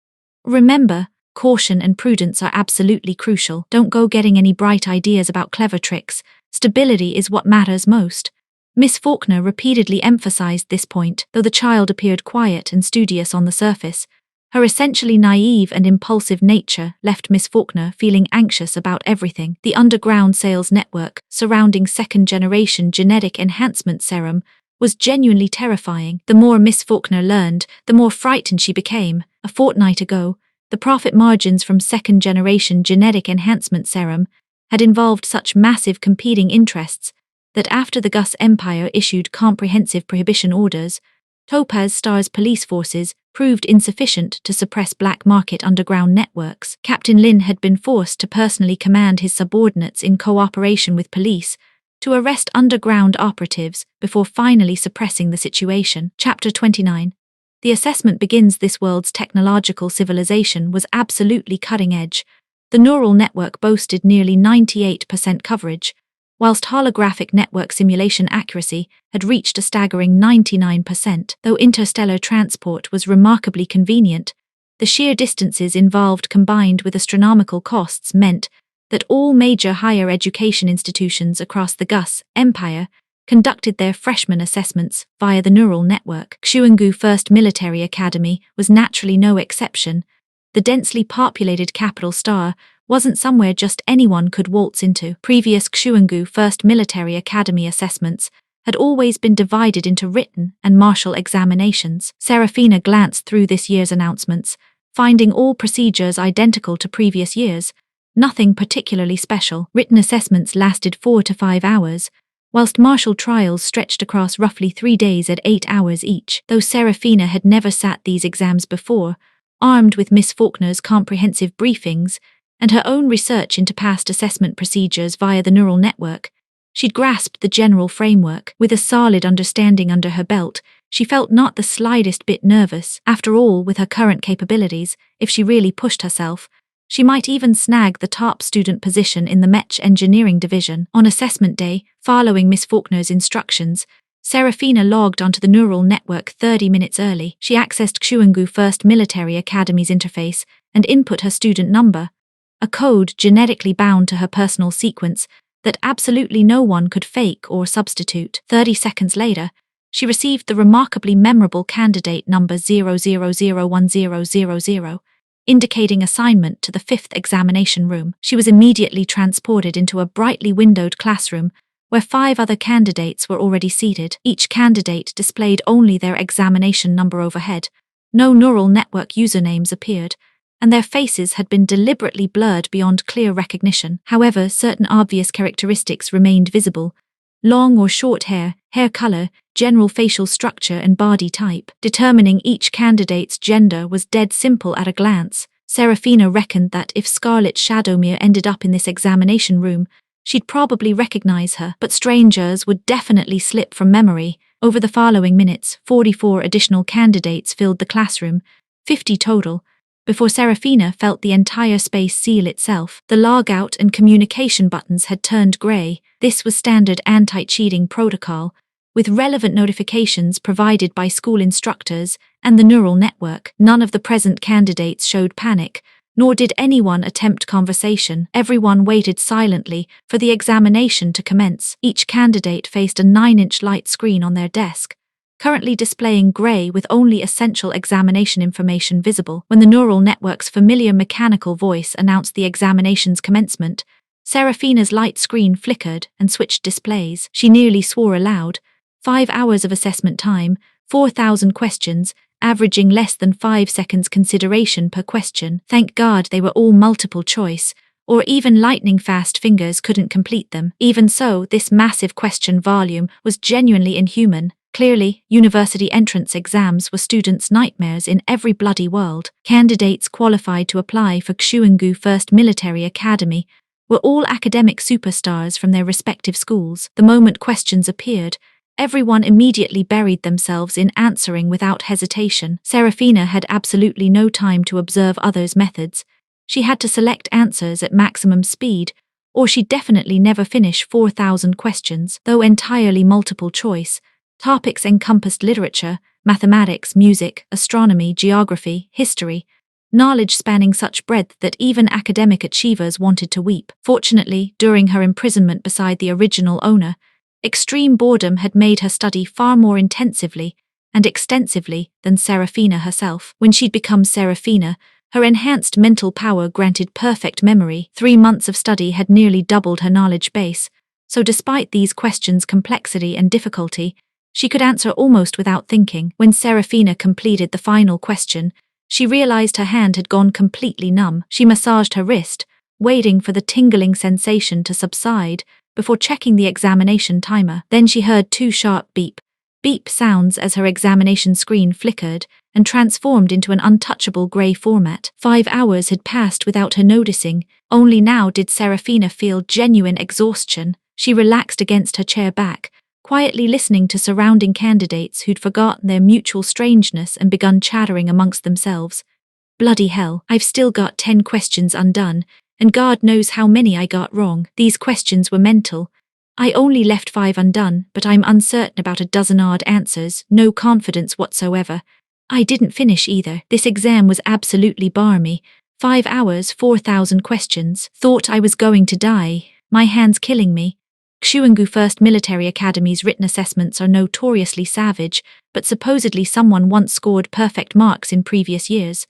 [SPEAKER 1] Remember, caution and prudence are absolutely crucial. Don't go getting any bright ideas about clever tricks. Stability is what matters most." Miss Faulkner repeatedly emphasized this point. Though the child appeared quiet and studious on the surface, her essentially naive and impulsive nature left Miss Faulkner feeling anxious about everything. The underground sales network surrounding second-generation genetic enhancement serum was genuinely terrifying. The more Miss Faulkner learned, the more frightened she became. A fortnight ago, The profit margins from second-generation genetic enhancement serum had involved such massive competing interests that after the Gus Empire issued comprehensive prohibition orders, Topaz Star's police forces proved insufficient to suppress black market underground networks. Captain Lin had been forced to personally command his subordinates in cooperation with police to arrest underground operatives before finally suppressing the situation. Chapter 29. The assessment begins. This world's technological civilization was absolutely cutting edge. The neural network boasted nearly 98% coverage, whilst holographic network simulation accuracy had reached a staggering 99%. Though interstellar transport was remarkably convenient, the sheer distances involved combined with astronomical costs meant that all major higher education institutions across the Gus Empire conducted their freshman assessments via the neural network. Xuangu First Military Academy was naturally no exception. The densely populated capital star wasn't somewhere just anyone could waltz into. Previous Xuangu First Military Academy assessments had always been divided into written and martial examinations. Serafina glanced through this year's announcements, finding all procedures identical to previous years, nothing particularly special. Written assessments lasted 4 to 5 hours, whilst martial trials stretched across roughly 3 days at 8 hours each. Though Serafina had never sat these exams before, armed with Miss Faulkner's comprehensive briefings and her own research into past assessment procedures via the neural network, she'd grasped the general framework. With a solid understanding under her belt, she felt not the slightest bit nervous. After all, with her current capabilities, if she really pushed herself, she might even snag the top student position in the Mech Engineering Division. On assessment day, following Miss Faulkner's instructions, Serafina logged onto the neural network 30 minutes early. She accessed Xuangu First Military Academy's interface and input her student number, a code genetically bound to her personal sequence that absolutely no one could fake or substitute. 30 seconds later, she received the remarkably memorable candidate number 00010000, indicating assignment to the 5th examination room. She was immediately transported into a brightly windowed classroom where 5 other candidates were already seated. Each candidate displayed only their examination number overhead. No neural network usernames appeared, and their faces had been deliberately blurred beyond clear recognition. However, certain obvious characteristics remained visible: long or short hair, hair color, general facial structure and body type. Determining each candidate's gender was dead simple at a glance. Serafina reckoned that if Scarlett Shadowmere ended up in this examination room, she'd probably recognize her, but strangers would definitely slip from memory. Over the following minutes, 44 additional candidates filled the classroom, 50 total, before Serafina felt the entire space seal itself. The logout and communication buttons had turned grey. This was standard anti-cheating protocol, with relevant notifications provided by school instructors and the neural network. None of the present candidates showed panic, nor did anyone attempt conversation. Everyone waited silently for the examination to commence. Each candidate faced a 9-inch light screen on their desk, currently displaying grey with only essential examination information visible. When the neural network's familiar mechanical voice announced the examination's commencement, Serafina's light screen flickered and switched displays. She nearly swore aloud. 5 hours of assessment time, 4,000 questions, averaging less than 5 seconds consideration per question. Thank God they were all multiple choice, or even lightning-fast fingers couldn't complete them. Even so, this massive question volume was genuinely inhuman. Clearly, university entrance exams were students' nightmares in every bloody world. Candidates qualified to apply for Xuangu First Military Academy were all academic superstars from their respective schools. The moment questions appeared, everyone immediately buried themselves in answering without hesitation. Serafina had absolutely no time to observe others' methods. She had to select answers at maximum speed, or she'd definitely never finish 4,000 questions. Though entirely multiple choice, topics encompassed literature, mathematics, music, astronomy, geography, history, knowledge spanning such breadth that even academic achievers wanted to weep. Fortunately, during her imprisonment beside the original owner, extreme boredom had made her study far more intensively and extensively than Serafina herself. When she'd become Serafina, her enhanced mental power granted perfect memory. 3 months of study had nearly doubled her knowledge base, so despite these questions' complexity and difficulty, she could answer almost without thinking. When Serafina completed the final question, She realized her hand had gone completely numb. She massaged her wrist, waiting for the tingling sensation to subside before checking the examination timer. Then she heard two sharp beep sounds as her examination screen flickered and transformed into an untouchable grey format. 5 hours had passed without her noticing. Only now did Serafina feel genuine exhaustion. She relaxed against her chair back, quietly listening to surrounding candidates who'd forgotten their mutual strangeness and begun chattering amongst themselves. Bloody hell, I've still got 10 questions undone, and God knows how many I got wrong. These questions were mental. I only left 5 undone, but I'm uncertain about a dozen odd answers, no confidence whatsoever. I didn't finish either. This exam was absolutely barmy. 5 hours, 4,000 questions. Thought I was going to die. My hand's killing me. Xuangu First Military Academy's written assessments are notoriously savage, but supposedly someone once scored perfect marks in previous years.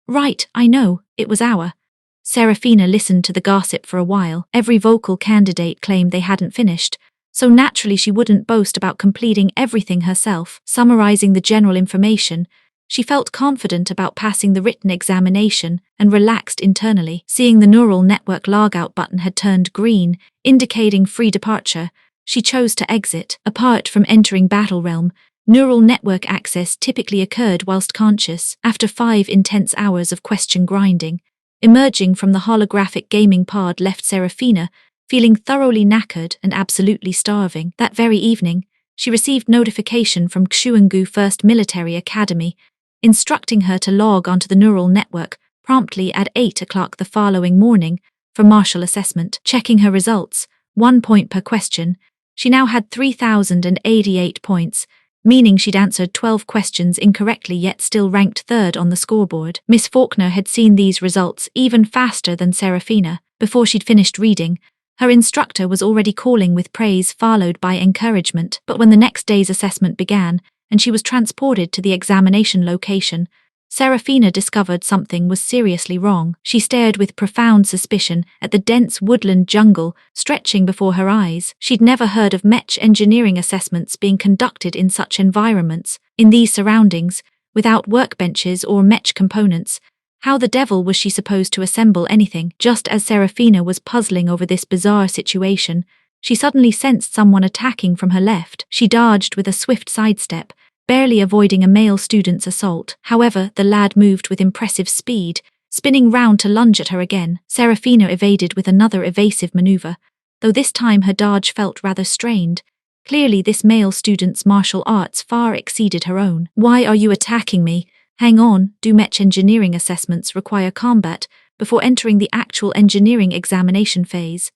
[SPEAKER 1] Right, I know, it was our. Serafina listened to the gossip for a while. Every vocal candidate claimed they hadn't finished, so naturally she wouldn't boast about completing everything herself. Summarizing the general information, she felt confident about passing the written examination and relaxed internally. Seeing the neural network logout button had turned green, indicating free departure, she chose to exit. Apart from entering Battle Realm, neural network access typically occurred whilst conscious. After 5 intense hours of question grinding, emerging from the holographic gaming pod left Serafina feeling thoroughly knackered and absolutely starving. That very evening, she received notification from Xuangu First Military Academy, instructing her to log onto the neural network promptly at 8 o'clock the following morning for martial assessment. Checking her results, 1 point per question, she now had 3,088 points, meaning she'd answered 12 questions incorrectly yet still ranked 3rd on the scoreboard. Miss Faulkner had seen these results even faster than Serafina. Before she'd finished reading, her instructor was already calling with praise followed by encouragement. But when the next day's assessment began, and she was transported to the examination location, Serafina discovered something was seriously wrong. She stared with profound suspicion at the dense woodland jungle stretching before her eyes. She'd never heard of mech engineering assessments being conducted in such environments. In these surroundings, without workbenches or mech components, how the devil was she supposed to assemble anything? Just as Serafina was puzzling over this bizarre situation, she suddenly sensed someone attacking from her left. She dodged with a swift sidestep, barely avoiding a male student's assault. However, the lad moved with impressive speed, spinning round to lunge at her again. Serafina evaded with another evasive maneuver, though this time her dodge felt rather strained. Clearly this male student's martial arts far exceeded her own. Why are you attacking me? Hang on, do mech engineering assessments require combat before entering the actual engineering examination phase?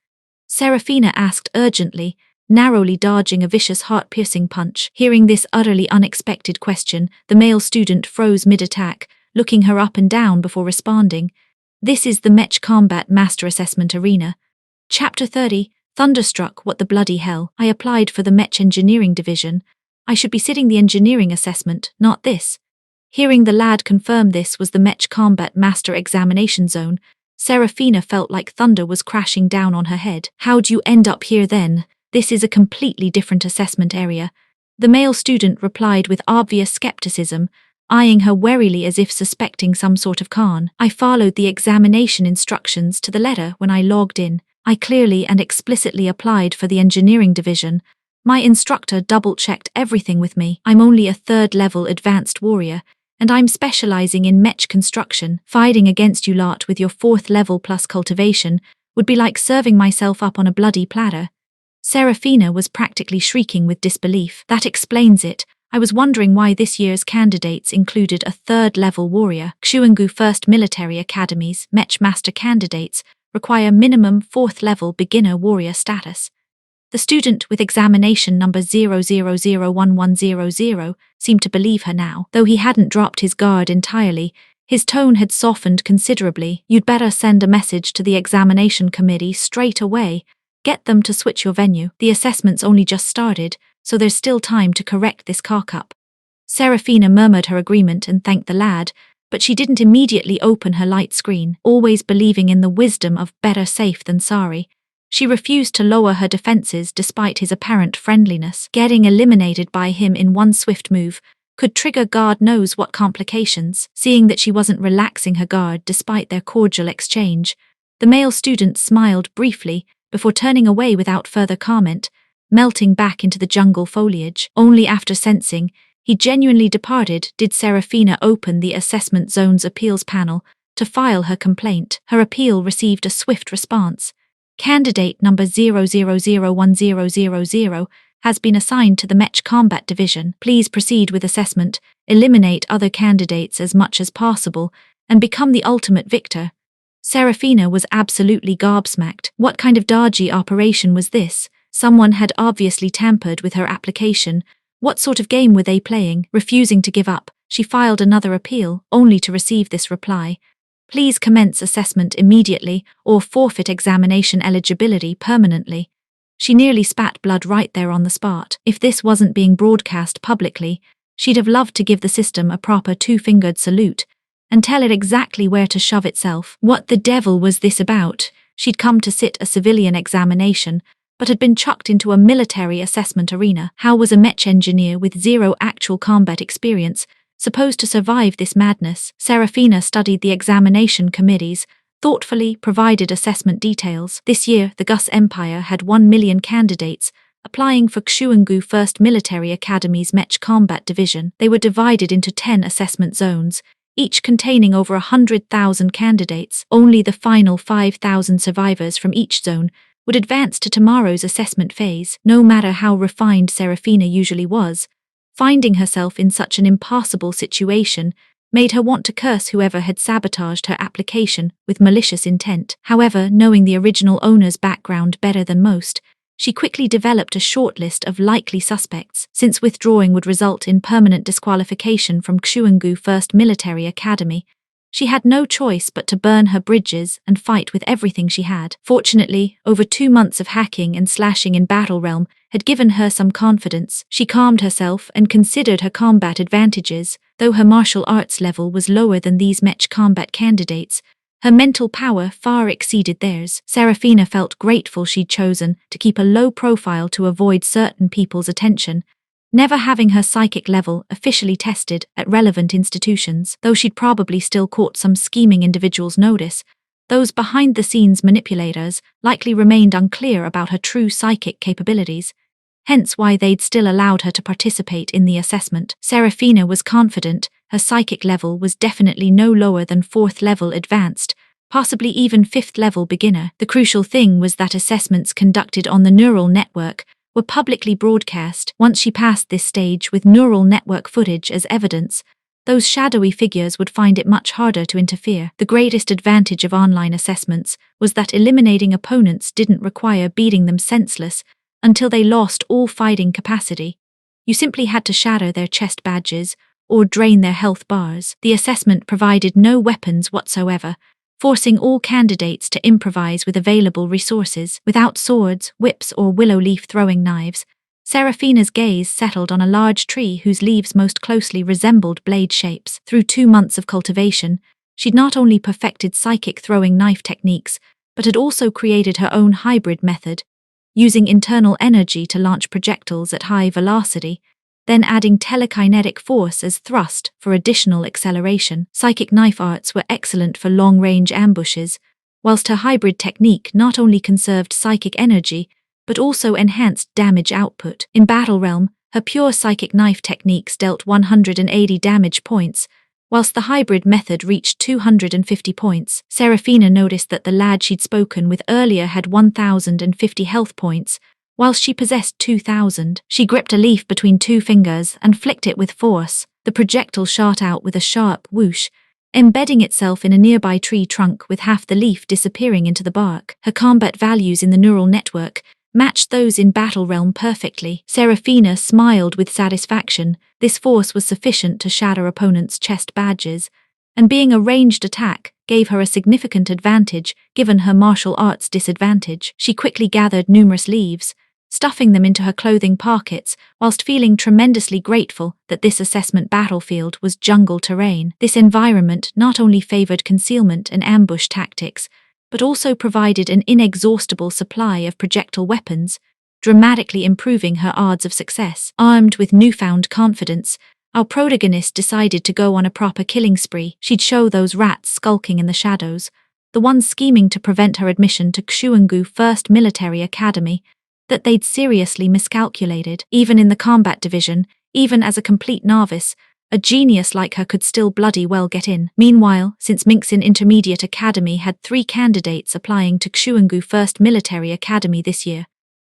[SPEAKER 1] Serafina asked urgently, narrowly dodging a vicious heart-piercing punch. Hearing this utterly unexpected question, the male student froze mid-attack, looking her up and down before responding. This is the Mech Combat Master Assessment Arena. Chapter 30, Thunderstruck, what the bloody hell? I applied for the Mech Engineering Division. I should be sitting the engineering assessment, not this. Hearing the lad confirm this was the Mech Combat Master Examination Zone, Serafina felt like thunder was crashing down on her head. How'd you end up here then? This is a completely different assessment area. The male student replied with obvious skepticism, eyeing her warily as if suspecting some sort of con. I followed the examination instructions to the letter when I logged in. I clearly and explicitly applied for the engineering division. My instructor double-checked everything with me. I'm only a 3rd-level advanced warrior, and I'm specializing in mech construction. Fighting against you lot with your 4th level plus cultivation would be like serving myself up on a bloody platter. Serafina was practically shrieking with disbelief. That explains it. I was wondering why this year's candidates included a 3rd-level warrior. Xuangu First Military Academy's Mech Master candidates require minimum 4th-level beginner warrior status. The student with examination number 00011100 seemed to believe her now. Though he hadn't dropped his guard entirely, his tone had softened considerably. You'd better send a message to the examination committee straight away. Get them to switch your venue. The assessment's only just started, so there's still time to correct this cock-up. Serafina murmured her agreement and thanked the lad, but she didn't immediately open her light screen. Always believing in the wisdom of better safe than sorry, she refused to lower her defenses despite his apparent friendliness. Getting eliminated by him in one swift move could trigger God knows what complications. Seeing that she wasn't relaxing her guard despite their cordial exchange, the male student smiled briefly before turning away without further comment, melting back into the jungle foliage. Only after sensing he genuinely departed did Serafina open the assessment zone's appeals panel to file her complaint. Her appeal received a swift response. Candidate number 00010000 has been assigned to the Mech Combat Division. Please proceed with assessment, eliminate other candidates as much as possible, and become the ultimate victor. Serafina was absolutely gobsmacked. What kind of dodgy operation was this? Someone had obviously tampered with her application. What sort of game were they playing? Refusing to give up, she filed another appeal, only to receive this reply. Please commence assessment immediately or forfeit examination eligibility permanently. She nearly spat blood right there on the spot. If this wasn't being broadcast publicly, she'd have loved to give the system a proper two-fingered salute and tell it exactly where to shove itself. What the devil was this about? She'd come to sit a civilian examination, but had been chucked into a military assessment arena. How was a mech engineer with zero actual combat experience supposed to survive this madness? Serafina studied the examination committees, thoughtfully provided assessment details. This year, the Gus Empire had 1 million candidates applying for Xuangu 1st Military Academy's Mech Combat Division. They were divided into 10 assessment zones, each containing over 100,000 candidates. Only the final 5,000 survivors from each zone would advance to tomorrow's assessment phase. No matter how refined Serafina usually was, finding herself in such an impossible situation made her want to curse whoever had sabotaged her application with malicious intent. However, knowing the original owner's background better than most, she quickly developed a short list of likely suspects. Since withdrawing would result in permanent disqualification from Xuangu 1st Military Academy, she had no choice but to burn her bridges and fight with everything she had. Fortunately, over 2 months of hacking and slashing in Battle Realm had given her some confidence. She calmed herself and considered her combat advantages. Though her martial arts level was lower than these mech combat candidates, her mental power far exceeded theirs. Serafina felt grateful she'd chosen to keep a low profile to avoid certain people's attention, never having her psychic level officially tested at relevant institutions. Though she'd probably still caught some scheming individuals' notice, those behind-the-scenes manipulators likely remained unclear about her true psychic capabilities, hence why they'd still allowed her to participate in the assessment. Serafina was confident her psychic level was definitely no lower than 4th level advanced, possibly even 5th level beginner. The crucial thing was that assessments conducted on the neural network were publicly broadcast. Once she passed this stage with neural network footage as evidence, those shadowy figures would find it much harder to interfere. The greatest advantage of online assessments was that eliminating opponents didn't require beating them senseless until they lost all fighting capacity. You simply had to shatter their chest badges or drain their health bars. The assessment provided no weapons whatsoever, forcing all candidates to improvise with available resources. Without swords, whips, or willow leaf throwing knives, Serafina's gaze settled on a large tree whose leaves most closely resembled blade shapes. Through 2 months of cultivation, she'd not only perfected psychic throwing knife techniques, but had also created her own hybrid method, using internal energy to launch projectiles at high velocity, then adding telekinetic force as thrust for additional acceleration. Psychic knife arts were excellent for long-range ambushes, whilst her hybrid technique not only conserved psychic energy, but also enhanced damage output. In Battle Realm, her pure psychic knife techniques dealt 180 damage points, whilst the hybrid method reached 250 points. Serafina noticed that the lad she'd spoken with earlier had 1,050 health points, whilst she possessed 2,000. She gripped a leaf between 2 fingers and flicked it with force. The projectile shot out with a sharp whoosh, embedding itself in a nearby tree trunk with half the leaf disappearing into the bark. Her combat values in the neural network matched those in Battle Realm perfectly. Serafina smiled with satisfaction. This force was sufficient to shatter opponents' chest badges, and being a ranged attack gave her a significant advantage given her martial arts disadvantage. She quickly gathered numerous leaves, stuffing them into her clothing pockets, whilst feeling tremendously grateful that this assessment battlefield was jungle terrain. This environment not only favoured concealment and ambush tactics, but also provided an inexhaustible supply of projectile weapons, dramatically improving her odds of success. Armed with newfound confidence, Our protagonist decided to go on a proper killing spree. She'd show those rats skulking in the shadows, the ones scheming to prevent her admission to Xuangu First Military Academy, that they'd seriously miscalculated. Even in the combat division, even as a complete novice, a genius like her could still bloody well get in. Meanwhile, since Minxin Intermediate Academy had 3 candidates applying to Xuangu First Military Academy this year,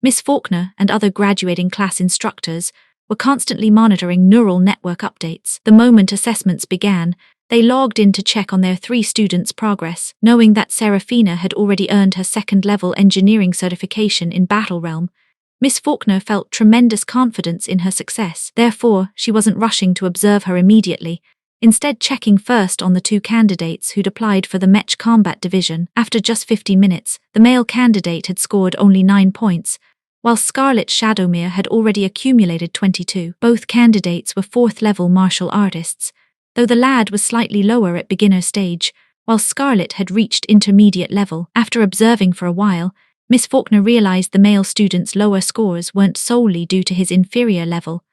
[SPEAKER 1] Miss Faulkner and other graduating class instructors were constantly monitoring neural network updates. The moment assessments began, they logged in to check on their 3 students' progress. Knowing that Serafina had already earned her second-level engineering certification in Battle Realm, Miss Faulkner felt tremendous confidence in her success. Therefore, she wasn't rushing to observe her immediately, instead checking first on the 2 candidates who'd applied for the Mech Combat Division. After just 50 minutes, the male candidate had scored only 9 points, while Scarlet Shadowmere had already accumulated 22. Both candidates were 4th-level martial artists, though the lad was slightly lower at beginner stage, while Scarlet had reached intermediate level. After observing for a while, Miss Faulkner realized the male student's lower scores weren't solely due to his inferior level,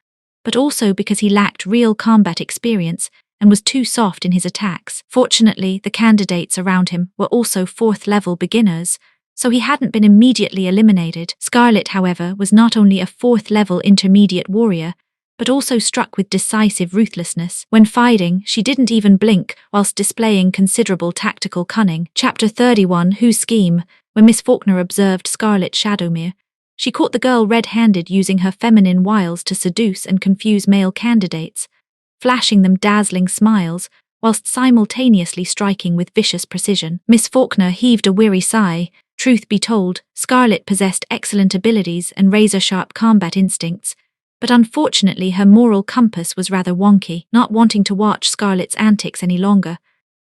[SPEAKER 1] but also because he lacked real combat experience and was too soft in his attacks. Fortunately, the candidates around him were also 4th-level beginners, so he hadn't been immediately eliminated. Scarlet, however, was not only a 4th-level intermediate warrior, but also struck with decisive ruthlessness. When fighting, she didn't even blink whilst displaying considerable tactical cunning. Chapter 31, Whose Scheme? When Miss Faulkner observed Scarlet Shadowmere, she caught the girl red-handed using her feminine wiles to seduce and confuse male candidates, flashing them dazzling smiles, whilst simultaneously striking with vicious precision. Miss Faulkner heaved a weary sigh. Truth be told, Scarlet possessed excellent abilities and razor-sharp combat instincts, but unfortunately her moral compass was rather wonky. Not wanting to watch Scarlet's antics any longer,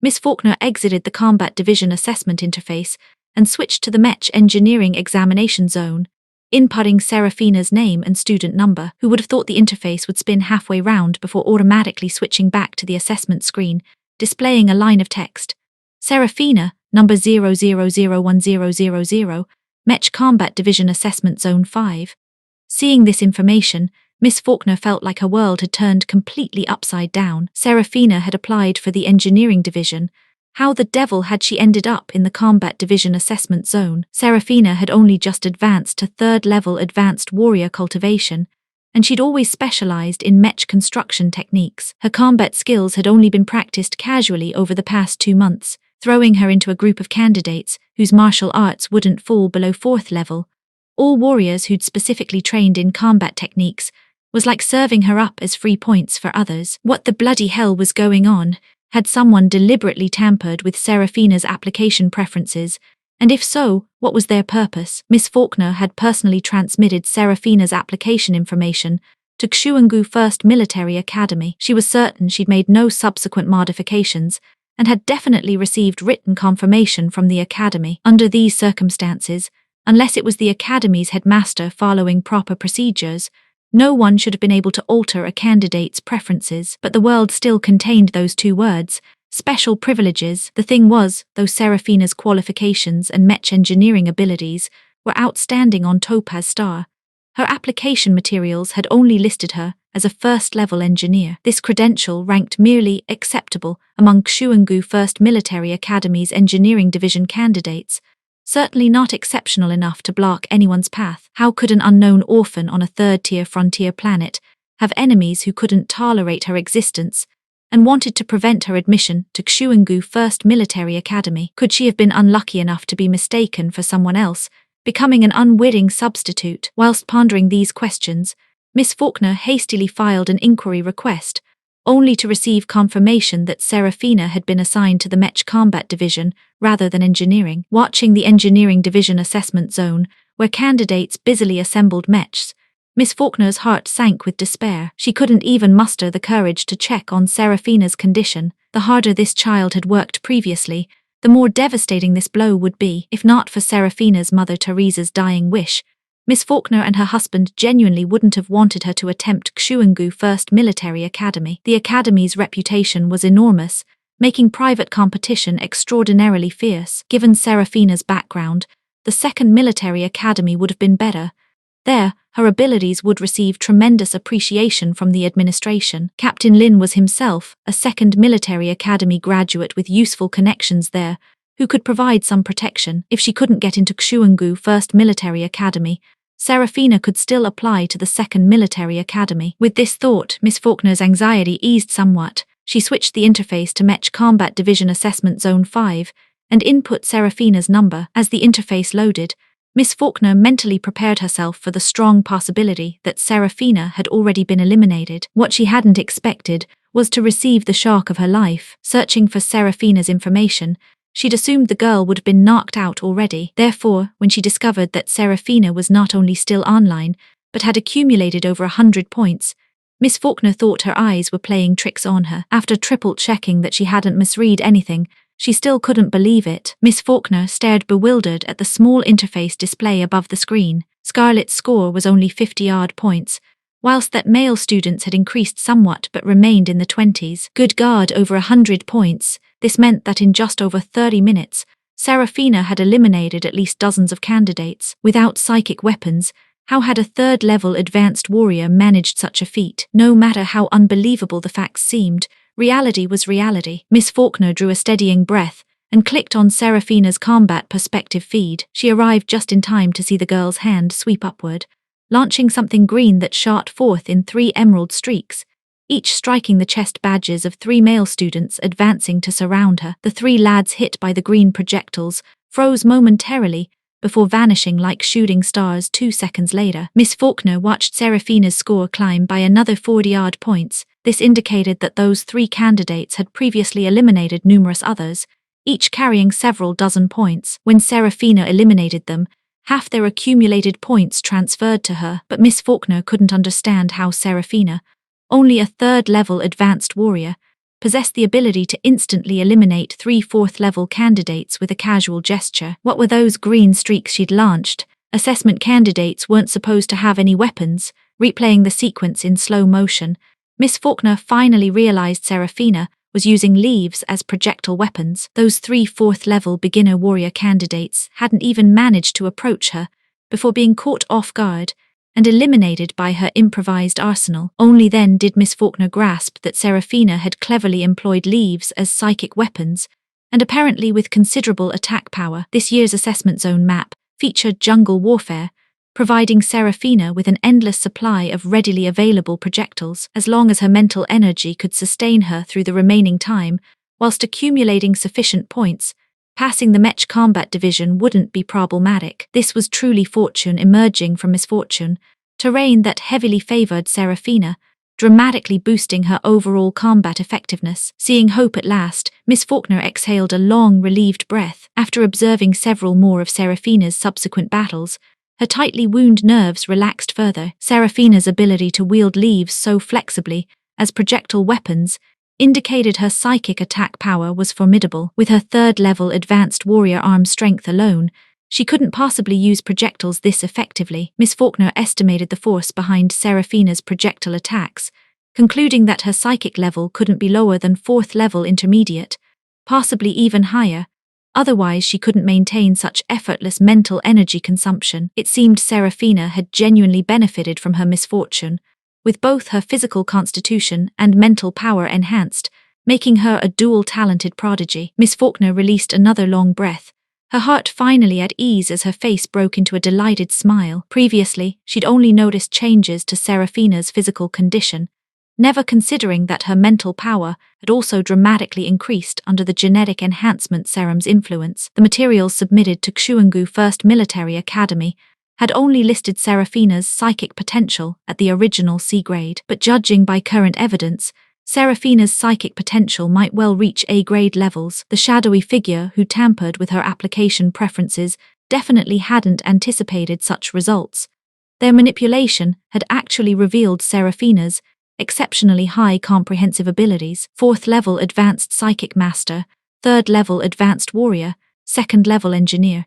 [SPEAKER 1] Miss Faulkner exited the Combat Division assessment interface and switched to the Mech Engineering Examination Zone, inputting Serafina's name and student number. Who would have thought the interface would spin halfway round before automatically switching back to the assessment screen, displaying a line of text. Serafina, number 00010000, Mech Combat Division Assessment Zone 5. Seeing this information, Miss Faulkner felt like her world had turned completely upside down. Serafina had applied for the Engineering Division. How the devil had she ended up in the Combat Division Assessment Zone? Serafina had only just advanced to 3rd-level Advanced Warrior Cultivation, and she'd always specialized in mech construction techniques. Her combat skills had only been practiced casually over the past 2 months, throwing her into a group of candidates whose martial arts wouldn't fall below 4th level. All warriors who'd specifically trained in combat techniques was like serving her up as free points for others. What the bloody hell was going on? Had someone deliberately tampered with Serafina's application preferences? And if so, what was their purpose? Miss Faulkner had personally transmitted Serafina's application information to Xuangu First Military Academy. She was certain she'd made no subsequent modifications and had definitely received written confirmation from the academy. Under these circumstances, unless it was the academy's headmaster following proper procedures, no one should have been able to alter a candidate's preferences. But the world still contained those 2 words, special privileges. The thing was, though Serafina's qualifications and mech engineering abilities were outstanding on Topaz Star, her application materials had only listed her as a 1st-level engineer. This credential ranked merely acceptable among Xuangu First Military Academy's Engineering Division candidates, certainly not exceptional enough to block anyone's path. How could an unknown orphan on a 3rd-tier frontier planet have enemies who couldn't tolerate her existence and wanted to prevent her admission to Xuangu First Military Academy? Could she have been unlucky enough to be mistaken for someone else, becoming an unwitting substitute? Whilst pondering these questions, Miss Faulkner hastily filed an inquiry request, only to receive confirmation that Serafina had been assigned to the Mech Combat Division rather than engineering. Watching the Engineering Division Assessment Zone, where candidates busily assembled mechs, Miss Faulkner's heart sank with despair. She couldn't even muster the courage to check on Serafina's condition. The harder this child had worked previously, the more devastating this blow would be. If not for Serafina's Mother Teresa's dying wish, Miss Faulkner and her husband genuinely wouldn't have wanted her to attempt Xuangu First Military Academy. The academy's reputation was enormous, making private competition extraordinarily fierce. Given Serafina's background, the 2nd Military Academy would have been better, There, her abilities would receive tremendous appreciation from the administration. Captain Lin was himself a second military academy graduate with useful connections there, who could provide some protection. If she couldn't get into Xuangu First Military Academy, Serafina could still apply to the Second Military Academy. With this thought, Miss Faulkner's anxiety eased somewhat. She switched the interface to Mech Combat Division Assessment Zone 5 and input Serafina's number. As the interface loaded, Miss Faulkner mentally prepared herself for the strong possibility that Serafina had already been eliminated. What she hadn't expected was to receive the shock of her life. Searching for Serafina's information, she'd assumed the girl would have been knocked out already. Therefore, when she discovered that Serafina was not only still online, but had accumulated over 100 points, Miss Faulkner thought her eyes were playing tricks on her. After triple checking that she hadn't misread anything, she still couldn't believe it. Miss Faulkner stared bewildered at the small interface display above the screen. Scarlett's score was only 50-odd points, whilst that male students had increased somewhat but remained in the 20s. Good God, over 100 points. This meant that in just over 30 minutes, Serafina had eliminated at least dozens of candidates. Without psychic weapons, how had a third-level advanced warrior managed such a feat? No matter how unbelievable the facts seemed, reality was reality. Miss Faulkner drew a steadying breath and clicked on Serafina's combat perspective feed. She arrived just in time to see the girl's hand sweep upward, launching something green that shot forth in 3 emerald streaks, each striking the chest badges of 3 male students advancing to surround her. The 3 lads hit by the green projectiles froze momentarily before vanishing like shooting stars 2 seconds later. Miss Faulkner watched Serafina's score climb by another 40-odd points. This indicated that those 3 candidates had previously eliminated numerous others, each carrying several dozen points. When Serafina eliminated them, half their accumulated points transferred to her, but Miss Faulkner couldn't understand how Serafina, only a third-level advanced warrior, possessed the ability to instantly eliminate 3 fourth-level candidates with a casual gesture. What were those green streaks she'd launched? Assessment candidates weren't supposed to have any weapons. Replaying the sequence in slow motion, Miss Faulkner finally realized Serafina was using leaves as projectile weapons. Those 3 fourth-level beginner warrior candidates hadn't even managed to approach her before being caught off guard and eliminated by her improvised arsenal. Only then did Miss Faulkner grasp that Serafina had cleverly employed leaves as psychic weapons, and apparently with considerable attack power. This year's assessment zone map featured jungle warfare, providing Serafina with an endless supply of readily available projectiles. As long as her mental energy could sustain her through the remaining time, whilst accumulating sufficient points, passing the Mech Combat Division wouldn't be problematic. This was truly fortune emerging from misfortune, terrain that heavily favored Serafina, dramatically boosting her overall combat effectiveness. Seeing hope at last, Miss Faulkner exhaled a long, relieved breath. After observing several more of Serafina's subsequent battles, her tightly wound nerves relaxed further. Serafina's ability to wield leaves so flexibly as projectile weapons indicated her psychic attack power was formidable. With her third-level advanced warrior arm strength alone, she couldn't possibly use projectiles this effectively. Miss Faulkner estimated the force behind Serafina's projectile attacks, concluding that her psychic level couldn't be lower than 4th-level intermediate, possibly even higher. Otherwise, she couldn't maintain such effortless mental energy consumption. It seemed Serafina had genuinely benefited from her misfortune, with both her physical constitution and mental power enhanced, making her a dual-talented prodigy. Miss Faulkner released another long breath, her heart finally at ease as her face broke into a delighted smile. Previously, she'd only noticed changes to Serafina's physical condition, never considering that her mental power had also dramatically increased under the genetic enhancement serum's influence. The materials submitted to Xuangu First Military Academy had only listed Serafina's psychic potential at the original C grade, but judging by current evidence, Serafina's psychic potential might well reach A-grade levels. The shadowy figure who tampered with her application preferences definitely hadn't anticipated such results. Their manipulation had actually revealed Serafina's exceptionally high comprehensive abilities: 4th-level advanced psychic master, 3rd-level advanced warrior, 2nd-level engineer.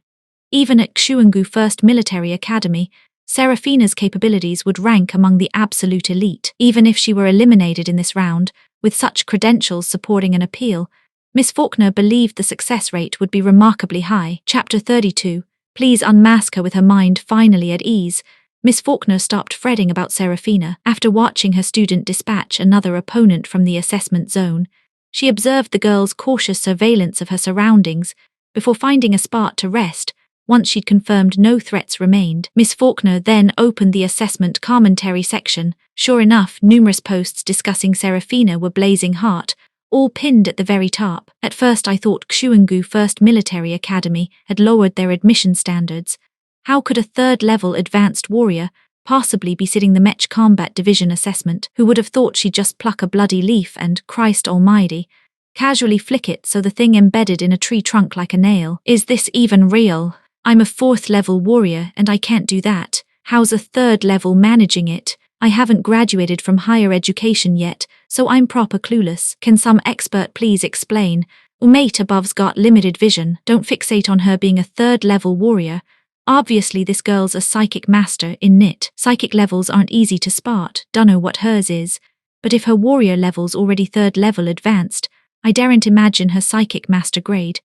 [SPEAKER 1] Even at Xuangu First Military Academy, Serafina's capabilities would rank among the absolute elite. Even if she were eliminated in this round, with such credentials supporting an appeal, Miss Faulkner believed the success rate would be remarkably high. Chapter 32. Please unmask her. With her mind finally at ease, Miss Faulkner stopped fretting about Seraphina. After watching her student dispatch another opponent from the assessment zone, she observed the girl's cautious surveillance of her surroundings before finding a spot to rest. Once she'd confirmed no threats remained, Miss Faulkner then opened the assessment commentary section. Sure enough, numerous posts discussing Seraphina were blazing hot, all pinned at the very top. At first I thought Xuangu First Military Academy had lowered their admission standards. How could a third-level advanced warrior possibly be sitting the Mech Combat Division assessment? Who would have thought she'd just pluck a bloody leaf and, Christ almighty, casually flick it so the thing embedded in a tree trunk like a nail? Is this even real? I'm a fourth-level warrior and I can't do that. How's a third-level managing it? I haven't graduated from higher education yet, so I'm proper clueless. Can some expert please explain? Mate above's got limited vision. Don't fixate on her being a third-level warrior. Obviously this girl's a psychic master in knit. Psychic levels aren't easy to spot, dunno what hers is, but if her warrior level's already third level advanced, I daren't imagine her psychic master grade.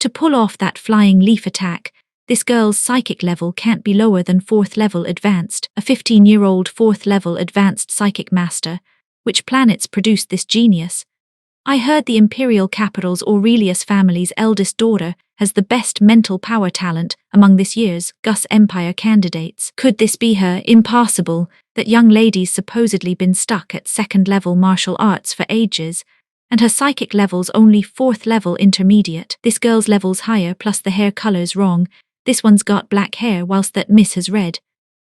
[SPEAKER 1] To pull off that flying leaf attack, this girl's psychic level can't be lower than fourth level advanced. A 15-year-old fourth level advanced psychic master. Which planets produced this genius? I heard the imperial capital's Aurelius family's eldest daughter has the best mental power talent among this year's Gus Empire candidates. Could this be her? Impossible. That young lady's supposedly been stuck at second-level martial arts for ages, and her psychic level's only fourth-level intermediate. This girl's level's higher, plus the hair color's wrong. This one's got black hair whilst that miss has red.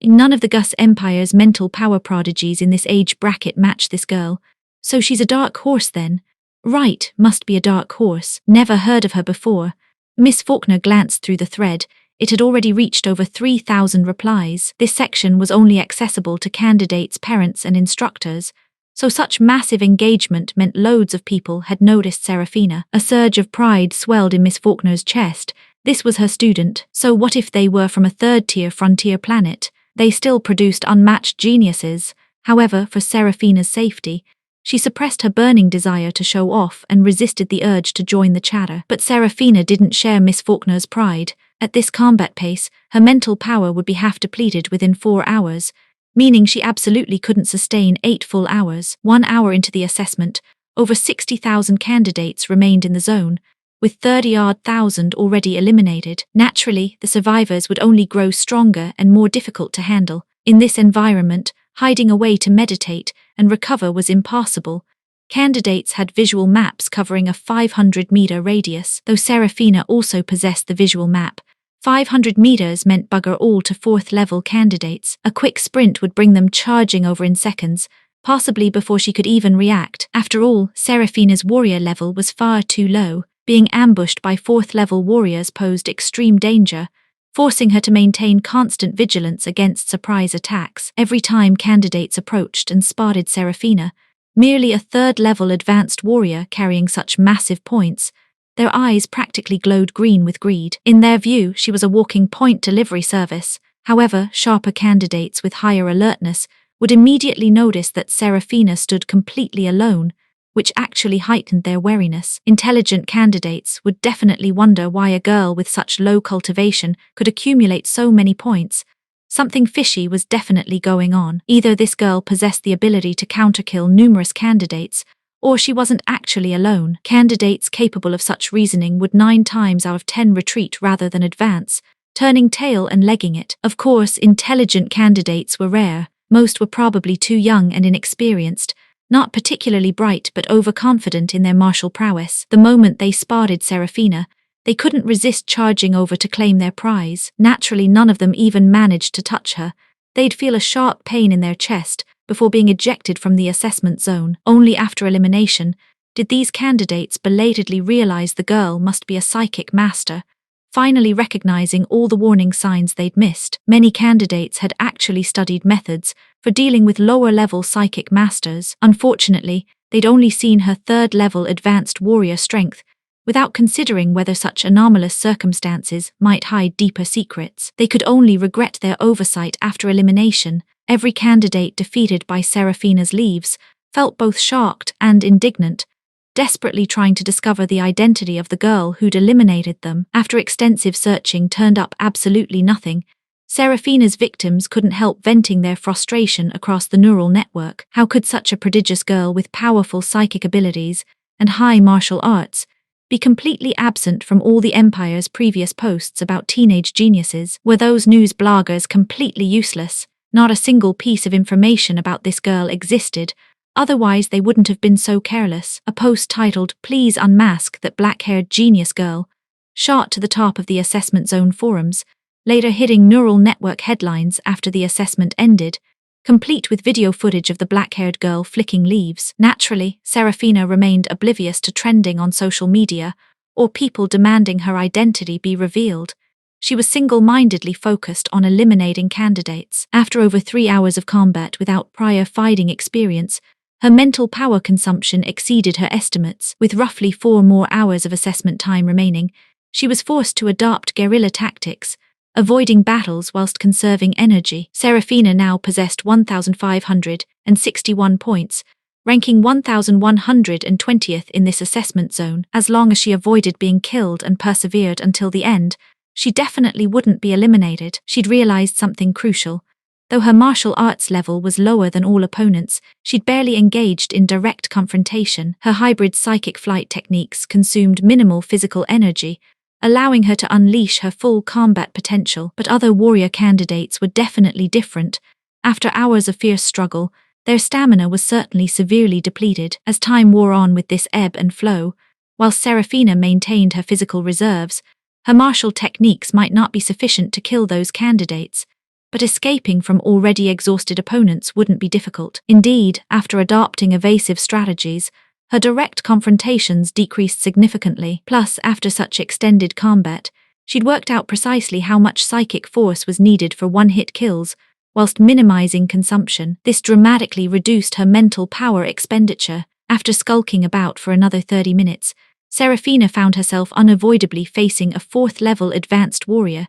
[SPEAKER 1] None of the Gus Empire's mental power prodigies in this age bracket match this girl. So she's a dark horse then. Right, must be a dark horse. Never heard of her before. Miss Faulkner glanced through the thread. It had already reached over 3,000 replies. This section was only accessible to candidates' parents and instructors, so such massive engagement meant loads of people had noticed Seraphina. A surge of pride swelled in Miss Faulkner's chest. This was her student. So what if they were from a third-tier frontier planet? They still produced unmatched geniuses. However, for Seraphina's safety, she suppressed her burning desire to show off and resisted the urge to join the chatter. But Seraphina didn't share Miss Faulkner's pride. At this combat pace, her mental power would be half depleted within 4 hours, meaning she absolutely couldn't sustain 8 full hours. 1 hour into the assessment, over 60,000 candidates remained in the zone, with 30-odd thousand already eliminated. Naturally, the survivors would only grow stronger and more difficult to handle. In this environment, hiding away to meditate and recover was impossible. Candidates had visual maps covering a 500-meter radius, though Seraphina also possessed the visual map. 500 meters meant bugger all to fourth-level candidates. A quick sprint would bring them charging over in seconds, possibly before she could even react. After all, Seraphina's warrior level was far too low. Being ambushed by fourth-level warriors posed extreme danger, forcing her to maintain constant vigilance against surprise attacks. Every time candidates approached and spotted Seraphina, merely a third-level advanced warrior carrying such massive points, their eyes practically glowed green with greed. In their view, she was a walking point delivery service. However, sharper candidates with higher alertness would immediately notice that Seraphina stood completely alone, which actually heightened their wariness. Intelligent candidates would definitely wonder why a girl with such low cultivation could accumulate so many points. Something fishy was definitely going on. Either this girl possessed the ability to counterkill numerous candidates, or she wasn't actually alone. Candidates capable of such reasoning would 9 times out of 10 retreat rather than advance, turning tail and legging it. Of course, intelligent candidates were rare. Most were probably too young and inexperienced, not particularly bright but overconfident in their martial prowess. The moment they spotted Seraphina, they couldn't resist charging over to claim their prize. Naturally, none of them even managed to touch her. They'd feel a sharp pain in their chest before being ejected from the assessment zone. Only after elimination did these candidates belatedly realize the girl must be a psychic master, finally recognizing all the warning signs they'd missed. Many candidates had actually studied methods for dealing with lower-level psychic masters. Unfortunately, they'd only seen her third-level advanced warrior strength, without considering whether such anomalous circumstances might hide deeper secrets. They could only regret their oversight after elimination. Every candidate defeated by Seraphina's leaves felt both shocked and indignant, desperately trying to discover the identity of the girl who'd eliminated them. After extensive searching turned up absolutely nothing, Serafina's victims couldn't help venting their frustration across the neural network. How could such a prodigious girl with powerful psychic abilities and high martial arts be completely absent from all the Empire's previous posts about teenage geniuses? Were those news bloggers completely useless? Not a single piece of information about this girl existed, otherwise they wouldn't have been so careless. A post titled, "Please Unmask That Black-Haired Genius Girl," shot to the top of the assessment zone forums, later hitting neural network headlines after the assessment ended, complete with video footage of the black-haired girl flicking leaves. Naturally, Serafina remained oblivious to trending on social media or people demanding her identity be revealed. She was single-mindedly focused on eliminating candidates. After over 3 hours of combat without prior fighting experience, her mental power consumption exceeded her estimates. With roughly 4 more hours of assessment time remaining, she was forced to adopt guerrilla tactics, avoiding battles whilst conserving energy. Serafina now possessed 1,561 points, ranking 1,120th in this assessment zone. As long as she avoided being killed and persevered until the end, she definitely wouldn't be eliminated. She'd realized something crucial. Though her martial arts level was lower than all opponents, she'd barely engaged in direct confrontation. Her hybrid psychic flight techniques consumed minimal physical energy, allowing her to unleash her full combat potential. But other warrior candidates were definitely different. After hours of fierce struggle, their stamina was certainly severely depleted. As time wore on with this ebb and flow, while Serafina maintained her physical reserves, her martial techniques might not be sufficient to kill those candidates, but escaping from already exhausted opponents wouldn't be difficult. Indeed, after adopting evasive strategies, her direct confrontations decreased significantly. Plus, after such extended combat, she'd worked out precisely how much psychic force was needed for one-hit kills, whilst minimizing consumption. This dramatically reduced her mental power expenditure. After skulking about for another 30 minutes, Serafina found herself unavoidably facing a 4th-level advanced warrior.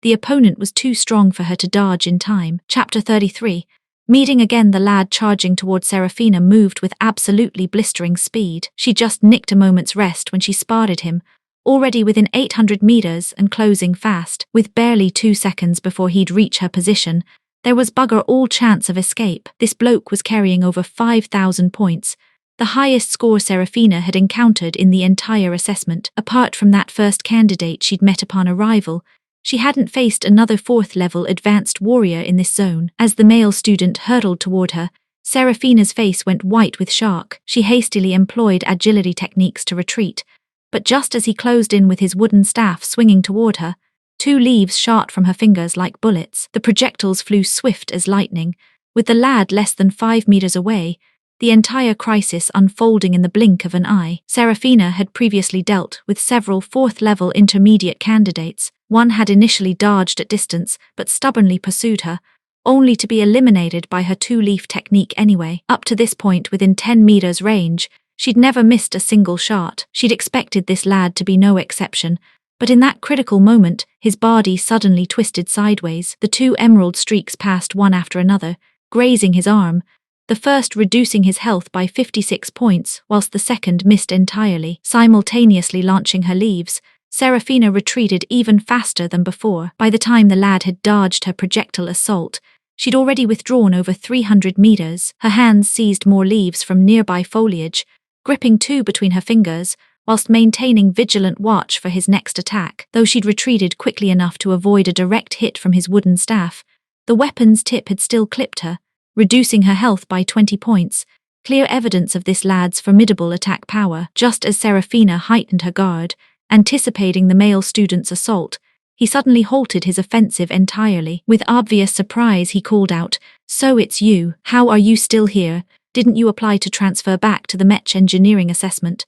[SPEAKER 1] The opponent was too strong for her to dodge in time. Chapter 33. Meeting again, the lad charging toward Serafina moved with absolutely blistering speed. She just nicked a moment's rest when she spotted him, already within 800 meters and closing fast. With barely 2 seconds before he'd reach her position, there was bugger all chance of escape. This bloke was carrying over 5,000 points, the highest score Serafina had encountered in the entire assessment. Apart from that first candidate she'd met upon arrival, she hadn't faced another 4th-level advanced warrior in this zone. As the male student hurtled toward her, Serafina's face went white with shock. She hastily employed agility techniques to retreat, but just as he closed in with his wooden staff swinging toward her, 2 leaves shot from her fingers like bullets. The projectiles flew swift as lightning, with the lad less than 5 meters away, the entire crisis unfolding in the blink of an eye. Serafina had previously dealt with several 4th-level intermediate candidates. One had initially dodged at distance but stubbornly pursued her, only to be eliminated by her 2-leaf technique anyway. Up to this point, within 10 meters range, she'd never missed a single shot. She'd expected this lad to be no exception, but in that critical moment, his body suddenly twisted sideways. The 2 emerald streaks passed one after another, grazing his arm, the first reducing his health by 56 points, whilst the second missed entirely. Simultaneously launching her leaves, Serafina retreated even faster than before. By the time the lad had dodged her projectile assault, she'd already withdrawn over 300 meters. Her hands seized more leaves from nearby foliage, gripping 2 between her fingers, whilst maintaining vigilant watch for his next attack. Though she'd retreated quickly enough to avoid a direct hit from his wooden staff, the weapon's tip had still clipped her, reducing her health by 20 points, clear evidence of this lad's formidable attack power. Just as Serafina heightened her guard, anticipating the male student's assault, he suddenly halted his offensive entirely. With obvious surprise, he called out, "So it's you. How are you still here? Didn't you apply to transfer back to the Mech Engineering assessment?"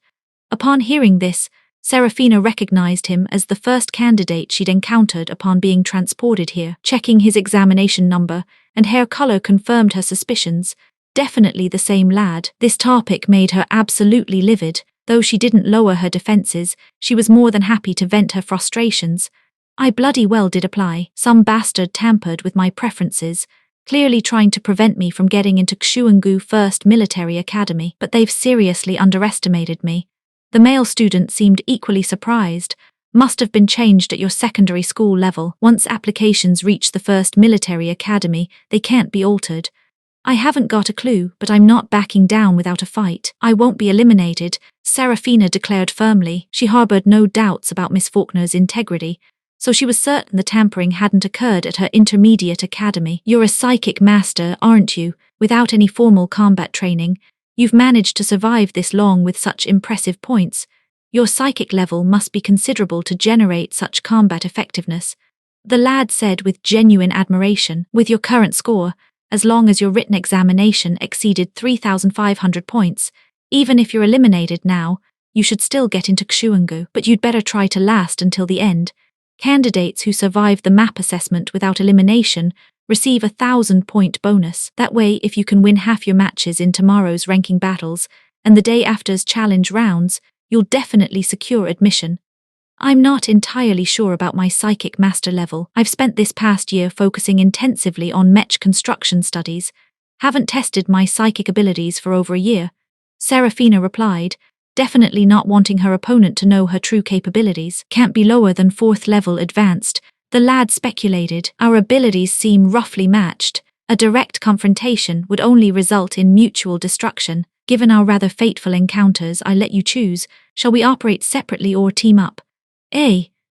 [SPEAKER 1] Upon hearing this, Serafina recognized him as the first candidate she'd encountered upon being transported here. Checking his examination number and hair color confirmed her suspicions. Definitely the same lad. This topic made her absolutely livid. Though she didn't lower her defenses, she was more than happy to vent her frustrations. "I bloody well did apply. Some bastard tampered with my preferences, clearly trying to prevent me from getting into Xuangu First Military Academy. But they've seriously underestimated me." The male student seemed equally surprised, must have been changed at your secondary school level. Once applications reach the first military academy, they can't be altered. I haven't got a clue, but I'm not backing down without a fight. I won't be eliminated, Serafina declared firmly. She harbored no doubts about Miss Faulkner's integrity, so she was certain the tampering hadn't occurred at her intermediate academy. You're a psychic master, aren't you? Without any formal combat training, you've managed to survive this long with such impressive points. Your psychic level must be considerable to generate such combat effectiveness, the lad said with genuine admiration. With your current score, as long as your written examination exceeded 3,500 points, even if you're eliminated now, you should still get into Xuangu, but you'd better try to last until the end. Candidates who survive the map assessment without elimination receive a 1,000-point bonus. That way, if you can win half your matches in tomorrow's ranking battles and the day after's challenge rounds, you'll definitely secure admission. I'm not entirely sure about my psychic master level. I've spent this past year focusing intensively on mech construction studies. Haven't tested my psychic abilities for over a year, Serafina replied, definitely not wanting her opponent to know her true capabilities. Can't be lower than 4th level advanced, the lad speculated. Our abilities seem roughly matched. A direct confrontation would only result in mutual destruction. Given our rather fateful encounters, I let you choose. Shall we operate separately or team up?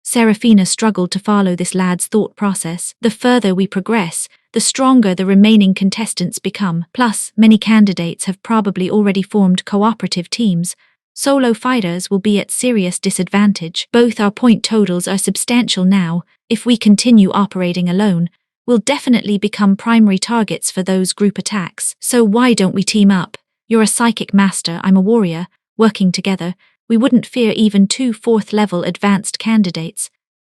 [SPEAKER 1] Serafina struggled to follow this lad's thought process. The further we progress, the stronger the remaining contestants become. Plus, many candidates have probably already formed cooperative teams. Solo fighters will be at serious disadvantage. Both our point totals are substantial now. If we continue operating alone, we'll definitely become primary targets for those group attacks. So why don't we team up? You're a psychic master, I'm a warrior. Working together, we wouldn't fear even 2 4th-level advanced candidates.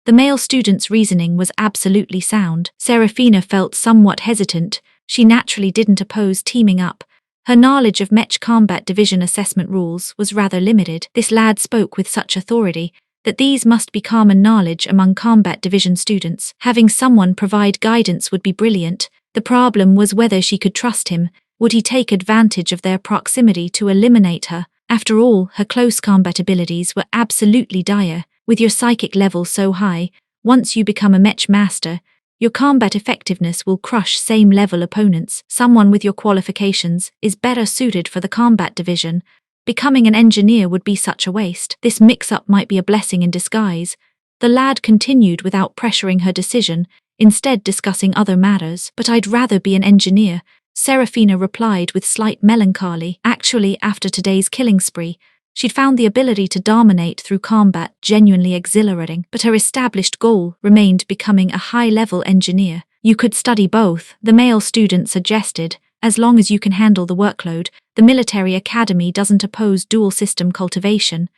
[SPEAKER 1] The male student's reasoning was absolutely sound. Serafina felt somewhat hesitant. She naturally didn't oppose teaming up. Her knowledge of Mech Combat Division assessment rules was rather limited. This lad spoke with such authority that these must be common knowledge among Combat Division students. Having someone provide guidance would be brilliant. The problem was whether she could trust him. Would he take advantage of their proximity to eliminate her? After all, her close combat abilities were absolutely dire. With your psychic level so high, once you become a mech master, your combat effectiveness will crush same-level opponents. Someone with your qualifications is better suited for the combat division. Becoming an engineer would be such a waste. This mix-up might be a blessing in disguise. The lad continued without pressuring her decision, instead discussing other matters. But I'd rather be an engineer, Serafina replied with slight melancholy. Actually, after today's killing spree, she'd found the ability to dominate through combat genuinely exhilarating, but her established goal remained becoming a high-level engineer. You could study both, the male student suggested. As long as you can handle the workload, the military academy doesn't oppose dual-system cultivation.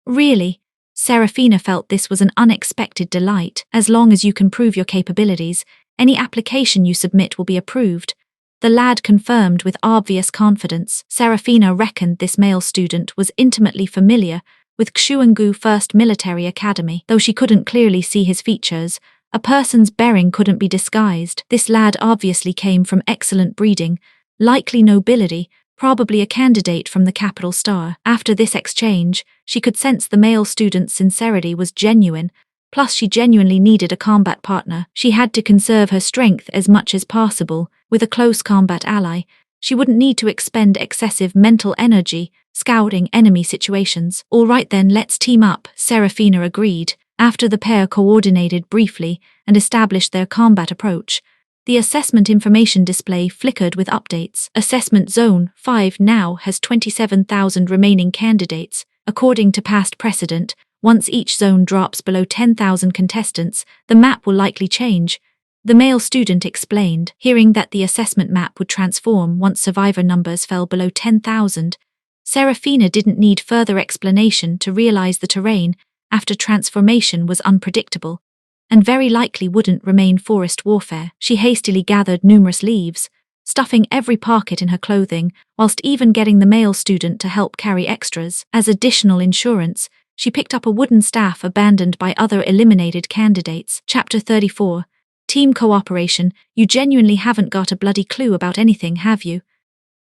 [SPEAKER 1] Really? Serafina felt this was an unexpected delight. As long as you can prove your capabilities, any application you submit will be approved. The lad confirmed with obvious confidence. Serafina reckoned this male student was intimately familiar with Xuangu First Military Academy. Though she couldn't clearly see his features, a person's bearing couldn't be disguised. This lad obviously came from excellent breeding, likely nobility, probably a candidate from the capital star. After this exchange, she could sense the male student's sincerity was genuine. Plus, she genuinely needed a combat partner. She had to conserve her strength as much as possible. With a close combat ally, she wouldn't need to expend excessive mental energy scouting enemy situations. All right then, let's team up, Serafina agreed. After the pair coordinated briefly and established their combat approach, the assessment information display flickered with updates. Assessment Zone 5 now has 27,000 remaining candidates. According to past precedent, once each zone drops below 10,000 contestants, the map will likely change, the male student explained. Hearing that the assessment map would transform once survivor numbers fell below 10,000, Serafina didn't need further explanation to realize the terrain after transformation was unpredictable, and very likely wouldn't remain forest warfare. She hastily gathered numerous leaves, stuffing every pocket in her clothing, whilst even getting the male student to help carry extras. As additional insurance, she picked up a wooden staff abandoned by other eliminated candidates. Chapter 34. Team cooperation. You genuinely haven't got a bloody clue about anything, have you?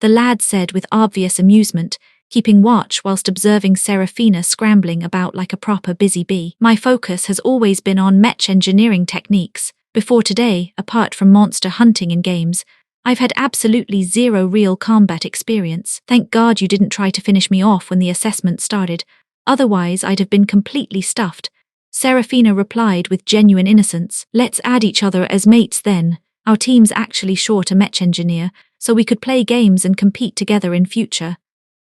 [SPEAKER 1] The lad said with obvious amusement. keeping watch whilst observing Serafina scrambling about like a proper busy bee. My focus has always been on mech engineering techniques. Before today, apart from monster hunting in games, I've had absolutely zero real combat experience. Thank God you didn't try to finish me off when the assessment started, otherwise I'd have been completely stuffed. Serafina replied with genuine innocence. Let's add each other as mates then. Our team's actually short a mech engineer, so we could play games and compete together in future.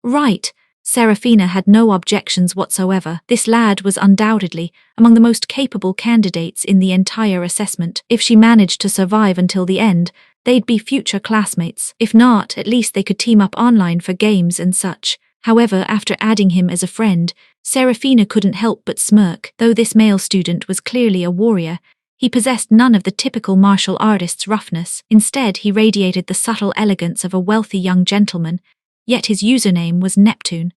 [SPEAKER 1] Right. Serafina had no objections whatsoever. This lad was undoubtedly among the most capable candidates in the entire assessment. If she managed to survive until the end, they'd be future classmates. If not, at least they could team up online for games and such. However, after adding him as a friend, Serafina couldn't help but smirk. Though this male student was clearly a warrior, he possessed none of the typical martial artist's roughness. Instead, he radiated the subtle elegance of a wealthy young gentleman, yet his username was Neptune.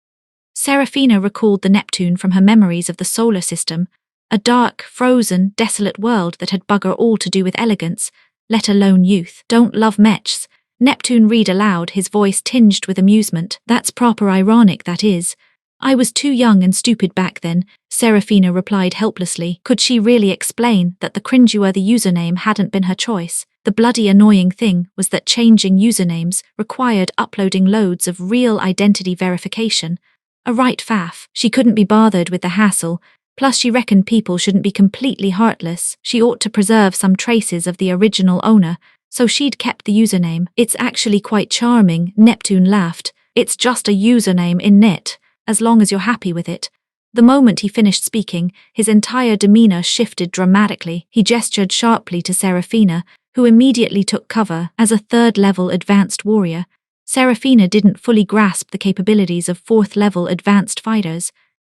[SPEAKER 1] Serafina recalled the Neptune from her memories of the solar system, a dark, frozen, desolate world that had bugger all to do with elegance, let alone youth. Don't love mechs, Neptune read aloud, his voice tinged with amusement. That's proper ironic, that is. I was too young and stupid back then, Serafina replied helplessly. Could she really explain that the cringeworthy username hadn't been her choice? The bloody annoying thing was that changing usernames required uploading loads of real identity verification. A right faff. She couldn't be bothered with the hassle, plus she reckoned people shouldn't be completely heartless. She ought to preserve some traces of the original owner, so she'd kept the username. It's actually quite charming, Neptune laughed. It's just a username in net, as long as you're happy with it. The moment he finished speaking, his entire demeanor shifted dramatically. He gestured sharply to Serafina, who immediately took cover. As a third-level advanced warrior, Serafina didn't fully grasp the capabilities of fourth-level advanced fighters,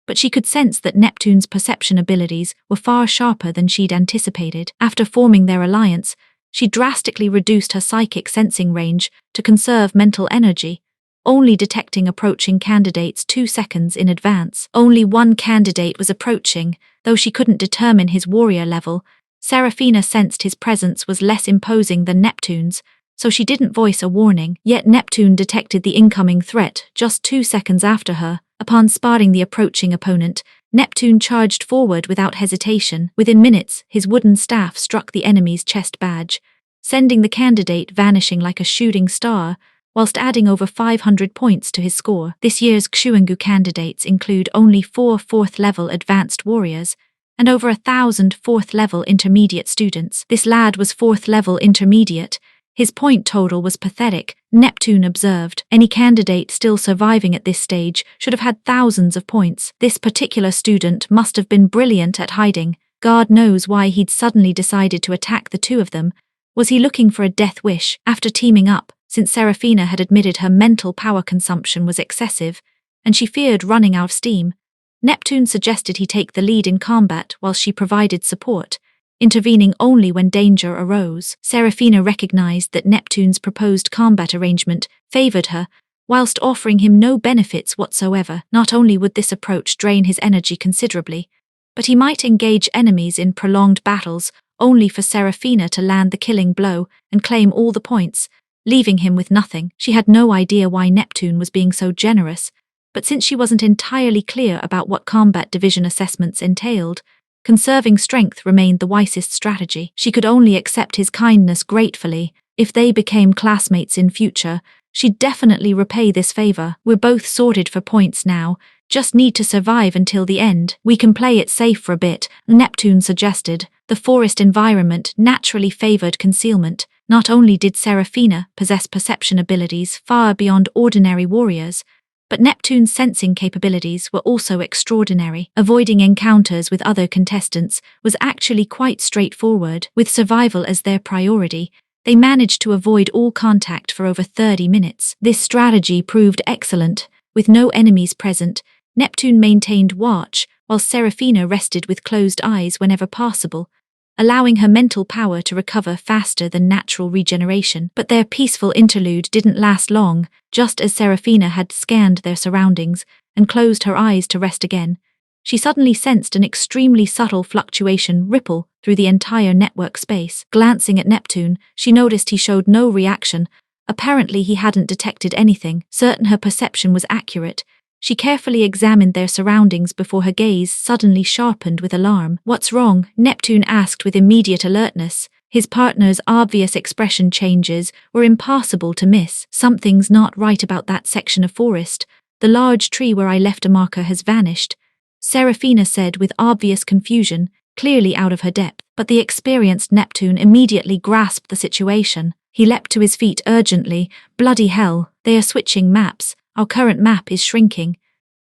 [SPEAKER 1] but she could sense that Neptune's perception abilities were far sharper than she'd anticipated. After forming their alliance, she drastically reduced her psychic sensing range to conserve mental energy, only detecting approaching candidates 2 seconds in advance. Only one candidate was approaching, though she couldn't determine his warrior level. Serafina sensed his presence was less imposing than Neptune's, so she didn't voice a warning. Yet Neptune detected the incoming threat just 2 seconds after her. Upon spotting the approaching opponent, Neptune charged forward without hesitation. Within minutes, his wooden staff struck the enemy's chest badge, sending the candidate vanishing like a shooting star, whilst adding over 500 points to his score. This year's Xuangu candidates include only 4 fourth-level advanced warriors and over 1,000 fourth-level intermediate students. This lad was fourth-level intermediate. His point total was pathetic, Neptune observed. Any candidate still surviving at this stage should have had thousands of points. This particular student must have been brilliant at hiding. God knows why he'd suddenly decided to attack the two of them. Was he looking for a death wish? After teaming up, since Serafina had admitted her mental power consumption was excessive, and she feared running out of steam, Neptune suggested he take the lead in combat while she provided support, intervening only when danger arose. Serafina recognized that Neptune's proposed combat arrangement favored her, whilst offering him no benefits whatsoever. Not only would this approach drain his energy considerably, but he might engage enemies in prolonged battles only for Serafina to land the killing blow and claim all the points, leaving him with nothing. She had no idea why Neptune was being so generous, but since she wasn't entirely clear about what combat division assessments entailed, conserving strength remained the wisest strategy. She could only accept his kindness gratefully. If they became classmates in future, she'd definitely repay this favor. We're both sorted for points now, just need to survive until the end. We can play it safe for a bit, Neptune suggested. The forest environment naturally favored concealment. Not only did Serafina possess perception abilities far beyond ordinary warriors, but Neptune's sensing capabilities were also extraordinary. Avoiding encounters with other contestants was actually quite straightforward. With survival as their priority, they managed to avoid all contact for over 30 minutes. This strategy proved excellent. With no enemies present, Neptune maintained watch, while Serafina rested with closed eyes whenever possible, allowing her mental power to recover faster than natural regeneration. But their peaceful interlude didn't last long. Just as Serafina had scanned their surroundings and closed her eyes to rest again, she suddenly sensed an extremely subtle fluctuation ripple through the entire network space. Glancing at Neptune, she noticed he showed no reaction, Apparently he hadn't detected anything, certain her perception was accurate. She carefully examined their surroundings before her gaze suddenly sharpened with alarm. "What's wrong?" Neptune asked with immediate alertness. His partner's obvious expression changes were impossible to miss. "Something's not right about that section of forest. The large tree where I left a marker has vanished," Serafina said with obvious confusion, clearly out of her depth. But the experienced Neptune immediately grasped the situation. He leapt to his feet urgently. "Bloody hell, they are switching maps. Our current map is shrinking."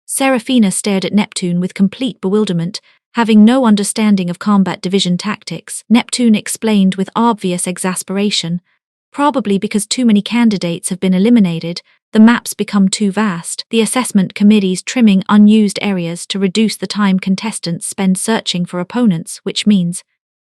[SPEAKER 1] Serafina stared at Neptune with complete bewilderment. Having no understanding of combat division tactics, Neptune explained with obvious exasperation. "Probably because too many candidates have been eliminated, the maps become too vast. The assessment committee's trimming unused areas to reduce the time contestants spend searching for opponents, which means..."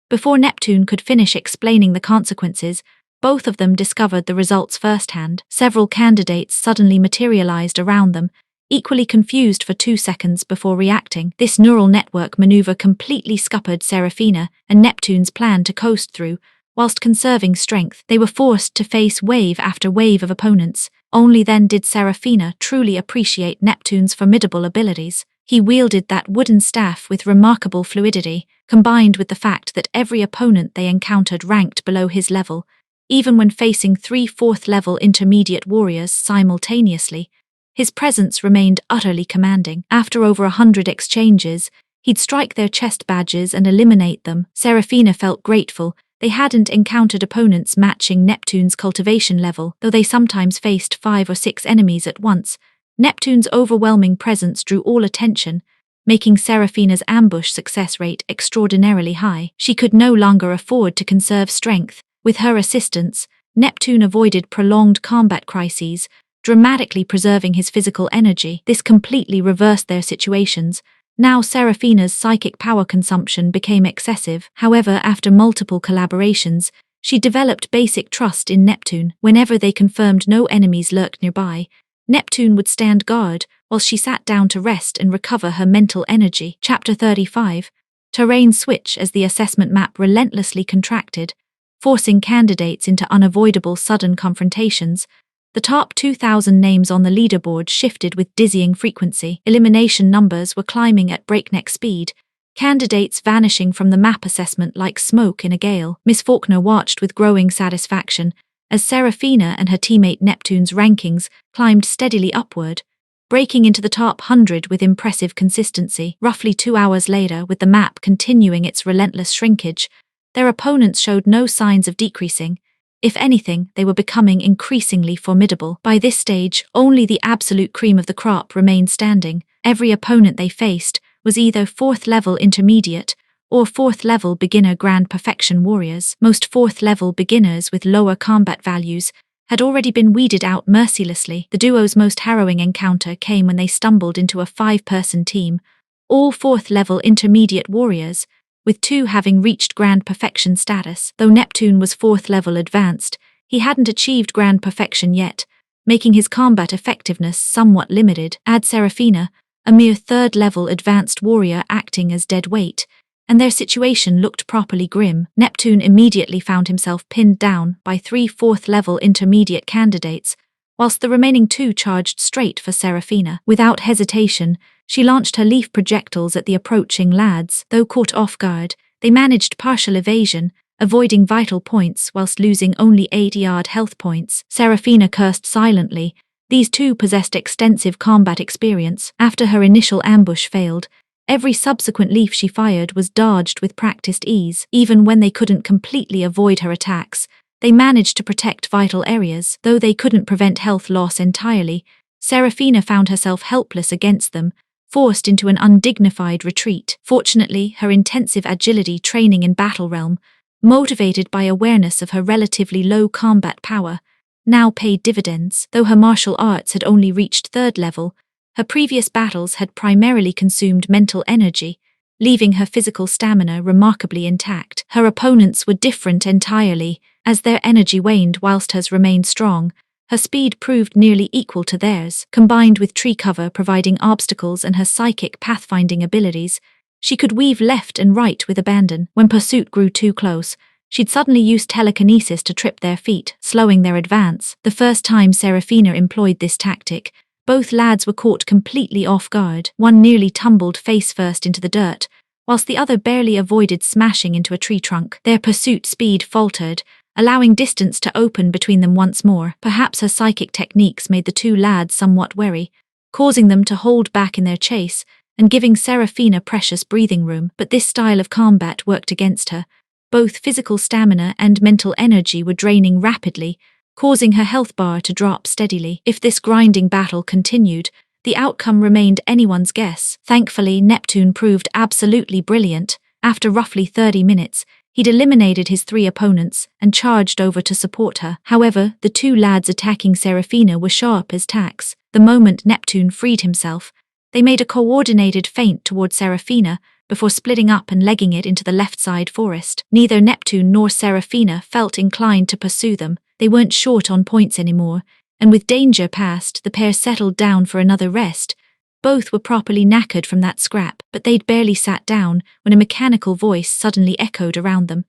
[SPEAKER 1] Before Neptune could finish explaining the consequences, both of them discovered the results firsthand. Several candidates suddenly materialized around them, equally confused for 2 seconds before reacting. This neural network maneuver completely scuppered Serafina and Neptune's plan to coast through. Whilst conserving strength, they were forced to face wave after wave of opponents. Only then did Serafina truly appreciate Neptune's formidable abilities. He wielded that wooden staff with remarkable fluidity, combined with the fact that every opponent they encountered ranked below his level. Even when facing 3 4th-level intermediate warriors simultaneously, his presence remained utterly commanding. After over 100 exchanges, he'd strike their chest badges and eliminate them. Serafina felt grateful. They hadn't encountered opponents matching Neptune's cultivation level, though they sometimes faced 5 or 6 enemies at once. Neptune's overwhelming presence drew all attention, making Serafina's ambush success rate extraordinarily high. She could no longer afford to conserve strength. With her assistance, Neptune avoided prolonged combat crises, dramatically preserving his physical energy. This completely reversed their situations. Now Serafina's psychic power consumption became excessive. However, after multiple collaborations, she developed basic trust in Neptune. Whenever they confirmed no enemies lurked nearby, Neptune would stand guard while she sat down to rest and recover her mental energy. Chapter 35. Terrain switch. As the assessment map relentlessly contracted, forcing candidates into unavoidable sudden confrontations, the top 2,000 names on the leaderboard shifted with dizzying frequency. Elimination numbers were climbing at breakneck speed, candidates vanishing from the map assessment like smoke in a gale. Miss Faulkner watched with growing satisfaction as Serafina and her teammate Neptune's rankings climbed steadily upward, breaking into the top 100 with impressive consistency. Roughly 2 hours later, with the map continuing its relentless shrinkage, their opponents showed no signs of decreasing. If anything, they were becoming increasingly formidable. By this stage, only the absolute cream of the crop remained standing. Every opponent they faced was either 4th-level intermediate or 4th-level beginner grand perfection warriors. Most 4th-level beginners with lower combat values had already been weeded out mercilessly. The duo's most harrowing encounter came when they stumbled into a 5-person team, all 4th-level intermediate warriors, with 2 having reached grand perfection status. Though Neptune was 4th-level advanced, he hadn't achieved grand perfection yet, making his combat effectiveness somewhat limited. Add Serafina, a mere 3rd-level advanced warrior acting as dead weight, and their situation looked properly grim. Neptune immediately found himself pinned down by 3 4th-level intermediate candidates, whilst the remaining 2 charged straight for Serafina. Without hesitation, she launched her leaf projectiles at the approaching lads. Though caught off guard, they managed partial evasion, avoiding vital points whilst losing only 8 health points. Serafina cursed silently. These 2 possessed extensive combat experience. After her initial ambush failed, every subsequent leaf she fired was dodged with practiced ease. Even when they couldn't completely avoid her attacks, they managed to protect vital areas. Though they couldn't prevent health loss entirely, Serafina found herself helpless against them, forced into an undignified retreat. Fortunately, her intensive agility training in Battle Realm, motivated by awareness of her relatively low combat power, now paid dividends. Though her martial arts had only reached 3rd level, her previous battles had primarily consumed mental energy, leaving her physical stamina remarkably intact. Her opponents were different entirely. As their energy waned whilst hers remained strong, her speed proved nearly equal to theirs. Combined with tree cover providing obstacles and her psychic pathfinding abilities, she could weave left and right with abandon. When pursuit grew too close, She'd suddenly used telekinesis to trip their feet, slowing their advance. The first time Seraphina employed this tactic, both lads were caught completely off guard. One nearly tumbled face first into the dirt, whilst the other barely avoided smashing into a tree trunk. Their pursuit speed faltered, allowing distance to open between them once more. Perhaps her psychic techniques made the two lads somewhat wary, causing them to hold back in their chase and giving Seraphina precious breathing room. But this style of combat worked against her. Both physical stamina and mental energy were draining rapidly, causing her health bar to drop steadily. If this grinding battle continued, the outcome remained anyone's guess. Thankfully, Neptune proved absolutely brilliant. After roughly 30 minutes, he'd eliminated his 3 opponents and charged over to support her. However, the 2 lads attacking Seraphina were sharp as tacks. The moment Neptune freed himself, they made a coordinated feint towards Seraphina before splitting up and legging it into the left side forest. Neither Neptune nor Seraphina felt inclined to pursue them. They weren't short on points anymore, and with danger past, the pair settled down for another rest. Both were properly knackered from that scrap, but they'd barely sat down when a mechanical voice suddenly echoed around them.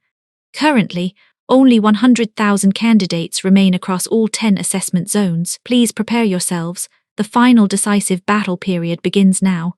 [SPEAKER 1] Currently, only 100,000 candidates remain across all 10 assessment zones. Please prepare yourselves. The final decisive battle period begins now.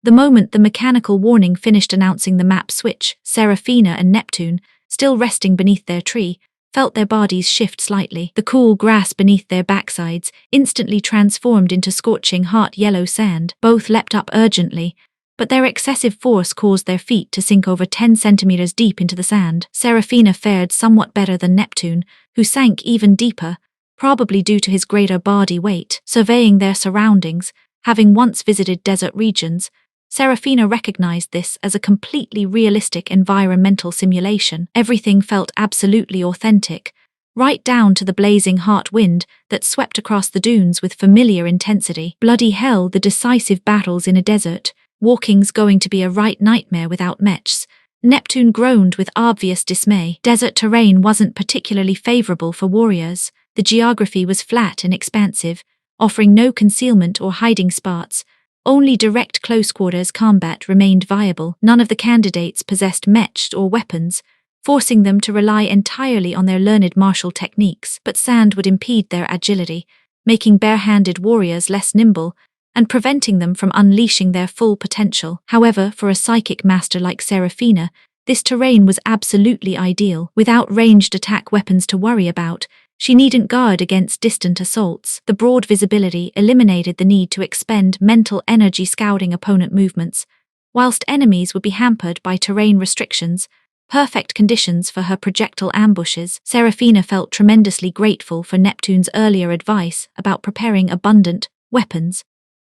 [SPEAKER 1] The moment the mechanical warning finished announcing the map switch, Seraphina and Neptune, still resting beneath their tree, felt their bodies shift slightly. The cool grass beneath their backsides instantly transformed into scorching hot yellow sand. Both leapt up urgently, but their excessive force caused their feet to sink over 10 centimeters deep into the sand. Seraphina fared somewhat better than Neptune, who sank even deeper, probably due to his greater body weight. Surveying their surroundings, having once visited desert regions, Seraphina recognized this as a completely realistic environmental simulation. Everything felt absolutely authentic, right down to the blazing hot wind that swept across the dunes with familiar intensity. Bloody hell, the decisive battles in a desert. Walking's going to be a right nightmare without mechs. Neptune groaned with obvious dismay. Desert terrain wasn't particularly favorable for warriors. The geography was flat and expansive, offering no concealment or hiding spots. Only direct close-quarters combat remained viable. None of the candidates possessed mechs or weapons, forcing them to rely entirely on their learned martial techniques. But sand would impede their agility, making bare-handed warriors less nimble and preventing them from unleashing their full potential. However, for a psychic master like Seraphina, this terrain was absolutely ideal. Without ranged attack weapons to worry about, she needn't guard against distant assaults. The broad visibility eliminated the need to expend mental energy scouting opponent movements, whilst enemies would be hampered by terrain restrictions. Perfect conditions for her projectile ambushes. Seraphina felt tremendously grateful for Neptune's earlier advice about preparing abundant weapons.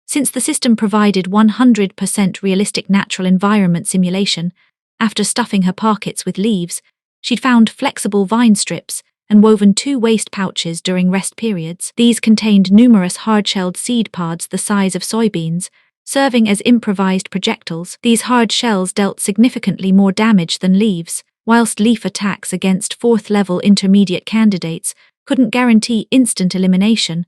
[SPEAKER 1] Since the system provided 100% realistic natural environment simulation, after stuffing her pockets with leaves, she'd found flexible vine strips and woven 2 waste pouches during rest periods. These contained numerous hard-shelled seed pods the size of soybeans, serving as improvised projectiles. These hard shells dealt significantly more damage than leaves, whilst leaf attacks against 4th-level intermediate candidates couldn't guarantee instant elimination.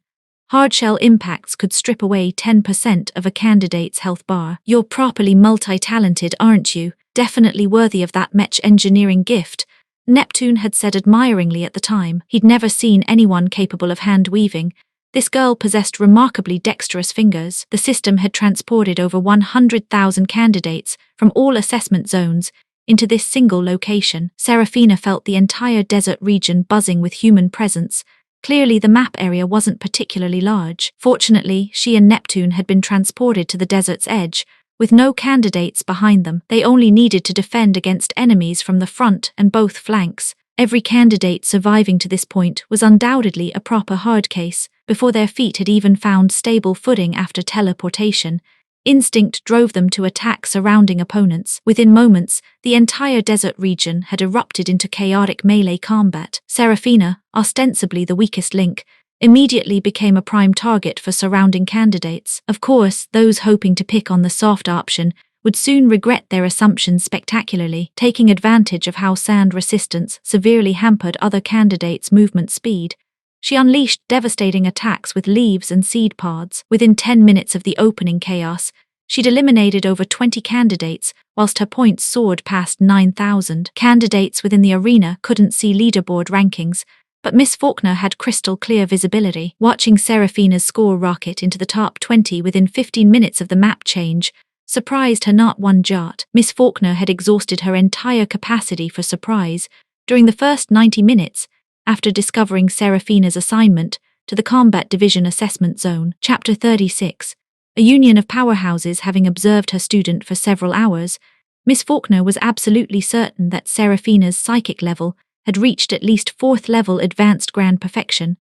[SPEAKER 1] Hard-shell impacts could strip away 10% of a candidate's health bar. You're properly multi-talented, aren't you? Definitely worthy of that mech engineering gift, Neptune had said admiringly at the time. He'd never seen anyone capable of hand-weaving. This girl possessed remarkably dexterous fingers. The system had transported over 100,000 candidates from all assessment zones into this single location. Seraphina felt the entire desert region buzzing with human presence. Clearly, the map area wasn't particularly large. Fortunately, she and Neptune had been transported to the desert's edge, with no candidates behind them. They only needed to defend against enemies from the front and both flanks. Every candidate surviving to this point was undoubtedly a proper hard case. Before their feet had even found stable footing after teleportation, instinct drove them to attack surrounding opponents. Within moments, the entire desert region had erupted into chaotic melee combat. Seraphina, ostensibly the weakest link, immediately became a prime target for surrounding candidates. Of course, those hoping to pick on the soft option would soon regret their assumptions spectacularly. Taking advantage of how sand resistance severely hampered other candidates' movement speed, she unleashed devastating attacks with leaves and seed pods. Within 10 minutes of the opening chaos, She'd eliminated over 20 candidates, whilst her points soared past 9,000. Candidates within the arena couldn't see leaderboard rankings, but Miss Faulkner had crystal-clear visibility. Watching Seraphina's score rocket into the top 20 within 15 minutes of the map change surprised her not one jot. Miss Faulkner had exhausted her entire capacity for surprise during the first 90 minutes after discovering Seraphina's assignment to the Combat Division Assessment Zone. Chapter 36. A union of powerhouses. Having observed her student for several hours, Miss Faulkner was absolutely certain that Seraphina's psychic level had reached at least 4th level advanced grand perfection.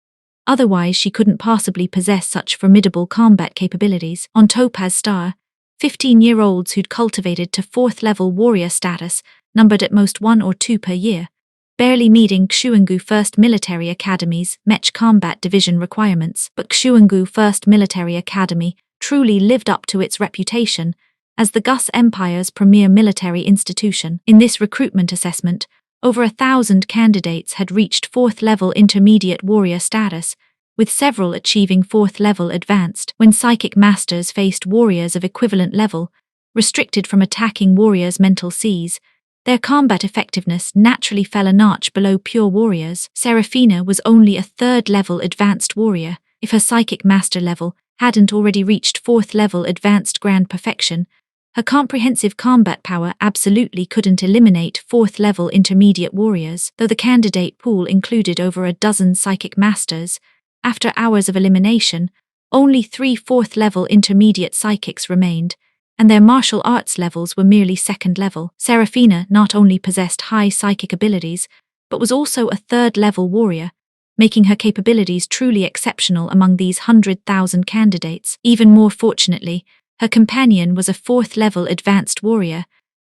[SPEAKER 1] Otherwise, she couldn't possibly possess such formidable combat capabilities. On Topaz Star, 15-year-olds who'd cultivated to 4th level warrior status numbered at most 1 or 2 per year, barely meeting Xuangu 1st Military Academy's Mech Combat Division requirements. But Xuangu 1st Military Academy truly lived up to its reputation as the Gus Empire's premier military institution. In this recruitment assessment, over 1,000 candidates had reached 4th level intermediate warrior status, with several achieving 4th level advanced. When psychic masters faced warriors of equivalent level, restricted from attacking warriors' mental seas, their combat effectiveness naturally fell a notch below pure warriors. Seraphina was only a 3rd level advanced warrior. If her psychic master level hadn't already reached 4th level advanced grand perfection, her comprehensive combat power absolutely couldn't eliminate 4th level intermediate warriors. Though the candidate pool included over a dozen psychic masters, after hours of elimination, only 3 4th level intermediate psychics remained, and their martial arts levels were merely 2nd level. Seraphina not only possessed high psychic abilities, but was also a 3rd level warrior, making her capabilities truly exceptional among these 100,000 candidates. Even more fortunately, her companion was a 4th level advanced warrior,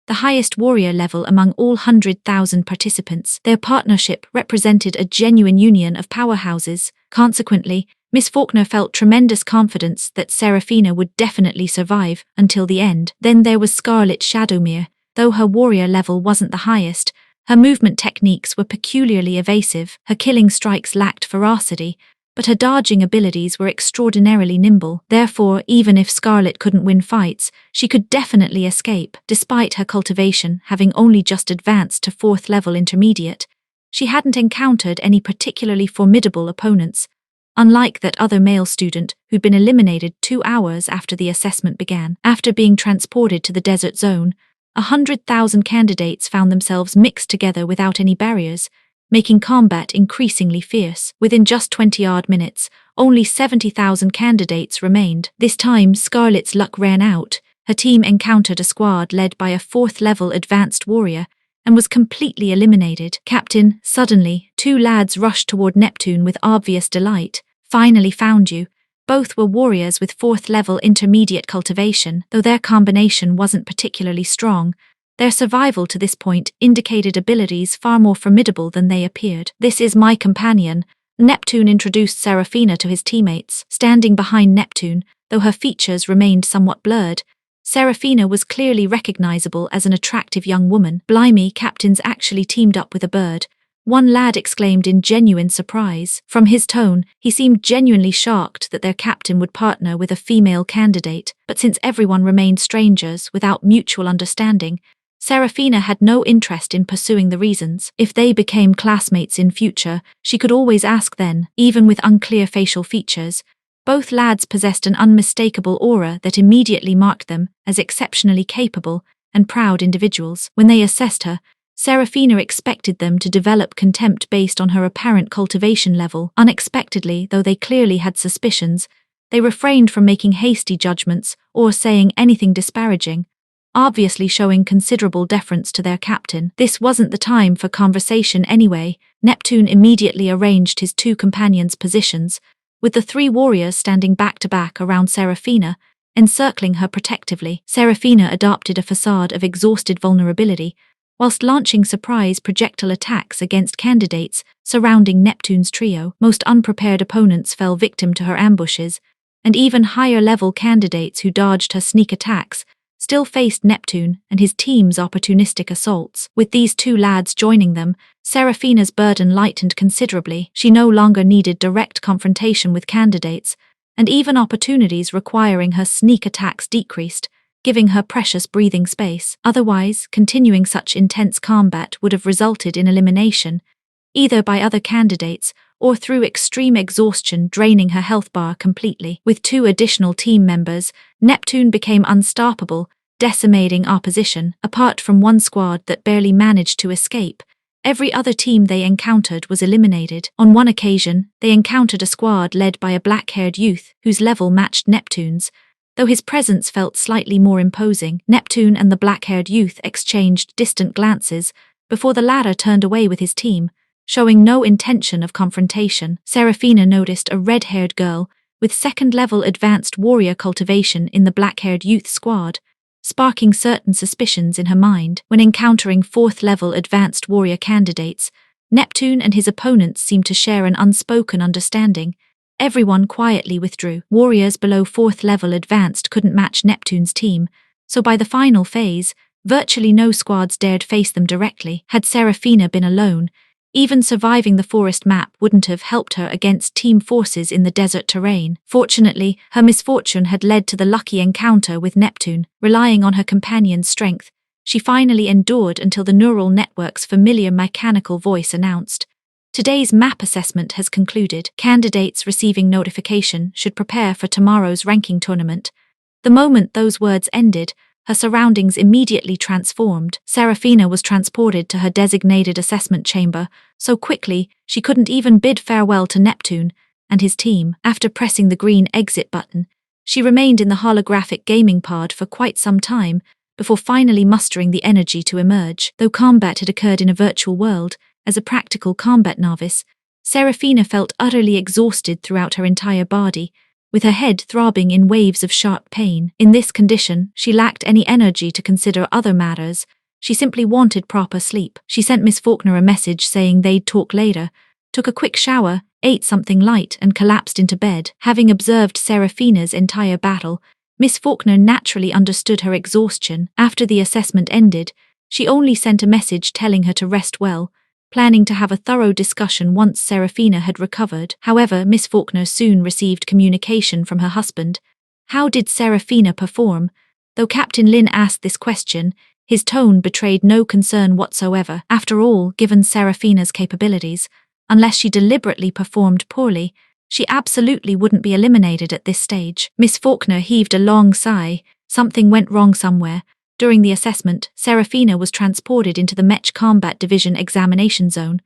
[SPEAKER 1] the highest warrior level among all 100,000 participants. Their partnership represented a genuine union of powerhouses. Consequently, Miss Faulkner felt tremendous confidence that Seraphina would definitely survive until the end. Then there was Scarlet Shadowmere. Though her warrior level wasn't the highest, her movement techniques were peculiarly evasive. Her killing strikes lacked ferocity, but her dodging abilities were extraordinarily nimble. Therefore, even if Scarlet couldn't win fights, she could definitely escape. Despite her cultivation having only just advanced to 4th level intermediate, she hadn't encountered any particularly formidable opponents, unlike that other male student who'd been eliminated 2 hours after the assessment began. After being transported to the desert zone, 100,000 candidates found themselves mixed together without any barriers, making combat increasingly fierce. Within just 20-odd minutes, only 70,000 candidates remained. This time, Scarlet's luck ran out. Her team encountered a squad led by a 4th level advanced warrior and was completely eliminated. Captain, suddenly, 2 lads rushed toward Neptune with obvious delight. Finally found you. Both were warriors with 4th level intermediate cultivation. Though their combination wasn't particularly strong, their survival to this point indicated abilities far more formidable than they appeared. "This is my companion." Neptune introduced Seraphina to his teammates. Standing behind Neptune, though her features remained somewhat blurred, Seraphina was clearly recognizable as an attractive young woman. "Blimey, Captain's actually teamed up with a bird," one lad exclaimed in genuine surprise. From his tone, he seemed genuinely shocked that their captain would partner with a female candidate. But since everyone remained strangers without mutual understanding, Seraphina had no interest in pursuing the reasons. If they became classmates in future, she could always ask then. Even with unclear facial features, both lads possessed an unmistakable aura that immediately marked them as exceptionally capable and proud individuals. When they assessed her, Seraphina expected them to develop contempt based on her apparent cultivation level. Unexpectedly, though they clearly had suspicions, they refrained from making hasty judgments or saying anything disparaging, obviously showing considerable deference to their captain. This wasn't the time for conversation anyway. Neptune immediately arranged his 2 companions' positions, with the 3 warriors standing back-to-back around Seraphina, encircling her protectively. Seraphina adopted a facade of exhausted vulnerability, whilst launching surprise projectile attacks against candidates surrounding Neptune's trio. Most unprepared opponents fell victim to her ambushes, and even higher-level candidates who dodged her sneak attacks still faced Neptune and his team's opportunistic assaults. With these 2 lads joining them, Seraphina's burden lightened considerably. She no longer needed direct confrontation with candidates, and even opportunities requiring her sneak attacks decreased. giving her precious breathing space. Otherwise, continuing such intense combat would have resulted in elimination, either by other candidates or through extreme exhaustion draining her health bar completely. With 2 additional team members, Neptune became unstoppable, decimating opposition. Apart from one squad that barely managed to escape, every other team they encountered was eliminated. On one occasion, they encountered a squad led by a black-haired youth whose level matched Neptune's, though his presence felt slightly more imposing. Neptune and the black-haired youth exchanged distant glances before the latter turned away with his team, showing no intention of confrontation. Seraphina noticed a red-haired girl with 2nd-level advanced warrior cultivation in the black-haired youth squad, sparking certain suspicions in her mind. When encountering 4th-level advanced warrior candidates, Neptune and his opponents seemed to share an unspoken understanding. Everyone quietly withdrew. Warriors below 4th-level advanced couldn't match Neptune's team, so by the final phase, virtually no squads dared face them directly. Had Seraphina been alone, even surviving the forest map wouldn't have helped her against team forces in the desert terrain. Fortunately, her misfortune had led to the lucky encounter with Neptune. Relying on her companion's strength, she finally endured until the neural network's familiar mechanical voice announced, "Today's map assessment has concluded. Candidates receiving notification should prepare for tomorrow's ranking tournament." The moment those words ended, her surroundings immediately transformed. Seraphina was transported to her designated assessment chamber so quickly she couldn't even bid farewell to Neptune and his team. After pressing the green exit button, she remained in the holographic gaming pod for quite some time before finally mustering the energy to emerge. Though combat had occurred in a virtual world, as a practical combat novice, Seraphina felt utterly exhausted throughout her entire body, with her head throbbing in waves of sharp pain. In this condition, she lacked any energy to consider other matters. She simply wanted proper sleep. She sent Miss Faulkner a message saying they'd talk later, took a quick shower, ate something light and collapsed into bed. Having observed Seraphina's entire battle, Miss Faulkner naturally understood her exhaustion. After the assessment ended, she only sent a message telling her to rest well, planning to have a thorough discussion once Seraphina had recovered. However, Miss Faulkner soon received communication from her husband. How did Seraphina perform? Though Captain Lin asked this question, his tone betrayed no concern whatsoever. After all, given Seraphina's capabilities, unless she deliberately performed poorly, she absolutely wouldn't be eliminated at this stage. Miss Faulkner heaved a long sigh. Something went wrong somewhere. During the assessment, Seraphina was transported into the Mech Combat Division examination zone.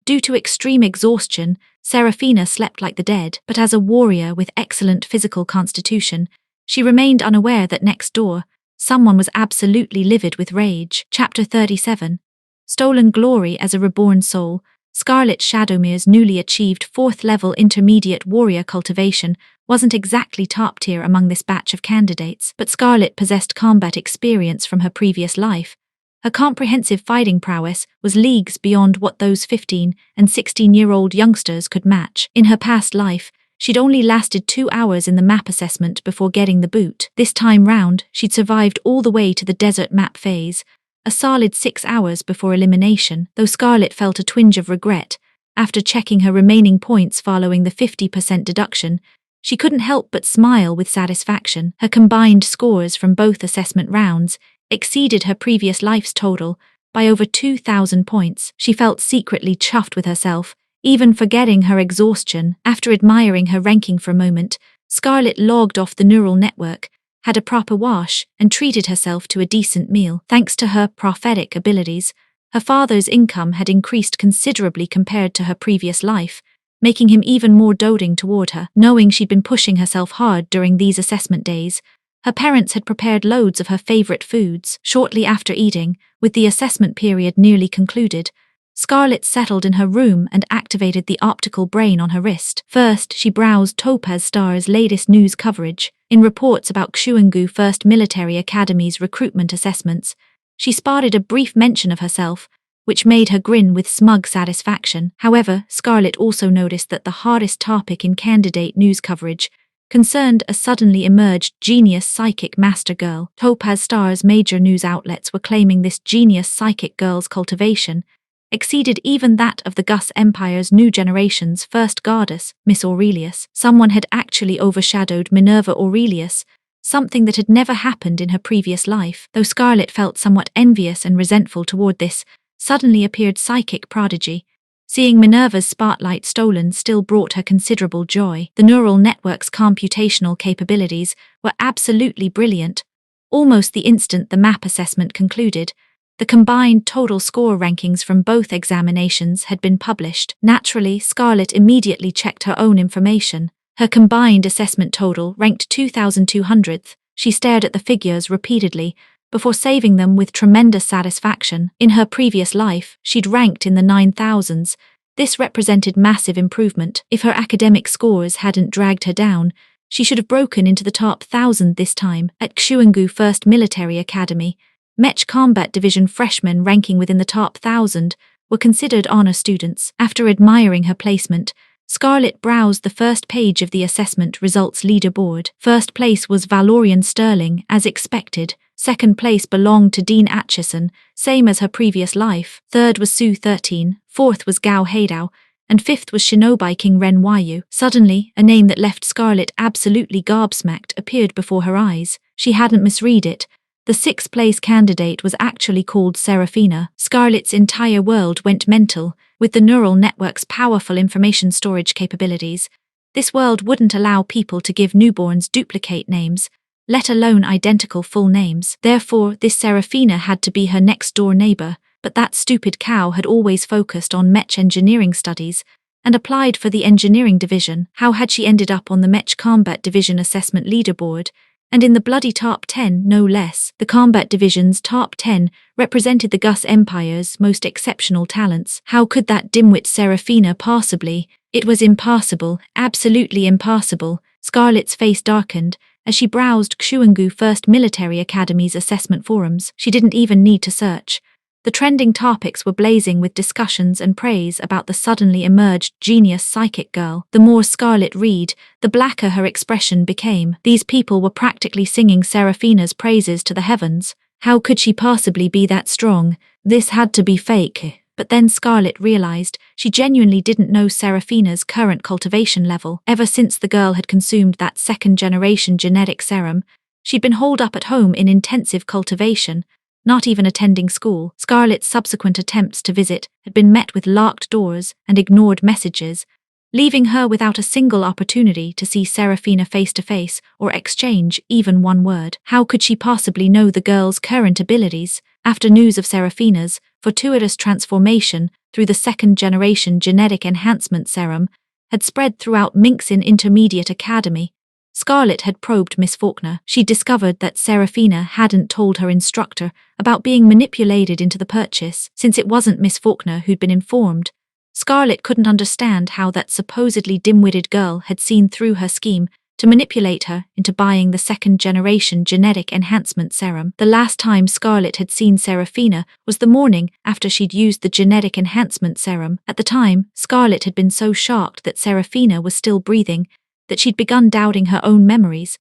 [SPEAKER 1] Due to extreme exhaustion, Seraphina slept like the dead, but as a warrior with excellent physical constitution, she remained unaware that next door, someone was absolutely livid with rage. Chapter 37. Stolen Glory as a Reborn Soul. Scarlet Shadowmere's newly achieved 4th-level intermediate warrior cultivation wasn't exactly top-tier among this batch of candidates, but Scarlet possessed combat experience from her previous life. Her comprehensive fighting prowess was leagues beyond what those 15- and 16-year-old youngsters could match. In her past life, she'd only lasted 2 hours in the map assessment before getting the boot. This time round, she'd survived all the way to the desert map phase, a solid 6 hours before elimination. Though Scarlet felt a twinge of regret, after checking her remaining points following the 50% deduction, she couldn't help but smile with satisfaction. Her combined scores from both assessment rounds exceeded her previous life's total by over 2,000 points. She felt secretly chuffed with herself, even forgetting her exhaustion. After admiring her ranking for a moment, Scarlet logged off the neural network, had a proper wash, and treated herself to a decent meal. Thanks to her prophetic abilities, her father's income had increased considerably compared to her previous life, making him even more doting toward her. Knowing she'd been pushing herself hard during these assessment days, her parents had prepared loads of her favorite foods. Shortly after eating, with the assessment period nearly concluded, Scarlet settled in her room and activated the optical brain on her wrist. First, she browsed Topaz Star's latest news coverage. In reports about Xuangu First Military Academy's recruitment assessments, she spotted a brief mention of herself, which made her grin with smug satisfaction. However, Scarlet also noticed that the hottest topic in candidate news coverage concerned a suddenly emerged genius psychic master girl. Topaz Star's major news outlets were claiming this genius psychic girl's cultivation exceeded even that of the Gus Empire's new generation's first goddess, Miss Aurelius. Someone had actually overshadowed Minerva Aurelius, something that had never happened in her previous life. Though Scarlet felt somewhat envious and resentful toward this suddenly appeared psychic prodigy. Seeing Minerva's spotlight stolen still brought her considerable joy. The neural network's computational capabilities were absolutely brilliant. Almost the instant the map assessment concluded, the combined total score rankings from both examinations had been published. Naturally, Scarlet immediately checked her own information. Her combined assessment total ranked 2,200th. She stared at the figures repeatedly before saving them with tremendous satisfaction. In her previous life, she'd ranked in the 9,000s. This represented massive improvement. If her academic scores hadn't dragged her down, she should have broken into the top 1,000 this time. At Xuangu First Military Academy, Mech Combat Division freshmen ranking within the top 1,000 were considered honor students. After admiring her placement, Scarlet browsed the first page of the assessment results leaderboard. First place was Valorian Sterling, as expected. Second place belonged to Dean Atchison, same as her previous life. Third was Su 13, fourth was Gao Heidao, and fifth was Shinobi King Ren Wayu. Suddenly, a name that left Scarlet absolutely gobsmacked appeared before her eyes. She hadn't misread it. The sixth-place candidate was actually called Seraphina. Scarlet's entire world went mental. With the neural network's powerful information storage capabilities, this world wouldn't allow people to give newborns duplicate names, let alone identical full names. Therefore, this Seraphina had to be her next-door neighbor, but that stupid cow had always focused on mech engineering studies and applied for the engineering division. How had she ended up on the Mech Combat Division assessment leaderboard, and in the bloody top 10, no less? The Combat Division's top 10 represented the Gus Empire's most exceptional talents. How could that dimwit Seraphina possibly? It was impossible, absolutely impossible. Scarlet's face darkened as she browsed Xuangu First Military Academy's assessment forums. She didn't even need to search. The trending topics were blazing with discussions and praise about the suddenly emerged genius psychic girl. The more Scarlet read, the blacker her expression became. These people were practically singing Seraphina's praises to the heavens. How could she possibly be that strong? This had to be fake. But then Scarlet realized she genuinely didn't know Seraphina's current cultivation level. Ever since the girl had consumed that second-generation genetic serum, she'd been holed up at home in intensive cultivation, not even attending school. Scarlet's subsequent attempts to visit had been met with locked doors and ignored messages, leaving her without a single opportunity to see Seraphina face-to-face or exchange even one word. How could she possibly know the girl's current abilities? After news of Seraphina's fortuitous transformation through the second-generation genetic enhancement serum had spread throughout Minxin Intermediate Academy, Scarlet had probed Miss Faulkner. She discovered that Seraphina hadn't told her instructor about being manipulated into the purchase. Since it wasn't Miss Faulkner who'd been informed, Scarlet couldn't understand how that supposedly dim-witted girl had seen through her scheme to manipulate her into buying the second-generation genetic enhancement serum. The last time Scarlet had seen Seraphina was the morning after she'd used the genetic enhancement serum. At the time, Scarlet had been so shocked that Seraphina was still breathing that she'd begun doubting her own memories,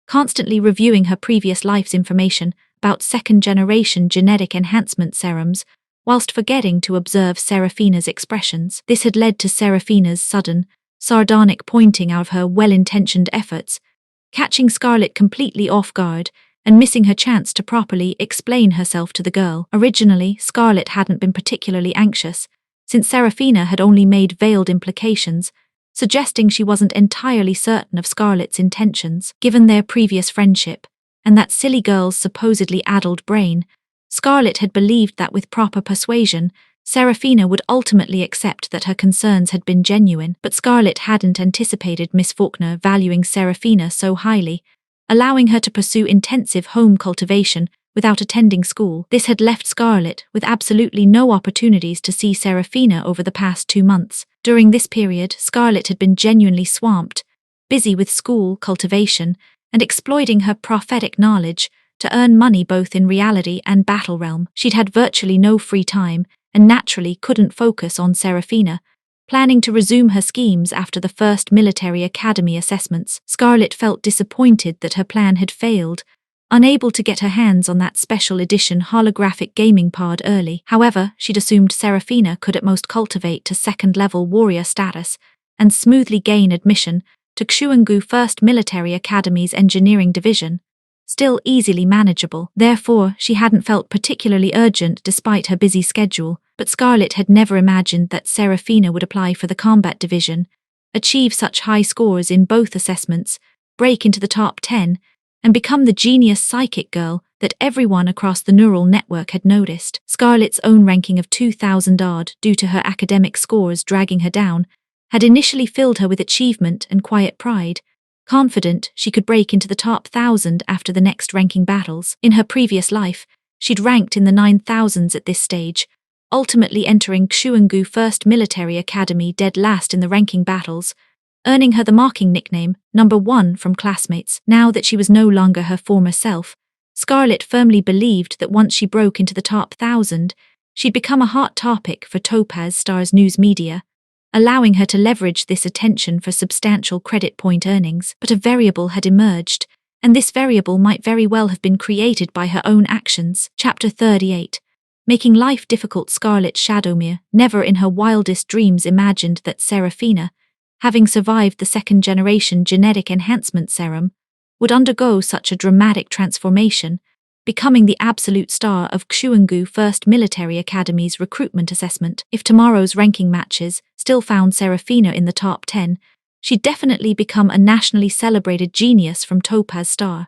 [SPEAKER 1] constantly reviewing her previous life's information about second-generation genetic enhancement serums, whilst forgetting to observe Seraphina's expressions. This had led to Seraphina's sudden, sardonic pointing out of her well-intentioned efforts, catching Scarlet completely off guard and missing her chance to properly explain herself to the girl. Originally, Scarlet hadn't been particularly anxious, since Seraphina had only made veiled implications, suggesting she wasn't entirely certain of Scarlet's intentions. Given their previous friendship, and that silly girl's supposedly addled brain, Scarlet had believed that with proper persuasion, Seraphina would ultimately accept that her concerns had been genuine. But Scarlet hadn't anticipated Miss Faulkner valuing Seraphina so highly, allowing her to pursue intensive home cultivation without attending school. This had left Scarlet with absolutely no opportunities to see Seraphina over the past 2 months. During this period, Scarlet had been genuinely swamped, busy with school, cultivation, and exploiting her prophetic knowledge to earn money both in reality and battle realm. She'd had virtually no free time, and naturally couldn't focus on Seraphina, planning to resume her schemes after the first military academy assessments. Scarlet felt disappointed that her plan had failed, unable to get her hands on that special edition holographic gaming pod early. However, she'd assumed Seraphina could at most cultivate to second-level warrior status and smoothly gain admission to Xuangu First Military Academy's engineering division. still easily manageable. Therefore, she hadn't felt particularly urgent despite her busy schedule, but Scarlett had never imagined that Seraphina would apply for the combat division, achieve such high scores in both assessments, break into the top 10, and become the genius psychic girl that everyone across the neural network had noticed. Scarlett's own ranking of 2,000 odd, due to her academic scores dragging her down, had initially filled her with achievement and quiet pride, confident she could break into the top 1,000 after the next ranking battles. In her previous life, she'd ranked in the 9,000s at this stage, ultimately entering Xuangu First Military Academy dead last in the ranking battles, earning her the mocking nickname Number 1 from classmates. Now that she was no longer her former self, Scarlett firmly believed that once she broke into the top 1,000, she'd become a hot topic for Topaz Star's news media, allowing her to leverage this attention for substantial credit point earnings. But a variable had emerged, and this variable might very well have been created by her own actions. Chapter 38. Making life difficult. Scarlett Shadowmere never in her wildest dreams imagined that Seraphina, having survived the second-generation genetic enhancement serum, would undergo such a dramatic transformation, becoming the absolute star of Xuangu First Military Academy's recruitment assessment. If tomorrow's ranking matches still found Seraphina in the top 10, she'd definitely become a nationally celebrated genius from Topaz Star,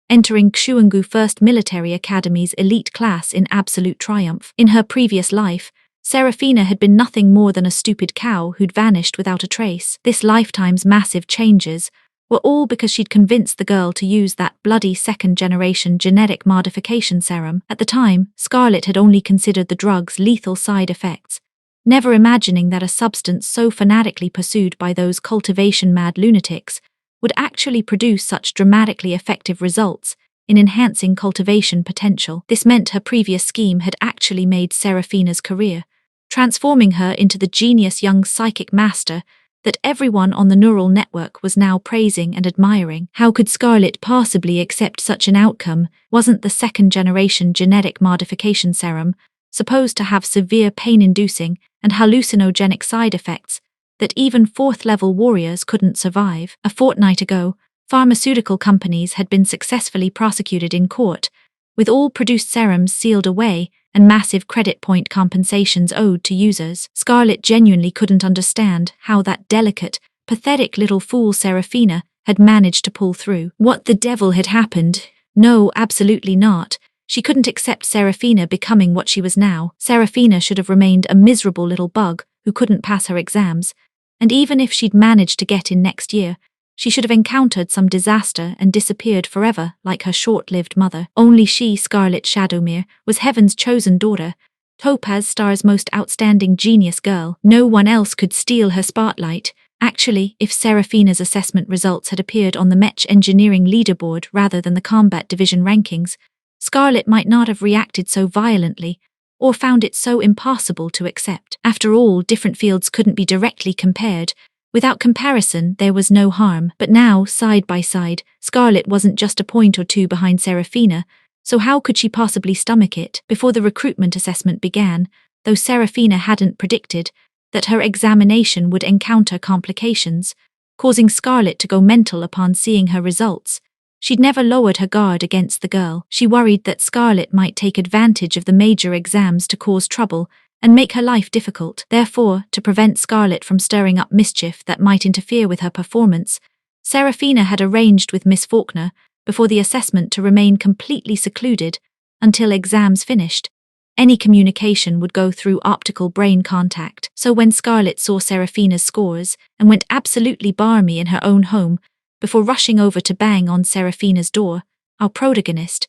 [SPEAKER 1] entering Xuangu First Military Academy's elite class in absolute triumph. In her previous life, Seraphina had been nothing more than a stupid cow who'd vanished without a trace. This lifetime's massive changes were all because she'd convinced the girl to use that bloody second-generation genetic modification serum. At the time, Scarlett had only considered the drug's lethal side effects, never imagining that a substance so fanatically pursued by those cultivation-mad lunatics would actually produce such dramatically effective results in enhancing cultivation potential. This meant her previous scheme had actually made Seraphina's career, transforming her into the genius young psychic master that everyone on the neural network was now praising and admiring. How could Scarlett possibly accept such an outcome? Wasn't the second-generation genetic modification serum supposed to have severe pain-inducing and hallucinogenic side effects that even fourth-level warriors couldn't survive? A fortnight ago, pharmaceutical companies had been successfully prosecuted in court, with all produced serums sealed away and massive credit point compensations owed to users. Scarlett genuinely couldn't understand how that delicate, pathetic little fool Seraphina had managed to pull through. What the devil had happened? No, absolutely not. She couldn't accept Seraphina becoming what she was now. Seraphina should have remained a miserable little bug who couldn't pass her exams, and even if she'd managed to get in next year, she should have encountered some disaster and disappeared forever like her short-lived mother. Only she, Scarlett Shadowmere, was heaven's chosen daughter, Topaz Star's most outstanding genius girl. No one else could steal her spotlight. Actually, if Seraphina's assessment results had appeared on the Mech Engineering leaderboard rather than the Combat Division rankings, Scarlett might not have reacted so violently or found it so impossible to accept. After all, different fields couldn't be directly compared. Without comparison, there was no harm. But now, side by side, Scarlett wasn't just a point or two behind Seraphina, so how could she possibly stomach it? Before the recruitment assessment began, though Seraphina hadn't predicted that her examination would encounter complications, causing Scarlett to go mental upon seeing her results, she'd never lowered her guard against the girl. She worried that Scarlett might take advantage of the major exams to cause trouble and make her life difficult. Therefore, to prevent Scarlett from stirring up mischief that might interfere with her performance, Seraphina had arranged with Miss Faulkner before the assessment to remain completely secluded until exams finished. Any communication would go through optical brain contact. So when Scarlett saw Seraphina's scores and went absolutely barmy in her own home before rushing over to bang on Seraphina's door, our protagonist,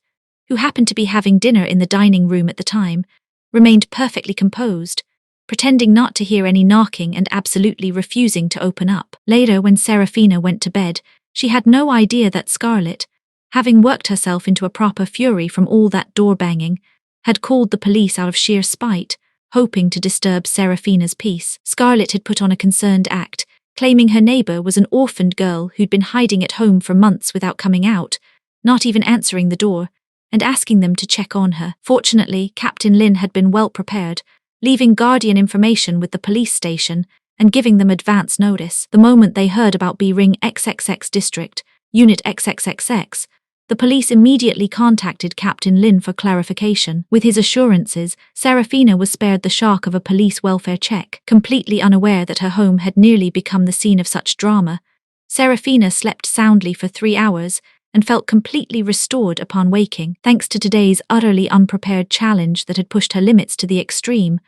[SPEAKER 1] who happened to be having dinner in the dining room at the time, remained perfectly composed, pretending not to hear any knocking and absolutely refusing to open up. Later, when Seraphina went to bed, she had no idea that Scarlett, having worked herself into a proper fury from all that door-banging, had called the police out of sheer spite, hoping to disturb Seraphina's peace. Scarlett had put on a concerned act, claiming her neighbor was an orphaned girl who'd been hiding at home for months without coming out, not even answering the door, and asking them to check on her. Fortunately, Captain Lin had been well prepared, leaving Guardian information with the police station and giving them advance notice. The moment they heard about B-Ring XXX District, Unit XXXX, The police immediately contacted Captain Lin for clarification. With his assurances, Serafina was spared the shock of a police welfare check. Completely unaware that her home had nearly become the scene of such drama, Serafina slept soundly for 3 hours and felt completely restored upon waking. Thanks to today's utterly unprepared challenge that had pushed her limits to the extreme,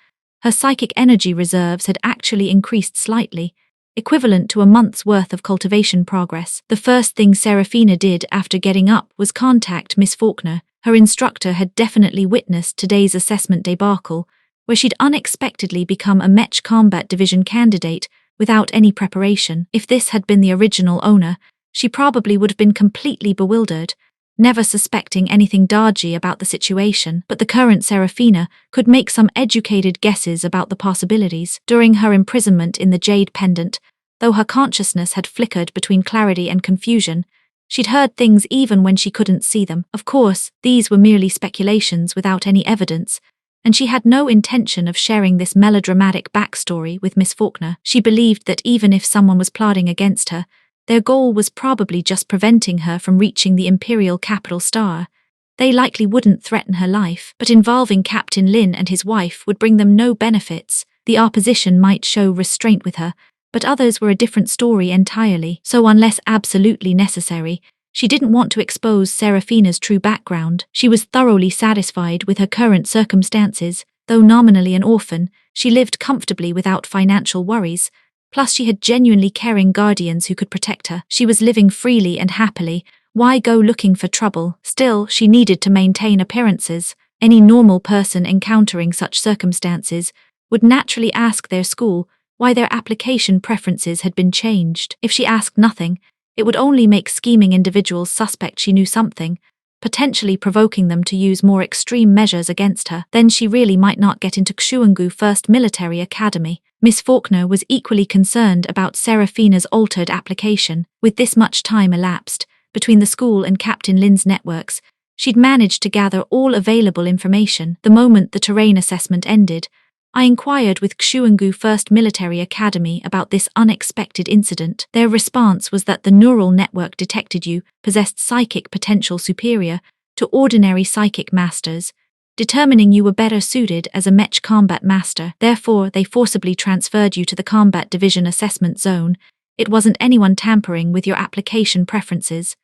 [SPEAKER 1] her psychic energy reserves had actually increased slightly, equivalent to a month's worth of cultivation progress. The first thing Serafina did after getting up was contact Miss Faulkner. Her instructor had definitely witnessed today's assessment debacle, where she'd unexpectedly become a Mech Combat Division candidate without any preparation. If this had been the original owner, she probably would have been completely bewildered, never suspecting anything dodgy about the situation. But the current Serafina could make some educated guesses about the possibilities. During her imprisonment in the Jade Pendant, though her consciousness had flickered between clarity and confusion, she'd heard things even when she couldn't see them. Of course, these were merely speculations without any evidence, and she had no intention of sharing this melodramatic backstory with Miss Faulkner. She believed that even if someone was plotting against her, their goal was probably just preventing her from reaching the Imperial Capital Star. They likely wouldn't threaten her life, but involving Captain Lin and his wife would bring them no benefits. The opposition might show restraint with her, but others were a different story entirely. So unless absolutely necessary, she didn't want to expose Serafina's true background. She was thoroughly satisfied with her current circumstances. Though nominally an orphan, she lived comfortably without financial worries. Plus she had genuinely caring guardians who could protect her. She was living freely and happily. Why go looking for trouble? Still, she needed to maintain appearances. Any normal person encountering such circumstances would naturally ask their school why their application preferences had been changed. If she asked nothing, it would only make scheming individuals suspect she knew something, potentially provoking them to use more extreme measures against her. Then she really might not get into Xuangu First Military Academy. Miss Faulkner was equally concerned about Serafina's altered application. With this much time elapsed between the school and Captain Lin's networks, she'd managed to gather all available information. The moment the terrain assessment ended, I inquired with Xuangu First Military Academy about this unexpected incident. Their response was that the neural network detected you possessed psychic potential superior to ordinary psychic masters, determining you were better suited as a Mech Combat Master. Therefore, they forcibly transferred you to the Combat Division Assessment Zone. It wasn't anyone tampering with your application preferences.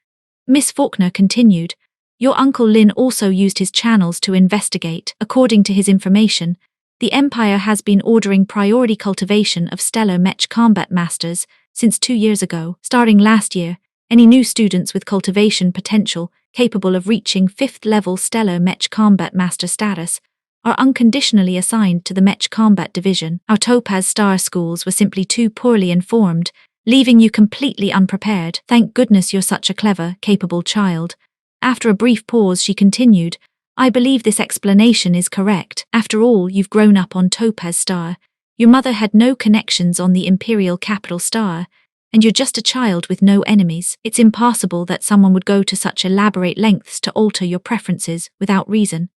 [SPEAKER 1] Miss Faulkner continued, your Uncle Lin also used his channels to investigate. According to his information, the Empire has been ordering priority cultivation of stellar Mech Combat Masters since 2 years ago. Starting last year, any new students with cultivation potential capable of reaching 5th level stellar Mech Combat Master status are unconditionally assigned to the Mech Combat Division. Our Topaz Star schools were simply too poorly informed, leaving you completely unprepared. Thank goodness you're such a clever, capable child. After a brief pause, she continued, I believe this explanation is correct. After all, you've grown up on Topaz Star. Your mother had no connections on the Imperial Capital Star, and you're just a child with no enemies. It's impossible that someone would go to such elaborate lengths to alter your preferences without reason.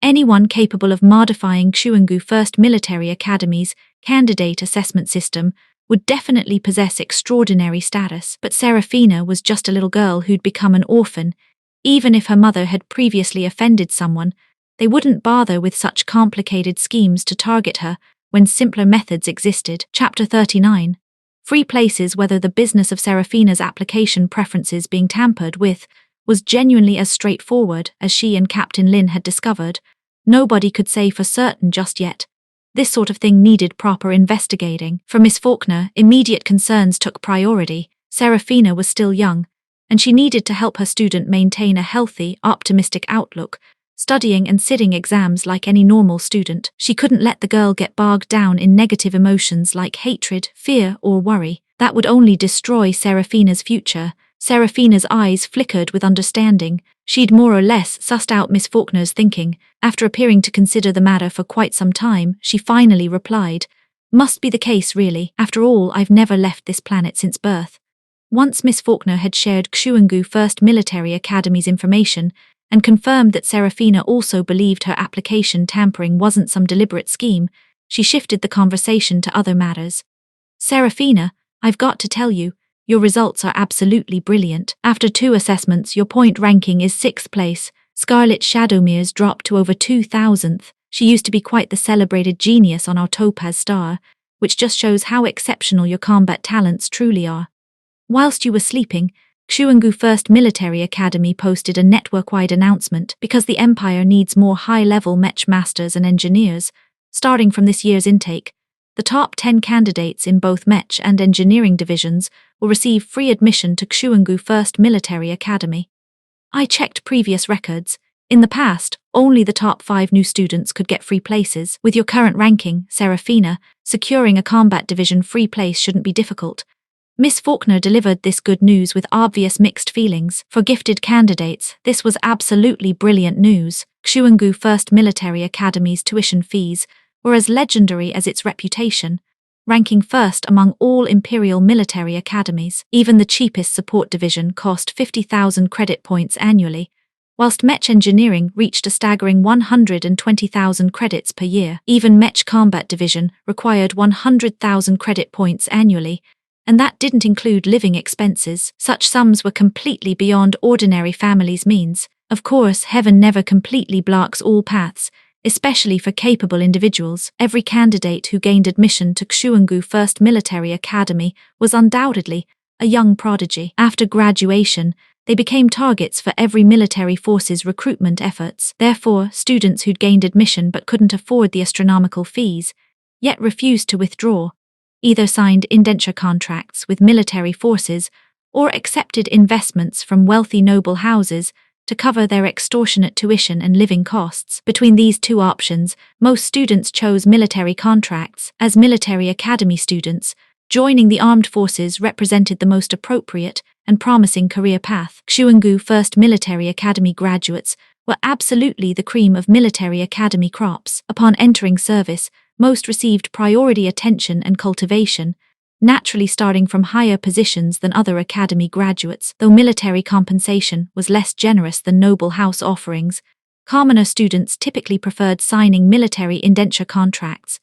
[SPEAKER 1] Anyone capable of modifying Xuangu First Military Academy's candidate assessment system would definitely possess extraordinary status. But Serafina was just a little girl who'd become an orphan. Even if her mother had previously offended someone, they wouldn't bother with such complicated schemes to target her when simpler methods existed. Chapter 39. Free places. Whether the business of Serafina's application preferences being tampered with was genuinely as straightforward as she and Captain Lin had discovered, nobody could say for certain just yet. This sort of thing needed proper investigating. For Miss Faulkner, immediate concerns took priority. Serafina was still young, and she needed to help her student maintain a healthy, optimistic outlook, studying and sitting exams like any normal student. She couldn't let the girl get bogged down in negative emotions like hatred, fear, or worry. That would only destroy Serafina's future. Serafina's eyes flickered with understanding. She'd more or less sussed out Miss Faulkner's thinking. After appearing to consider the matter for quite some time, she finally replied, Must be the case, really. After all, I've never left this planet since birth. Once Miss Faulkner had shared Xuangu First Military Academy's information and confirmed that Serafina also believed her application tampering wasn't some deliberate scheme, she shifted the conversation to other matters. Serafina, I've got to tell you, Your results are absolutely brilliant. After 2 assessments, your point ranking is 6th place. Scarlet Shadowmere's dropped to over 2000th. She used to be quite the celebrated genius on our Topaz star, which just shows how exceptional your combat talents truly are. Whilst you were sleeping, Xuangu First Military Academy posted a network-wide announcement because the Empire needs more high-level mech masters and engineers. Starting from this year's intake, the top 10 candidates in both mech and engineering divisions will receive free admission to Xuangu First Military Academy. I checked previous records. In the past, only the top 5 new students could get free places. With your current ranking, Seraphina, securing a combat division free place shouldn't be difficult. Miss Faulkner delivered this good news with obvious mixed feelings. For gifted candidates, this was absolutely brilliant news. Xuangu First Military Academy's tuition fees were as legendary as its reputation, ranking first among all Imperial military academies. Even the cheapest support division cost 50,000 credit points annually, whilst mech engineering reached a staggering 120,000 credits per year. Even mech combat division required 100,000 credit points annually, and that didn't include living expenses. Such sums were completely beyond ordinary families' means. Of course, heaven never completely blocks all paths, especially for capable individuals. Every candidate who gained admission to Xuangu First Military Academy was undoubtedly a young prodigy. After graduation, they became targets for every military force's recruitment efforts. Therefore, students who'd gained admission but couldn't afford the astronomical fees, yet refused to withdraw, either signed indenture contracts with military forces or accepted investments from wealthy noble houses to cover their extortionate tuition and living costs. Between these 2 options, most students chose military contracts. As military academy students, joining the armed forces represented the most appropriate and promising career path. Xuangu First Military Academy graduates were absolutely the cream of military academy crops. Upon entering service, most received priority attention and cultivation, naturally starting from higher positions than other academy graduates. Though military compensation was less generous than noble house offerings, commoner students typically preferred signing military indenture contracts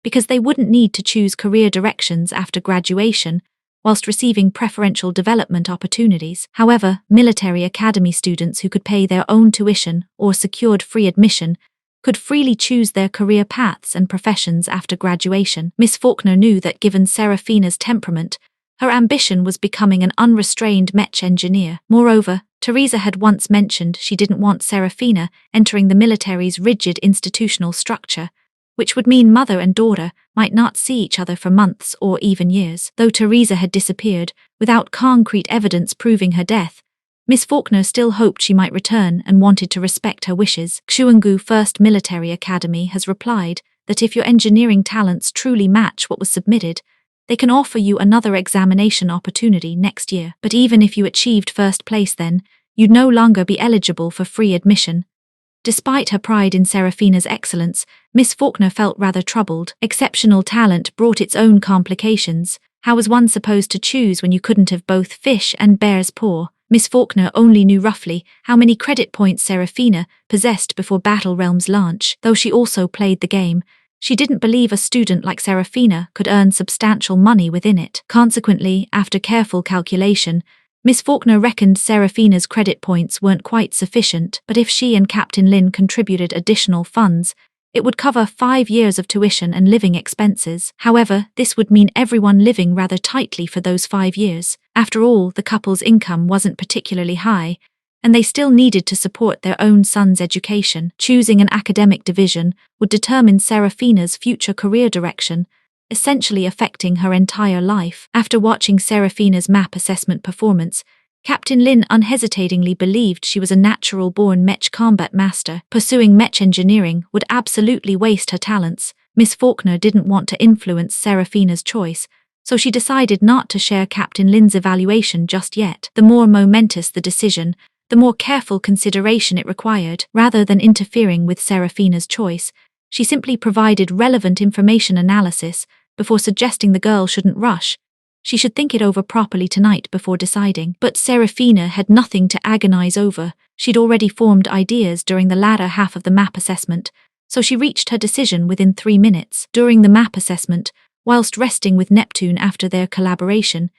[SPEAKER 1] because they wouldn't need to choose career directions after graduation, whilst receiving preferential development opportunities. However, military academy students who could pay their own tuition or secured free admission could freely choose their career paths and professions after graduation. Miss Faulkner knew that given Seraphina's temperament, her ambition was becoming an unrestrained mech engineer. Moreover, Teresa had once mentioned she didn't want Seraphina entering the military's rigid institutional structure, which would mean mother and daughter might not see each other for months or even years. Though Teresa had disappeared, without concrete evidence proving her death, Miss Faulkner still hoped she might return and wanted to respect her wishes. Xuangu First Military Academy has replied that if your engineering talents truly match what was submitted, they can offer you another examination opportunity next year. But even if you achieved first place then, you'd no longer be eligible for free admission. Despite her pride in Seraphina's excellence, Miss Faulkner felt rather troubled. Exceptional talent brought its own complications. How was one supposed to choose when you couldn't have both fish and bear's paw? Miss Faulkner only knew roughly how many credit points Seraphina possessed before Battle Realm's launch. Though she also played the game, she didn't believe a student like Seraphina could earn substantial money within it. Consequently, after careful calculation, Miss Faulkner reckoned Seraphina's credit points weren't quite sufficient, but if she and Captain Lin contributed additional funds, it would cover 5 years of tuition and living expenses. However, this would mean everyone living rather tightly for those 5 years. After all, the couple's income wasn't particularly high, and they still needed to support their own son's education. Choosing an academic division would determine Seraphina's future career direction, essentially affecting her entire life. After watching Seraphina's map assessment performance, Captain Lin unhesitatingly believed she was a natural-born mech combat master. Pursuing mech engineering would absolutely waste her talents. Miss Faulkner didn't want to influence Seraphina's choice, so she decided not to share Captain Lin's evaluation just yet. The more momentous the decision, the more careful consideration it required. Rather than interfering with Seraphina's choice, she simply provided relevant information analysis before suggesting the girl shouldn't rush. She should think it over properly tonight before deciding. But Seraphina had nothing to agonize over. She'd already formed ideas during the latter half of the map assessment, so she reached her decision within 3 minutes. During the map assessment, whilst resting with Neptune after their collaboration,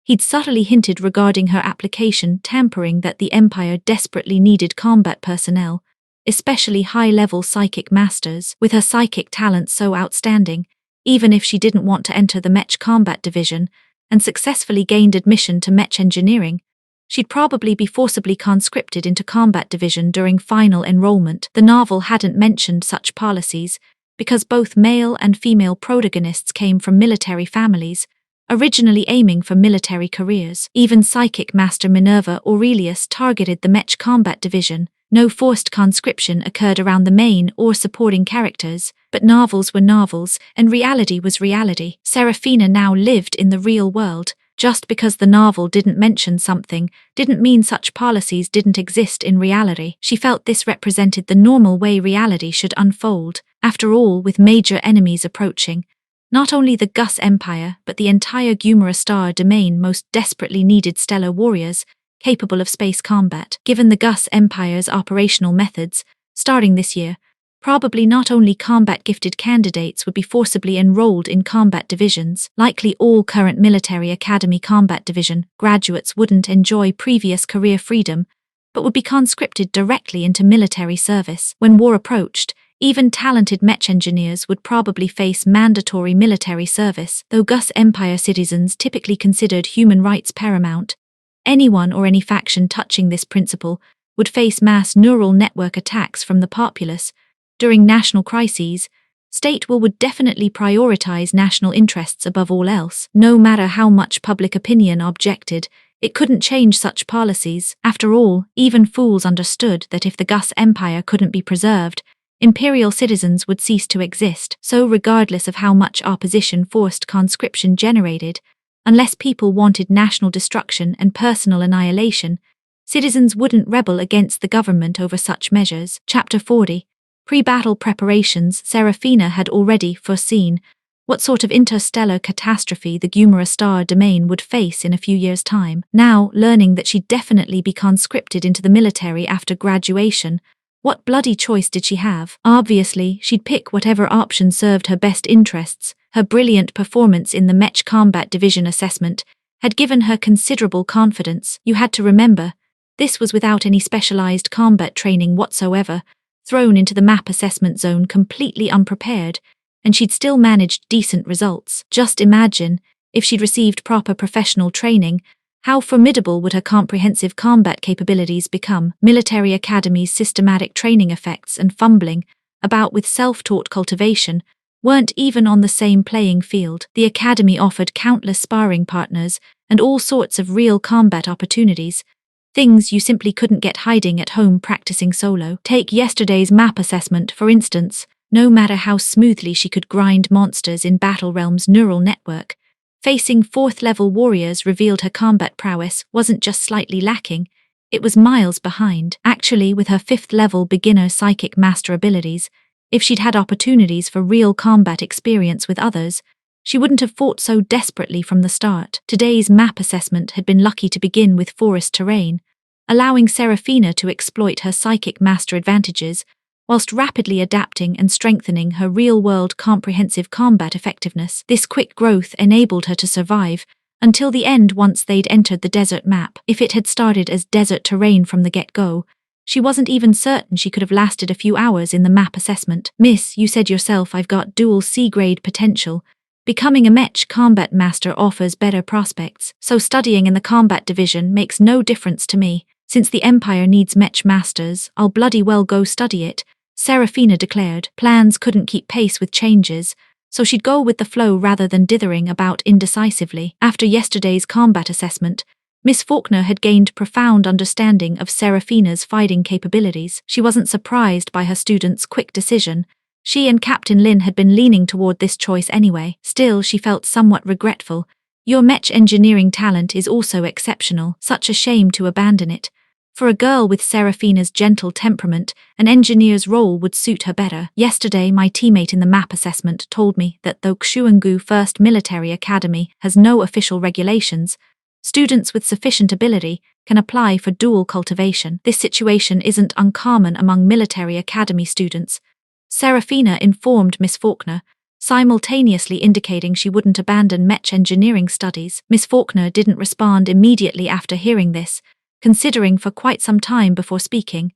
[SPEAKER 1] He'd subtly hinted regarding her application tampering that the Empire desperately needed combat personnel, especially high-level psychic masters, with her psychic talents so outstanding, even if she didn't want to enter the Mech Combat Division and successfully gained admission to Mech Engineering, she'd probably be forcibly conscripted into Combat Division during final enrollment. The novel hadn't mentioned such policies because both male and female protagonists came from military families, originally aiming for military careers. Even Psychic Master Minerva Aurelius targeted the Mech Combat Division. No forced conscription occurred around the main or supporting characters, but novels were novels, and reality was reality. Serafina now lived in the real world. Just because the novel didn't mention something didn't mean such policies didn't exist in reality. She felt this represented the normal way reality should unfold. After all, with major enemies approaching, not only the Gus Empire but the entire Gumara Star domain most desperately needed stellar warriors capable of space combat. Given the Gus Empire's operational methods, starting this year, probably not only combat-gifted candidates would be forcibly enrolled in combat divisions. Likely all current Military Academy Combat Division graduates wouldn't enjoy previous career freedom, but would be conscripted directly into military service. When war approached, even talented Mech engineers would probably face mandatory military service. Though Gus Empire citizens typically considered human rights paramount, anyone or any faction touching this principle would face mass neural network attacks from the populace. During national crises, state will would definitely prioritize national interests above all else. No matter how much public opinion objected, it couldn't change such policies. After all, even fools understood that if the Gus Empire couldn't be preserved, imperial citizens would cease to exist. So regardless of how much opposition forced conscription generated, unless people wanted national destruction and personal annihilation, citizens wouldn't rebel against the government over such measures. Chapter 40. Pre-battle preparations. Serafina had already foreseen what sort of interstellar catastrophe the Gumara Star domain would face in a few years' time. Now, learning that she'd definitely be conscripted into the military after graduation, what bloody choice did she have? Obviously, she'd pick whatever option served her best interests. Her brilliant performance in the Mech Combat Division assessment had given her considerable confidence. You had to remember, this was without any specialized combat training whatsoever, thrown into the map assessment zone completely unprepared, and she'd still managed decent results. Just imagine, if she'd received proper professional training, how formidable would her comprehensive combat capabilities become? Military Academy's systematic training effects and fumbling about with self-taught cultivation weren't even on the same playing field. The Academy offered countless sparring partners and all sorts of real combat opportunities, things you simply couldn't get hiding at home practicing solo. Take yesterday's map assessment, for instance. No matter how smoothly she could grind monsters in Battle Realm's neural network, facing 4th-level warriors revealed her combat prowess wasn't just slightly lacking, it was miles behind. Actually, with her 5th-level beginner psychic master abilities, if she'd had opportunities for real combat experience with others, she wouldn't have fought so desperately from the start. Today's map assessment had been lucky to begin with forest terrain, allowing Serafina to exploit her psychic master advantages, whilst rapidly adapting and strengthening her real-world comprehensive combat effectiveness. This quick growth enabled her to survive until the end once they'd entered the desert map. If it had started as desert terrain from the get-go, she wasn't even certain she could have lasted a few hours in the map assessment. "Miss, you said yourself I've got dual C-grade potential. Becoming a Mech Combat Master offers better prospects, so studying in the Combat Division makes no difference to me. Since the Empire needs Mech Masters, I'll bloody well go study it," Serafina declared. Plans couldn't keep pace with changes, so she'd go with the flow rather than dithering about indecisively. After yesterday's combat assessment, Miss Faulkner had gained profound understanding of Serafina's fighting capabilities. She wasn't surprised by her student's quick decision. She and Captain Lin had been leaning toward this choice anyway. Still, she felt somewhat regretful. Your Mech engineering talent is also exceptional. Such a shame to abandon it. For a girl with Serafina's gentle temperament, an engineer's role would suit her better. Yesterday, my teammate in the map assessment told me that though Xuangu First Military Academy has no official regulations, students with sufficient ability can apply for dual cultivation. This situation isn't uncommon among military academy students, Serafina informed Miss Faulkner, simultaneously indicating she wouldn't abandon mech engineering studies. Miss Faulkner didn't respond immediately after hearing this, considering for quite some time before speaking.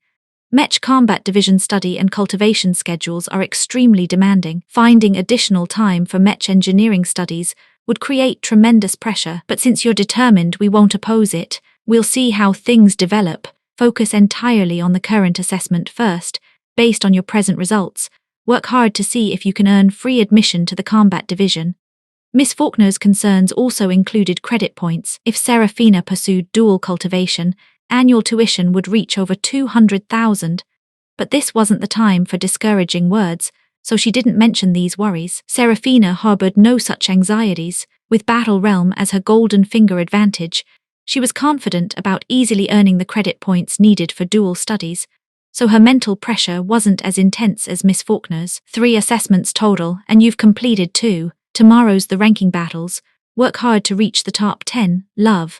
[SPEAKER 1] Mech Combat Division study and cultivation schedules are extremely demanding. Finding additional time for mech engineering studies would create tremendous pressure, but since you're determined, we won't oppose it. We'll see how things develop. Focus entirely on the current assessment first, based on your present results. Work hard to see if you can earn free admission to the Combat Division. Miss Faulkner's concerns also included credit points. If Serafina pursued dual cultivation, annual tuition would reach over 200,000. But this wasn't the time for discouraging words, so she didn't mention these worries. Serafina harbored no such anxieties. With Battle Realm as her golden finger advantage, she was confident about easily earning the credit points needed for dual studies, so her mental pressure wasn't as intense as Miss Faulkner's. 3 assessments total, and you've completed 2. Tomorrow's the ranking battles. Work hard to reach the top 10, love.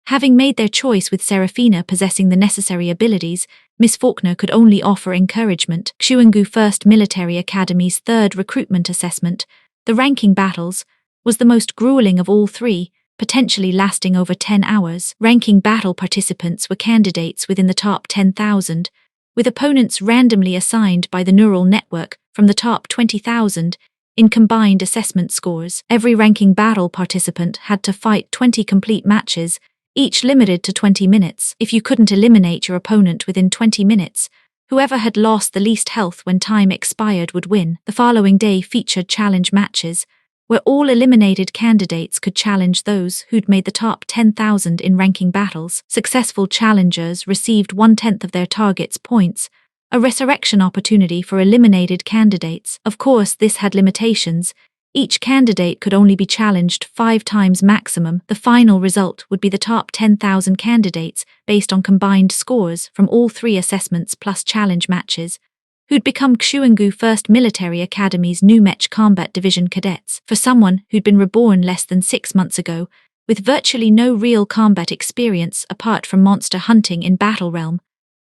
[SPEAKER 1] Having made their choice with Serafina possessing the necessary abilities, Miss Faulkner could only offer encouragement. Xuangu First Military Academy's 3rd recruitment assessment, the ranking battles, was the most grueling of all 3, potentially lasting over 10 hours. Ranking battle participants were candidates within the top 10,000, with opponents randomly assigned by the neural network from the top 20,000 in combined assessment scores. Every ranking battle participant had to fight 20 complete matches, each limited to 20 minutes. If you couldn't eliminate your opponent within 20 minutes, whoever had lost the least health when time expired would win. The following day featured challenge matches, where all eliminated candidates could challenge those who'd made the top 10,000 in ranking battles. Successful challengers received 1/10 of their target's points, a resurrection opportunity for eliminated candidates. Of course, this had limitations. Each candidate could only be challenged 5 times maximum. The final result would be the top 10,000 candidates based on combined scores from all 3 assessments plus challenge matches, who'd become Xuangu First Military Academy's new Mech Combat Division cadets. For someone who'd been reborn less than 6 months ago, with virtually no real combat experience apart from monster hunting in Battle Realm,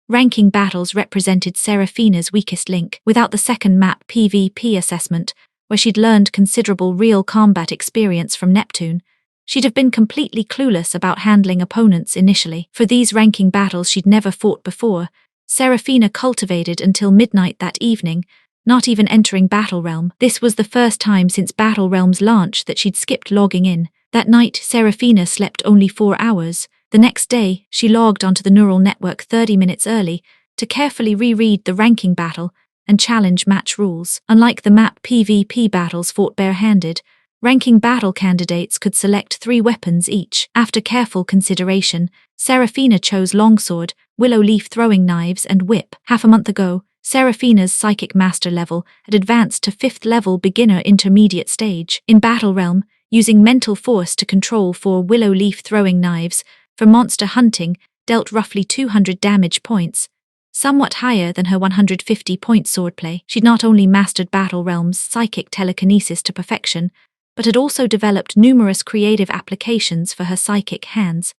[SPEAKER 1] ranking battles represented Serafina's weakest link. Without the second map PvP assessment, where she'd learned considerable real combat experience from Neptune, she'd have been completely clueless about handling opponents initially. For these ranking battles she'd never fought before, Serafina cultivated until midnight that evening, not even entering Battle Realm. This was the first time since Battle Realm's launch that she'd skipped logging in. That night, Serafina slept only 4 hours. The next day, she logged onto the neural network 30 minutes early to carefully reread the ranking battle and challenge match rules. Unlike the map PvP battles fought barehanded, ranking battle candidates could select 3 weapons each. After careful consideration, Serafina chose longsword, willow leaf throwing knives, and whip. Half a month ago, Serafina's psychic master level had advanced to 5th level beginner intermediate stage. In Battle Realm, using mental force to control 4 willow leaf throwing knives for monster hunting dealt roughly 200 damage points, somewhat higher than her 150-point swordplay. She'd not only mastered Battle Realm's psychic telekinesis to perfection, but had also developed numerous creative applications for her psychic hands.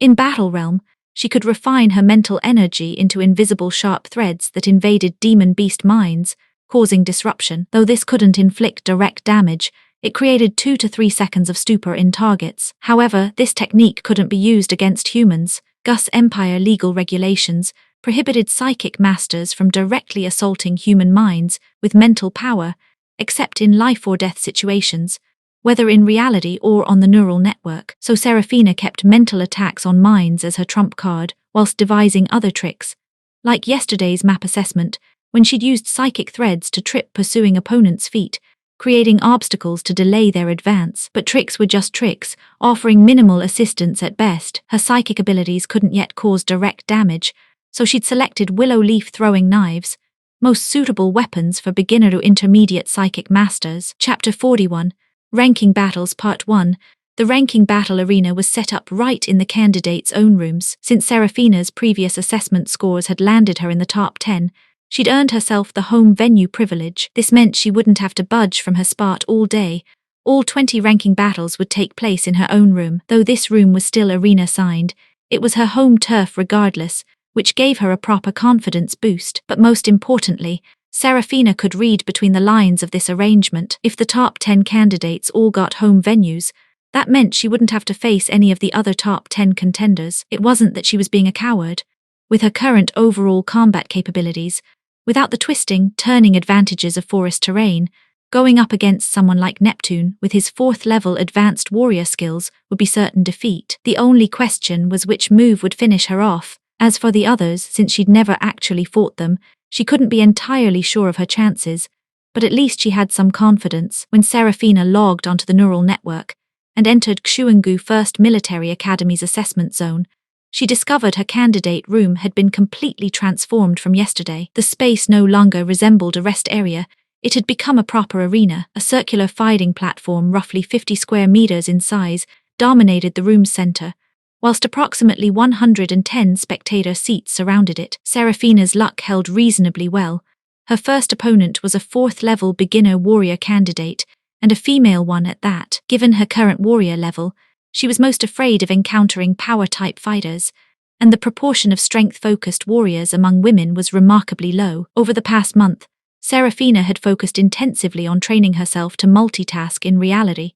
[SPEAKER 1] In Battle Realm, she could refine her mental energy into invisible sharp threads that invaded demon beast minds, causing disruption. Though this couldn't inflict direct damage, it created 2 to 3 seconds of stupor in targets. However, this technique couldn't be used against humans. Gus Empire legal regulations prohibited psychic masters from directly assaulting human minds with mental power, except in life-or-death situations, whether in reality or on the neural network. So Serafina kept mental attacks on minds as her trump card, whilst devising other tricks. Like yesterday's map assessment, when she'd used psychic threads to trip pursuing opponents' feet, creating obstacles to delay their advance. But tricks were just tricks, offering minimal assistance at best. Her psychic abilities couldn't yet cause direct damage, so she'd selected willow leaf throwing knives, most suitable weapons for beginner to intermediate psychic masters. Chapter 41, Ranking Battles Part 1. The ranking battle arena was set up right in the candidates' own rooms. Since Serafina's previous assessment scores had landed her in the top 10, she'd earned herself the home venue privilege. This meant she wouldn't have to budge from her spot all day. All 20 ranking battles would take place in her own room. Though this room was still arena-signed, it was her home turf regardless, which gave her a proper confidence boost. But most importantly, Serafina could read between the lines of this arrangement. If the top 10 candidates all got home venues, that meant she wouldn't have to face any of the other top 10 contenders. It wasn't that she was being a coward. With her current overall combat capabilities, without the twisting, turning advantages of forest terrain, going up against someone like Neptune with his 4th-level advanced warrior skills would be certain defeat. The only question was which move would finish her off. As for the others, since she'd never actually fought them, she couldn't be entirely sure of her chances, but at least she had some confidence. When Serafina logged onto the neural network and entered Xuangu First Military Academy's assessment zone, she discovered her candidate room had been completely transformed from yesterday. The space no longer resembled a rest area. It had become a proper arena. A circular fighting platform roughly 50 square meters in size dominated the room's center, whilst approximately 110 spectator seats surrounded it. Serafina's luck held reasonably well. Her first opponent was a 4th-level beginner warrior candidate, and a female one at that. Given her current warrior level, she was most afraid of encountering power-type fighters, and the proportion of strength-focused warriors among women was remarkably low. Over the past month, Serafina had focused intensively on training herself to multitask in reality,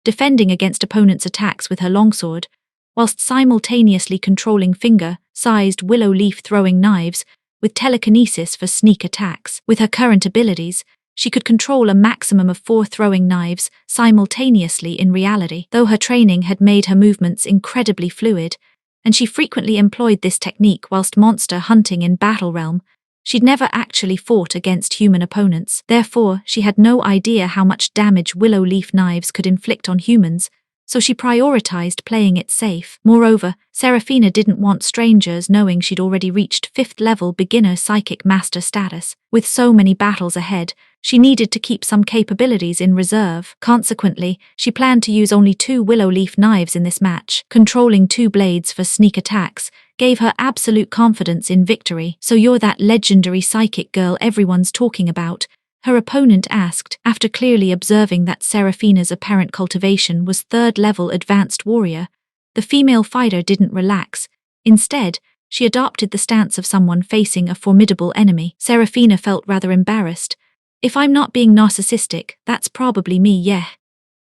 [SPEAKER 1] defending against opponents' attacks with her longsword, whilst simultaneously controlling finger-sized willow leaf throwing knives with telekinesis for sneak attacks. With her current abilities, she could control a maximum of 4 throwing knives simultaneously in reality. Though her training had made her movements incredibly fluid, and she frequently employed this technique whilst monster hunting in Battle Realm, she'd never actually fought against human opponents. Therefore, she had no idea how much damage willow leaf knives could inflict on humans, so she prioritized playing it safe. Moreover, Serafina didn't want strangers knowing she'd already reached 5th-level beginner psychic master status. With so many battles ahead, she needed to keep some capabilities in reserve. Consequently, she planned to use only 2 willow leaf knives in this match. Controlling 2 blades for sneak attacks gave her absolute confidence in victory. "So you're that legendary psychic girl everyone's talking about?" her opponent asked, after clearly observing that Serafina's apparent cultivation was 3rd-level advanced warrior. The female fighter didn't relax. Instead, she adopted the stance of someone facing a formidable enemy. Serafina felt rather embarrassed. "If I'm not being narcissistic, that's probably me, yeah."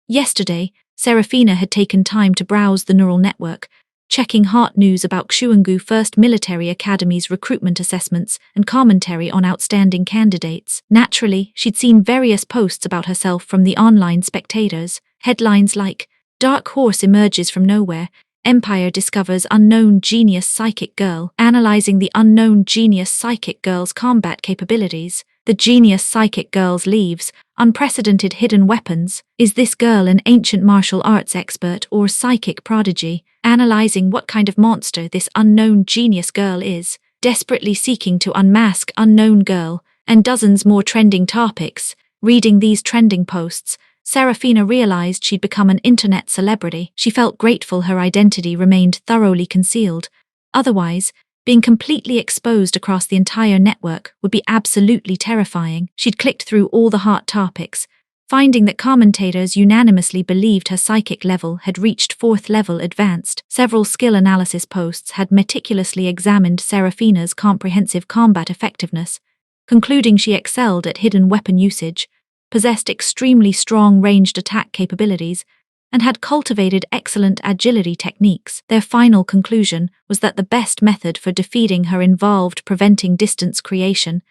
[SPEAKER 1] Yesterday, Serafina had taken time to browse the neural network, checking hot news about Xuangu First Military Academy's recruitment assessments and commentary on outstanding candidates. Naturally, she'd seen various posts about herself from the online spectators. Headlines like, "Dark Horse emerges from nowhere, Empire discovers unknown genius psychic girl," analyzing the unknown genius psychic girl's combat capabilities. "The genius psychic girl's leaves unprecedented hidden weapons. Is this girl an ancient martial arts expert or psychic prodigy?" Analyzing what kind of monster this unknown genius girl is, desperately seeking to unmask unknown girl, and dozens more trending topics. Reading these trending posts, Serafina realized she'd become an internet celebrity. She felt grateful her identity remained thoroughly concealed. Otherwise, being completely exposed across the entire network would be absolutely terrifying. She'd clicked through all the hot topics, finding that commentators unanimously believed her psychic level had reached 4th-level advanced. Several skill analysis posts had meticulously examined Serafina's comprehensive combat effectiveness, concluding she excelled at hidden weapon usage, possessed extremely strong ranged attack capabilities, and had cultivated excellent agility techniques. Their final conclusion was that the best method for defeating her involved preventing distance creation,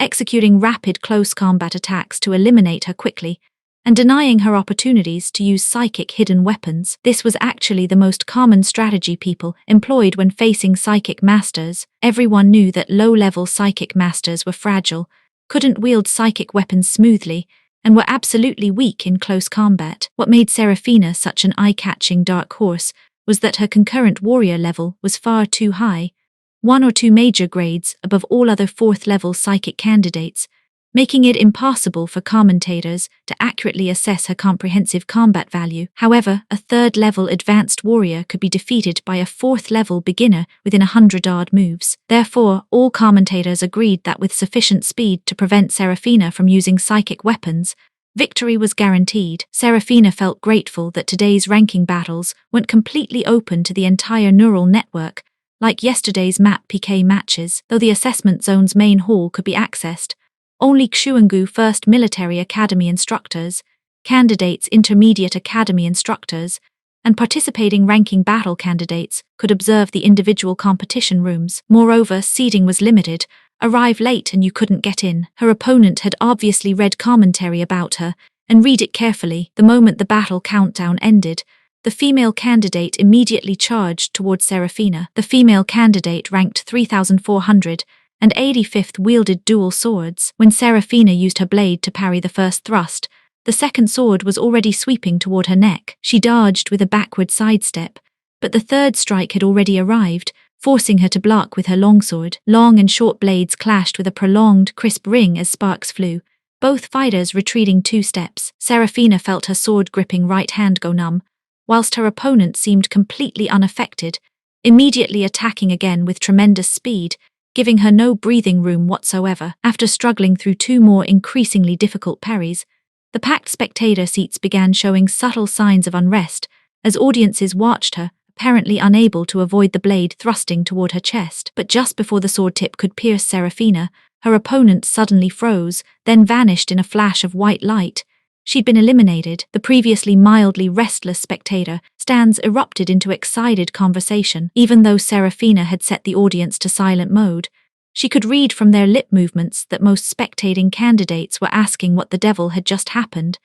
[SPEAKER 1] executing rapid close combat attacks to eliminate her quickly, and denying her opportunities to use psychic hidden weapons. This was actually the most common strategy people employed when facing psychic masters. Everyone knew that low-level psychic masters were fragile, couldn't wield psychic weapons smoothly, and were absolutely weak in close combat. What made Serafina such an eye-catching dark horse was that her concurrent warrior level was far too high, 1 or 2 major grades above all other 4th-level psychic candidates, making it impossible for commentators to accurately assess her comprehensive combat value. However, a 3rd-level advanced warrior could be defeated by a 4th-level beginner within 100-odd moves. Therefore, all commentators agreed that with sufficient speed to prevent Serafina from using psychic weapons, victory was guaranteed. Serafina felt grateful that today's ranking battles weren't completely open to the entire neural network, like yesterday's map PK matches. Though the assessment zone's main hall could be accessed, only Xuangu First Military Academy instructors, candidates Intermediate Academy instructors, and participating ranking battle candidates could observe the individual competition rooms. Moreover, seating was limited. Arrive late and you couldn't get in. Her opponent had obviously read commentary about her, and read it carefully. The moment the battle countdown ended, the female candidate immediately charged towards Serafina. The female candidate ranked 3,400, and 85th wielded dual swords. When Serafina used her blade to parry the first thrust, the second sword was already sweeping toward her neck. She dodged with a backward sidestep, but the third strike had already arrived, forcing her to block with her longsword. Long and short blades clashed with a prolonged, crisp ring as sparks flew, both fighters retreating 2 steps. Serafina felt her sword-gripping right hand go numb, whilst her opponent seemed completely unaffected, immediately attacking again with tremendous speed, giving her no breathing room whatsoever. After struggling through 2 more increasingly difficult parries, the packed spectator seats began showing subtle signs of unrest as audiences watched her, apparently unable to avoid the blade thrusting toward her chest. But just before the sword tip could pierce Serafina, her opponent suddenly froze, then vanished in a flash of white light. She'd been eliminated. The previously mildly restless spectator stands erupted into excited conversation. Even though Serafina had set the audience to silent mode, she could read from their lip movements that most spectating candidates were asking what the devil had just happened.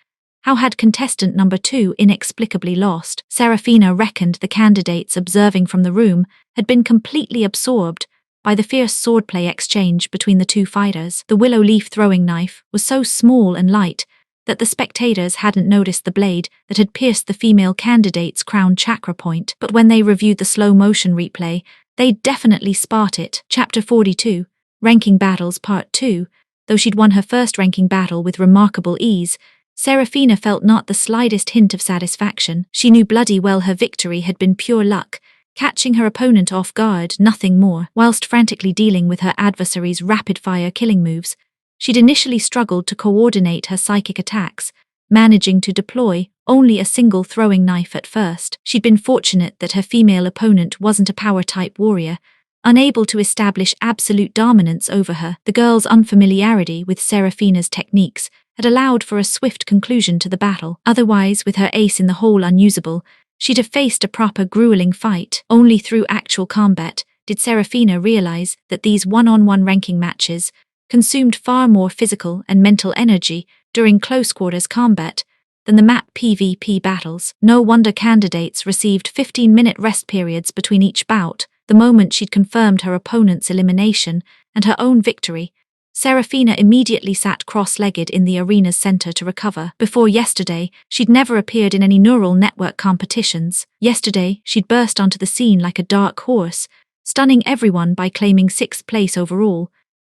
[SPEAKER 1] How had contestant number 2 inexplicably lost? Serafina reckoned the candidates observing from the room had been completely absorbed by the fierce swordplay exchange between the 2 fighters. The willow leaf throwing knife was so small and light that the spectators hadn't noticed the blade that had pierced the female candidate's crown chakra point, but when they reviewed the slow-motion replay, they definitely spot it. Chapter 42, Ranking Battles Part 2. Though she'd won her first ranking battle with remarkable ease, Serafina felt not the slightest hint of satisfaction. She knew bloody well her victory had been pure luck, catching her opponent off guard, nothing more. Whilst frantically dealing with her adversary's rapid-fire killing moves, she'd initially struggled to coordinate her psychic attacks, managing to deploy only a single throwing knife at first. She'd been fortunate that her female opponent wasn't a power-type warrior, unable to establish absolute dominance over her. The girl's unfamiliarity with Serafina's techniques had allowed for a swift conclusion to the battle. Otherwise, with her ace in the hole unusable, she'd have faced a proper grueling fight. Only through actual combat did Serafina realize that these one-on-one ranking matches consumed far more physical and mental energy during close-quarters combat than the map PvP battles. No wonder candidates received 15-minute rest periods between each bout. The moment she'd confirmed her opponent's elimination and her own victory, Serafina immediately sat cross-legged in the arena's center to recover. Before yesterday, she'd never appeared in any neural network competitions. Yesterday, she'd burst onto the scene like a dark horse, stunning everyone by claiming 6th place overall,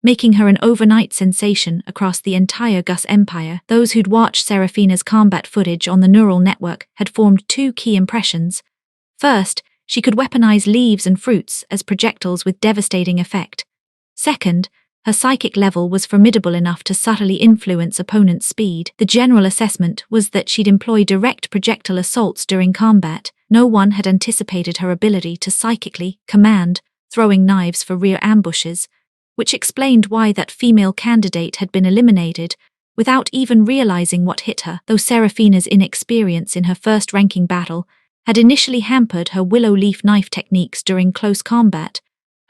[SPEAKER 1] making her an overnight sensation across the entire Gus Empire. Those who'd watched Serafina's combat footage on the neural network had formed 2 key impressions. First, she could weaponize leaves and fruits as projectiles with devastating effect. Second, her psychic level was formidable enough to subtly influence opponents' speed. The general assessment was that she'd employ direct projectile assaults during combat. No one had anticipated her ability to psychically command throwing knives for rear ambushes, which explained why that female candidate had been eliminated without even realizing what hit her. Though Serafina's inexperience in her first ranking battle had initially hampered her willow leaf knife techniques during close combat,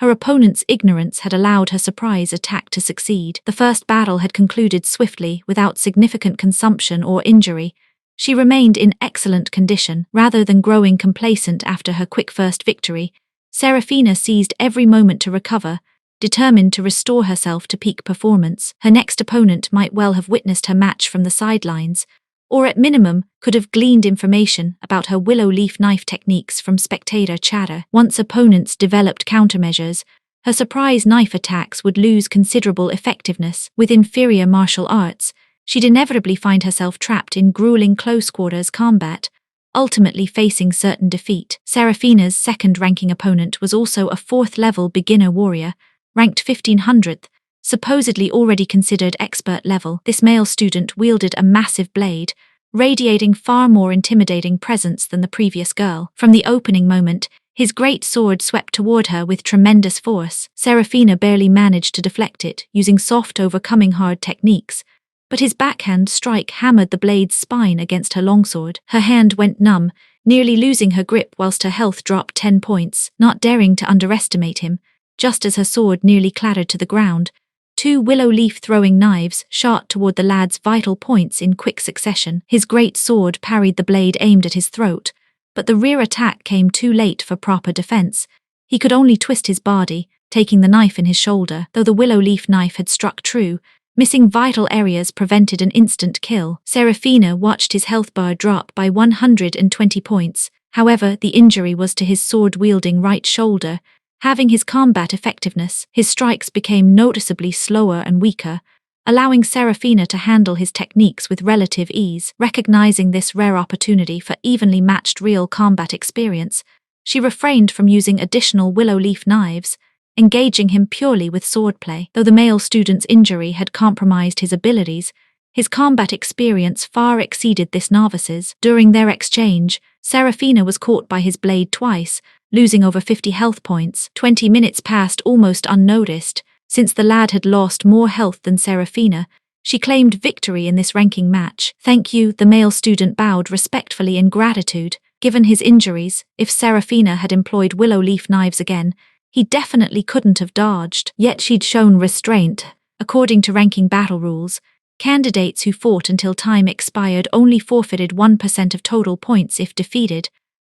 [SPEAKER 1] her opponent's ignorance had allowed her surprise attack to succeed. The first battle had concluded swiftly without significant consumption or injury. She remained in excellent condition. Rather than growing complacent after her quick first victory, Serafina seized every moment to recover, determined to restore herself to peak performance. Her next opponent might well have witnessed her match from the sidelines, or at minimum could have gleaned information about her willow leaf knife techniques from spectator chatter. Once opponents developed countermeasures, her surprise knife attacks would lose considerable effectiveness. With inferior martial arts, she'd inevitably find herself trapped in grueling close-quarters combat, ultimately facing certain defeat. Serafina's second-ranking opponent was also a 4th-level beginner warrior, ranked 1500th, supposedly already considered expert level. This male student wielded a massive blade, radiating far more intimidating presence than the previous girl. From the opening moment, His great sword swept toward her with tremendous force. Serafina barely managed to deflect it, using soft overcoming hard techniques, but his backhand strike hammered the blade's spine against her longsword. Her hand went numb, nearly losing her grip whilst her health dropped 10 points. Not daring to underestimate him, just as her sword nearly clattered to the ground, 2 willow leaf throwing knives shot toward the lad's vital points in quick succession. His great sword parried the blade aimed at his throat, but the rear attack came too late for proper defense. He could only twist his body, taking the knife in his shoulder. Though the willow leaf knife had struck true, missing vital areas prevented an instant kill. Serafina watched his health bar drop by 120 points. However, the injury was to his sword-wielding right shoulder. Having his combat effectiveness, his strikes became noticeably slower and weaker, allowing Serafina to handle his techniques with relative ease. Recognizing this rare opportunity for evenly matched real combat experience, she refrained from using additional willow leaf knives, engaging him purely with swordplay. Though the male student's injury had compromised his abilities, his combat experience far exceeded this novice's. During their exchange, Serafina was caught by his blade twice, losing over 50 health points. 20 minutes passed almost unnoticed. Since the lad had lost more health than Serafina, she claimed victory in this ranking match. "Thank you," the male student bowed respectfully in gratitude. Given his injuries, if Serafina had employed willow leaf knives again, he definitely couldn't have dodged. Yet she'd shown restraint. According to ranking battle rules, candidates who fought until time expired only forfeited 1% of total points if defeated,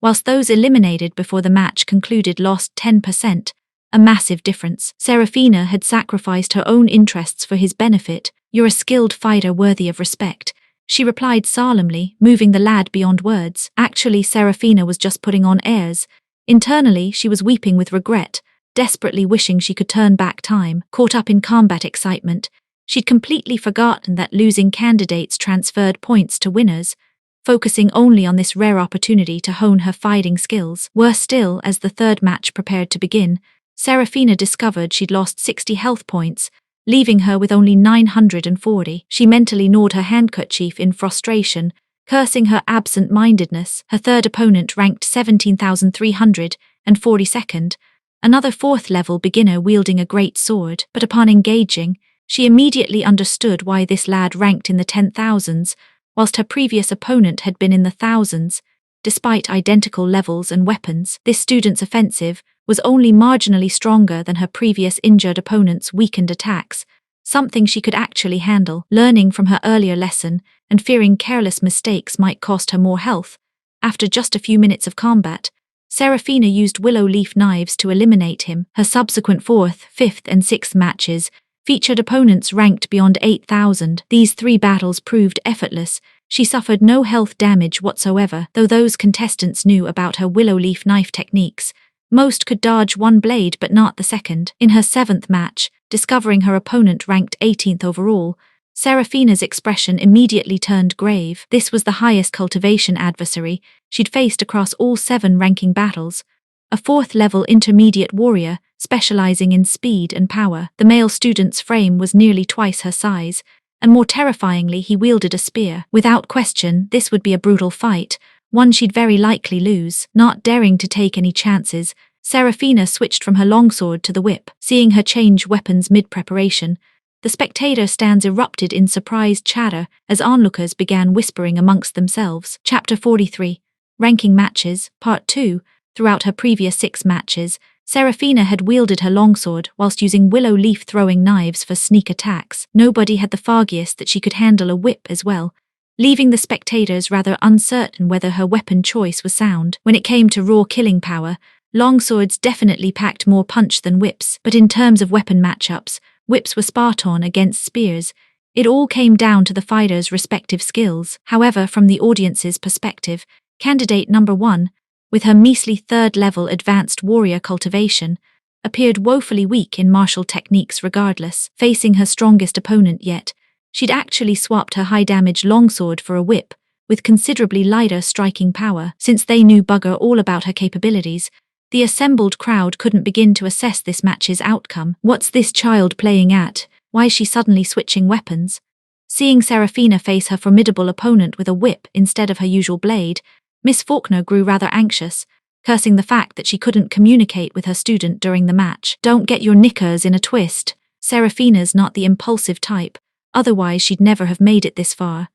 [SPEAKER 1] whilst those eliminated before the match concluded lost 10%, a massive difference. Serafina had sacrificed her own interests for his benefit. "You're a skilled fighter worthy of respect," she replied solemnly, moving the lad beyond words. Actually, Serafina was just putting on airs. Internally, she was weeping with regret, desperately wishing she could turn back time. Caught up in combat excitement, she'd completely forgotten that losing candidates transferred points to winners, focusing only on this rare opportunity to hone her fighting skills. Worse still, as the third match prepared to begin, Serafina discovered she'd lost 60 health points, leaving her with only 940. She mentally gnawed her handkerchief in frustration, cursing her absent-mindedness. Her third opponent ranked 17,342nd, another 4th-level beginner wielding a great sword. But upon engaging, she immediately understood why this lad ranked in the 10,000s, whilst her previous opponent had been in the thousands. Despite identical levels and weapons, this student's offensive was only marginally stronger than her previous injured opponent's weakened attacks, something she could actually handle. Learning from her earlier lesson and fearing careless mistakes might cost her more health, after just a few minutes of combat, Serafina used willow leaf knives to eliminate him. Her subsequent 4th, 5th and 6th matches featured opponents ranked beyond 8,000. These 3 battles proved effortless. She suffered no health damage whatsoever. Though those contestants knew about her willow leaf knife techniques, most could dodge one blade but not the second. In her 7th match, discovering her opponent ranked 18th overall, Serafina's expression immediately turned grave. This was the highest cultivation adversary she'd faced across all 7 ranking battles, a 4th-level intermediate warrior specializing in speed and power. The male student's frame was nearly twice her size, and more terrifyingly, he wielded a spear. Without question, this would be a brutal fight, one she'd very likely lose. Not daring to take any chances, Serafina switched from her longsword to the whip. Seeing her change weapons mid-preparation, the spectator stands erupted in surprised chatter as onlookers began whispering amongst themselves. Chapter 43, Ranking Matches, Part 2. Throughout her previous 6 matches, Serafina had wielded her longsword whilst using willow leaf throwing knives for sneak attacks. Nobody had the foggiest that she could handle a whip as well, leaving the spectators rather uncertain whether her weapon choice was sound. When it came to raw killing power, longswords definitely packed more punch than whips, but in terms of weapon matchups, whips were spot-on against spears. It all came down to the fighters' respective skills. However, from the audience's perspective, candidate number 1, with her measly 3rd-level advanced warrior cultivation, appeared woefully weak in martial techniques regardless. Facing her strongest opponent yet, she'd actually swapped her high-damage longsword for a whip, with considerably lighter striking power. Since they knew bugger all about her capabilities, the assembled crowd couldn't begin to assess this match's outcome. What's this child playing at? Why is she suddenly switching weapons? Seeing Serafina face her formidable opponent with a whip instead of her usual blade, Miss Faulkner grew rather anxious, cursing the fact that she couldn't communicate with her student during the match. Don't get your knickers in a twist. Serafina's not the impulsive type, otherwise she'd never have made it this far.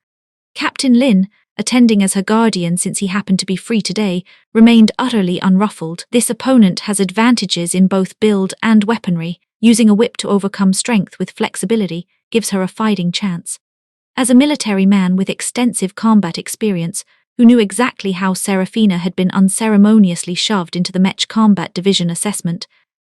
[SPEAKER 1] Captain Lin, attending as her guardian since he happened to be free today, remained utterly unruffled. This opponent has advantages in both build and weaponry. Using a whip to overcome strength with flexibility gives her a fighting chance. As a military man with extensive combat experience, who knew exactly how Serafina had been unceremoniously shoved into the Mech Combat Division assessment,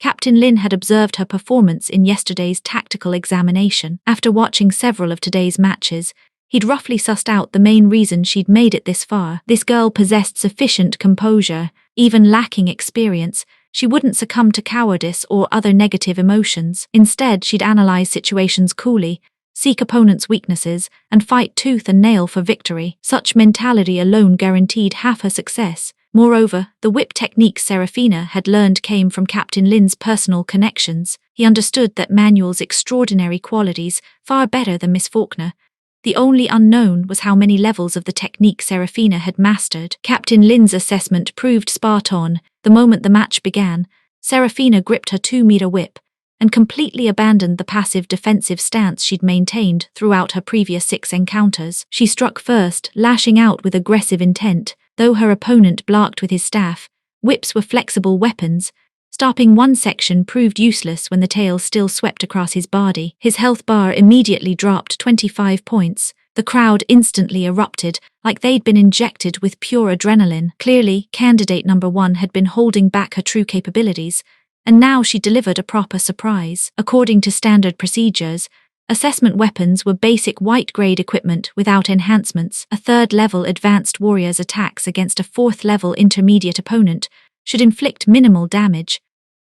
[SPEAKER 1] Captain Lin had observed her performance in yesterday's tactical examination. After watching several of today's matches, he'd roughly sussed out the main reason she'd made it this far. This girl possessed sufficient composure. Even lacking experience, she wouldn't succumb to cowardice or other negative emotions. Instead, she'd analyze situations coolly, seek opponents' weaknesses, and fight tooth and nail for victory. Such mentality alone guaranteed half her success. Moreover, the whip techniques Serafina had learned came from Captain Lin's personal connections. He understood that Manuel's extraordinary qualities far better than Miss Faulkner. The only unknown was how many levels of the technique Serafina had mastered. Captain Lin's assessment proved spot on. The moment the match began, Serafina gripped her 2-meter whip and completely abandoned the passive defensive stance she'd maintained throughout her previous 6 encounters. She struck first, lashing out with aggressive intent. Though her opponent blocked with his staff, whips were flexible weapons. Stopping one section proved useless when the tail still swept across his body. His health bar immediately dropped 25 points. The crowd instantly erupted, like they'd been injected with pure adrenaline. Clearly, candidate number 1 had been holding back her true capabilities, and now she delivered a proper surprise. According to standard procedures, assessment weapons were basic white-grade equipment without enhancements. A 3rd-level advanced warrior's attacks against a 4th-level intermediate opponent should inflict minimal damage.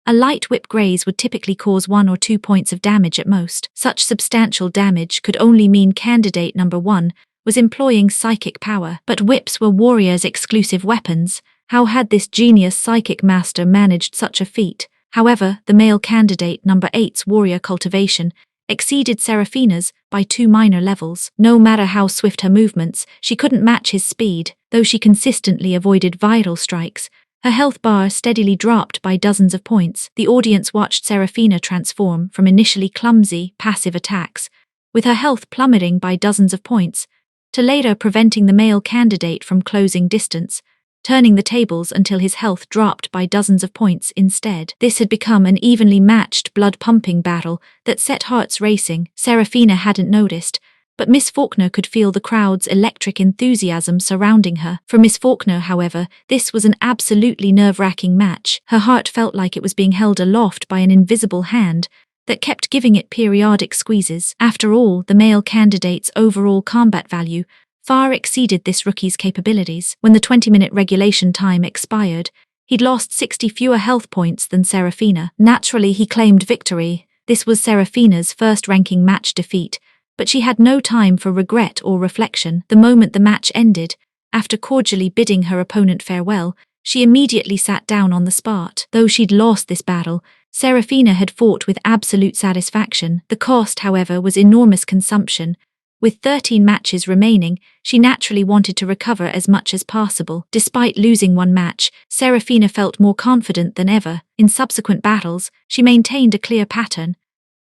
[SPEAKER 1] A light whip graze would typically cause 1 or 2 points of damage at most. Such substantial damage could only mean candidate number 1 was employing psychic power. But whips were warriors' exclusive weapons. How had this genius psychic master managed such a feat? However, the male candidate number 8's warrior cultivation exceeded Serafina's by 2 minor levels. No matter how swift her movements, she couldn't match his speed. Though she consistently avoided vital strikes, her health bar steadily dropped by dozens of points. The audience watched Serafina transform from initially clumsy, passive attacks, with her health plummeting by dozens of points, to later preventing the male candidate from closing distance, turning the tables until his health dropped by dozens of points instead. This had become an evenly matched, blood-pumping battle that set hearts racing. Serafina hadn't noticed, but Miss Faulkner could feel the crowd's electric enthusiasm surrounding her. For Miss Faulkner, however, this was an absolutely nerve-wracking match. Her heart felt like it was being held aloft by an invisible hand that kept giving it periodic squeezes. After all, the male candidate's overall combat value far exceeded this rookie's capabilities. When the 20-minute regulation time expired, he'd lost 60 fewer health points than Serafina. Naturally, he claimed victory. This was Serafina's first-ranking match defeat, but she had no time for regret or reflection. The moment the match ended, after cordially bidding her opponent farewell, she immediately sat down on the spot. Though she'd lost this battle, Serafina had fought with absolute satisfaction. The cost, however, was enormous consumption. With 13 matches remaining, she naturally wanted to recover as much as possible. Despite losing one match, Serafina felt more confident than ever. In subsequent battles, she maintained a clear pattern.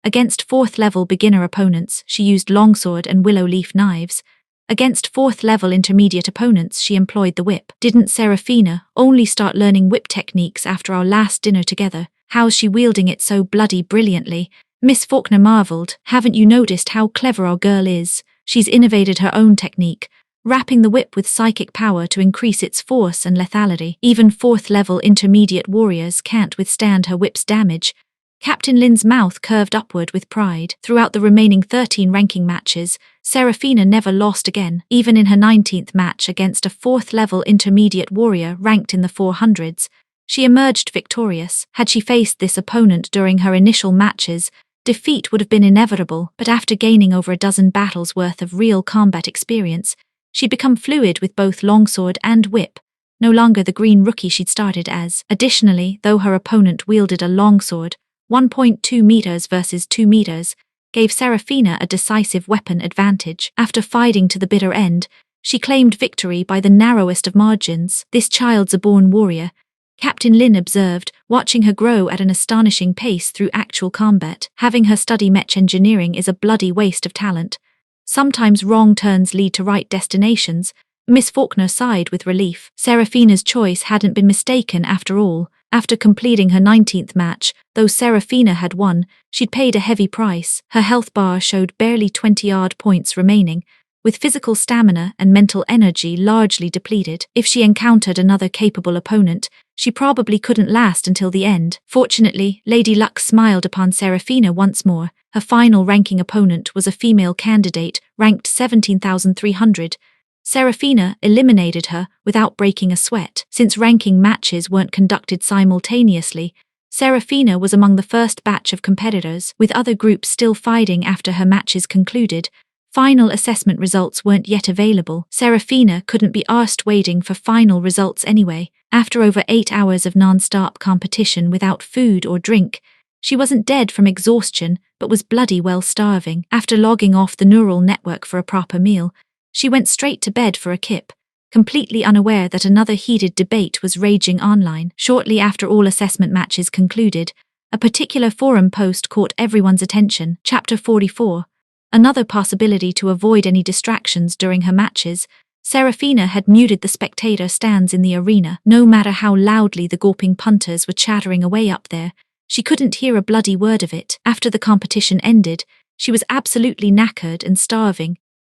[SPEAKER 1] Against 4th-level beginner opponents, she used longsword and willow leaf knives. Against 4th-level intermediate opponents, she employed the whip. Didn't Serafina only start learning whip techniques after our last dinner together? How's she wielding it so bloody brilliantly? Miss Faulkner marveled. Haven't you noticed how clever our girl is? She's innovated her own technique, wrapping the whip with psychic power to increase its force and lethality. Even 4th-level intermediate warriors can't withstand her whip's damage. Captain Lin's mouth curved upward with pride. Throughout the remaining 13 ranking matches, Serafina never lost again. Even in her 19th match against a 4th-level intermediate warrior ranked in the 400s, she emerged victorious. Had she faced this opponent during her initial matches, defeat would have been inevitable, but after gaining over a dozen battles worth of real combat experience, she'd become fluid with both longsword and whip, no longer the green rookie she'd started as. Additionally, though her opponent wielded a longsword, 1.2 meters versus 2 meters, gave Serafina a decisive weapon advantage. After fighting to the bitter end, she claimed victory by the narrowest of margins. This child's a born warrior. Captain Lin observed, watching her grow at an astonishing pace through actual combat. Having her study mech engineering is a bloody waste of talent. Sometimes wrong turns lead to right destinations. Miss Faulkner sighed with relief. Seraphina's choice hadn't been mistaken after all. After completing her 19th match, though Seraphina had won, she'd paid a heavy price. Her health bar showed barely 20-odd points remaining, with physical stamina and mental energy largely depleted. If she encountered another capable opponent, she probably couldn't last until the end. Fortunately, Lady Luck smiled upon Seraphina once more. Her final ranking opponent was a female candidate, ranked 17,300. Seraphina eliminated her without breaking a sweat. Since ranking matches weren't conducted simultaneously, Seraphina was among the first batch of competitors, with other groups still fighting after her matches concluded. Final assessment results weren't yet available. Seraphina couldn't be arsed waiting for final results anyway. After over 8 hours of non-stop competition without food or drink, she wasn't dead from exhaustion, but was bloody well starving. After logging off the neural network for a proper meal, she went straight to bed for a kip, completely unaware that another heated debate was raging online. Shortly after all assessment matches concluded, a particular forum post caught everyone's attention. Chapter 44. Another possibility to avoid any distractions during her matches, Seraphina had muted the spectator stands in the arena. No matter how loudly the gawping punters were chattering away up there, she couldn't hear a bloody word of it. After the competition ended, she was absolutely knackered and starving.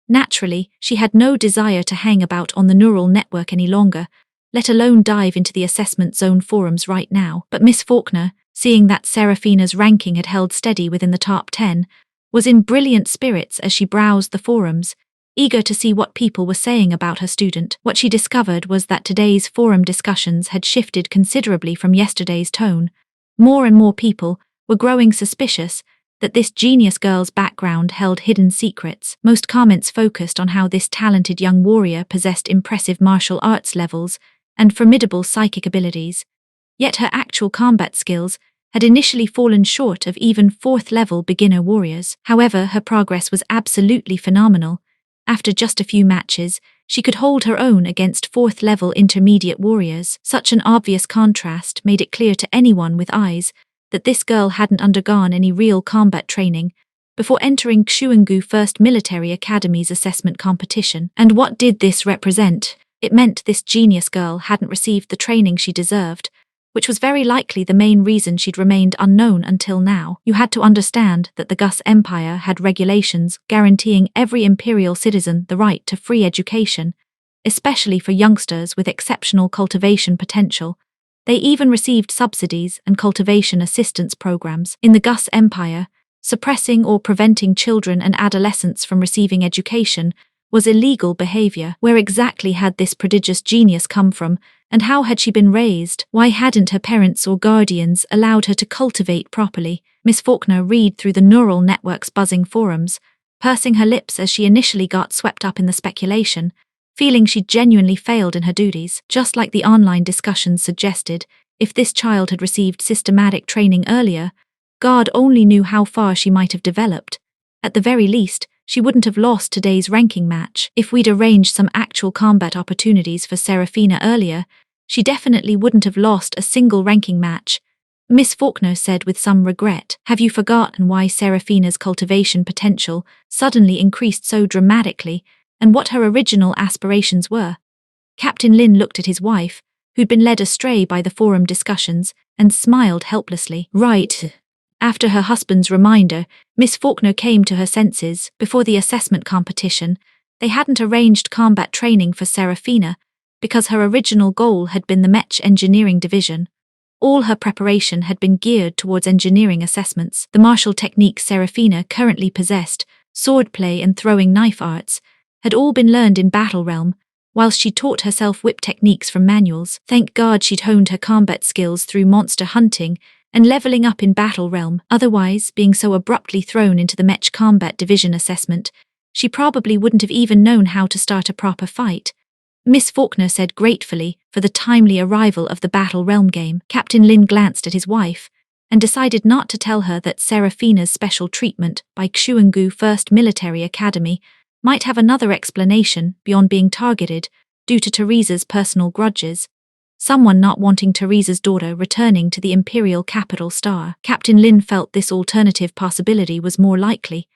[SPEAKER 1] Naturally, she had no desire to hang about on the neural network any longer, let alone dive into the assessment zone forums right now. But Miss Faulkner, seeing that Seraphina's ranking had held steady within the top 10, was in brilliant spirits as she browsed the forums, eager to see what people were saying about her student. What she discovered was that today's forum discussions had shifted considerably from yesterday's tone. More and more people were growing suspicious that this genius girl's background held hidden secrets. Most comments focused on how this talented young warrior possessed impressive martial arts levels and formidable psychic abilities. Yet her actual combat skills had initially fallen short of even 4th-level beginner warriors. However, her progress was absolutely phenomenal. After just a few matches, she could hold her own against 4th-level intermediate warriors. Such an obvious contrast made it clear to anyone with eyes that this girl hadn't undergone any real combat training before entering Xuangu First Military Academy's assessment competition. And what did this represent? It meant this genius girl hadn't received the training she deserved, which was very likely the main reason she'd remained unknown until now. You had to understand that the Gus Empire had regulations guaranteeing every imperial citizen the right to free education, especially for youngsters with exceptional cultivation potential. They even received subsidies and cultivation assistance programs. In the Gus Empire, suppressing or preventing children and adolescents from receiving education was illegal behavior. Where exactly had this prodigious genius come from, and how had she been raised? Why hadn't her parents or guardians allowed her to cultivate properly? Miss Faulkner read through the neural network's buzzing forums, pursing her lips as she initially got swept up in the speculation, feeling she'd genuinely failed in her duties. Just like the online discussions suggested, if this child had received systematic training earlier, God only knew how far she might have developed. At the very least, she wouldn't have lost today's ranking match. If we'd arranged some actual combat opportunities for Seraphina earlier, she definitely wouldn't have lost a single ranking match. Miss Faulkner said with some regret. Have you forgotten why Seraphina's cultivation potential suddenly increased so dramatically, and what her original aspirations were? Captain Lin looked at his wife, who'd been led astray by the forum discussions, and smiled helplessly. Right. After her husband's reminder, Miss Faulkner came to her senses. Before the assessment competition, they hadn't arranged combat training for Seraphina because her original goal had been the mech engineering division. All her preparation had been geared towards engineering assessments. The martial techniques Seraphina currently possessed, swordplay and throwing knife arts, had all been learned in Battle Realm, whilst she taught herself whip techniques from manuals. Thank God she'd honed her combat skills through monster hunting and leveling up in Battle Realm. Otherwise, being so abruptly thrown into the Mech Combat Division assessment, she probably wouldn't have even known how to start a proper fight. Miss Faulkner said gratefully for the timely arrival of the Battle Realm game. Captain Lin glanced at his wife and decided not to tell her that Seraphina's special treatment by Xuangu First Military Academy might have another explanation beyond being targeted due to Teresa's personal grudges. someone not wanting Teresa's daughter returning to the imperial capital star. Captain Lin felt this alternative possibility was more likely.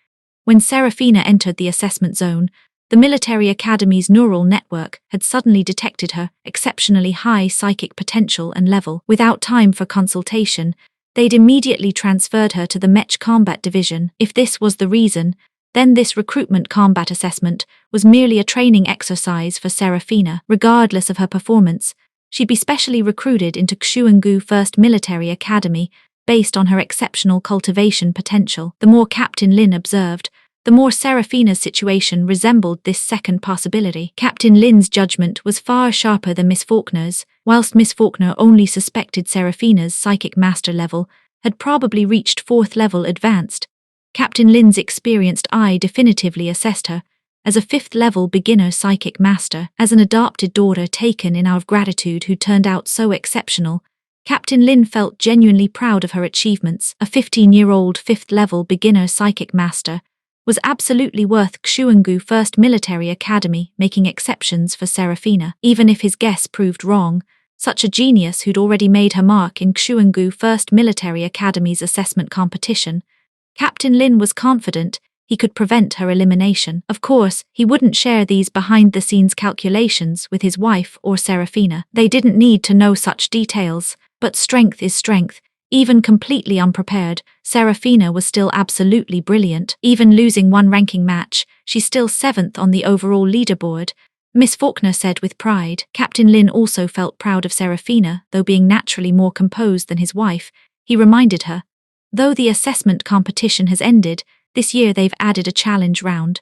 [SPEAKER 1] When Serafina entered the assessment zone, the military academy's neural network had suddenly detected her exceptionally high psychic potential and level. Without time for consultation, they'd immediately transferred her to the Mech Combat Division. If this was the reason, then this recruitment combat assessment was merely a training exercise for Serafina. Regardless of her performance, she'd be specially recruited into Xuangu First Military Academy based on her exceptional cultivation potential. The more Captain Lin observed, the more Serafina's situation resembled this second possibility. Captain Lin's judgment was far sharper than Miss Faulkner's. Whilst Miss Faulkner only suspected Serafina's psychic master level had probably reached 4th level advanced, Captain Lin's experienced eye definitively assessed her as a 5th level beginner psychic master. As an adopted daughter taken in out of gratitude who turned out so exceptional, Captain Lin felt genuinely proud of her achievements. A 15-year-old 5th level beginner psychic master was absolutely worth Xuangu First Military Academy making exceptions for Serafina. Even if his guess proved wrong, such a genius who'd already made her mark in Xuangu First Military Academy's assessment competition, Captain Lin was confident he could prevent her elimination. Of course, he wouldn't share these behind-the-scenes calculations with his wife or Serafina. They didn't need to know such details, but strength is strength. Even completely unprepared, Serafina was still absolutely brilliant. Even losing one ranking match, she's still 7th on the overall leaderboard, Miss Faulkner said with pride. Captain Lin also felt proud of Serafina, though being naturally more composed than his wife, he reminded her, though the assessment competition has ended, this year they've added a challenge round.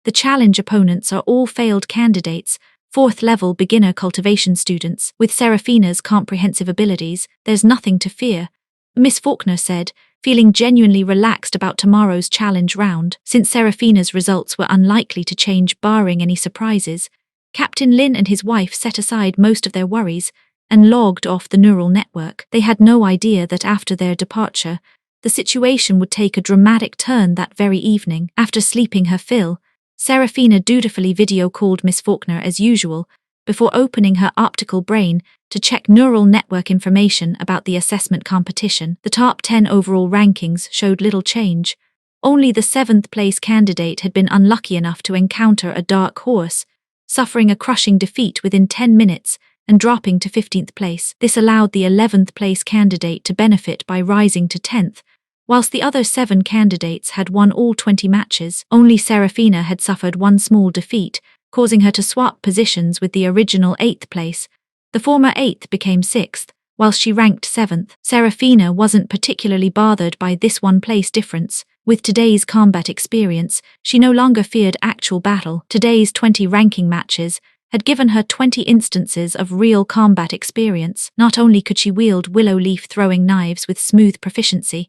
[SPEAKER 1] The challenge opponents are all failed candidates, 4th level beginner cultivation students. With Serafina's comprehensive abilities, there's nothing to fear, Miss Faulkner said, feeling genuinely relaxed about tomorrow's challenge round. Since Serafina's results were unlikely to change barring any surprises, Captain Lin and his wife set aside most of their worries and logged off the neural network. They had no idea that after their departure, the situation would take a dramatic turn that very evening. After sleeping her fill, Serafina dutifully video-called Miss Faulkner as usual, before opening her optical brain to check neural network information about the assessment competition. The top 10 overall rankings showed little change. Only the 7th place candidate had been unlucky enough to encounter a dark horse, suffering a crushing defeat within 10 minutes and dropping to 15th place. This allowed the 11th place candidate to benefit by rising to 10th, whilst the other 7 candidates had won all 20 matches. Only Serafina had suffered one small defeat, causing her to swap positions with the original 8th place. The former 8th became 6th, whilst she ranked 7th. Serafina wasn't particularly bothered by this one-place difference. With today's combat experience, she no longer feared actual battle. Today's 20 ranking matches had given her 20 instances of real combat experience. Not only could she wield willow leaf throwing knives with smooth proficiency,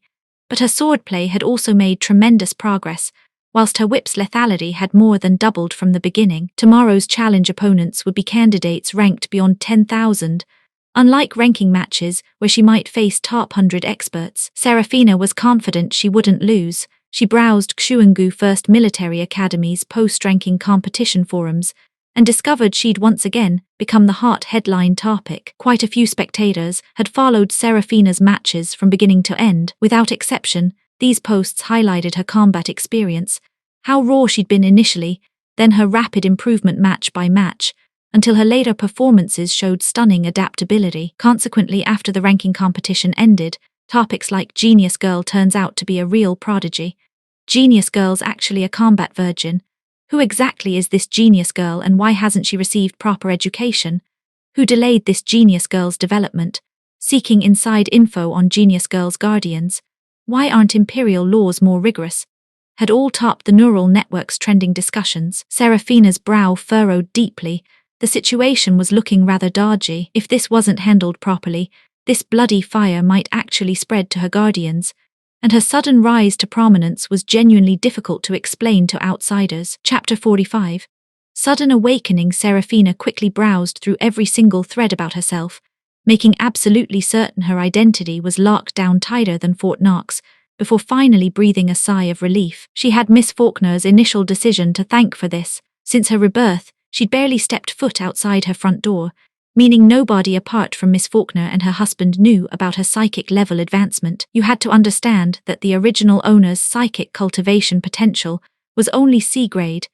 [SPEAKER 1] but her swordplay had also made tremendous progress, whilst her whip's lethality had more than doubled from the beginning. Tomorrow's challenge opponents would be candidates ranked beyond 10,000. Unlike ranking matches, where she might face top 100 experts, Serafina was confident she wouldn't lose. She browsed Xuangu First Military Academy's post-ranking competition forums and discovered she'd once again become the hot headline topic. Quite a few spectators had followed Serafina's matches from beginning to end. Without exception, these posts highlighted her combat experience, how raw she'd been initially, then her rapid improvement match by match, until her later performances showed stunning adaptability. Consequently, after the ranking competition ended, topics like Genius Girl turns out to be a real prodigy. Genius Girl's actually a combat virgin. Who exactly is this Genius Girl and why hasn't she received proper education? Who delayed this Genius Girl's development? Seeking inside info on Genius Girl's guardians. Why aren't imperial laws more rigorous? Had all topped the neural network's trending discussions. Serafina's brow furrowed deeply. The situation was looking rather dodgy. If this wasn't handled properly, this bloody fire might actually spread to her guardians, and her sudden rise to prominence was genuinely difficult to explain to outsiders. Chapter 45. Sudden awakening. Serafina quickly browsed through every single thread about herself, making absolutely certain her identity was locked down tighter than Fort Knox, before finally breathing a sigh of relief. She had Miss Faulkner's initial decision to thank for this. Since her rebirth, she'd barely stepped foot outside her front door, meaning nobody apart from Miss Faulkner and her husband knew about her psychic level advancement. You had to understand that the original owner's psychic cultivation potential was only C-grade,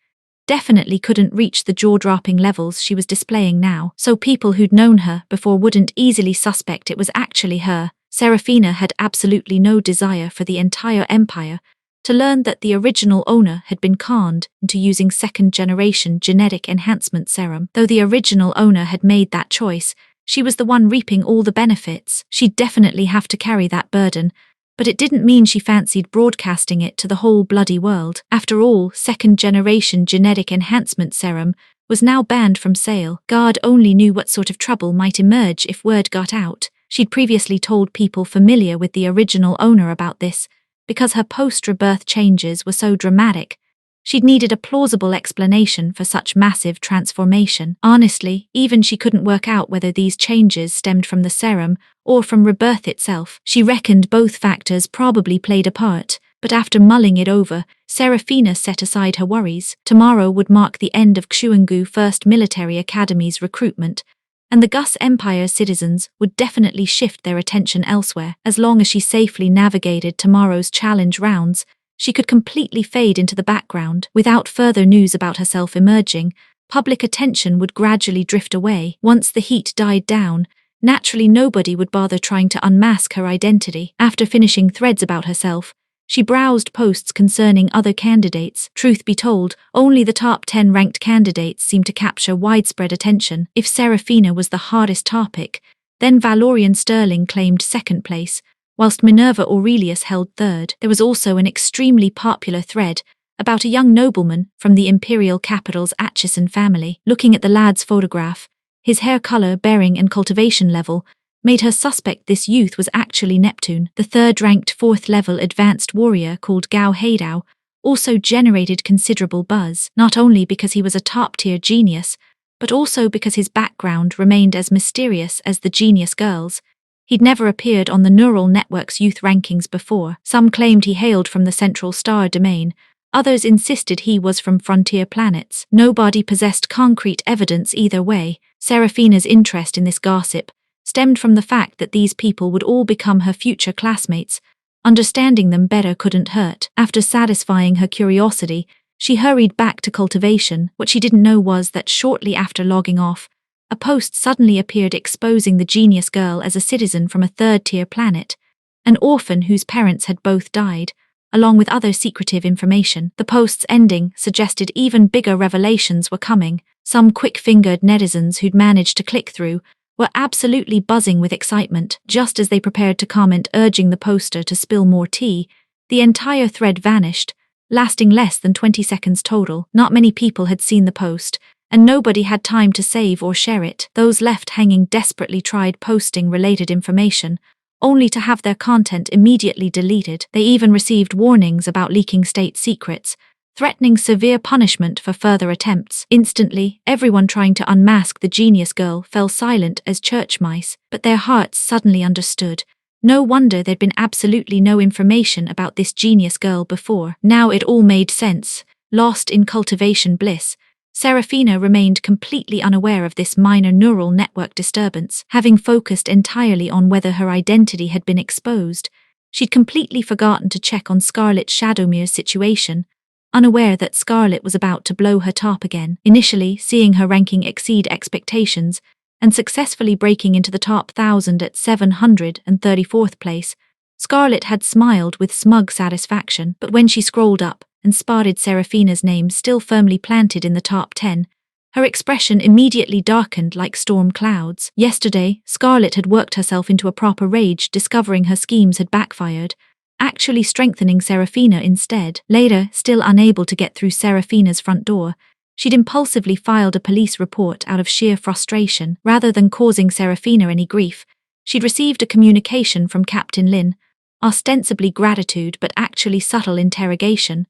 [SPEAKER 1] definitely couldn't reach the jaw-dropping levels she was displaying now, so people who'd known her before wouldn't easily suspect it was actually her. Serafina had absolutely no desire for the entire empire to learn that the original owner had been conned into using second-generation genetic enhancement serum. Though the original owner had made that choice, she was the one reaping all the benefits. She'd definitely have to carry that burden, but it didn't mean she fancied broadcasting it to the whole bloody world. After all, second-generation genetic enhancement serum was now banned from sale. God only knew what sort of trouble might emerge if word got out. She'd previously told people familiar with the original owner about this, because her post-rebirth changes were so dramatic. She'd needed a plausible explanation for such massive transformation. Honestly, even she couldn't work out whether these changes stemmed from the serum or from rebirth itself. She reckoned both factors probably played a part, but after mulling it over, Serafina set aside her worries. Tomorrow would mark the end of Xuangu First Military Academy's recruitment, and the Gus Empire's citizens would definitely shift their attention elsewhere. As long as she safely navigated tomorrow's challenge rounds, she could completely fade into the background. Without further news about herself emerging, public attention would gradually drift away. Once the heat died down, naturally nobody would bother trying to unmask her identity. After finishing threads about herself, she browsed posts concerning other candidates. Truth be told, only the top 10 ranked candidates seemed to capture widespread attention. If Serafina was the hardest topic, then Valorian Sterling claimed second place, whilst Minerva Aurelius held third. There was also an extremely popular thread about a young nobleman from the imperial capital's Atchison family. Looking at the lad's photograph, his hair color, bearing and cultivation level made her suspect this youth was actually Neptune. The third-ranked 4th-level advanced warrior called Gao Heidao also generated considerable buzz, not only because he was a top-tier genius, but also because his background remained as mysterious as the genius girls. He'd never appeared on the neural network's youth rankings before. Some claimed he hailed from the Central Star Domain, others insisted he was from Frontier Planets. Nobody possessed concrete evidence either way. Serafina's interest in this gossip stemmed from the fact that these people would all become her future classmates. Understanding them better couldn't hurt. After satisfying her curiosity, she hurried back to cultivation. What she didn't know was that shortly after logging off, a post suddenly appeared exposing the genius girl as a citizen from a third-tier planet, an orphan whose parents had both died, along with other secretive information. The post's ending suggested even bigger revelations were coming. Some quick-fingered netizens who'd managed to click through were absolutely buzzing with excitement. Just as they prepared to comment urging the poster to spill more tea, the entire thread vanished, lasting less than 20 seconds total. Not many people had seen the post, and nobody had time to save or share it. Those left hanging desperately tried posting related information, only to have their content immediately deleted. They even received warnings about leaking state secrets, threatening severe punishment for further attempts. Instantly, everyone trying to unmask the genius girl fell silent as church mice, but their hearts suddenly understood. No wonder there'd been absolutely no information about this genius girl before. Now it all made sense. Lost in cultivation bliss, Serafina remained completely unaware of this minor neural network disturbance. Having focused entirely on whether her identity had been exposed, she'd completely forgotten to check on Scarlett Shadowmere's situation, unaware that Scarlett was about to blow her top again. Initially, seeing her ranking exceed expectations and successfully breaking into the top 1,000 at 734th place, Scarlett had smiled with smug satisfaction. But when she scrolled up and spotted Serafina's name still firmly planted in the top 10, her expression immediately darkened like storm clouds. Yesterday, Scarlett had worked herself into a proper rage, discovering her schemes had backfired, actually strengthening Serafina instead. Later, still unable to get through Serafina's front door, she'd impulsively filed a police report out of sheer frustration. Rather than causing Serafina any grief, she'd received a communication from Captain Lin, ostensibly gratitude but actually subtle interrogation,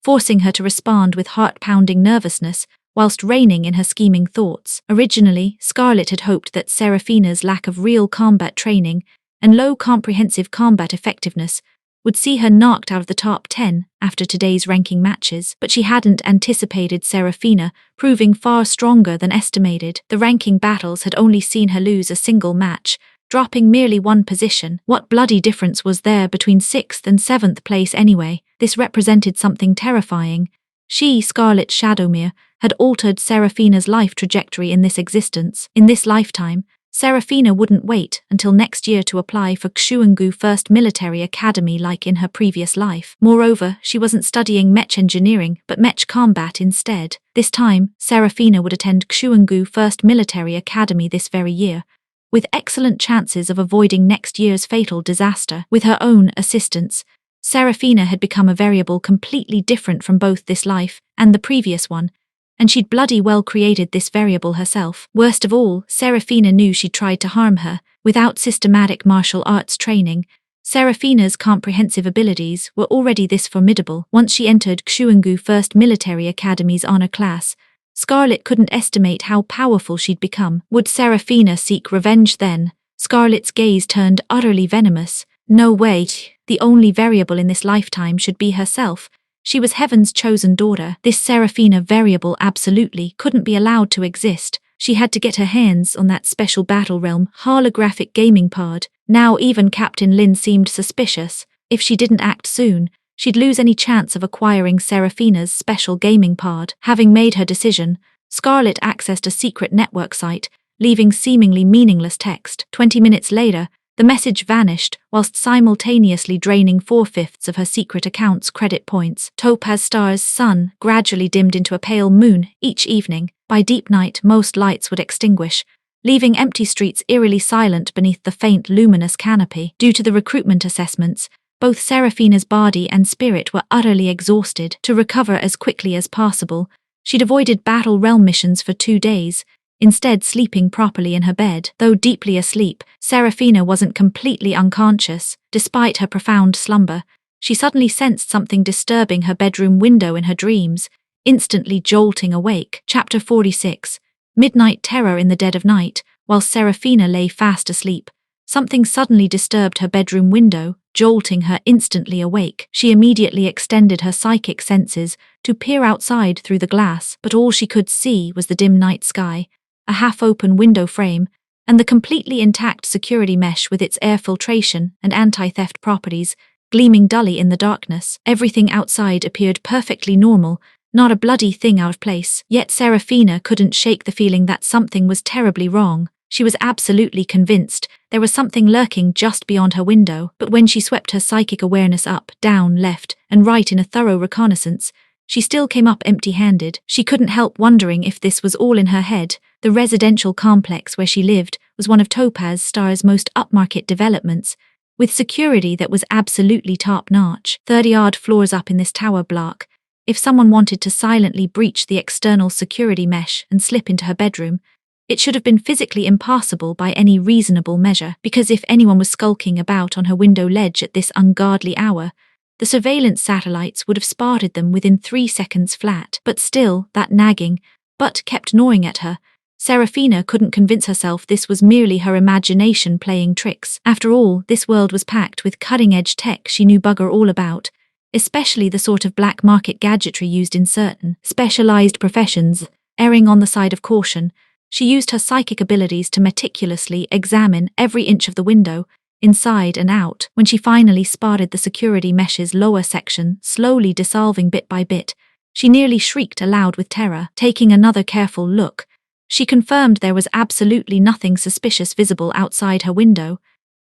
[SPEAKER 1] forcing her to respond with heart-pounding nervousness whilst reining in her scheming thoughts. Originally, Scarlett had hoped that Serafina's lack of real combat training and low comprehensive combat effectiveness would see her knocked out of the top 10 after today's ranking matches, but she hadn't anticipated Serafina proving far stronger than estimated. The ranking battles had only seen her lose a single match, dropping merely one position. What bloody difference was there between 6th and 7th place anyway? This represented something terrifying. She, Scarlet Shadowmere, had altered Serafina's life trajectory in this existence. In this lifetime, Serafina wouldn't wait until next year to apply for Xuangu First Military Academy like in her previous life. Moreover, she wasn't studying mech engineering, but mech combat instead. This time, Serafina would attend Xuangu First Military Academy this very year, with excellent chances of avoiding next year's fatal disaster. With her own assistance, Serafina had become a variable completely different from both this life and the previous one, and she'd bloody well created this variable herself. Worst of all, Serafina knew she'd tried to harm her. Without systematic martial arts training, Serafina's comprehensive abilities were already this formidable. Once she entered Xuangu First Military Academy's honor class, Scarlet couldn't estimate how powerful she'd become. Would Serafina seek revenge then? Scarlet's gaze turned utterly venomous. No way. The only variable in this lifetime should be herself. She was Heaven's chosen daughter. This Serafina variable absolutely couldn't be allowed to exist. She had to get her hands on that special Battle Realm holographic gaming pod. Now even Captain Lin seemed suspicious. If she didn't act soon, she'd lose any chance of acquiring Serafina's special gaming pod. Having made her decision, Scarlet accessed a secret network site, leaving seemingly meaningless text. 20 minutes later, the message vanished, whilst simultaneously draining 4/5 of her secret account's credit points. Topaz Star's sun gradually dimmed into a pale moon each evening. By deep night, most lights would extinguish, leaving empty streets eerily silent beneath the faint luminous canopy. Due to the recruitment assessments, both Serafina's body and spirit were utterly exhausted. To recover as quickly as possible, she'd avoided Battle Realm missions for 2 days, instead sleeping properly in her bed. Though deeply asleep, Serafina wasn't completely unconscious. Despite her profound slumber, she suddenly sensed something disturbing her bedroom window in her dreams, instantly jolting awake. Chapter 46. Midnight terror. In the dead of night, while Serafina lay fast asleep, something suddenly disturbed her bedroom window, jolting her instantly awake. She immediately extended her psychic senses to peer outside through the glass, but all she could see was the dim night sky, a half-open window frame, and the completely intact security mesh with its air filtration and anti-theft properties gleaming dully in the darkness. Everything outside appeared perfectly normal, not a bloody thing out of place. Yet Serafina couldn't shake the feeling that something was terribly wrong. She was absolutely convinced there was something lurking just beyond her window, but when she swept her psychic awareness up, down, left, and right in a thorough reconnaissance, she still came up empty-handed. She couldn't help wondering if this was all in her head. The residential complex where she lived was one of Topaz Star's most upmarket developments, with security that was absolutely top-notch. 30-odd floors up in this tower block, if someone wanted to silently breach the external security mesh and slip into her bedroom, it should have been physically impossible by any reasonable measure, because if anyone was skulking about on her window ledge at this ungodly hour, the surveillance satellites would have spotted them within 3 seconds flat. But still, that nagging but kept gnawing at her. Serafina couldn't convince herself this was merely her imagination playing tricks. After all, this world was packed with cutting-edge tech she knew bugger all about, especially the sort of black market gadgetry used in certain specialized professions. Erring on the side of caution, she used her psychic abilities to meticulously examine every inch of the window, inside and out. When she finally spotted the security mesh's lower section slowly dissolving bit by bit, she nearly shrieked aloud with terror. Taking another careful look, she confirmed there was absolutely nothing suspicious visible outside her window,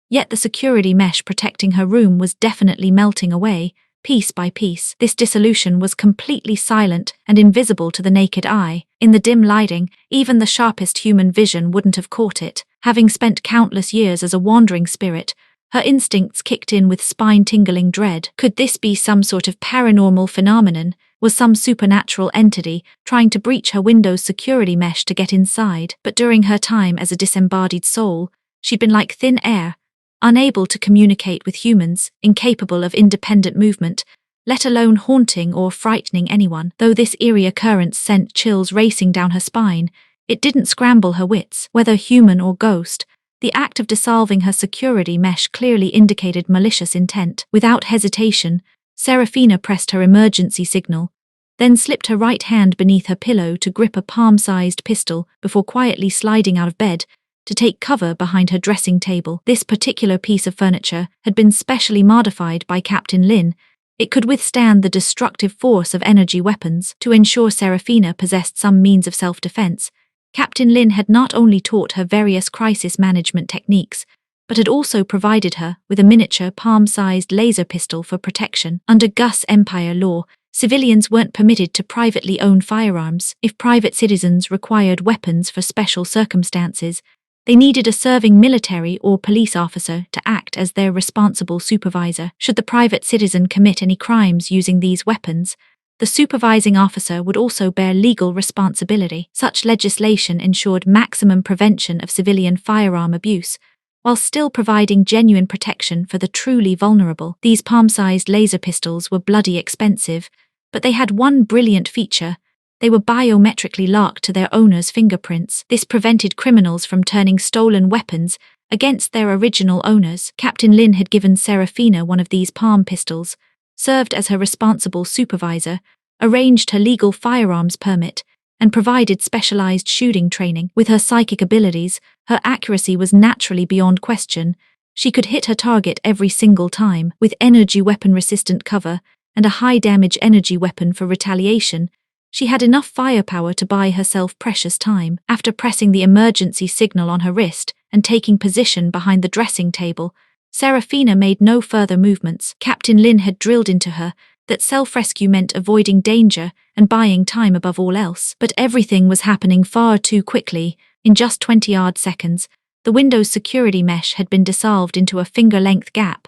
[SPEAKER 1] yet the security mesh protecting her room was definitely melting away, piece by piece. This dissolution was completely silent and invisible to the naked eye. In the dim lighting, even the sharpest human vision wouldn't have caught it. Having spent countless years as a wandering spirit, her instincts kicked in with spine-tingling dread. Could this be some sort of paranormal phenomenon? Was some supernatural entity trying to breach her window's security mesh to get inside? But during her time as a disembodied soul, she'd been like thin air, unable to communicate with humans, incapable of independent movement, let alone haunting or frightening anyone. Though this eerie occurrence sent chills racing down her spine, it didn't scramble her wits. Whether human or ghost, The act of dissolving her security mesh clearly indicated malicious intent. Without hesitation, Serafina pressed her emergency signal, then slipped her right hand beneath her pillow to grip a palm-sized pistol before quietly sliding out of bed to take cover behind her dressing table. This particular piece of furniture had been specially modified by Captain Lin. It could withstand the destructive force of energy weapons. To ensure Serafina possessed some means of self-defense, Captain Lin had not only taught her various crisis management techniques, but had also provided her with a miniature palm-sized laser pistol for protection. Under Gus Empire law, civilians weren't permitted to privately own firearms. If private citizens required weapons for special circumstances, they needed a serving military or police officer to act as their responsible supervisor. Should the private citizen commit any crimes using these weapons, the supervising officer would also bear legal responsibility. Such legislation ensured maximum prevention of civilian firearm abuse, while still providing genuine protection for the truly vulnerable. These palm-sized laser pistols were bloody expensive, but they had one brilliant feature. They were biometrically locked to their owner's fingerprints. This prevented criminals from turning stolen weapons against their original owners. Captain Lin had given Serafina one of these palm pistols, served as her responsible supervisor, arranged her legal firearms permit, and provided specialized shooting training. With her psychic abilities, her accuracy was naturally beyond question. She could hit her target every single time. With energy weapon-resistant cover and a high-damage energy weapon for retaliation, she had enough firepower to buy herself precious time. After pressing the emergency signal on her wrist and taking position behind the dressing table, Serafina made no further movements. Captain Lin had drilled into her that self-rescue meant avoiding danger and buying time above all else. But everything was happening far too quickly. In just 20-odd seconds, the window's security mesh had been dissolved into a finger-length gap,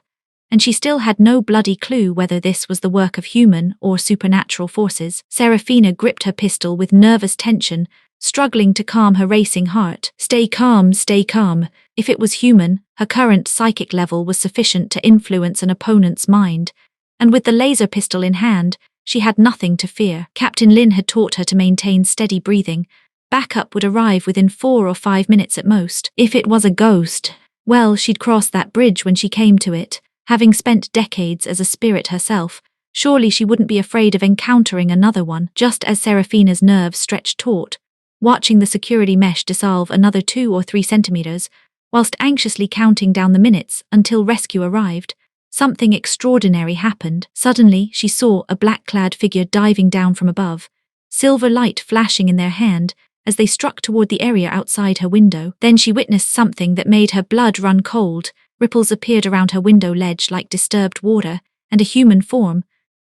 [SPEAKER 1] and she still had no bloody clue whether this was the work of human or supernatural forces. Serafina gripped her pistol with nervous tension, struggling to calm her racing heart. Stay calm, stay calm. If it was human, her current psychic level was sufficient to influence an opponent's mind, and with the laser pistol in hand, she had nothing to fear. Captain Lin had taught her to maintain steady breathing. Backup would arrive within 4 or 5 minutes at most. If it was a ghost, well, she'd cross that bridge when she came to it. Having spent decades as a spirit herself, surely she wouldn't be afraid of encountering another one. Just as Serafina's nerves stretched taut, watching the security mesh dissolve another 2 or 3 centimeters, whilst anxiously counting down the minutes until rescue arrived, something extraordinary happened. Suddenly, she saw a black-clad figure diving down from above, silver light flashing in their hand as they struck toward the area outside her window. Then she witnessed something that made her blood run cold. Ripples appeared around her window ledge like disturbed water, and a human form,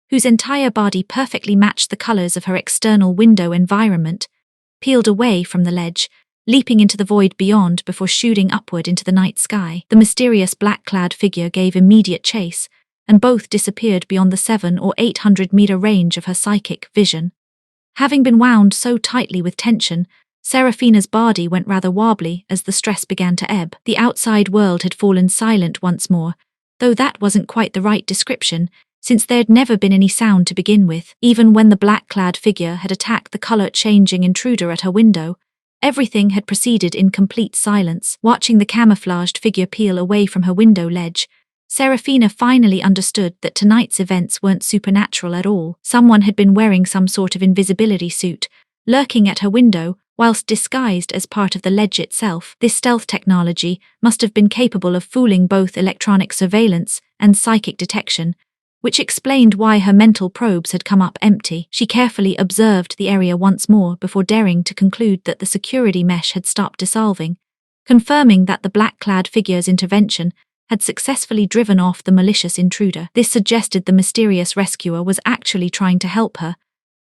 [SPEAKER 1] whose entire body perfectly matched the colors of her external window environment, peeled away from the ledge, leaping into the void beyond before shooting upward into the night sky. The mysterious black-clad figure gave immediate chase, and both disappeared beyond the 700 or 800-meter range of her psychic vision. Having been wound so tightly with tension, Serafina's body went rather wobbly as the stress began to ebb. The outside world had fallen silent once more, though that wasn't quite the right description, since there'd never been any sound to begin with. Even when the black-clad figure had attacked the color-changing intruder at her window, everything had proceeded in complete silence. Watching the camouflaged figure peel away from her window ledge, Serafina finally understood that tonight's events weren't supernatural at all. Someone had been wearing some sort of invisibility suit, lurking at her window, whilst disguised as part of the ledge itself. This stealth technology must have been capable of fooling both electronic surveillance and psychic detection, which explained why her mental probes had come up empty. She carefully observed the area once more before daring to conclude that the security mesh had stopped dissolving, confirming that the black-clad figure's intervention had successfully driven off the malicious intruder. This suggested the mysterious rescuer was actually trying to help her,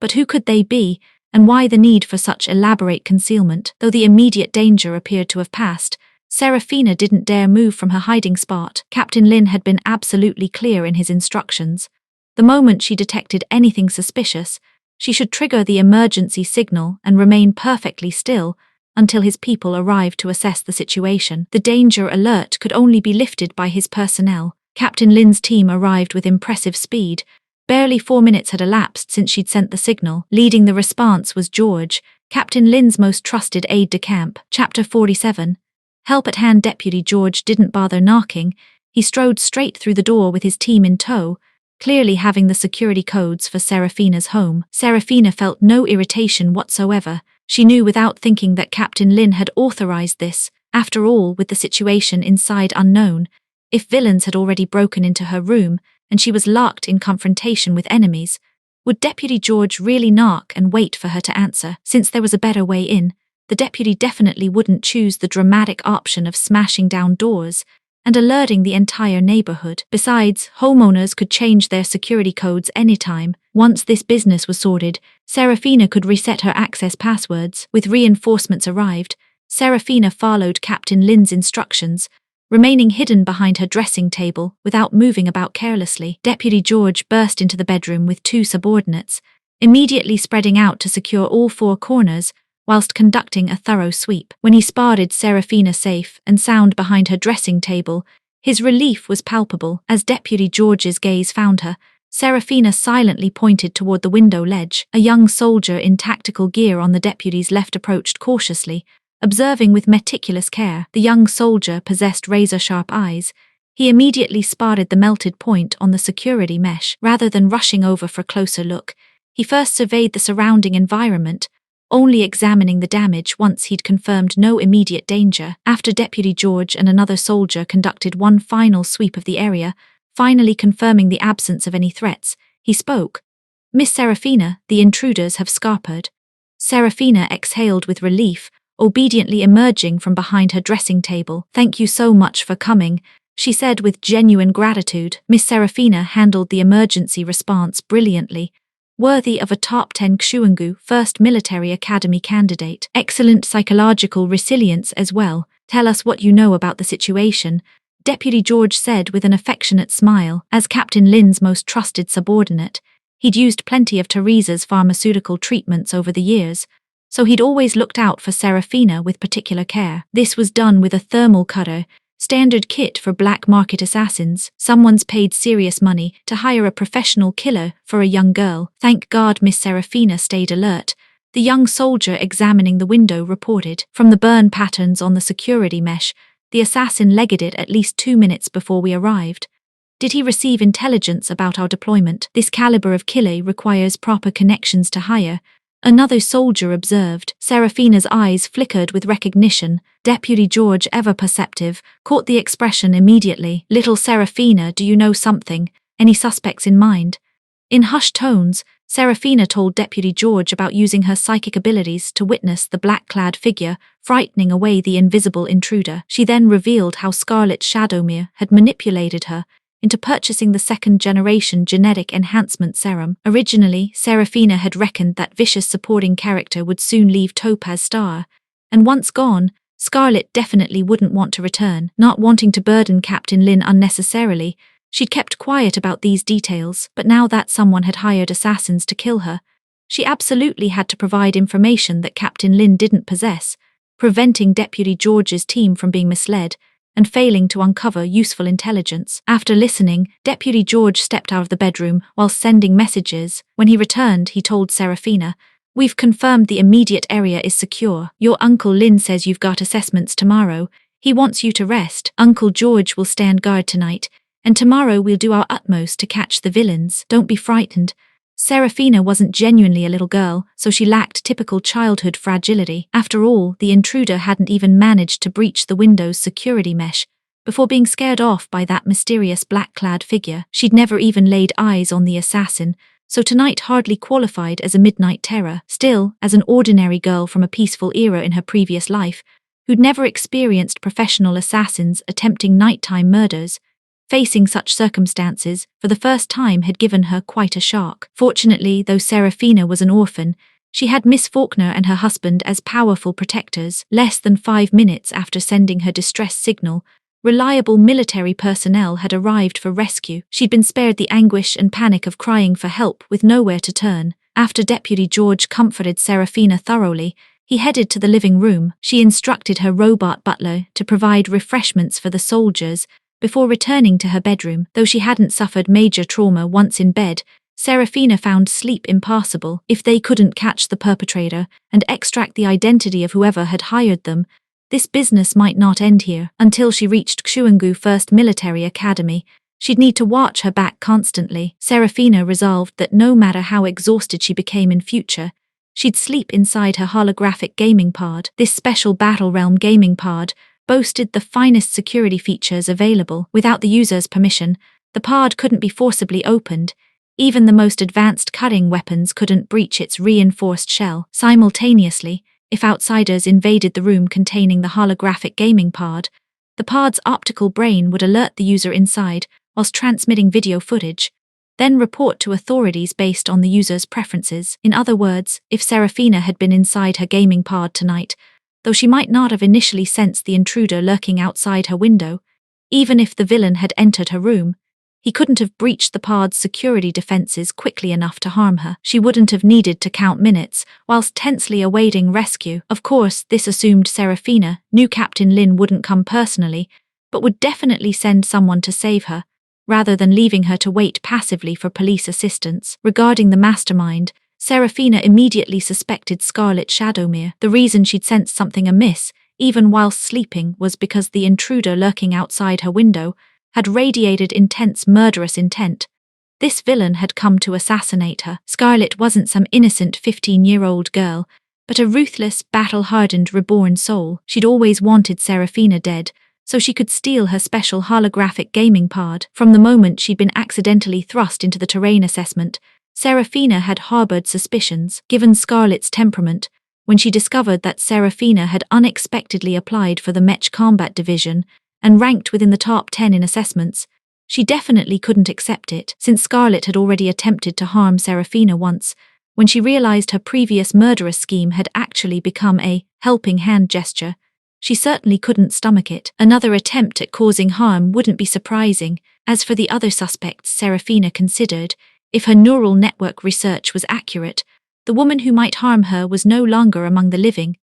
[SPEAKER 1] but who could they be, and why the need for such elaborate concealment? Though the immediate danger appeared to have passed, Serafina didn't dare move from her hiding spot. Captain Lin had been absolutely clear in his instructions. The moment she detected anything suspicious, she should trigger the emergency signal and remain perfectly still until his people arrived to assess the situation. The danger alert could only be lifted by his personnel. Captain Lin's team arrived with impressive speed. Barely 4 minutes had elapsed since she'd sent the signal. Leading the response was George, Captain Lin's most trusted aide-de-camp. Chapter 47. Help at hand. Deputy George didn't bother knocking. He strode straight through the door with his team in tow, clearly having the security codes for Serafina's home. Serafina felt no irritation whatsoever. She knew without thinking that Captain Lin had authorized this. After all, with the situation inside unknown, if villains had already broken into her room and she was locked in confrontation with enemies, would Deputy George really knock and wait for her to answer? Since there was a better way in, the deputy definitely wouldn't choose the dramatic option of smashing down doors and alerting the entire neighborhood. Besides, homeowners could change their security codes anytime. Once this business was sorted, Serafina could reset her access passwords. With reinforcements arrived, Serafina followed Captain Lin's instructions, remaining hidden behind her dressing table without moving about carelessly. Deputy George burst into the bedroom with 2 subordinates, immediately spreading out to secure all 4 corners, whilst conducting a thorough sweep. When he spotted Serafina safe and sound behind her dressing table, his relief was palpable. As Deputy George's gaze found her, Serafina silently pointed toward the window ledge. A young soldier in tactical gear on the deputy's left approached cautiously, observing with meticulous care. The young soldier possessed razor-sharp eyes. He immediately spotted the melted point on the security mesh. Rather than rushing over for a closer look, he first surveyed the surrounding environment, only examining the damage once he'd confirmed no immediate danger. After Deputy George and another soldier conducted one final sweep of the area, finally confirming the absence of any threats, he spoke. "Miss Serafina, the intruders have scuppered." Serafina exhaled with relief, obediently emerging from behind her dressing table. "Thank you so much for coming," she said with genuine gratitude. Miss Serafina handled the emergency response brilliantly, worthy of a top 10 Xuangu First Military Academy candidate. Excellent psychological resilience as well. "Tell us what you know about the situation," Deputy George said with an affectionate smile. As Captain Lin's most trusted subordinate, he'd used plenty of Teresa's pharmaceutical treatments over the years, so he'd always looked out for Serafina with particular care. This was done with a thermal cutter, standard kit for black market assassins. Someone's paid serious money to hire a professional killer for a young girl. Thank God Miss Serafina stayed alert, the young soldier examining the window reported. From the burn patterns on the security mesh, the assassin legged it at least 2 minutes before we arrived. Did he receive intelligence about our deployment? This caliber of killer requires proper connections to hire, another soldier observed. Serafina's eyes flickered with recognition. Deputy George, ever perceptive, caught the expression immediately. "Little Serafina, do you know something? Any suspects in mind?" In hushed tones, Serafina told Deputy George about using her psychic abilities to witness the black-clad figure, frightening away the invisible intruder. She then revealed how Scarlet Shadowmere had manipulated her into purchasing the 2nd-generation genetic enhancement serum. Originally, Serafina had reckoned that vicious supporting character would soon leave Topaz Star, and once gone, Scarlet definitely wouldn't want to return. Not wanting to burden Captain Lin unnecessarily, she'd kept quiet about these details, but now that someone had hired assassins to kill her, she absolutely had to provide information that Captain Lin didn't possess, preventing Deputy George's team from being misled and failing to uncover useful intelligence. After listening, Deputy George stepped out of the bedroom while sending messages. When he returned, he told Serafina, "We've confirmed the immediate area is secure. Your Uncle Lin says you've got assessments tomorrow. He wants you to rest. Uncle George will stand guard tonight, and tomorrow we'll do our utmost to catch the villains. Don't be frightened." Serafina wasn't genuinely a little girl, so she lacked typical childhood fragility. After all, the intruder hadn't even managed to breach the window's security mesh before being scared off by that mysterious black-clad figure. She'd never even laid eyes on the assassin, so tonight hardly qualified as a midnight terror. Still, as an ordinary girl from a peaceful era in her previous life, who'd never experienced professional assassins attempting nighttime murders, facing such circumstances for the first time had given her quite a shock. Fortunately, though Serafina was an orphan, she had Miss Faulkner and her husband as powerful protectors. Less than 5 minutes after sending her distress signal, reliable military personnel had arrived for rescue. She'd been spared the anguish and panic of crying for help with nowhere to turn. After Deputy George comforted Serafina thoroughly, he headed to the living room. She instructed her robot butler to provide refreshments for the soldiers before returning to her bedroom. Though she hadn't suffered major trauma once in bed, Serafina found sleep impossible. If they couldn't catch the perpetrator and extract the identity of whoever had hired them, This business might not end here. Until she reached Xuangu First Military Academy, she'd need to watch her back constantly. Serafina resolved that no matter how exhausted she became in future, she'd sleep inside her holographic gaming pod. This special Battle Realm gaming pod boasted the finest security features available. Without the user's permission, the pod couldn't be forcibly opened. Even the most advanced cutting weapons couldn't breach its reinforced shell. Simultaneously, if outsiders invaded the room containing the holographic gaming pod, the pod's optical brain would alert the user inside whilst transmitting video footage, then report to authorities based on the user's preferences. In other words, if Serafina had been inside her gaming pod tonight, though she might not have initially sensed the intruder lurking outside her window, even if the villain had entered her room, he couldn't have breached the pod's security defenses quickly enough to harm her. She wouldn't have needed to count minutes whilst tensely awaiting rescue. Of course, this assumed Serafina knew Captain Lin wouldn't come personally, but would definitely send someone to save her, rather than leaving her to wait passively for police assistance. Regarding the mastermind, Serafina immediately suspected Scarlet Shadowmere. The reason she'd sensed something amiss, even whilst sleeping, was because the intruder lurking outside her window had radiated intense murderous intent. This villain had come to assassinate her. Scarlet wasn't some innocent 15-year-old girl, but a ruthless, battle-hardened, reborn soul. She'd always wanted Serafina dead, so she could steal her special holographic gaming pod. From the moment she'd been accidentally thrust into the terrain assessment, Serafina had harbored suspicions. Given Scarlet's temperament, when she discovered that Serafina had unexpectedly applied for the Mech Combat Division and ranked within the top 10 in assessments, she definitely couldn't accept it. Since Scarlet had already attempted to harm Serafina once, when she realized her previous murderous scheme had actually become a helping hand gesture, she certainly couldn't stomach it. Another attempt at causing harm wouldn't be surprising. As for the other suspects Serafina considered, if her neural network research was accurate, the woman who might harm her was no longer among the living,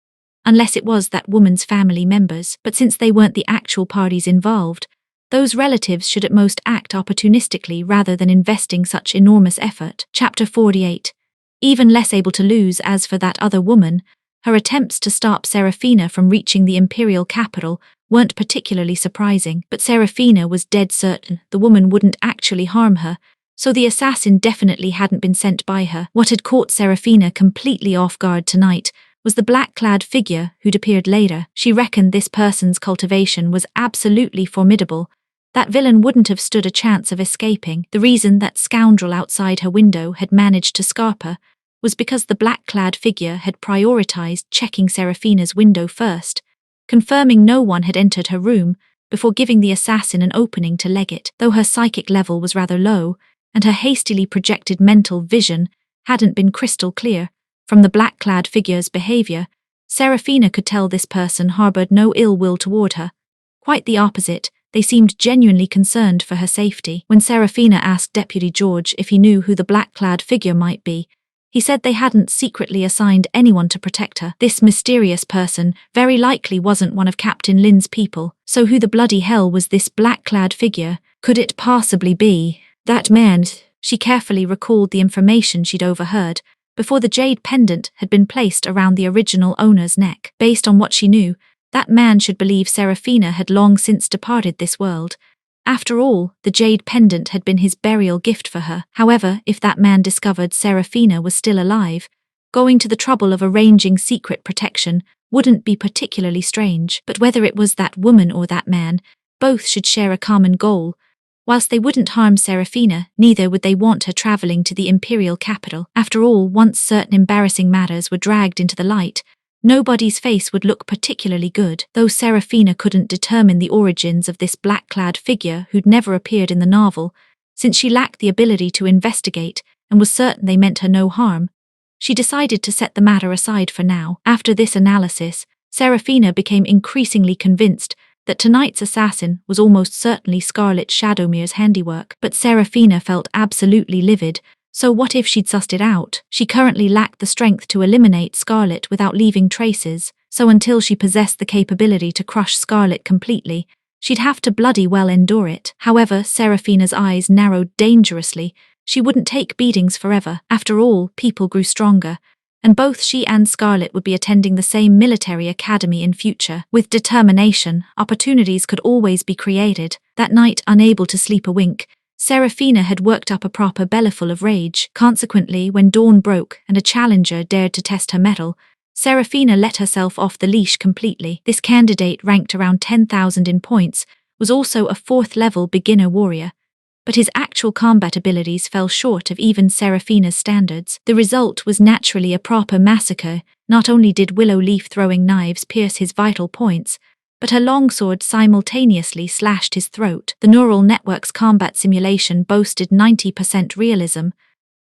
[SPEAKER 1] unless it was that woman's family members. But since they weren't the actual parties involved, those relatives should at most act opportunistically rather than investing such enormous effort. Chapter 48. Even less able to lose. As for that other woman, her attempts to stop Serafina from reaching the imperial capital weren't particularly surprising. But Serafina was dead certain the woman wouldn't actually harm her, so the assassin definitely hadn't been sent by her. What had caught Serafina completely off guard tonight was the black-clad figure who'd appeared later. She reckoned this person's cultivation was absolutely formidable. That villain wouldn't have stood a chance of escaping. The reason that scoundrel outside her window had managed to scarp her was because the black-clad figure had prioritized checking Serafina's window first, confirming no one had entered her room before giving the assassin an opening to leg it. Though her psychic level was rather low, and her hastily projected mental vision hadn't been crystal clear, from the black-clad figure's behavior, Serafina could tell this person harbored no ill will toward her. Quite the opposite, they seemed genuinely concerned for her safety. When Serafina asked Deputy George if he knew who the black-clad figure might be, he said they hadn't secretly assigned anyone to protect her. This mysterious person very likely wasn't one of Captain Lin's people, so who the bloody hell was this black-clad figure? Could it possibly be that man? She carefully recalled the information she'd overheard before the jade pendant had been placed around the original owner's neck. Based on what she knew, that man should believe Serafina had long since departed this world. After all, the jade pendant had been his burial gift for her. However, if that man discovered Serafina was still alive, going to the trouble of arranging secret protection wouldn't be particularly strange. But whether it was that woman or that man, both should share a common goal. Whilst they wouldn't harm Serafina, neither would they want her travelling to the imperial capital. After all, once certain embarrassing matters were dragged into the light, nobody's face would look particularly good. Though Serafina couldn't determine the origins of this black-clad figure who'd never appeared in the novel, since she lacked the ability to investigate and was certain they meant her no harm, she decided to set the matter aside for now. After this analysis, Serafina became increasingly convinced that tonight's assassin was almost certainly Scarlet Shadowmere's handiwork. But Serafina felt absolutely livid, so what if she'd sussed it out? She currently lacked the strength to eliminate Scarlet without leaving traces, so until she possessed the capability to crush Scarlet completely, she'd have to bloody well endure it. However, Serafina's eyes narrowed dangerously. She wouldn't take beatings forever. After all, people grew stronger, and both she and Scarlet would be attending the same military academy in future. With determination, opportunities could always be created. That night, unable to sleep a wink, Seraphina had worked up a proper bellyful of rage. Consequently, when dawn broke and a challenger dared to test her mettle, Seraphina let herself off the leash completely. This candidate, ranked around 10,000 in points, was also a 4th-level beginner warrior, but his actual combat abilities fell short of even Seraphina's standards. The result was naturally a proper massacre. Not only did willow leaf-throwing knives pierce his vital points, but her longsword simultaneously slashed his throat. The neural network's combat simulation boasted 90% realism.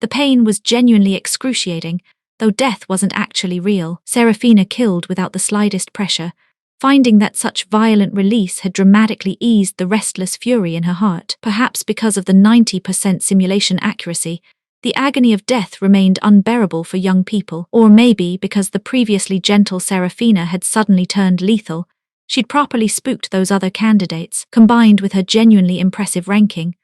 [SPEAKER 1] The pain was genuinely excruciating, though death wasn't actually real. Seraphina killed without the slightest pressure, finding that such violent release had dramatically eased the restless fury in her heart. Perhaps because of the 90% simulation accuracy, the agony of death remained unbearable for young people. Or maybe because the previously gentle Seraphina had suddenly turned lethal, she'd properly spooked those other candidates, combined with her genuinely impressive ranking.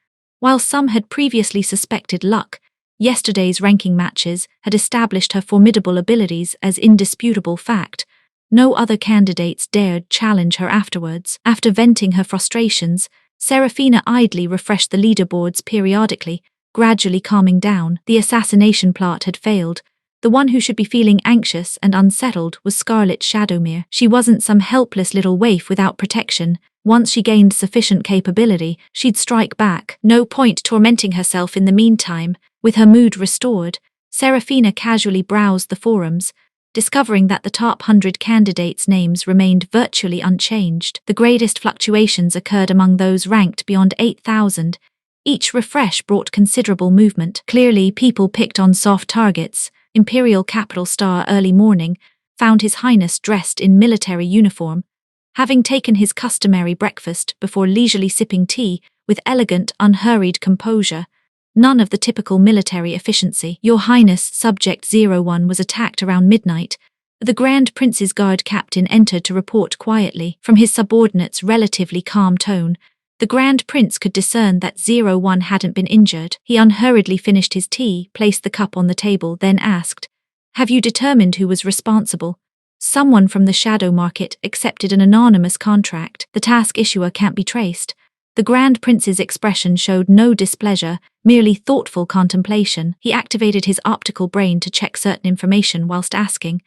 [SPEAKER 1] While some had previously suspected luck, yesterday's ranking matches had established her formidable abilities as indisputable fact. No other candidates dared challenge her afterwards. After venting her frustrations, Seraphina idly refreshed the leaderboards periodically, gradually calming down. The assassination plot had failed. The one who should be feeling anxious and unsettled was Scarlet Shadowmere. She wasn't some helpless little waif without protection. Once she gained sufficient capability, she'd strike back. No point tormenting herself in the meantime. With her mood restored, Seraphina casually browsed the forums, discovering that the top 100 candidates' names remained virtually unchanged. The greatest fluctuations occurred among those ranked beyond 8,000. Each refresh brought considerable movement. Clearly, people picked on soft targets. Imperial Capital Star Early Morning found His Highness dressed in military uniform, having taken his customary breakfast before leisurely sipping tea with elegant, unhurried composure. None of the typical military efficiency. Your Highness, Subject 01 was attacked around midnight. The Grand Prince's guard captain entered to report quietly. From his subordinate's relatively calm tone, the Grand Prince could discern that 01 hadn't been injured. He unhurriedly finished his tea, placed the cup on the table, then asked, "Have you determined who was responsible?" "Someone from the shadow market accepted an anonymous contract. The task issuer can't be traced." The Grand Prince's expression showed no displeasure, merely thoughtful contemplation. He activated his optical brain to check certain information whilst asking,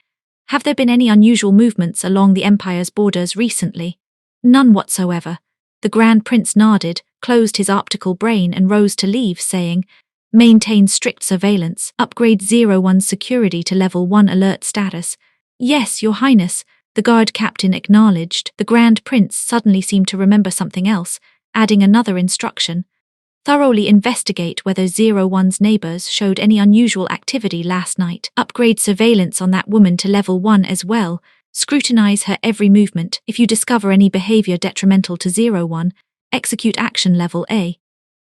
[SPEAKER 1] "Have there been any unusual movements along the Empire's borders recently?" "None whatsoever." The Grand Prince nodded, closed his optical brain and rose to leave, saying, "Maintain strict surveillance. Upgrade 01's security to level 1 alert status." "Yes, Your Highness," the guard captain acknowledged. The Grand Prince suddenly seemed to remember something else, adding another instruction. "Thoroughly investigate whether 01's neighbors showed any unusual activity last night. Upgrade surveillance on that woman to level 1 as well. Scrutinize her every movement. If you discover any behavior detrimental to 01, execute action level A."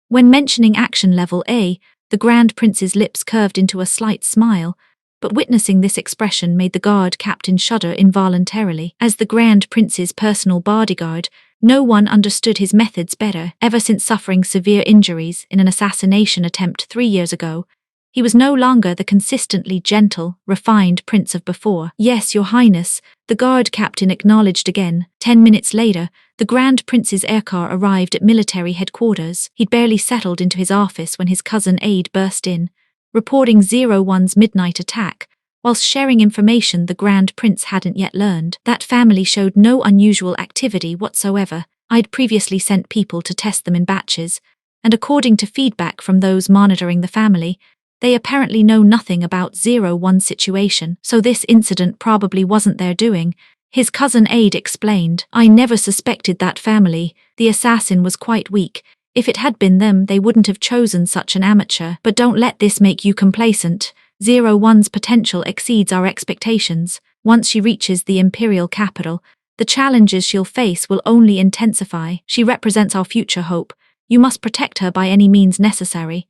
[SPEAKER 1] When mentioning action level A, the Grand Prince's lips curved into a slight smile, but witnessing this expression made the guard captain shudder involuntarily. As the Grand Prince's personal bodyguard, no one understood his methods better. Ever since suffering severe injuries in an assassination attempt 3 years ago, he was no longer the consistently gentle, refined prince of before. "Yes, Your Highness," the guard captain acknowledged again. 10 minutes later, the Grand Prince's aircar arrived at military headquarters. He'd barely settled into his office when his cousin Aide burst in, reporting 01's midnight attack, whilst sharing information the Grand Prince hadn't yet learned. That family showed no unusual activity whatsoever. I'd previously sent people to test them in batches, and according to feedback from those monitoring the family, they apparently know nothing about 01's situation, so this incident probably wasn't their doing. His cousin Aide explained, "I never suspected that family. The assassin was quite weak. If it had been them, they wouldn't have chosen such an amateur. But don't let this make you complacent. 01's potential exceeds our expectations. Once she reaches the Imperial capital, the challenges she'll face will only intensify. She represents our future hope. You must protect her by any means necessary."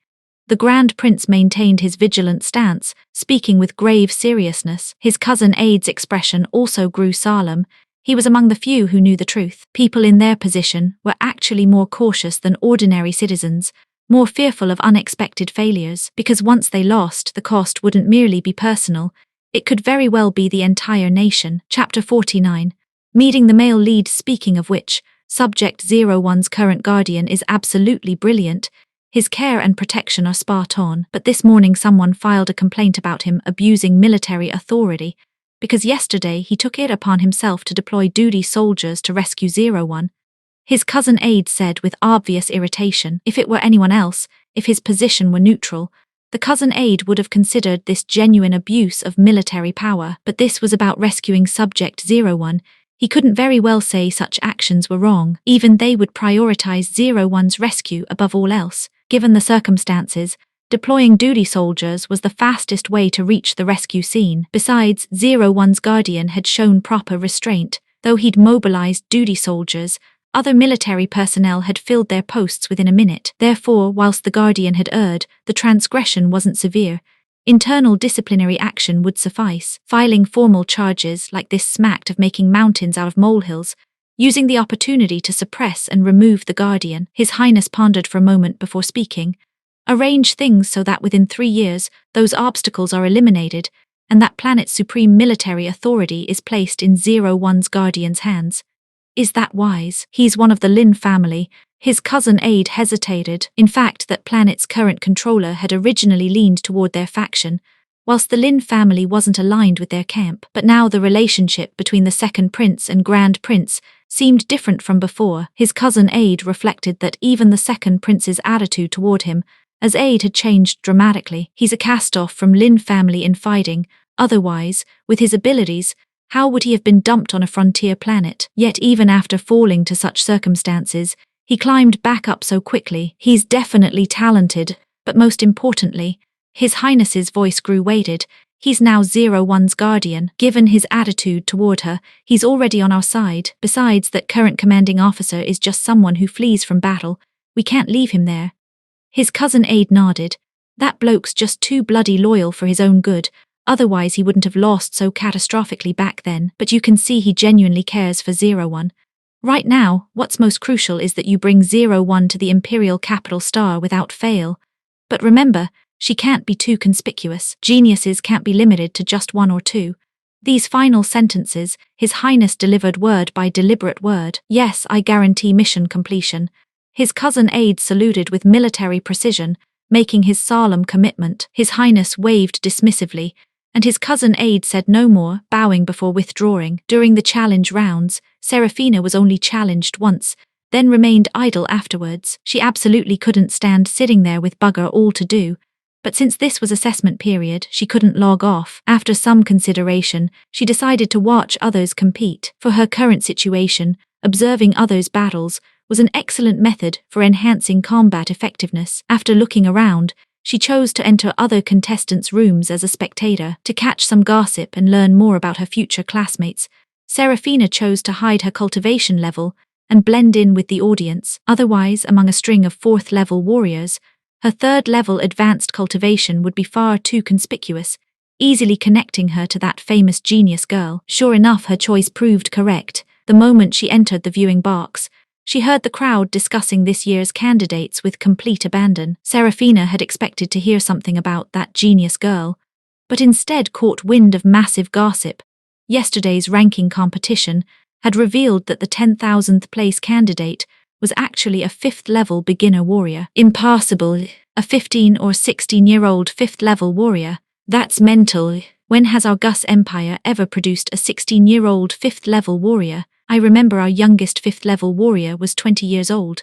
[SPEAKER 1] The Grand Prince maintained his vigilant stance, speaking with grave seriousness. His cousin Aide's expression also grew solemn. He was among the few who knew the truth. People in their position were actually more cautious than ordinary citizens, more fearful of unexpected failures, because once they lost, the cost wouldn't merely be personal, It could very well be the entire nation. Chapter 49. Meeting the male lead. Speaking of which, Subject 01's current guardian is absolutely brilliant. His care and protection are spot on, but this morning someone filed a complaint about him abusing military authority, because yesterday he took it upon himself to deploy duty soldiers to rescue 01. His cousin Aide said with obvious irritation, if it were anyone else, if his position were neutral, the cousin Aide would have considered this genuine abuse of military power, but this was about rescuing Subject 01. He couldn't very well say such actions were wrong. Even they would prioritize 01's rescue above all else. Given the circumstances, deploying duty soldiers was the fastest way to reach the rescue scene. Besides, 01's guardian had shown proper restraint. Though he'd mobilized duty soldiers, other military personnel had filled their posts within a minute. Therefore, whilst the guardian had erred, the transgression wasn't severe. Internal disciplinary action would suffice. Filing formal charges like this smacked of making mountains out of molehills, using the opportunity to suppress and remove the guardian. His Highness pondered for a moment before speaking. Arrange things so that within 3 years, those obstacles are eliminated, and that planet's supreme military authority is placed in 01's guardian's hands. Is that wise? He's one of the Lin family. His cousin Aide hesitated. In fact, that planet's current controller had originally leaned toward their faction, whilst the Lin family wasn't aligned with their camp. But now the relationship between the second prince and grand prince seemed different from before. His cousin Aide reflected that even the second prince's attitude toward him, as Aide, had changed dramatically. He's a cast-off from Lin family in fighting. Otherwise, with his abilities, how would he have been dumped on a frontier planet? Yet even after falling to such circumstances, he climbed back up so quickly. He's definitely talented, but most importantly, His Highness's voice grew weighted. He's now 01's guardian. Given his attitude toward her, he's already on our side. Besides, that current commanding officer is just someone who flees from battle. We can't leave him there. His cousin Aide nodded. That bloke's just too bloody loyal for his own good. Otherwise he wouldn't have lost so catastrophically back then, but you can see he genuinely cares for 01. Right now, what's most crucial is that you bring 01 to the Imperial Capital Star without fail. But remember, she can't be too conspicuous. Geniuses can't be limited to just 1 or 2. These final sentences, His Highness delivered word by deliberate word. Yes, I guarantee mission completion. His cousin Aide saluted with military precision, making his solemn commitment. His Highness waved dismissively, and his cousin Aide said no more, bowing before withdrawing. During the challenge rounds, Seraphina was only challenged once, then remained idle afterwards. She absolutely couldn't stand sitting there with bugger all to do. But since this was assessment period, she couldn't log off. After some consideration, she decided to watch others compete. For her current situation, observing others' battles was an excellent method for enhancing combat effectiveness. After looking around, she chose to enter other contestants' rooms as a spectator. To catch some gossip and learn more about her future classmates, Seraphina chose to hide her cultivation level and blend in with the audience. Otherwise, among a string of 4th-level warriors, her 3rd-level advanced cultivation would be far too conspicuous, easily connecting her to that famous genius girl. Sure enough, her choice proved correct. The moment she entered the viewing box, she heard the crowd discussing this year's candidates with complete abandon. Seraphina had expected to hear something about that genius girl, but instead caught wind of massive gossip. Yesterday's ranking competition had revealed that the 10,000th place candidate was actually a 5th-level beginner warrior. Impossible. A 15 or 16-year-old 5th-level warrior. That's mental. When has our Gus Empire ever produced a 16-year-old 5th-level warrior? I remember our youngest 5th-level warrior was 20 years old.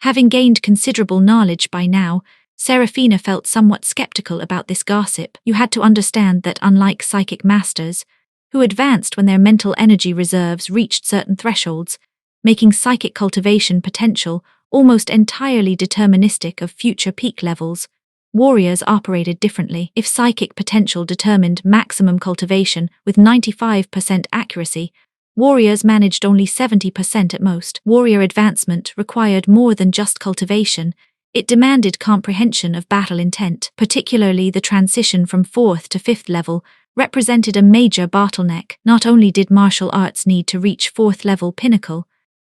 [SPEAKER 1] Having gained considerable knowledge by now, Seraphina felt somewhat skeptical about this gossip. You had to understand that unlike psychic masters, who advanced when their mental energy reserves reached certain thresholds, making psychic cultivation potential almost entirely deterministic of future peak levels, warriors operated differently. If psychic potential determined maximum cultivation with 95% accuracy, warriors managed only 70% at most. Warrior advancement required more than just cultivation. It demanded comprehension of battle intent. Particularly the transition from 4th to 5th level represented a major bottleneck. Not only did martial arts need to reach 4th level pinnacle,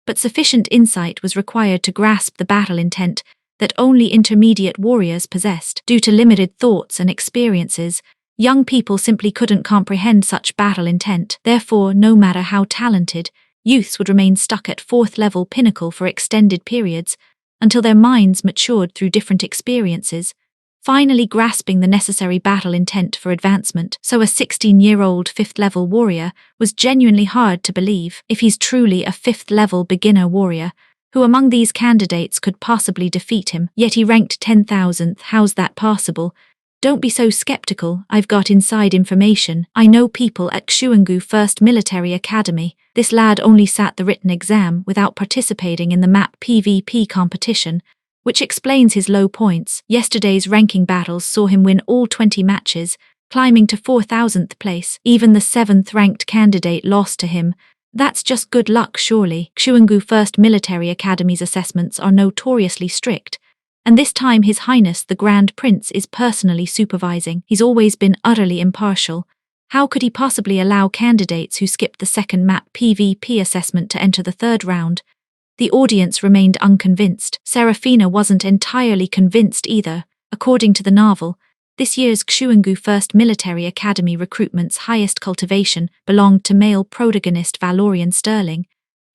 [SPEAKER 1] but sufficient insight was required to grasp the battle intent that only intermediate warriors possessed. Due to limited thoughts and experiences, Young people simply couldn't comprehend such battle intent. Therefore, no matter how talented, youths would remain stuck at 4th level pinnacle for extended periods until their minds matured through different experiences, finally grasping the necessary battle intent for advancement. So a 16-year-old 5th level warrior was genuinely hard to believe if he's truly a 5th level beginner warrior. Who among these candidates could possibly defeat him? Yet he ranked 10,000th. How's that possible? Don't be so skeptical. I've got inside information. I know people at Xuangu First Military Academy. This lad only sat the written exam without participating in the map PvP competition, which explains his low points. Yesterday's ranking battles saw him win all 20 matches, climbing to 4,000th place. Even the 7th ranked candidate lost to him. That's just good luck, surely. Xuangu First Military Academy's assessments are notoriously strict, and this time His Highness the Grand Prince is personally supervising. He's always been utterly impartial. How could he possibly allow candidates who skipped the second map PvP assessment to enter the 3rd round? The audience remained unconvinced. Serafina wasn't entirely convinced either. According to the novel, this year's Xuangu First Military Academy recruitment's highest cultivation belonged to male protagonist Valorian Sterling,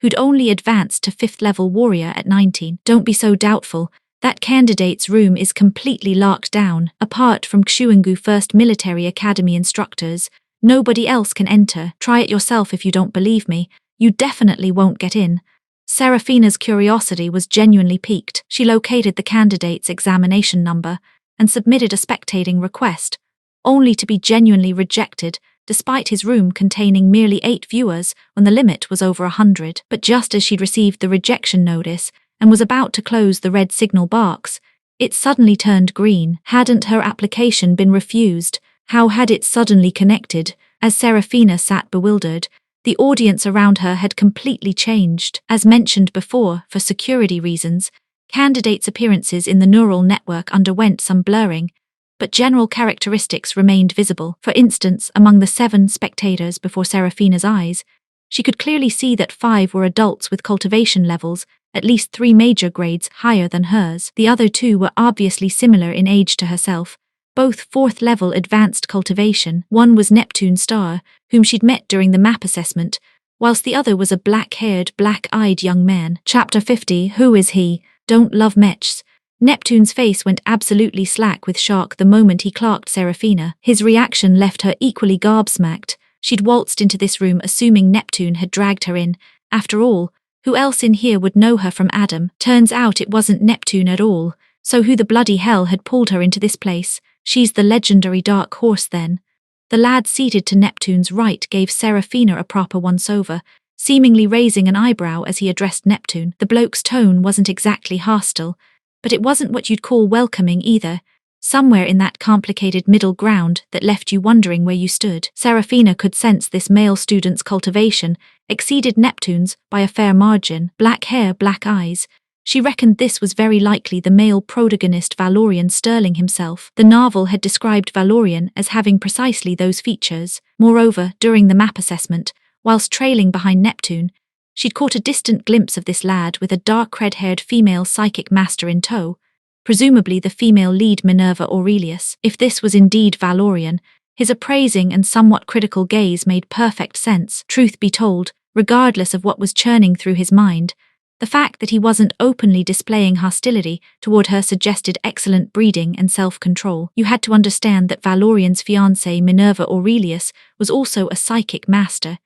[SPEAKER 1] who'd only advanced to 5th level warrior at 19. Don't be so doubtful. That candidate's room is completely locked down. Apart from Xuangu First Military Academy instructors, nobody else can enter. Try it yourself if you don't believe me. You definitely won't get in. Serafina's curiosity was genuinely piqued. She located the candidate's examination number and submitted a spectating request, only to be genuinely rejected, despite his room containing merely 8 viewers when the limit was over 100. But just as she'd received the rejection notice and was about to close the red signal box, it suddenly turned green. Hadn't her application been refused? How had it suddenly connected? As Serafina sat bewildered, the audience around her had completely changed. As mentioned before, for security reasons, candidates' appearances in the neural network underwent some blurring, but general characteristics remained visible. For instance, among the 7 spectators before Serafina's eyes, she could clearly see that 5 were adults with cultivation levels at least 3 major grades higher than hers. The other 2 were obviously similar in age to herself, both 4th level advanced cultivation. One was Neptune Star, whom she'd met during the map assessment, whilst the other was a black-haired, black-eyed young man. Chapter 50. Who is he? Don't love mechs. Neptune's face went absolutely slack with shock the moment he clocked Serafina. His reaction left her equally gobsmacked. She'd waltzed into this room assuming Neptune had dragged her in. After all, who else in here would know her from Adam? Turns out it wasn't Neptune at all. So who the bloody hell had pulled her into this place? She's the legendary dark horse then. The lad seated to Neptune's right gave Serafina a proper once-over, seemingly raising an eyebrow as he addressed Neptune. The bloke's tone wasn't exactly hostile, but it wasn't what you'd call welcoming either. Somewhere in that complicated middle ground that left you wondering where you stood. Serafina could sense this male student's cultivation exceeded Neptune's by a fair margin. Black hair, black eyes. She reckoned this was very likely the male protagonist Valorian Sterling himself. The novel had described Valorian as having precisely those features. Moreover, during the map assessment, whilst trailing behind Neptune, she'd caught a distant glimpse of this lad with a dark red-haired female psychic master in tow, presumably the female lead Minerva Aurelius. If this was indeed Valorian, his appraising and somewhat critical gaze made perfect sense. Truth be told, regardless of what was churning through his mind, the fact that he wasn't openly displaying hostility toward her suggested excellent breeding and self-control. You had to understand that Valorian's fiancée Minerva Aurelius was also a psychic master,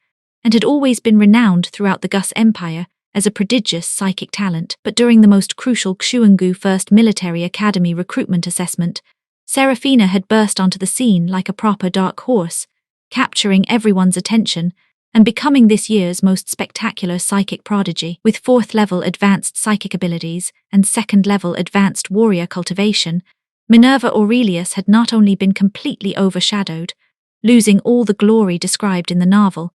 [SPEAKER 1] and had always been renowned throughout the Gus Empire as a prodigious psychic talent. But during the most crucial Xuangu First Military Academy recruitment assessment, Serafina had burst onto the scene like a proper dark horse, capturing everyone's attention and becoming this year's most spectacular psychic prodigy. With 4th level advanced psychic abilities and 2nd level advanced warrior cultivation, Minerva Aurelius had not only been completely overshadowed, losing all the glory described in the novel,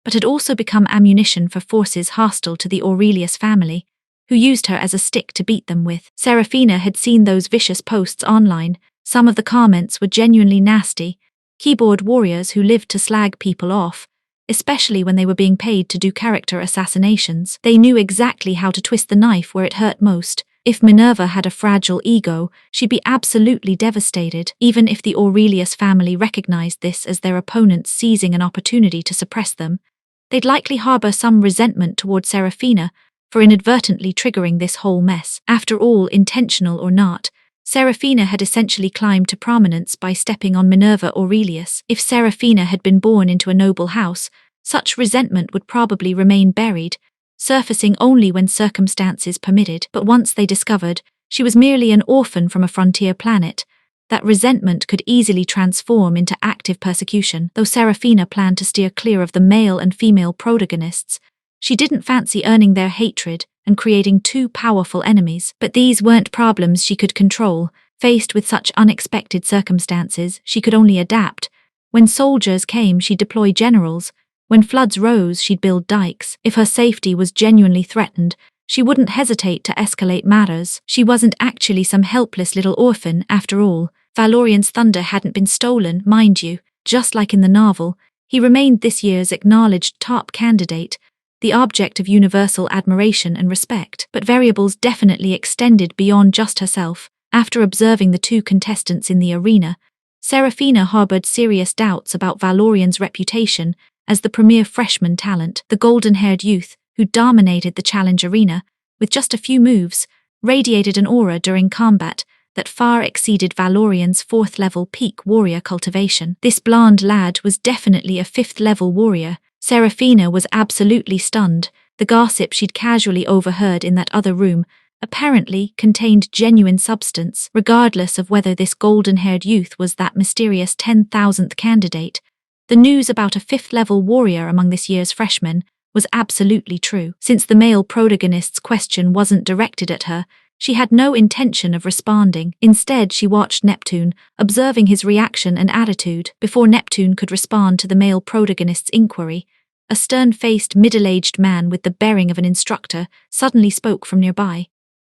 [SPEAKER 1] but had also become ammunition for forces hostile to the Aurelius family, who used her as a stick to beat them with. Serafina had seen those vicious posts online. Some of the comments were genuinely nasty, keyboard warriors who lived to slag people off, especially when they were being paid to do character assassinations. They knew exactly how to twist the knife where it hurt most, If Minerva had a fragile ego, she'd be absolutely devastated, even if the Aurelius family recognized this as their opponents seizing an opportunity to suppress them. They'd likely harbor some resentment toward Serafina for inadvertently triggering this whole mess. After all, intentional or not, Serafina had essentially climbed to prominence by stepping on Minerva Aurelius. If Serafina had been born into a noble house, such resentment would probably remain buried, surfacing only when circumstances permitted. But once they discovered she was merely an orphan from a frontier planet, that resentment could easily transform into active persecution. Though Serafina planned to steer clear of the male and female protagonists, she didn't fancy earning their hatred and creating two powerful enemies. But these weren't problems she could control. Faced with such unexpected circumstances, she could only adapt. When soldiers came, she'd deploy generals. When floods rose, she'd build dikes. If her safety was genuinely threatened, she wouldn't hesitate to escalate matters. She wasn't actually some helpless little orphan, after all. Valorian's thunder hadn't been stolen, mind you. Just like in the novel, he remained this year's acknowledged top candidate, the object of universal admiration and respect. But variables definitely extended beyond just herself. After observing the two contestants in the arena, Serafina harbored serious doubts about Valorian's reputation as the premier freshman talent. The golden-haired youth, who dominated the challenge arena, with just a few moves, radiated an aura during combat that far exceeded Valorian's 4th-level peak warrior cultivation. This blonde lad was definitely a 5th-level warrior. Serafina was absolutely stunned. The gossip she'd casually overheard in that other room apparently contained genuine substance, regardless of whether this golden-haired youth was that mysterious 10,000th candidate. The news about a 5th-level warrior among this year's freshmen was absolutely true. Since the male protagonist's question wasn't directed at her, she had no intention of responding. Instead, she watched Neptune, observing his reaction and attitude. Before Neptune could respond to the male protagonist's inquiry, a stern-faced, middle-aged man with the bearing of an instructor suddenly spoke from nearby.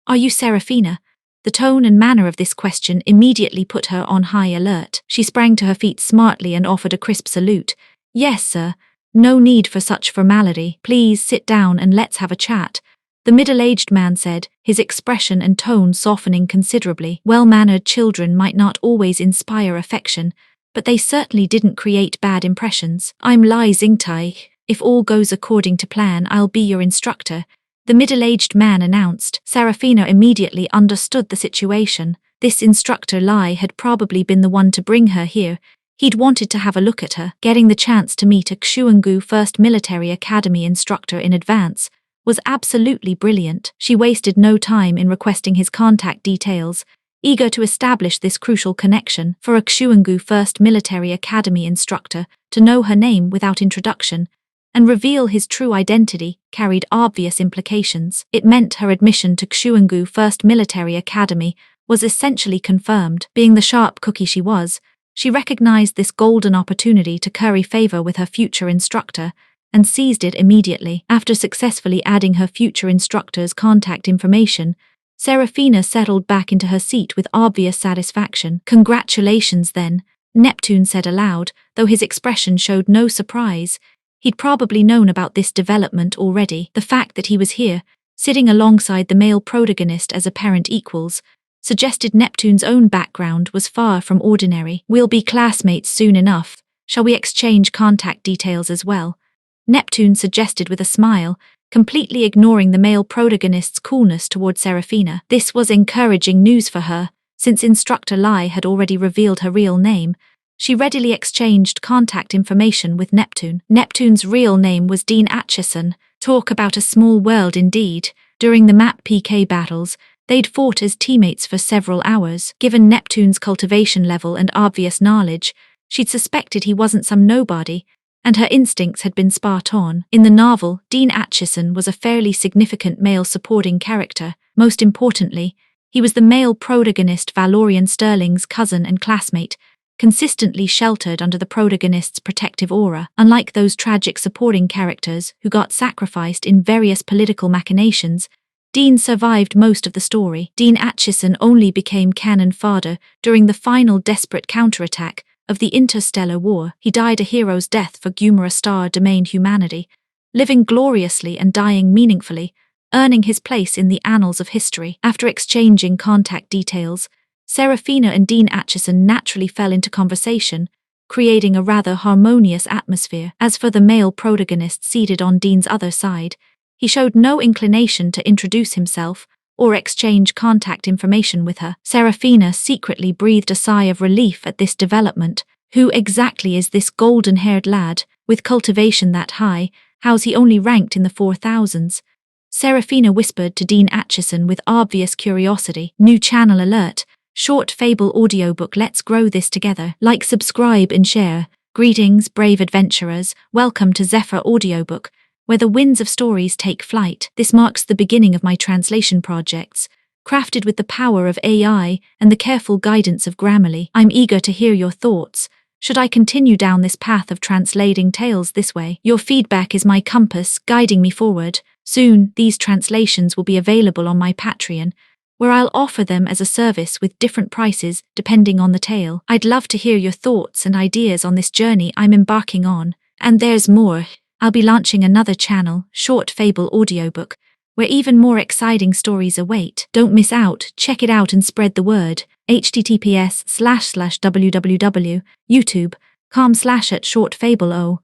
[SPEAKER 1] "Are you Serafina?" The tone and manner of this question immediately put her on high alert. She sprang to her feet smartly and offered a crisp salute. "Yes, sir. No need for such formality. Please sit down and let's have a chat," the middle-aged man said, his expression and tone softening considerably. Well-mannered children might not always inspire affection, but they certainly didn't create bad impressions. "I'm Lai Xingtai. If all goes according to plan, I'll be your instructor," the middle-aged man announced. Serafina immediately understood the situation. This instructor Lai had probably been the one to bring her here. He'd wanted to have a look at her. Getting the chance to meet a Xuangu First Military Academy instructor in advance was absolutely brilliant. She wasted no time in requesting his contact details, eager to establish this crucial connection. For a Xuangu First Military Academy instructor to know her name without introduction and reveal his true identity carried obvious implications. It meant her admission to Xuangu First Military Academy was essentially confirmed. Being the sharp cookie she was, she recognized this golden opportunity to curry favor with her future instructor and seized it immediately. After successfully adding her future instructor's contact information, Serafina settled back into her seat with obvious satisfaction. "Congratulations, then," Neptune said aloud, though his expression showed no surprise. He'd probably known about this development already. The fact that he was here, sitting alongside the male protagonist as apparent equals, suggested Neptune's own background was far from ordinary. "We'll be classmates soon enough. Shall we exchange contact details as well?" Neptune suggested with a smile, completely ignoring the male protagonist's coolness toward Serafina. This was encouraging news for her, since Instructor Lai had already revealed her real name. She readily exchanged contact information with Neptune. Neptune's real name was Dean Atchison. Talk about a small world indeed. During the map PK battles, they'd fought as teammates for several hours. Given Neptune's cultivation level and obvious knowledge, she'd suspected he wasn't some nobody, and her instincts had been spot on. In the novel, Dean Atchison was a fairly significant male supporting character. Most importantly, he was the male protagonist Valorian Sterling's cousin and classmate, consistently sheltered under the protagonist's protective aura. Unlike those tragic supporting characters who got sacrificed in various political machinations, Dean survived most of the story. Dean Atchison only became cannon fodder during the final desperate counterattack of the Interstellar War. He died a hero's death for Gumara Star-domained humanity, living gloriously and dying meaningfully, earning his place in the annals of history. After exchanging contact details, Serafina and Dean Acheson naturally fell into conversation, creating a rather harmonious atmosphere. As for the male protagonist seated on Dean's other side, he showed no inclination to introduce himself or exchange contact information with her. Serafina secretly breathed a sigh of relief at this development. Who exactly is this golden-haired lad, with cultivation that high? How's he only ranked in the 4000s? Serafina whispered to Dean Acheson with obvious curiosity. New channel alert. Short fable audiobook. Let's grow this together. Like, subscribe and share. Greetings, brave adventurers. Welcome to Zephyr Audiobook, where the winds of stories take flight. This marks the beginning of my translation projects, crafted with the power of AI and the careful guidance of Grammarly. I'm eager to hear your thoughts. Should I continue down this path of translating tales this way? Your feedback is my compass, guiding me forward. Soon, these translations will be available on my Patreon, where I'll offer them as a service with different prices depending on the tale. I'd love to hear your thoughts and ideas on this journey I'm embarking on. And there's more. I'll be launching another channel, Short Fable Audiobook, where even more exciting stories await. Don't miss out, check it out and spread the word. https://www.youtube.com/@shortfable0